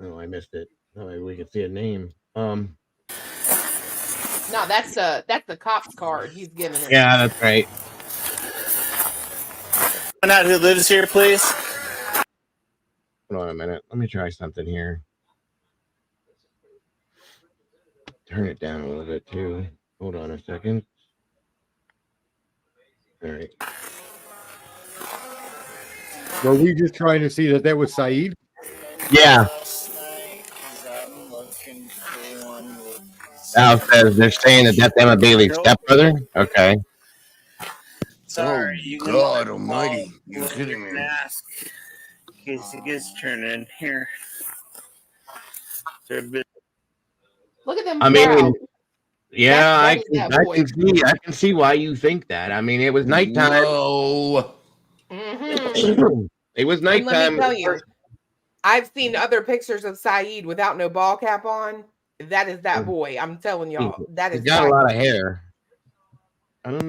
Oh, I missed it. Oh, maybe we can see a name. No, that's the cop's card. He's giving it. Yeah, that's right. Find out who lives here, please. Hold on a minute. Let me try something here. Turn it down a little bit too. Hold on a second. All right. Were we just trying to see that was Saeed? Yeah. Al says they're saying that that's Emma Bailey's stepbrother. Okay. Sorry, Oh, you God can almighty. You're kidding me. ask in case it gets turned in here. Look at them. I mean, brows. yeah, That I is that can see why you think that. I mean, it was nighttime. No. It was And let nighttime. me tell you, I've seen other pictures of Saeed without no ball cap on. That is that boy. I'm telling y'all, that is. He's got a Saeed. lot of hair. I don't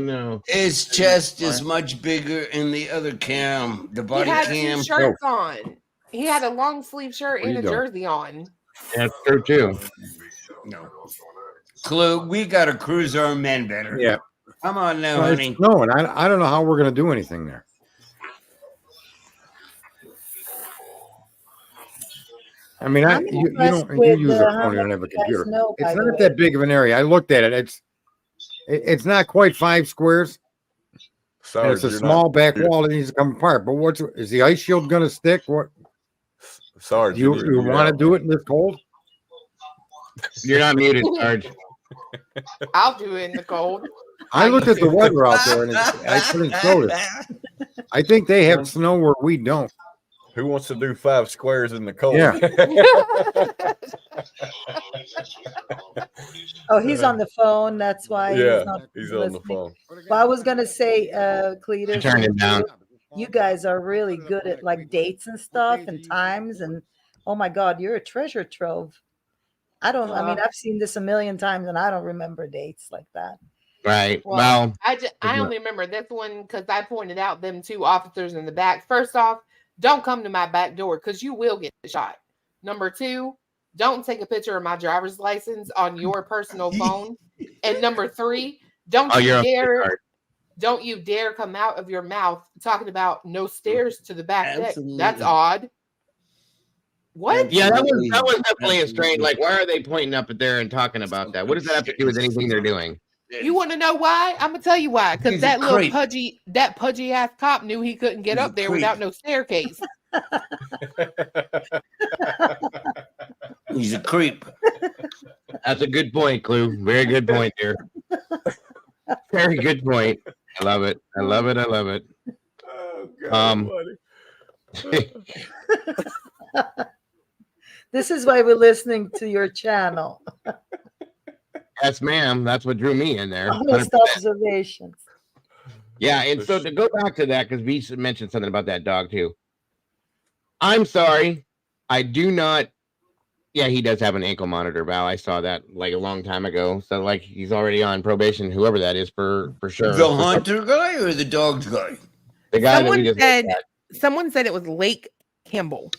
know. His chest is much bigger in the other cam. The He body had cam. two shirts on. He had a long sleeve shirt and a jersey on. That's true too. No. Clue, we got to cruise our men better. Yeah. Come on now, Well, honey. it's snowing. I don't know how we're going to do anything there. I mean, you use a phone. You don't have a computer. It's not that big of an area. I looked at it. It's not quite 5 squares. Sorry, and it's a small back wall that needs to come apart. But is the ice shield going to stick? What? Sorry, you want to do it in this cold? You're not muted, Sarge. I'll do it in the cold. I looked at the weather out there and I couldn't show it. I think they have snow where we don't. Who wants to do 5 squares in the cold? Yeah. Oh, he's on the phone. That's why Yeah, he's on listening. the phone. Well, I was gonna say, Cletus, I turned it down. You guys are really good at like dates and stuff and times, and oh my God, you're a treasure trove. I mean, I've seen this a million times and I don't remember dates like that. Right. Well, I only remember this one because I pointed out them 2 officers in the back. First off, don't come to my back door because you will get shot. Number 2, don't take a picture of my driver's license on your personal phone. And number 3, don't you dare. don't you dare come out of your mouth talking about no stairs to the back deck. That's Absolutely. odd. What? Yeah, that was Absolutely. definitely a strange. Absolutely. Like, why are they pointing up at there and talking about that? What does that have to do with anything they're doing? You want to know why? I'm gonna tell you why. Because He's a that little creep. pudgy ass cop knew he couldn't get He's a up there creep. without no staircase. He's a creep. That's a good point, Clue. Very good point there. Very good point. I love it. I love it. I love it. Oh, God, This is why we're listening to your channel. Yes, ma'am. That's what drew me in there. Honest 100%. observations. Yeah, and so to go back to that, because V mentioned something about that dog too. I'm sorry. I do not. Yeah, he does have an ankle monitor, Val. I saw that like a long time ago. So like he's already on probation, whoever that is, for sure. The hunter guy or the dogs guy? The guy that we Someone just said looked at. someone said it was Lake Campbell.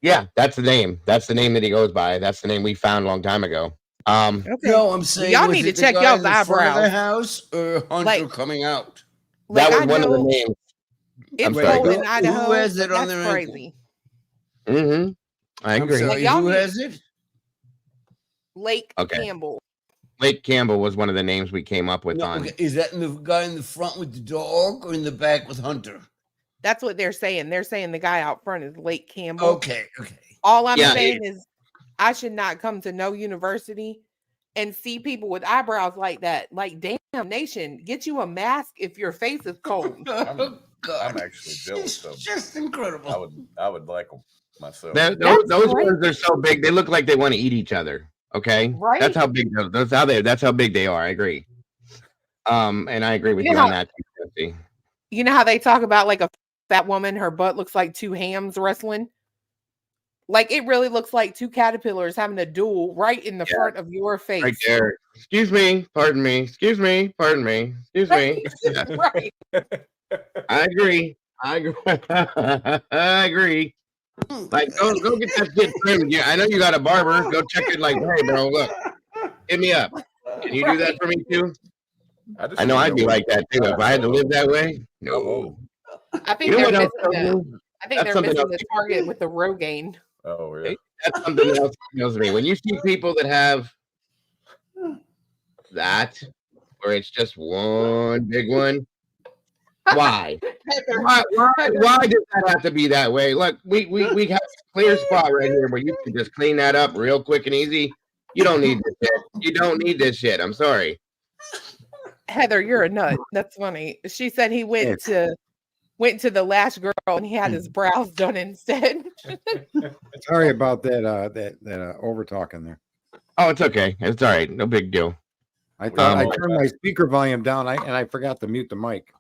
Yeah, that's the name. That's the name that he goes by. That's the name we found a long time ago. Okay. No, I'm saying Y'all was need it to the check guy y'all's in the front of the eyebrows. house or hunter Like- coming out? That Like, was I one of the know names. I'm It's sorry, cold go. in Idaho. Who has it but on that's their ankle? crazy. Mm-hmm. I I'm agree. sorry, Like, y'all who need- has it? Lake Okay. Campbell. Lake Campbell was one of the names we came up with No, on. okay. Is that in the guy in the front with the dog or in the back with Hunter? That's what they're saying. They're saying the guy out front is Lake Campbell. Okay, okay. All I'm Yeah, saying is I should not come to no university and see people with eyebrows like that. Like, damn nation, get you a mask if your face is cold. Oh, I'm actually jealous of It's just incredible. I would like them myself. Those That's ones are so big. They look like they want to eat each other. Okay, Right? That's how big. That's how big they are. I agree. And I agree with You you know on that. Jesse. You know how they talk about like a fat woman, her butt looks like two hams wrestling? Like it really looks like two caterpillars having a duel right in the front of your face. Right there. Excuse me. Pardon me. Excuse me. Pardon me. Excuse me. Yeah. Right. I agree. I agree. I agree. Like, go get that shit trimmed. Yeah, I know you got a barber. Go check it. Like, hey, bro, look, hit me up. Can you do that for me too? I know I'd be like that too if I had to live that way. No. I think You know they're what else missing kills the, me? I think That's they're something missing else. the target with the Rogaine. Oh yeah. That's something else that kills me. When you see people that have that, where it's just one big one. Why? Why does that have to be that way? Look, we have a clear spot right here where you can just clean that up real quick and easy. You don't need this shit. You don't need this shit. I'm sorry. Heather, you're a nut. That's funny. She said he went to the last girl and he had his brows done instead. Sorry about that over talking there. Oh, it's okay. It's all right. No big deal. I thought I turned my speaker volume down and I forgot to mute the mic.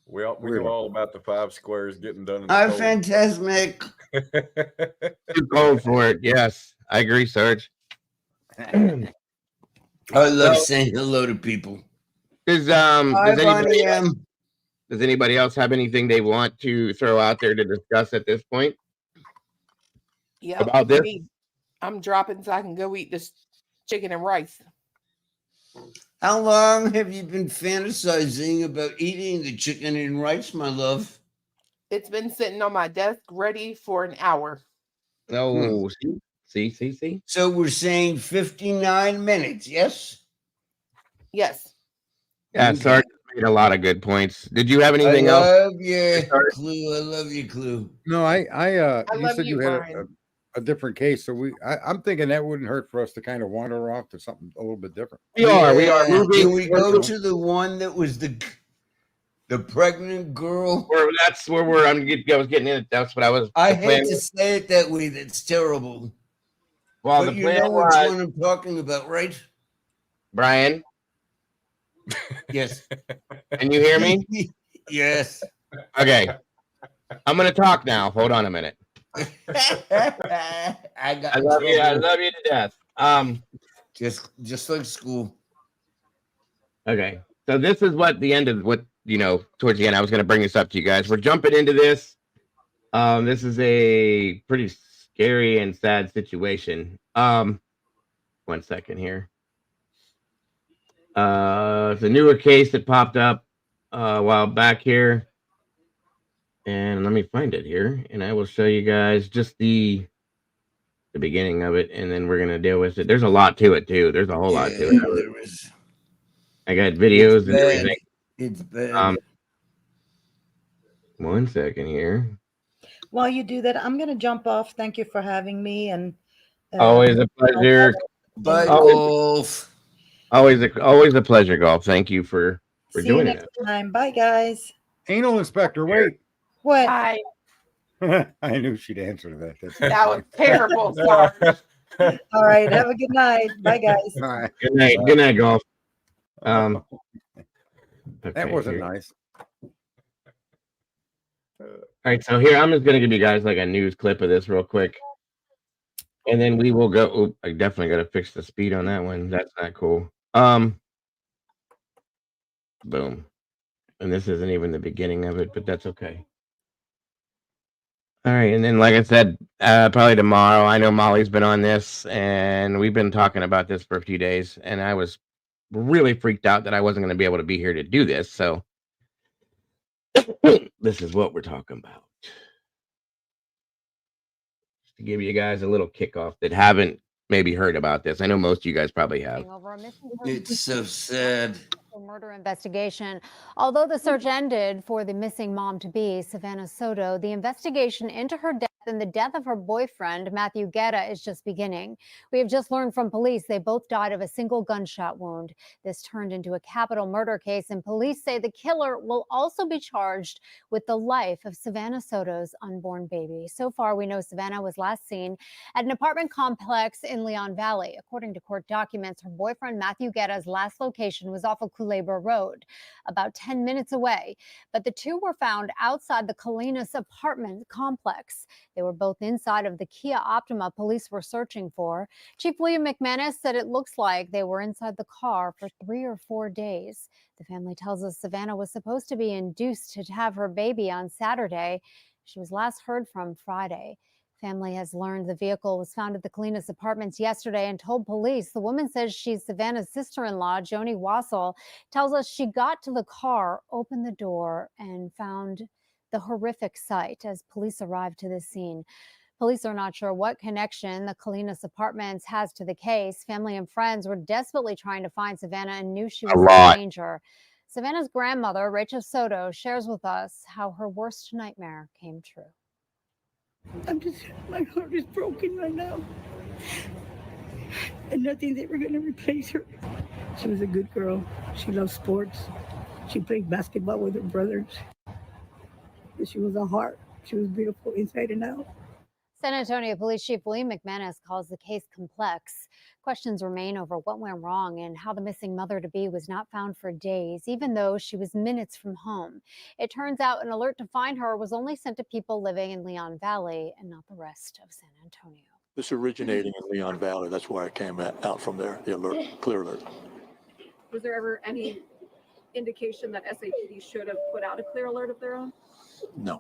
We know all about the 5 squares getting done in the I'm cold. fantastic. Too cold for it. Yes, I agree, Serge. I love saying hello to people. Does anybody else have anything they want to throw out there to discuss at this point? Yeah. About this? I'm dropping so I can go eat this chicken and rice. How long have you been fantasizing about eating the chicken and rice, my love? It's been sitting on my desk ready for an hour. Oh, see. So we're saying 59 minutes, yes? Yes. Yeah, Sarge made a lot of good points. Did you have anything else? I love you, Clue. I love you, Clue. No, you love said you, you had Bryan. a different case, so I'm thinking that wouldn't hurt for us to kind of wander off to something a little bit different. We are moving. Can we go to the one that was the pregnant girl? That's where I was getting in. That's what I was. I hate to say it that way. That's terrible. Well, but the you plan know which was, one I'm talking about, right? Brian. Yes. Can you hear me? Yes. Okay. I'm gonna talk now. Hold on a minute. I love you. I love you to death. Just like school. Okay. So this is what the end of towards the end, I was going to bring this up to you guys. We're jumping into this. This is a pretty scary and sad situation. 1 second here. It's a newer case that popped up a while back here. And let me find it here, and I will show you guys just the beginning of it, and then we're gonna deal with it. There's a lot to it too. There's a whole lot to it. There is. I got videos and Bad. everything. It's bad. 1 second here. While you do that, I'm going to jump off. Thank you for having me. And Always a pleasure. Bye, Always- Golf. Always a pleasure, Golf. Thank you for see you doing next it. time. Bye, guys. Anal inspector, wait. What? Hi. I knew she'd answer to that. That's That was terrible. Sorry. All right. Have a good night. Bye, guys. All right. Good night. Good night, Golf. That Okay, wasn't here. nice. All right, so here I'm just gonna give you guys like a news clip of this real quick, and then we will go. Oop, I definitely got to fix the speed on that one. That's not cool. Boom, and this isn't even the beginning of it, but that's okay. All right, and then like I said, probably tomorrow. I know Molly's been on this, and we've been talking about this for a few days, and I was really freaked out that I wasn't going to be able to be here to do this. So this is what we're talking about. Just to give you guys a little kickoff that haven't maybe heard about this. I know most of you guys probably have. It's so sad. Murder investigation. Although the search ended for the missing mom-to-be, Savannah Soto, the investigation into her death and the death of her boyfriend, Matthew Guetta, is just beginning. We have just learned from police they both died of a single gunshot wound. This turned into a capital murder case, and police say the killer will also be charged with the life of Savannah Soto's unborn baby. So far, we know Savannah was last seen at an apartment complex in Leon Valley. According to court documents, her boyfriend, Matthew Guetta's last location was off of Labor Road, about 10 minutes away. But the two were found outside the Colinas apartment complex. They were both inside of the Kia Optima police were searching for. Chief William McManus said it looks like they were inside the car for 3 or 4 days. The family tells us Savannah was supposed to be induced to have her baby on Saturday. She was last heard from Friday. Family has learned the vehicle was found at the Colinas apartments yesterday and told police. The woman says she's Savannah's sister-in-law. Joni Wassel tells us she got to the car, opened the door, and found the horrific sight as police arrived to the scene. Police are not sure what connection the Colinas apartments has to the case. Family and friends were desperately trying to find Savannah and knew she was in danger. Savannah's grandmother, Rachel Soto, shares with us how her worst nightmare came true. My heart is broken right now. And nothing's ever going to replace her. She was a good girl. She loved sports. She played basketball with her brothers. She was a heart. She was beautiful inside and out. San Antonio Police Chief William McManus calls the case complex. Questions remain over what went wrong and how the missing mother-to-be was not found for days, even though she was minutes from home. It turns out an alert to find her was only sent to people living in Leon Valley and not the rest of San Antonio. This originating in Leon Valley, that's why it came out from there, the alert, clear alert. Was there ever any indication that SAPD should have put out a clear alert of their own? No.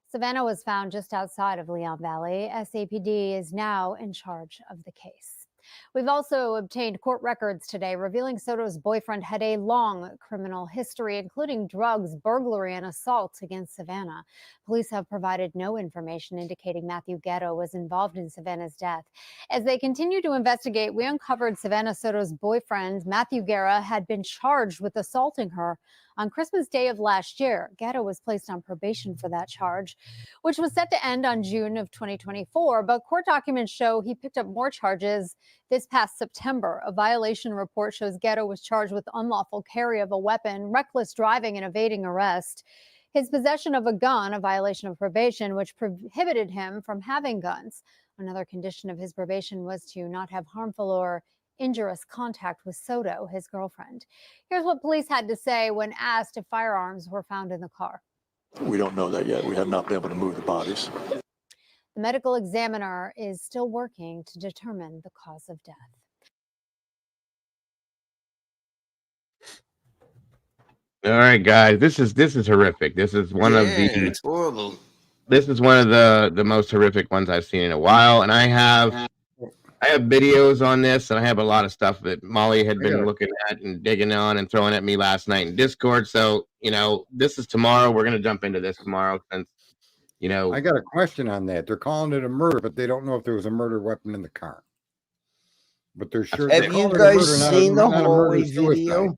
Savannah was found just outside of Leon Valley. SAPD is now in charge of the case. We've also obtained court records today revealing Soto's boyfriend had a long criminal history, including drugs, burglary, and assault against Savannah. Police have provided no information indicating Matthew Guetta was involved in Savannah's death. As they continue to investigate, we uncovered Savannah Soto's boyfriend, Matthew Guetta, had been charged with assaulting her on Christmas Day of last year. Guetta was placed on probation for that charge, which was set to end on June of 2024. But court documents show he picked up more charges this past September. A violation report shows Guetta was charged with unlawful carry of a weapon, reckless driving, and evading arrest. His possession of a gun, a violation of probation, which prohibited him from having guns. Another condition of his probation was to not have harmful or injurious contact with Soto, his girlfriend. Here's what police had to say when asked if firearms were found in the car. We don't know that yet. We have not been able to move the bodies. The medical examiner is still working to determine the cause of death. All right, guys, this is horrific. This is one of the it's horrible. This is one of the most horrific ones I've seen in a while, and I have I have videos on this, and I have a lot of stuff that Molly had been gotta- looking at and digging on and throwing at me last night in Discord. So, this is tomorrow. We're going to jump into this tomorrow since, I got a question on that. They're calling it a murder, but they don't know if there was a murder weapon in the car. But they're sure. Have you guys seen the hallway video?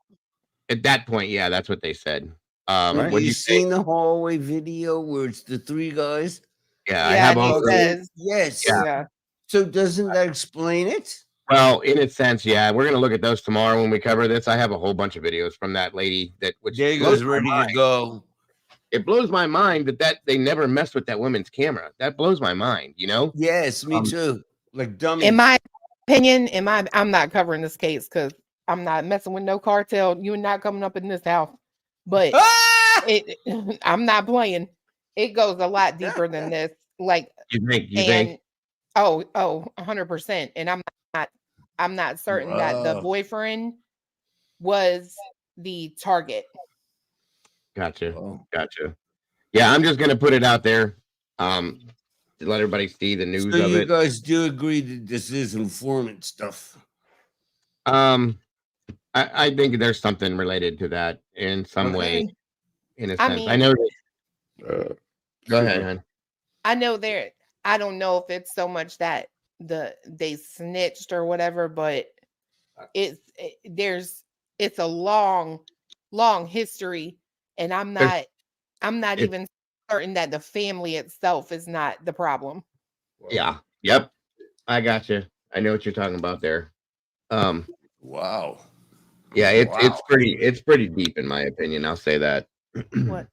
At that point, yeah, that's what they said. Have What'd you say? seen the hallway video where it's the 3 guys? Yeah, I have all those. Yes. Yeah. So doesn't that explain it? Well, in a sense, yeah. We're going to look at those tomorrow when we cover this. I have a whole bunch of videos from that lady which Diego's ready to go. It blows my mind that they never messed with that woman's camera. That blows my mind, Yes, me too. Like dummy. In my opinion, I'm not covering this case because I'm not messing with no cartel. You're not coming up in this house. But I'm not playing. It goes a lot deeper than this. Like you think? Oh, 100%. And I'm not certain that the boyfriend was the target. Gotcha. Yeah, I'm just gonna put it out there. To let everybody see the news So of you it. guys do agree that this is informant stuff? I think there's something related to that in some way, in a sense. mean, I know that, go ahead, hon. I know I don't know if it's so much that they snitched or whatever, but it's a long history, and I'm not even certain that the family itself is not the problem. Yeah. Yep. I got you. I know what you're talking about there. Wow. Yeah, it's pretty deep in my opinion. I'll say that. What?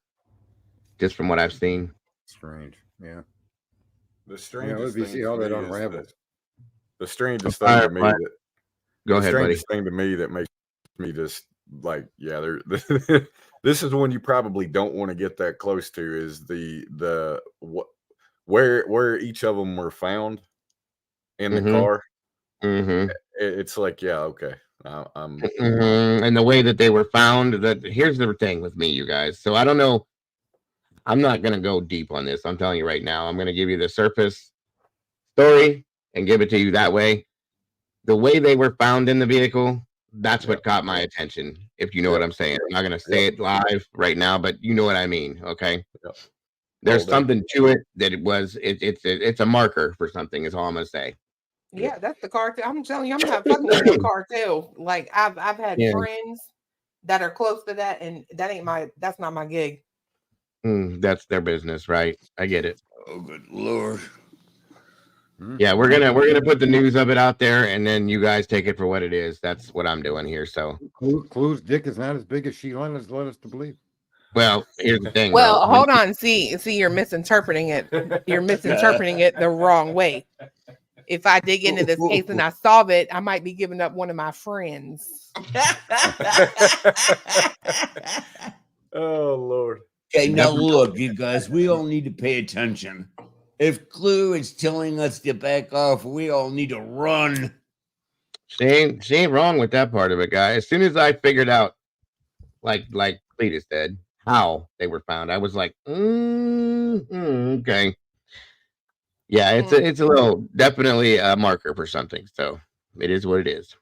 Just from what I've seen. Strange. Yeah. The strangest we thing see how to that me is unravels. the strangest thing to me Go the ahead, buddy. strangest thing to me that makes me just like, yeah, this is one you probably don't want to get that close to is where each of them were found in the car. Mm-hmm. It's like, yeah, okay. And the way that they were found, here's the thing with me, you guys. So I don't know. I'm not going to go deep on this. I'm telling you right now. I'm going to give you the surface story and give it to you that way. The way they were found in the vehicle, that's what caught my attention, if you know what I'm saying. I'm not going to say it live right now, but you know what I mean, okay? There's something to it that it's a marker for something is all I'm going to say. Yeah, that's the cartel. I'm telling you, I'm not fucking with no cartel. Like I've had friends that are close to that, and that's not my gig. That's their business, right? I get it. Oh, good Lord. Yeah, we're gonna put the news of it out there, and then you guys take it for what it is. That's what I'm doing here. So Clue's dick is not as big as she led us to believe. Well, here's the thing. Well, hold on. See, you're misinterpreting it. You're misinterpreting it the wrong way. If I dig into this case and I solve it, I might be giving up one of my friends. Oh, Lord. Okay, now look, you guys, we all need to pay attention. If Clue is telling us to back off, we all need to run. She ain't wrong with that part of it, guy. As soon as I figured out, like Cletus said, how they were found, I was like, okay. Yeah, it's a little definitely a marker for something. So it is what it is.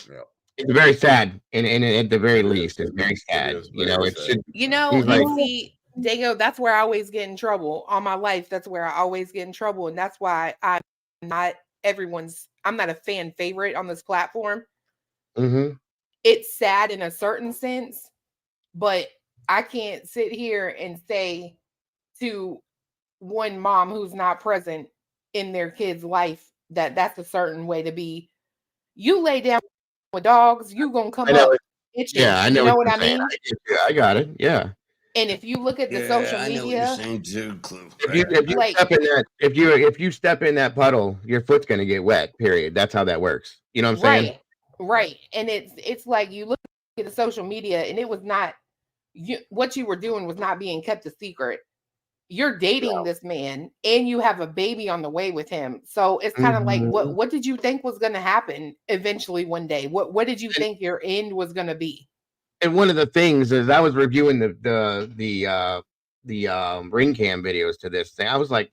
Yeah. It's very sad, and at the very least, it's very sad. It should. See, Dago, that's where I always get in trouble. All my life, that's where I always get in trouble, and that's why I'm not a fan favorite on this platform. Mm-hmm. It's sad in a certain sense, but I can't sit here and say to one mom who's not present in their kid's life that that's a certain way to be. You lay down with dogs, you gonna come up itching. Yeah, I know. You know what I mean? I got it. Yeah. And if you look at the social media, if you step in that puddle, your foot's gonna get wet. Period. That's how that works. You know what I'm saying? Right. And it's like you look at the social media, and it was not what you were doing was not being kept a secret. You're dating this man, and you have a baby on the way with him. So it's kind of like, what did you think was going to happen eventually one day? What did you think your end was going to be? And one of the things is I was reviewing the ring cam videos to this thing. I was like,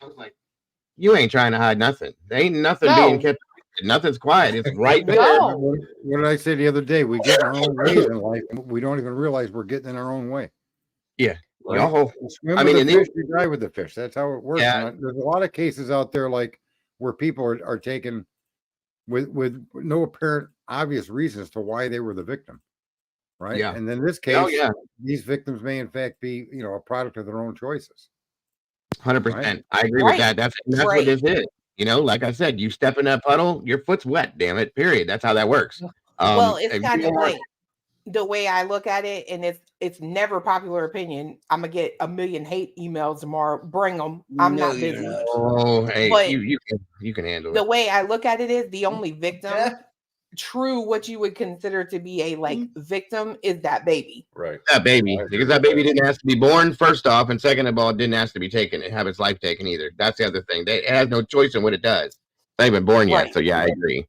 you ain't trying to hide nothing. There ain't nothing being kept. Nothing's quiet. It's right there. No. What did I say the other day? We get in our own ways in life, and we don't even realize we're getting in our own way. Yeah. Right? Y'all, You swim I with mean, the fish, you die with the fish. That's how it works. Yeah. And there's a lot of cases out there like where people are taken with no apparent obvious reasons to why they were the victim. Right. Yeah. And in this case, Oh, yeah. these victims may in fact be, a product of their own choices. 100%. Right? I agree with that. That's Right. what this is. Like I said, you step in that puddle, your foot's wet, damn it. Period. That's how that works. Well, it's if kind you of want- like the way I look at it, and it's never popular opinion. I'm gonna get a million hate emails tomorrow. Bring them. I'm No, not you're busy. not. Oh, hey, But you can handle the it. way I look at it is the only victim, true, what you would consider to be a victim is that baby. Right. That baby, because that baby didn't ask to be born, first off, and second of all, it didn't ask to be taken and have its life taken either. That's the other thing. It has no choice in what it does. It's not even born yet. Right. So yeah, I agree.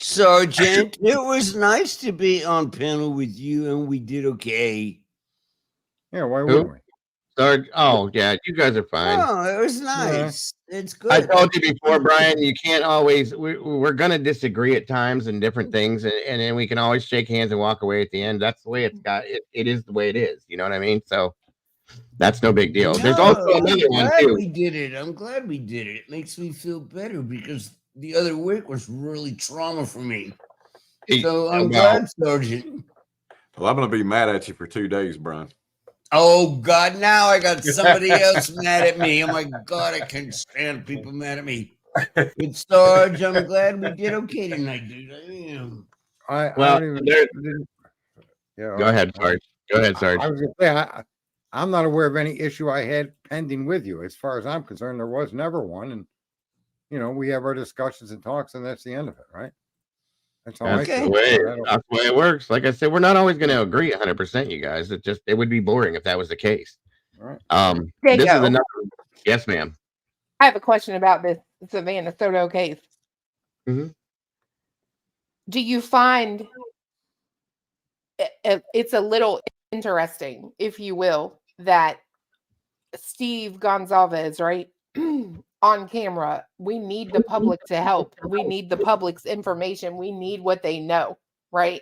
Sergeant, it was nice to be on panel with you, and we did okay. Yeah, why Who? wouldn't we? Sarge, oh yeah, you guys are fine. Oh, it was nice. It's good. I told you before, Brian, you can't always, we're going to disagree at times and different things, and then we can always shake hands and walk away at the end. That's the way it is the way it is. You know what I mean? So that's no big deal. There's also another one too. We did it. I'm glad we did it. It makes me feel better because the other week was really trauma for me. So I'm glad, Sergeant. Well, I'm going to be mad at you for 2 days, Brian. Oh God! Now I got somebody else mad at me. Oh my God! I can't stand people mad at me. But Sarge, I'm glad we did okay tonight, dude. I am. Go ahead, Sarge. Go ahead, Sarge. I was going to say, I'm not aware of any issue I had pending with you. As far as I'm concerned, there was never one. And, we have our discussions and talks, and that's the end of it, right? That's all That's the way it works. Like I said, we're not always going to agree 100%, you guys. It would be boring if that was the case. Right. This is another. Yes, ma'am. I have a question about this Savannah Soto case. Mm-hmm. Do you find it's a little interesting, if you will, that Steve Gonzalez, right, on camera, we need the public to help. We need the public's information. We need what they know, right?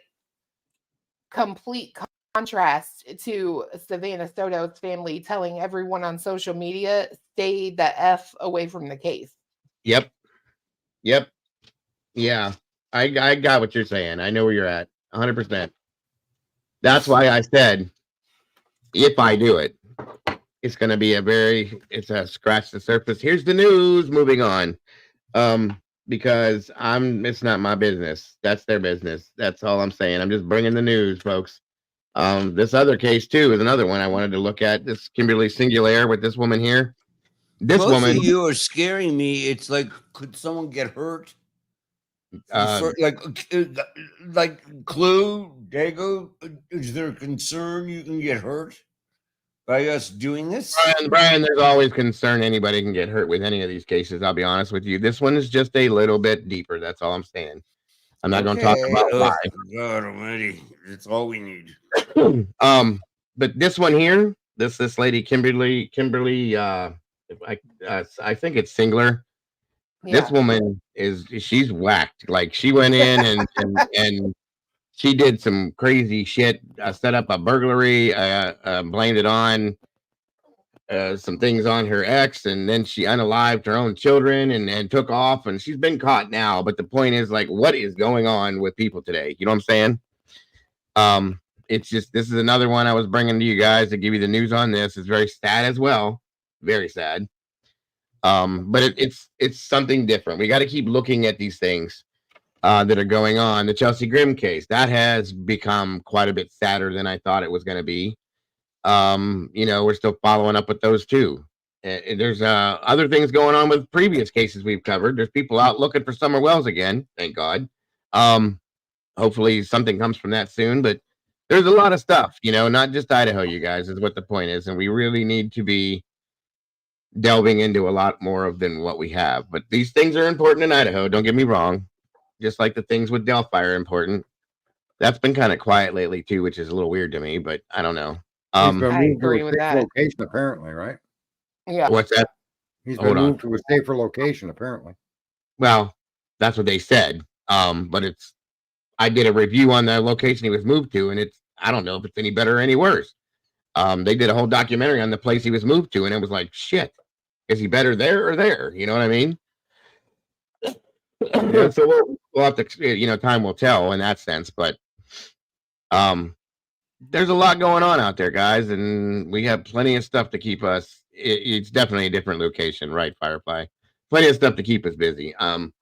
Complete contrast to Savannah Soto's family telling everyone on social media, stay the F away from the case. Yep. Yeah. I got what you're saying. I know where you're at. 100%. That's why I said, if I do it, it's going to be it's a scratch the surface. Here's the news. Moving on. Because it's not my business. That's their business. That's all I'm saying. I'm just bringing the news, folks. This other case too is another one I wanted to look at. This Kimberly Singular with this woman here. This Both woman. of you are scaring me. It's like, could someone get hurt? Like Clue, Dago, is there a concern you can get hurt by us doing this? Brian, there's always concern anybody can get hurt with any of these cases. I'll be honest with you. This one is just a little bit deeper. That's all I'm saying. I'm not going to talk about why. God almighty, that's all we need. But this one here, this lady Kimberly, I think it's Singler. Yeah. This woman she's whacked. Like she went in and she did some crazy shit. Set up a burglary. Blamed it on some things on her ex, and then she unalived her own children and took off. And she's been caught now. But the point is, like, what is going on with people today? You know what I'm saying? It's just this is another one I was bringing to you guys to give you the news on this. It's very sad as well. Very sad. But it's something different. We got to keep looking at these things that are going on. The Chelsea Grim case, that has become quite a bit sadder than I thought it was going to be. We're still following up with those too. There's other things going on with previous cases we've covered. There's people out looking for Summer Wells again, thank God. Hopefully something comes from that soon, but there's a lot of stuff, not just Idaho, you guys, is what the point is. And we really need to be delving into a lot more of than what we have. But these things are important in Idaho, don't get me wrong. Just like the things with Delphi are important. That's been kind of quiet lately too, which is a little weird to me, but I don't know. He's been moved to a safe location, apparently, right? Yeah. What's that? He's been moved to a safer location, apparently. Well, That's what they said. But I did a review on the location he was moved to, and I don't know if it's any better or any worse. They did a whole documentary on the place he was moved to, and it was like, shit, is he better there or there? You know what I mean? Yeah. So we'll have to, time will tell in that sense. But there's a lot going on out there, guys, and we have plenty of stuff to keep us. It's definitely a different location, right, Firefly? Plenty of stuff to keep us busy. I'm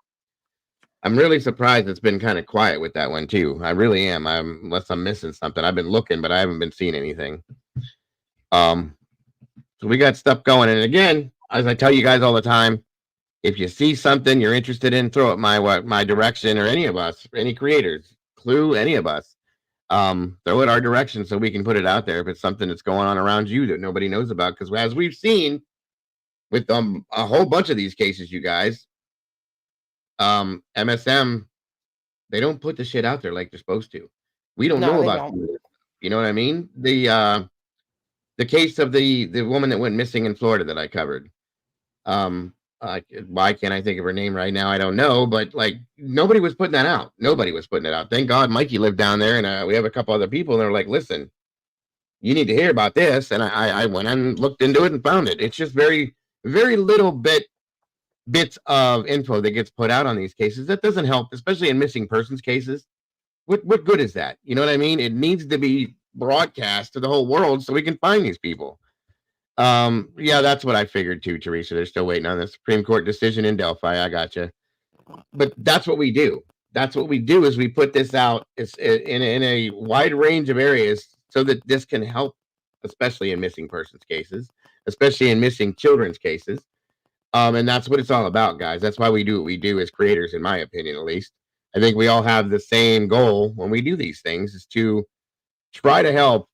really surprised it's been kind of quiet with that one too. I really am. Unless I'm missing something. I've been looking, but I haven't been seeing anything. So we got stuff going, and again, as I tell you guys all the time, if you see something you're interested in, throw it my direction, or any of us, any creators, Clue, any of us. Throw it our direction so we can put it out there if it's something that's going on around you that nobody knows about. Because as we've seen with a whole bunch of these cases, you guys, MSM, they don't put the shit out there like they're supposed to. We don't know about it. You know what I mean? The case of the woman that went missing in Florida that I covered. Why can't I think of her name right now? I don't know, but like nobody was putting that out. Nobody was putting it out. Thank God Mikey lived down there, and we have a couple other people, and they're like, listen, you need to hear about this. And I went and looked into it and found it. It's just very, very little bits of info that gets put out on these cases. That doesn't help, especially in missing persons cases. What good is that? You know what I mean? It needs to be broadcast to the whole world so we can find these people. Yeah, that's what I figured too, Teresa. They're still waiting on the Supreme Court decision in Delphi. I gotcha. But that's what we do. That's what we do is we put this out in a wide range of areas so that this can help, especially in missing persons cases, especially in missing children's cases. And that's what it's all about, guys. That's why we do what we do as creators, in my opinion, at least. I think we all have the same goal when we do these things, is to try to help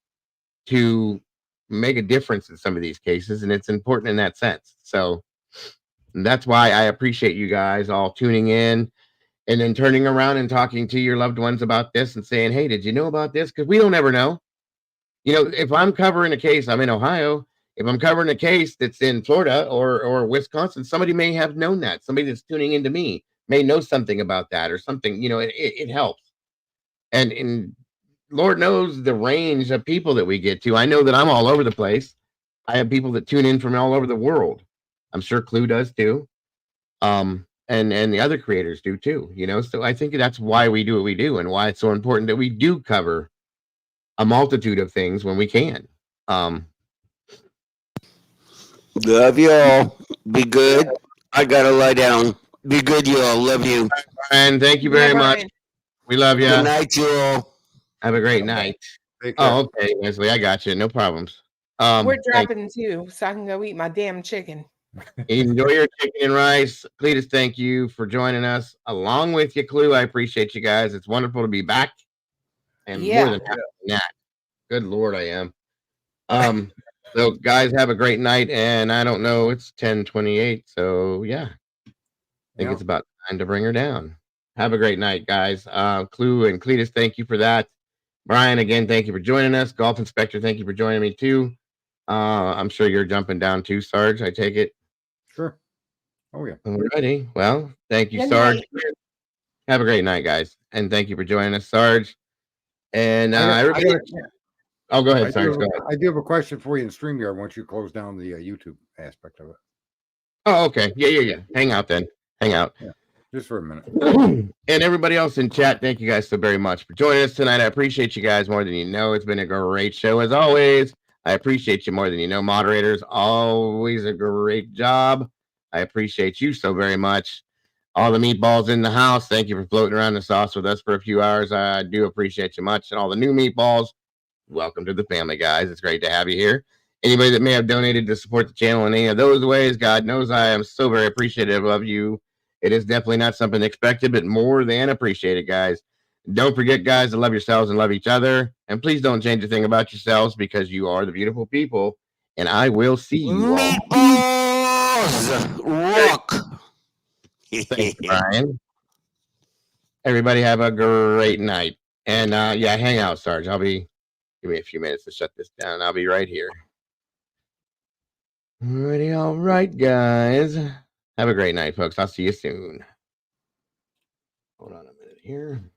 to make a difference in some of these cases, and it's important in that sense. So that's why I appreciate you guys all tuning in and then turning around and talking to your loved ones about this and saying, hey, did you know about this? Because we don't ever know. If I'm covering a case, I'm in Ohio. If I'm covering a case that's in Florida or Wisconsin, somebody may have known that. Somebody that's tuning into me may know something about that or something. It helps. And Lord knows the range of people that we get to. I know that I'm all over the place. I have people that tune in from all over the world. I'm sure Clue does too. And the other creators do too, So I think that's why we do what we do and why it's so important that we do cover a multitude of things when we can. Love y'all. Be good. I gotta lie down. Be good, y'all. Love you. And thank you very much. We love you. Good night, y'all. Have a great night. Oh, okay, Leslie, I got you. No problems. We're dropping too, so I can go eat my damn chicken. Enjoy your chicken and rice. Cletus, thank you for joining us. Along with you, Clue, I appreciate you guys. It's wonderful to be back. And more than that. Good Lord, I am. So guys, have a great night. And I don't know, it's 10:28. So yeah. I think it's about time to bring her down. Have a great night, guys. Clue and Cletus, thank you for that. Bryan, again, thank you for joining us. Golf Inspector, thank you for joining me too. I'm sure you're jumping down too, Sarge. I take it. Sure. Oh yeah. Alrighty. Well, thank you, Good Sarge. night. Have a great night, guys, and thank you for joining us, Sarge. And everybody. Oh, go ahead, Sarge. Go ahead. I do have a question for you in StreamYard once you close down the YouTube aspect of it. Oh, okay. Yeah. Hang out then. Hang out. Yeah. Just for a minute. And everybody else in chat, thank you guys so very much for joining us tonight. I appreciate you guys more than you know. It's been a great show as always. I appreciate you more than you know, moderators. Always a great job. I appreciate you so very much. All the meatballs in the house, thank you for floating around the sauce with us for a few hours. I do appreciate you much. And all the new meatballs, welcome to the family, guys. It's great to have you here. Anybody that may have donated to support the channel in any of those ways, God knows I am so very appreciative of you. It is definitely not something expected, but more than appreciated, guys. Don't forget, guys, to love yourselves and love each other. And please don't change a thing about yourselves because you are the beautiful people. And I will see you all. Rock. Thanks, Bryan. Everybody have a great night. And yeah, hang out, Sarge. Give me a few minutes to shut this down. I'll be right here. Alrighty, all right, guys. Have a great night, folks. I'll see you soon. Hold on a minute here.